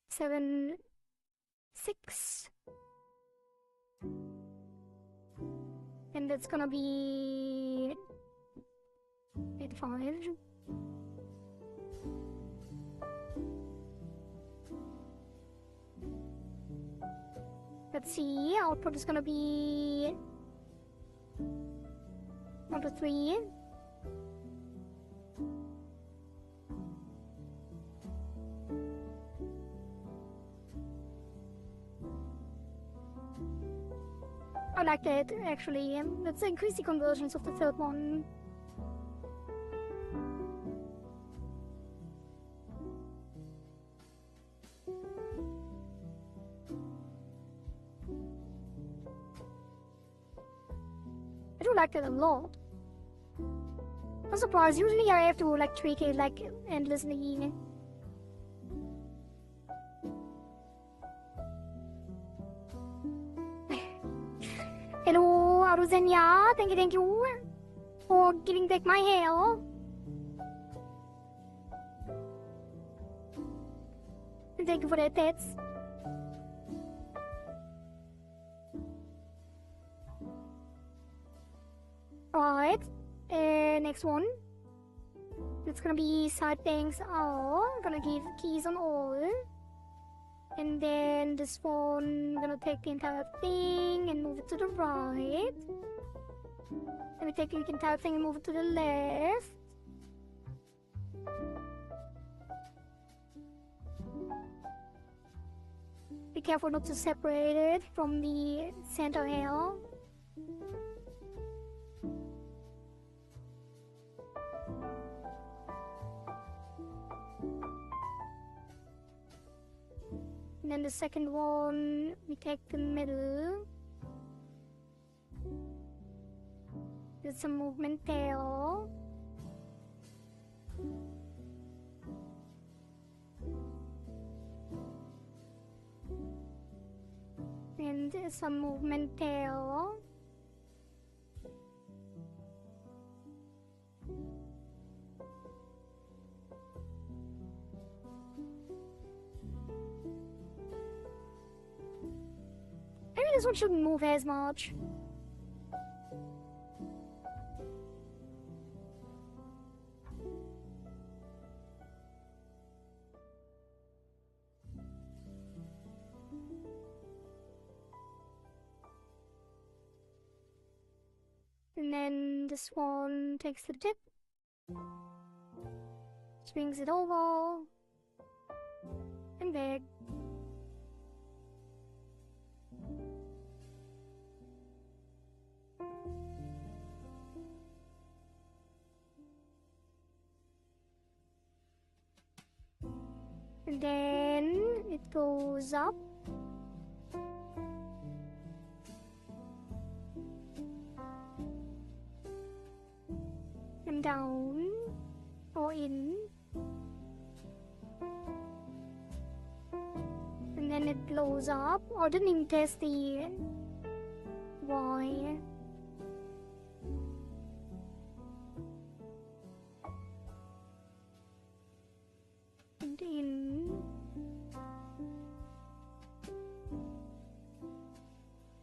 7, 6. And that's gonna be 8.5. Let's see, output is gonna be 1-3. I like that, actually. Let's increase the conversions of the third one. I do like that a lot. I'm surprised. Usually I have to like tweak it like endlessly. Hello, Aruzenia. Thank you for giving back my hair. Thank you for that, Tets. Alright, next one. It's gonna be side bangs all. Gonna give keys on all. And then this one, I'm gonna take the entire thing and move it to the right. Let me take the entire thing and move it to the left. Be careful not to separate it from the center here. And then the second one, we take the middle. There's some movement there. And there's some movement there. Maybe this one shouldn't move as much. And then this one takes the tip, swings it over, and back. And then it goes up. And down or in. And then it blows up. Oh, I didn't even test the Y. And in.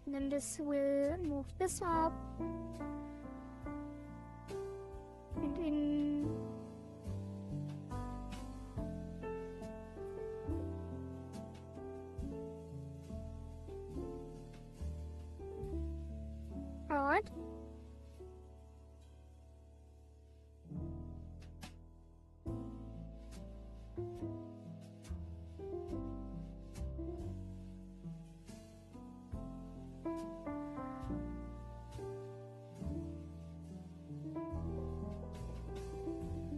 And then this will move this up. And in. Alright.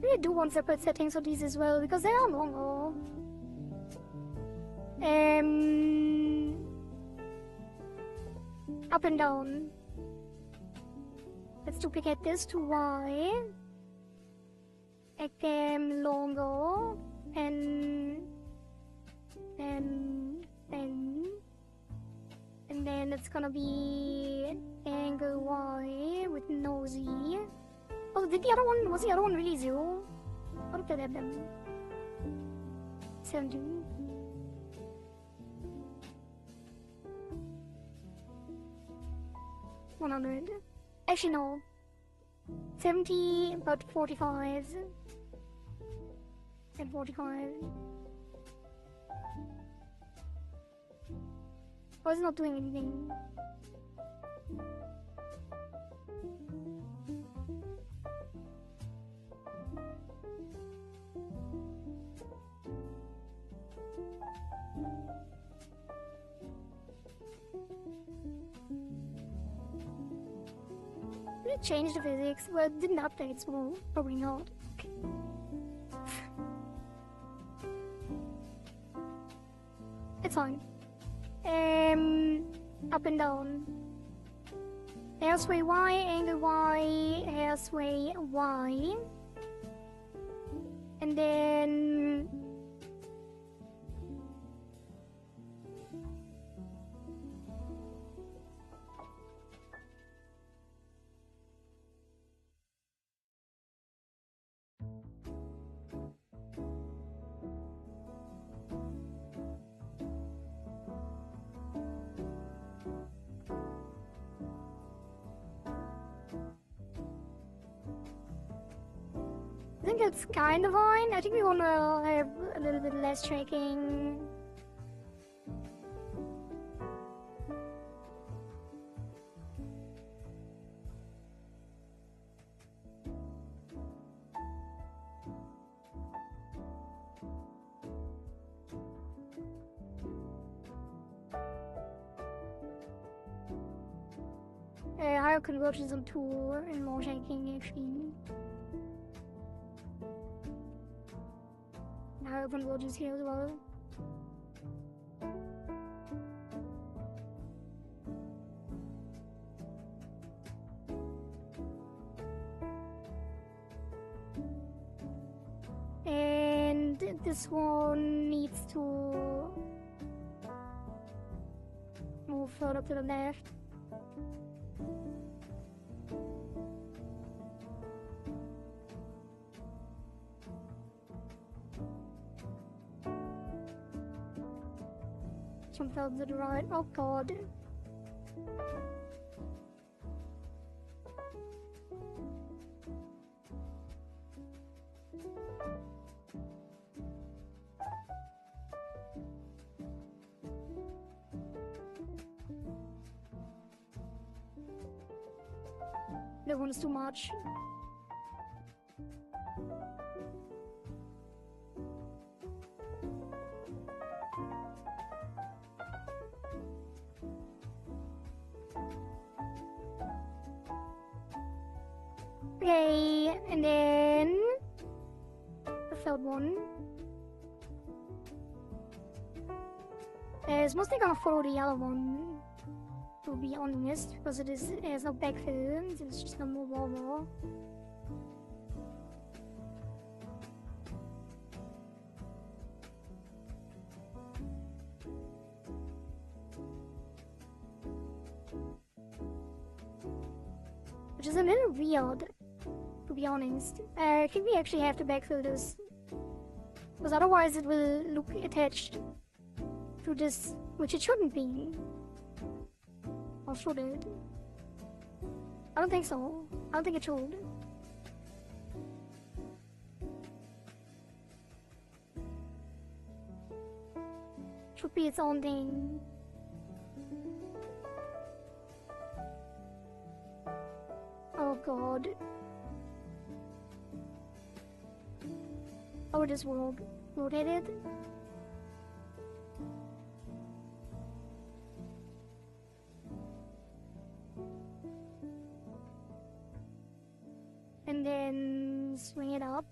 I do want separate settings for these as well because they are longer. Up and down. Let's duplicate this to Y. Make them longer and then it's gonna be angle Y with no Z. Oh, did the other one, was the other one really 0? How did I have them? 17. $100. Actually, no. 70, but 45. And 45. Why is it not doing anything? Did it change the physics? Well, it didn't update, so probably not. It's fine. Up and down. Hairsway Y, angle Y, hairsway Y. And then... I think that's kind of fine. I think we want to have a little bit less tracking. higher convergence on 2 and more shaking actually. And higher convergence here as well. And this one needs to move further to the left. Some further to the right. Oh god. That one is too much. Okay, and then the third one. It's mostly gonna follow the other one, to be honest, because it has no backfill, it's just no more wall. Which is a little weird, to be honest. I think we actually have to backfill this, because otherwise it will look attached to this, which it shouldn't be. Or should it? I don't think so. I don't think it should. Should be its own thing. Oh god. Oh, it is rotated. And then swing it up.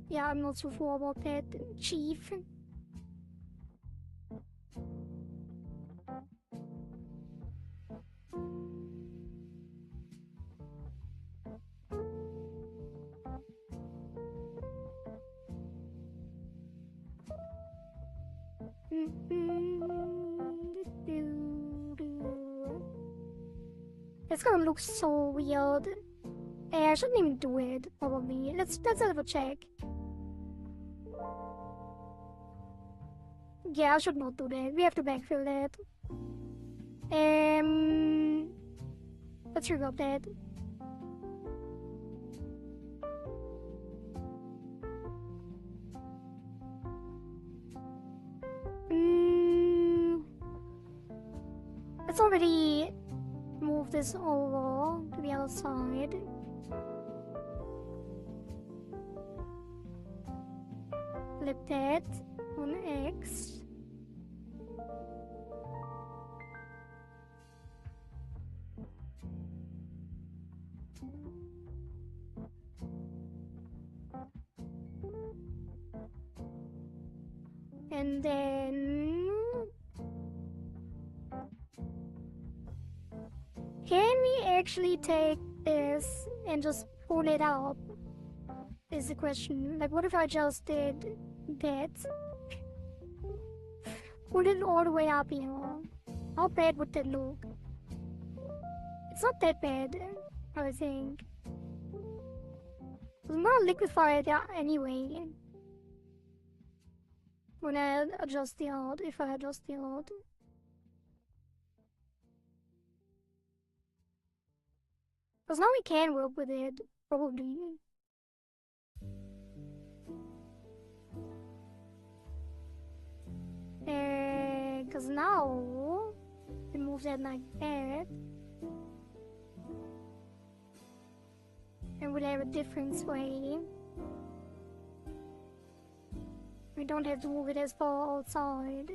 Yeah, I'm not so sure about that, Chief. It's gonna look so weird. I shouldn't even do it, probably. Let's have a check. Yeah, I should not do that. We have to backfill that. Let's regroup that. Let's already move this over to the other side. Flip that on X. And then can we actually take this and just pull it up? Is the question. Like, what if I just did that? Pull it all the way up here. How bad would that look? It's not that bad, I think. I'm gonna liquefy it anyway. When I adjust the art, if I adjust the art. Because now we can work with it, probably. Because now, we move that like that. and we'll have a different sway. We don't have to move it as far outside.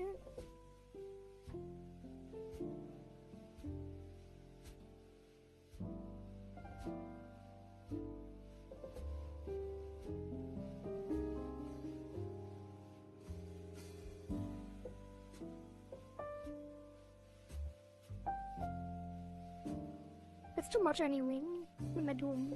It's too much anyway. What am I doing?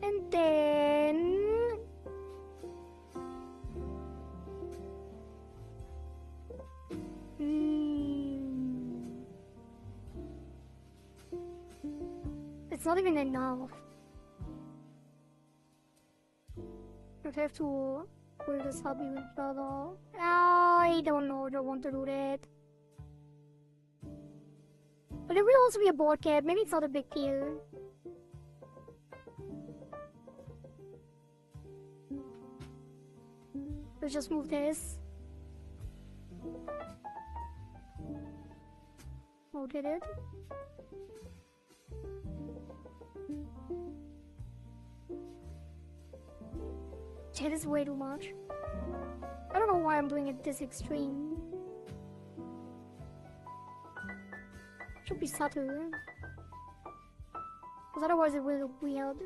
And then it's not even enough. I'd have to pull this up even further. I don't know, I don't want to do that. But it will also be a board cap, maybe it's not a big deal. Let's just move this. Rotate it. That is way too much. I don't know why I'm doing it this extreme. Should be subtle. Because otherwise it will look weird.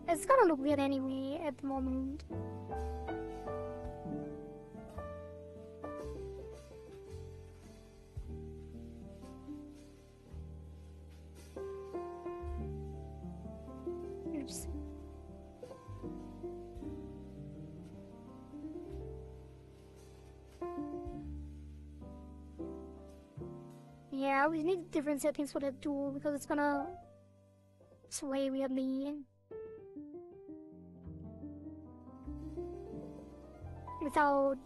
It's gonna look weird anyway at the moment. Oops. Yeah, we need different settings for that too, because it's gonna sway weirdly. Without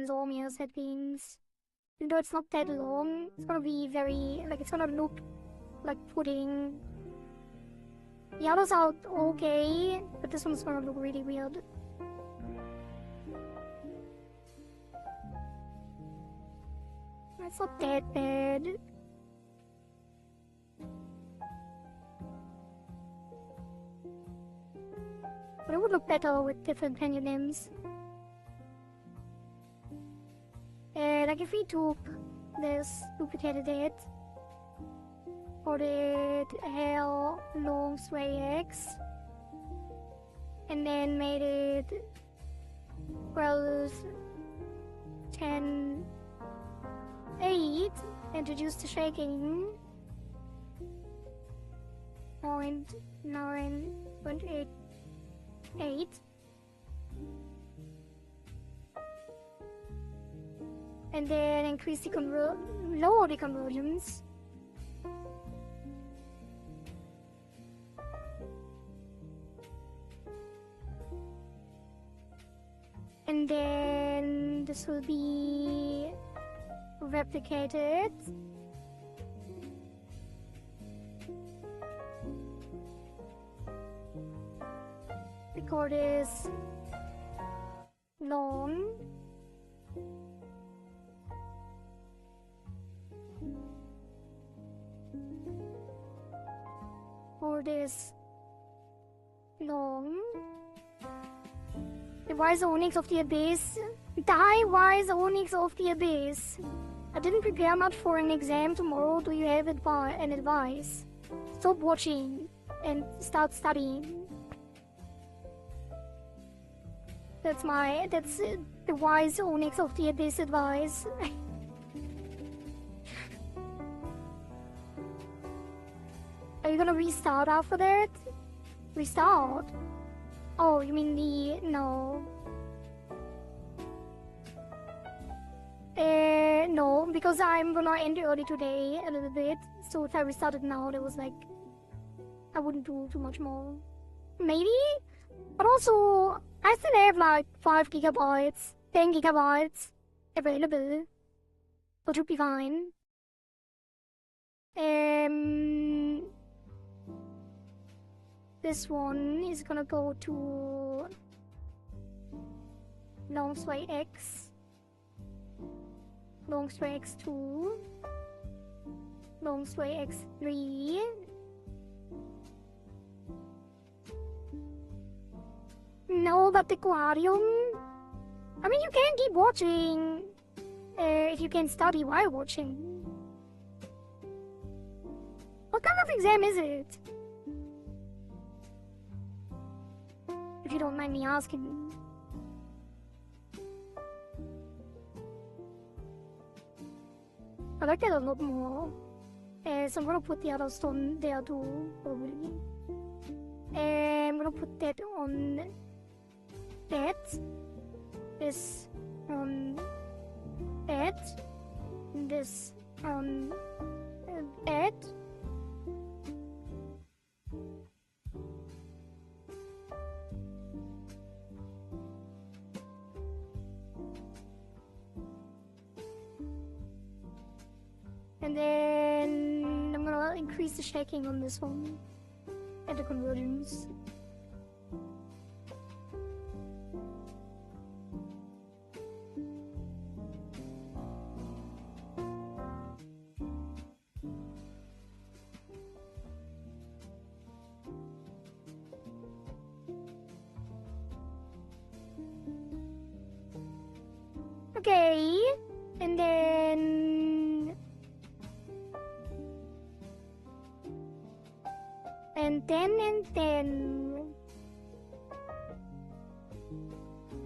Lomia settings. Even though it's not that long, it's gonna be very, like, it's gonna look like pudding. The others are okay, but this one's gonna look really weird. It's not that bad. But it would look better with different pendulums. Like if we took this, duplicated it, put it L long sway X, and then made it 12, 10, 8, introduced the shaking, 0.9.88, and then increase the lower the conversions. And then this will be replicated. Record is long. Or this long. The wise onyx of the abyss. Die, wise onyx of the abyss. I didn't prepare much for an exam tomorrow. Do you have an advice? Stop watching and start studying. That's the wise onyx of the abyss advice. Are you gonna restart after that? Restart? Oh, you mean no. No, because I'm gonna end early today a little bit. So if I restarted now, there was like, I wouldn't do too much more. Maybe? But also, I still have like 5 gigabytes, 10 gigabytes available. So it should be fine. This one is gonna go to long sway X, long sway X2, long sway X3. No, but the Kohari, I mean, you can keep watching if you can study while watching. What kind of exam is it? If you don't mind me asking. I like that a lot more. So I'm gonna put the other stone there too, probably. I'm gonna put that on that. This on that. This on that. And then I'm gonna increase the shaking on this one and the convergence. Okay, and then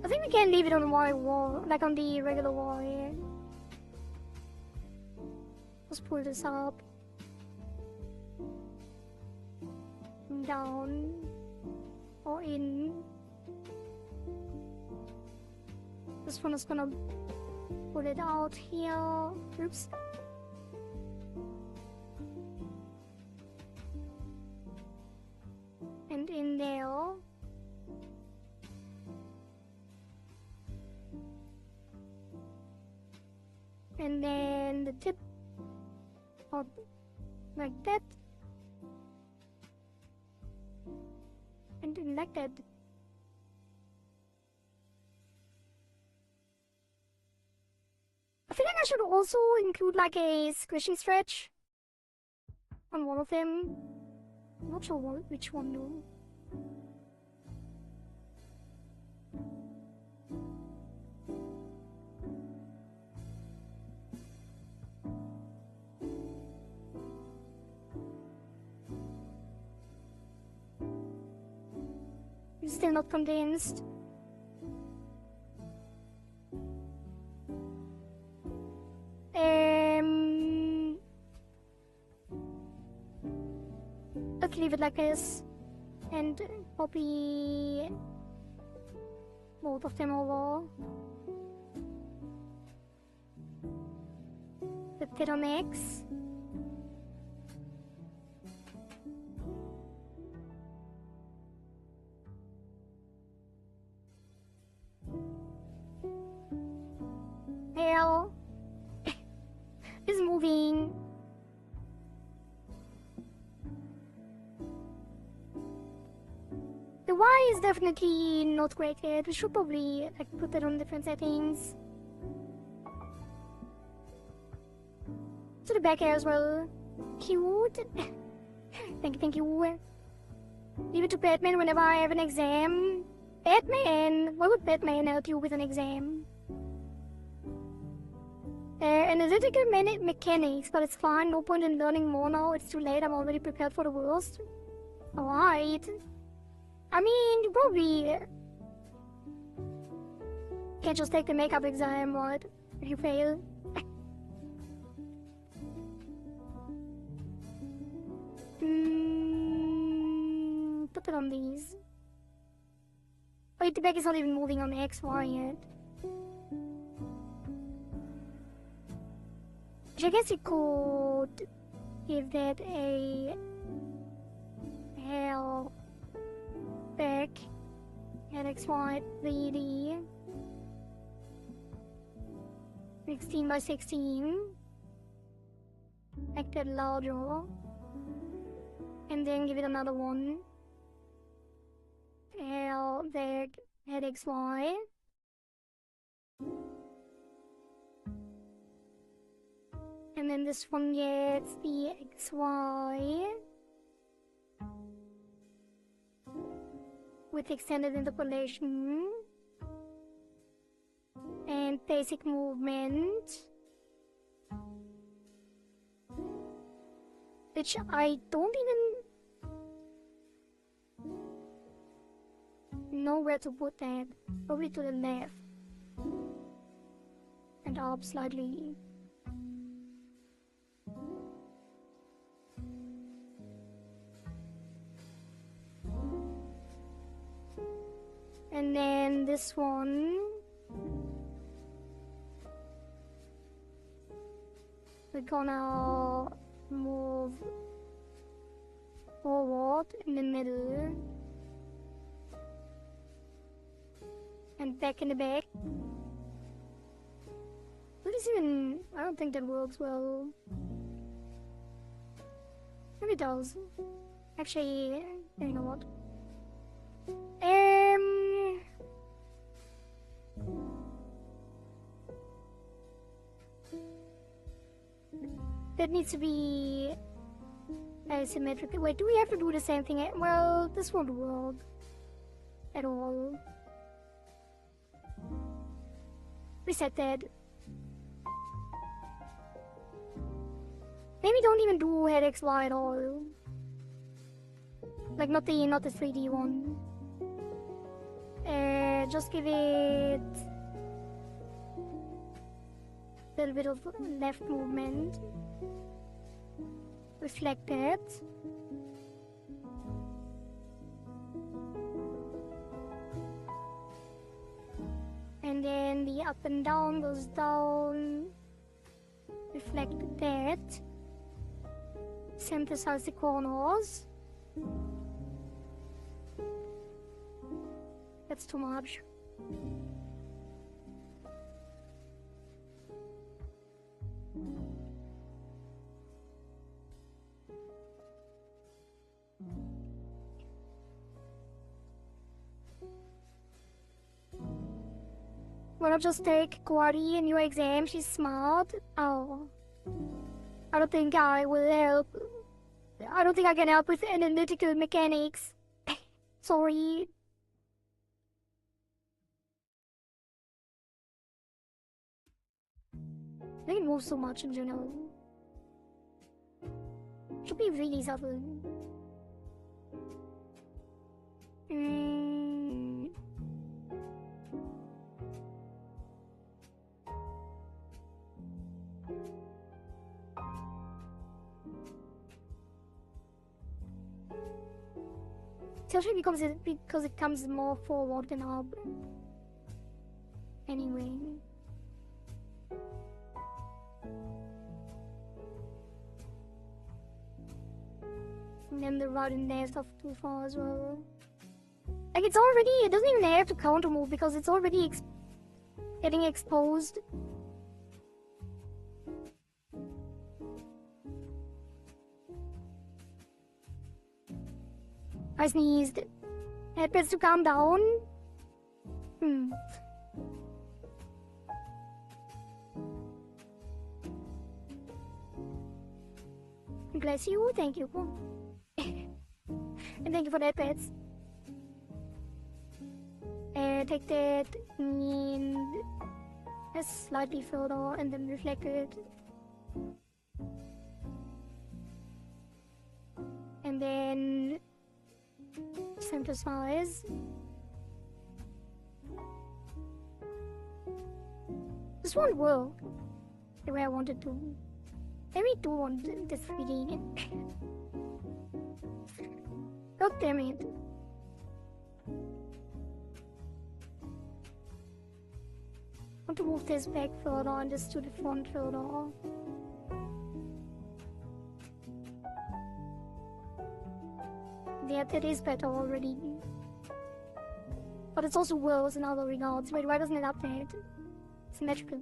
I think we can leave it on the white wall, like on the regular wall here. Let's pull this up. Down or in. This one is gonna pull it out here. Oops. And in there. And then the tip up like that. And then like that. I feel like I should also include like a squishy stretch on one of them. I'm not sure which one though. I'm still not convinced. Let's leave it like this and copy both of them over. Put it on X. Hell is moving. The Y is definitely not great yet. We should probably like put that on different settings. To the back hair as well. Cute. Thank you. Leave it to Batman whenever I have an exam. Batman! Why would Batman help you with an exam? Analytical mechanics, but it's fine. No point in learning more now. It's too late. I'm already prepared for the worst. Alright. I mean, you probably can't just take the makeup exam, right? If you fail. Put it on these. Wait, the back is not even moving on the XY yet. Which I guess you could give that a hair back NXY 3D 16 by 16, make that larger, and then give it another one. L, there, head XY. And then this one gets the XY with extended interpolation and basic movement, which I don't even know where to put that. Probably to the left and up slightly. And then this one, we're gonna move forward in the middle and back in the back. What is even? I don't think that works well. Maybe it does. Actually, you know what? That needs to be asymmetrical. Wait, do we have to do the same thing? Well, this won't work at all. Reset that. Maybe don't even do head XY at all. Like not the 3D one. Just give it a little bit of left movement. Reflect it. And then the up and down goes down. Reflect that. Synthesize the corners. That's too much. Wanna just take Kohari in your exam? She's smart. Oh. I don't think I will help. I don't think I can help with analytical mechanics. Sorry. I think it moves so much in general. Should be really subtle. Especially because it comes more forward than up. Anyway. And then the right and left off too far as well. Like it's already, it doesn't even have to counter move because it's already getting exposed. I sneezed. Headpads to calm down. Bless you, thank you. And thank you for that, pets. Take that and slightly further and then reflect it. And then synthesize. This won't work the way I wanted to. Maybe do want the 3D. God damn it. I want to move this back further and this to the front further. Yeah, that is better already. But it's also worse in other regards. Wait, why doesn't it update? Symmetrical.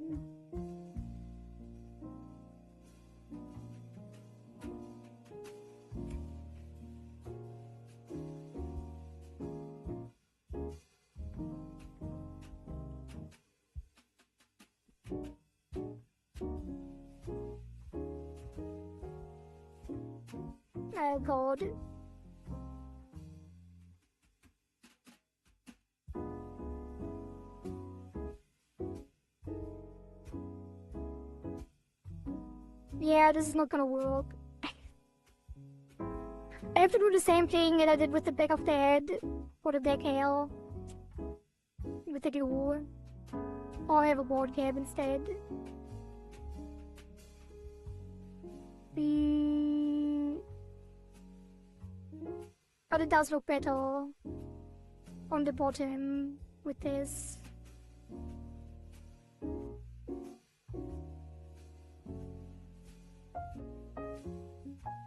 Oh god. Yeah, this is not gonna work. I have to do the same thing that I did with the back of the head for the black hair. With the glue. Or I have a board cap instead. But it does look better on the bottom with this.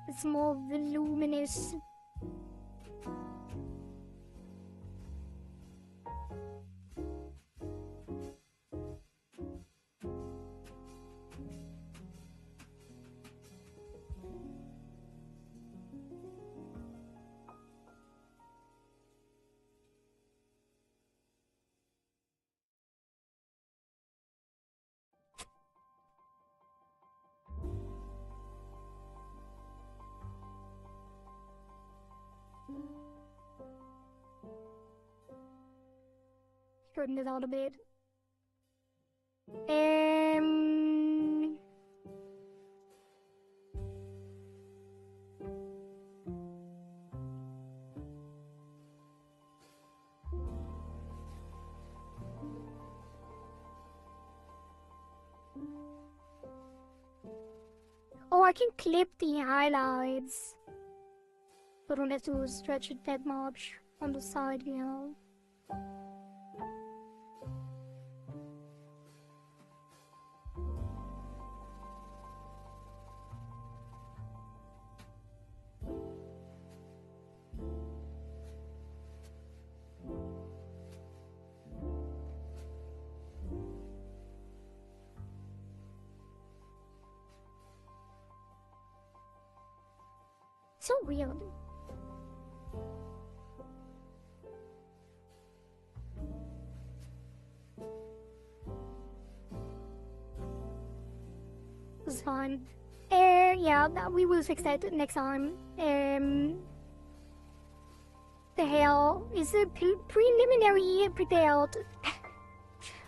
It's more voluminous. Straighten it out a bit. Oh, I can clip the highlights. So I don't have to stretch it that much on the side here. So weird. It's fine. Yeah, we will fix that next time. The hair is preliminary prepared.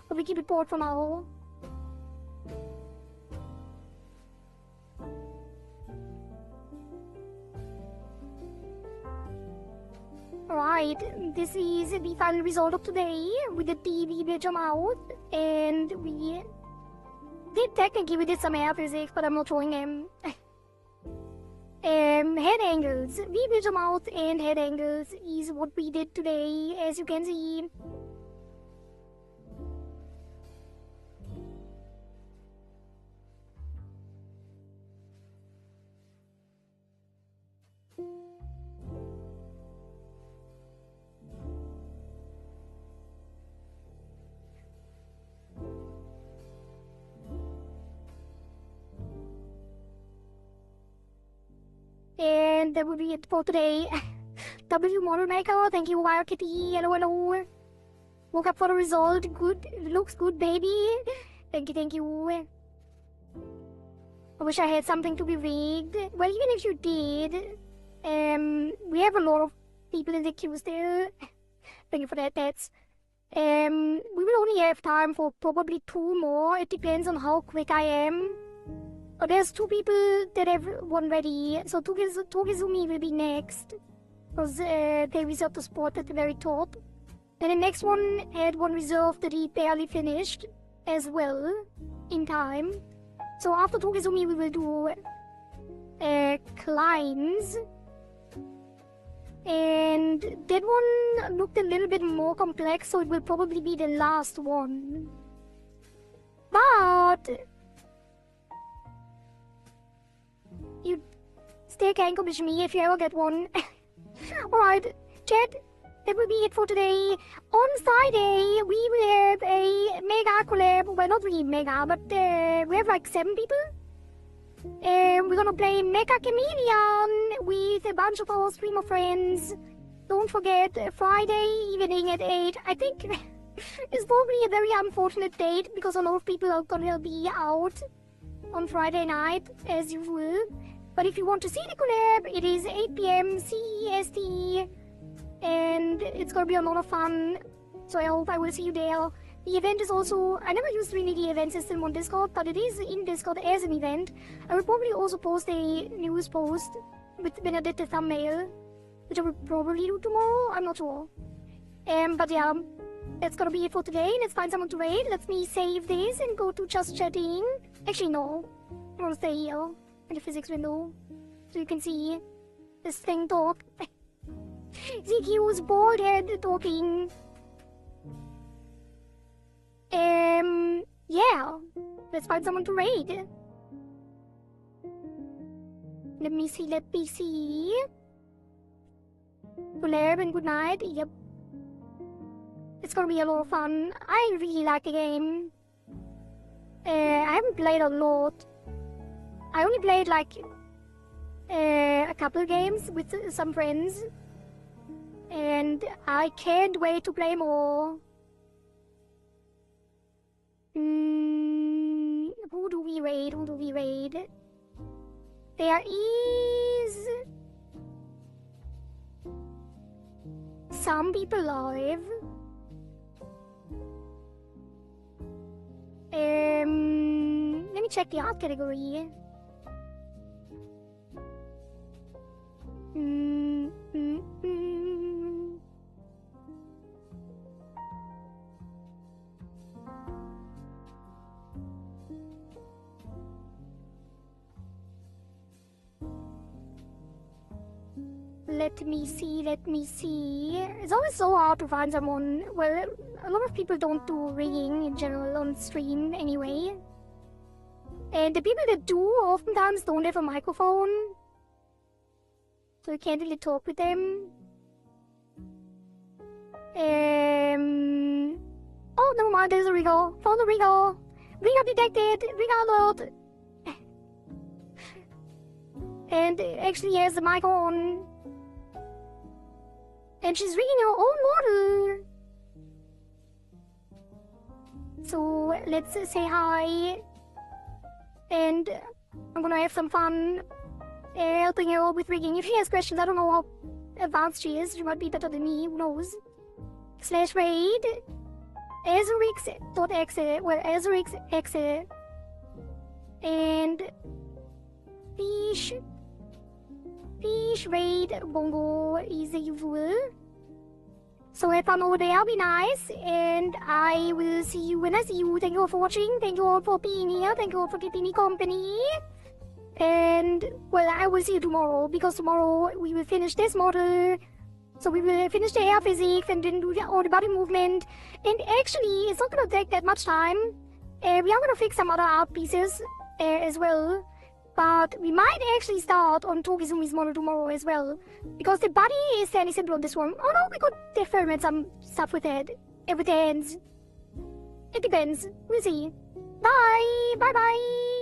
But we keep it bored for now. Alright, this is the final result of today. We did the VBridger mouth, and we did some air physics, but I'm not showing them. Head angles. VBridger mouth and head angles is what we did today, as you can see. And that will be it for today. W Model Maker, thank you, Wild Kitty, hello. Woke up for the result, good, looks good, baby. Thank you. I wish I had something to be rigged. Well, even if you did, we have a lot of people in the queue still. Thank you for that, Tats. We will only have time for probably 2 more, it depends on how quick I am. Oh, there's 2 people that have one ready, so Togizumi will be next, because they reserved the spot at the very top. And the next one had one reserved that he barely finished as well, in time. So after Togizumi we will do Kleins. And that one looked a little bit more complex, so it will probably be the last one. But you still can commission me if you ever get one. Alright, chat, that will be it for today. On Friday, we will have a mega collab. Well, not really mega, but we have like 7 people. We're gonna play Mecha Chameleon with a bunch of our streamer friends. Don't forget, Friday evening at 8. I think it's probably a very unfortunate date because a lot of people are gonna be out on Friday night, as usual. But if you want to see the collab, it is 8 PM CEST, and it's gonna be a lot of fun. So I hope I will see you there. The event is also, I never used really the event system on Discord, but it is in Discord as an event. I will probably also post a news post with Benedict the thumbnail, which I will probably do tomorrow, I'm not sure. But yeah, that's gonna be it for today. Let's find someone to raid. Let me save this and go to just chatting. Actually, no. I'm gonna stay here in the physics window so you can see this thing talk. Zeikio's bald head talking. Yeah. Let's find someone to raid. Let me see. Collab and good night. Yep. It's gonna be a lot of fun. I really like the game. I haven't played a lot. I only played like a couple games with some friends. And I can't wait to play more. Who do we raid? There is some people live. Let me check the art category. Let me see. It's always so hard to find someone. Well, a lot of people don't do rigging in general on stream anyway. And the people that do oftentimes don't have a microphone. So you can't really talk with them. Oh, never mind, there's a Rigo. Found a Rigo. Rigo detected. Rigo alert. And actually has the mic on. And she's rigging her own model. So let's say hi. And I'm gonna have some fun helping her with rigging. If she has questions, I don't know how advanced she is. She might be better than me, who knows. /raid Azurix.exe. Well, Azurix.exe. And Fish raid bongo is the usual. So have fun over there, be nice, and I will see you when I see you. Thank you all for watching, thank you all for being here, thank you all for keeping me company. And, well, I will see you tomorrow, because tomorrow we will finish this model. So we will finish the air physics and then do all the body movement. And actually, it's not gonna take that much time. We are gonna fix some other art pieces as well. But we might actually start on Togizumi's model tomorrow as well. Because the body is fairly simple on this one. Oh no, we could experiment some stuff with it. With the hands. It depends. We'll see. Bye! Bye bye!